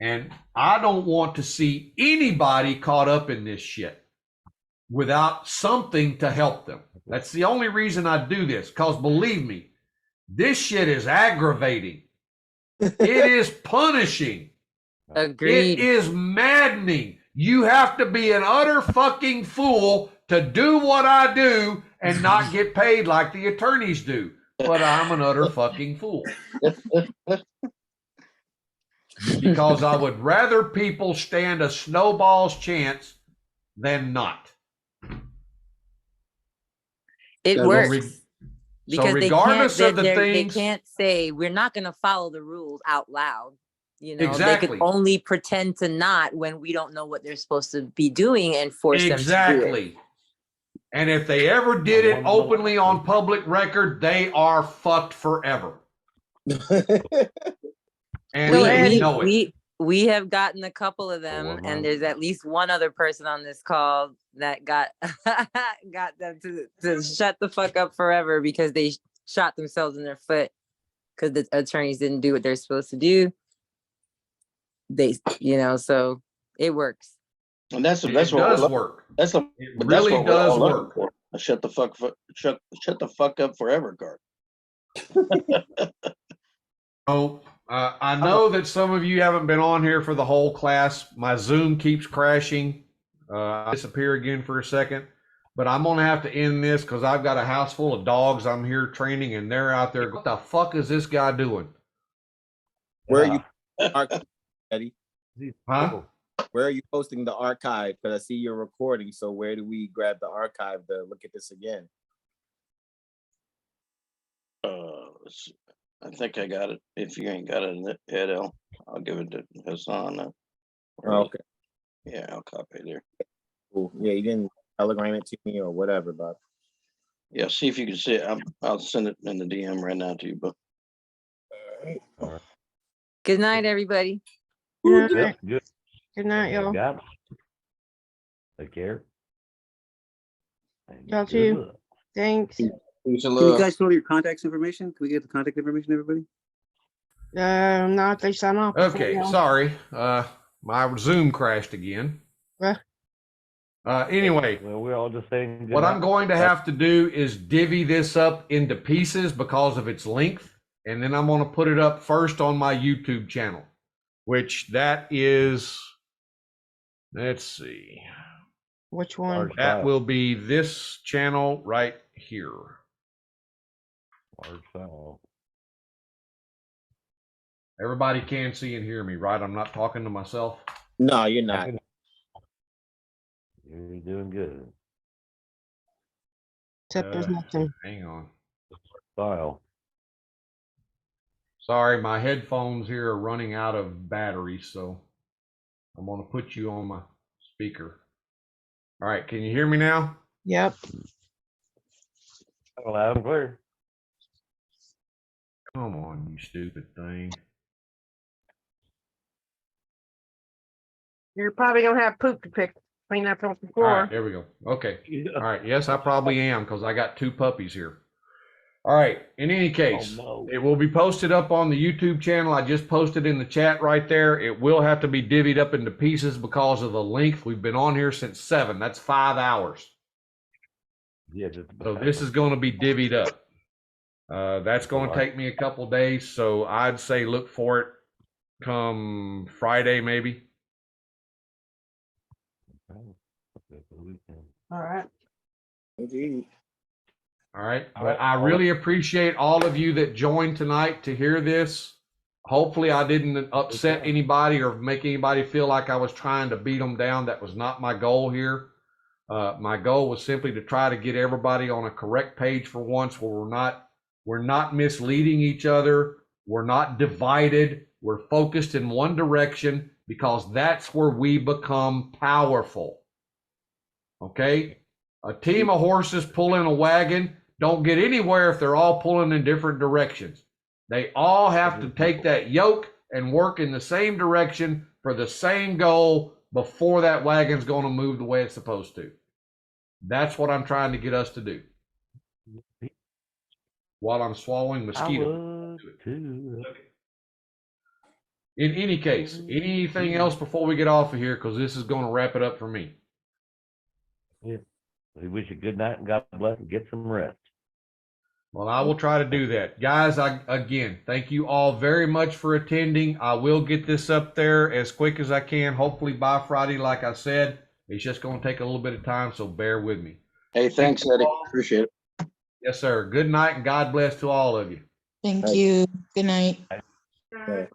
And I don't want to see anybody caught up in this shit without something to help them. That's the only reason I do this, because believe me, this shit is aggravating. It is punishing. Agreed. It is maddening. You have to be an utter fucking fool to do what I do and not get paid like the attorneys do. But I'm an utter fucking fool. Because I would rather people stand a snowball's chance than not. It works. So Because regardless of the they things, can't say we're not going to follow the rules out loud. You know, they Exactly. could only pretend to not when we don't know what they're supposed to be doing and force them to do it. exactly. And if they ever did it openly on public record, they are fucked forever. And We, they we, know it. we have gotten a couple of them, and there's at least one other person on this call that got got them to shut the fuck up forever because they shot themselves in their foot because the attorneys didn't do what they're supposed to do. They, you know, so it works. And that's It what does we're- work. That's a It but that's really what we're all does looking work. for. A shut the fuck up forever card. Oh, I know that some of you haven't been on here for the whole class. My Zoom keeps crashing. I disappear again for a second, but I'm gonna have to end this because I've got a house full of dogs I'm here training, and they're out there. What the fuck is this guy doing? Where are you, Eddie? Huh? Where are you posting the archive? Because I see you're recording. So where do we grab the archive to look at this again? I think I got it. If you ain't got it, Ed, I'll give it to Hassan. Okay. Yeah, I'll copy it there. Cool. Yeah, you can telegram it to me or whatever, but Yeah, see if you can see it. I'll send it in the DM right now to you, but Good night, everybody. Good Yep, night. good. Good night, y'all. Got it. Take care. Y'all Good too. luck. Thanks. peace and Can you love. guys throw your contact information? Can we get the contact information, everybody? Not if they sign off. before Okay, y'all. sorry. My Zoom crashed again. Anyway, Well, we're all just saying. good what I'm night. going to have to do is divvy this up into pieces because of its length, and then I'm going to put it up first on my YouTube channel, which that is, let's see, Which one? that will be this channel right here. Large file. Everybody can see and hear me, right? I'm not talking to myself. No, you're not. You're doing good. Except there's nothing. Hang on. File. Sorry, my headphones here are running out of battery, so I'm going to put you on my speaker. All right, can you hear me now? Yep. Loud and clear. Come on, you stupid thing. You're probably gonna have poop to clean up on the All floor. right, there we go. Okay. All right. Yes, I probably am because I got 2 puppies here. All right. In any case, it will be posted up on the YouTube channel. I just posted in the chat right there. It will have to be divvied up into pieces because of the length. We've been on here since 7. That's 5 hours. Yeah. So this is going to be divvied up. That's going to take me a couple of days. So I'd say look for it come Friday, maybe. All right. All right. But I really appreciate all of you that joined tonight to hear this. Hopefully I didn't upset anybody or make anybody feel like I was trying to beat them down. That was not my goal here. My goal was simply to try to get everybody on a correct page for once where we're not misleading each other. We're not divided. We're focused in one direction because that's where we become powerful. Okay? A team of horses pulling a wagon don't get anywhere if they're all pulling in different directions. They all have to take that yoke and work in the same direction for the same goal before that wagon's going to move the way it's supposed to. That's what I'm trying to get us to do. While I'm swallowing mosquito. In any case, anything else before we get off of here, because this is going to wrap it up for me. Yeah. We wish you good night and God bless and get some rest. Well, I will try to do that. Guys, again, thank you all very much for attending. I will get this up there as quick as I can, hopefully by Friday, like I said. It's just going to take a little bit of time, so bear with me. Hey, thanks, Eddie. Appreciate it. Yes, sir. Good night and God bless to all of you. Thank you. Good night. Okay.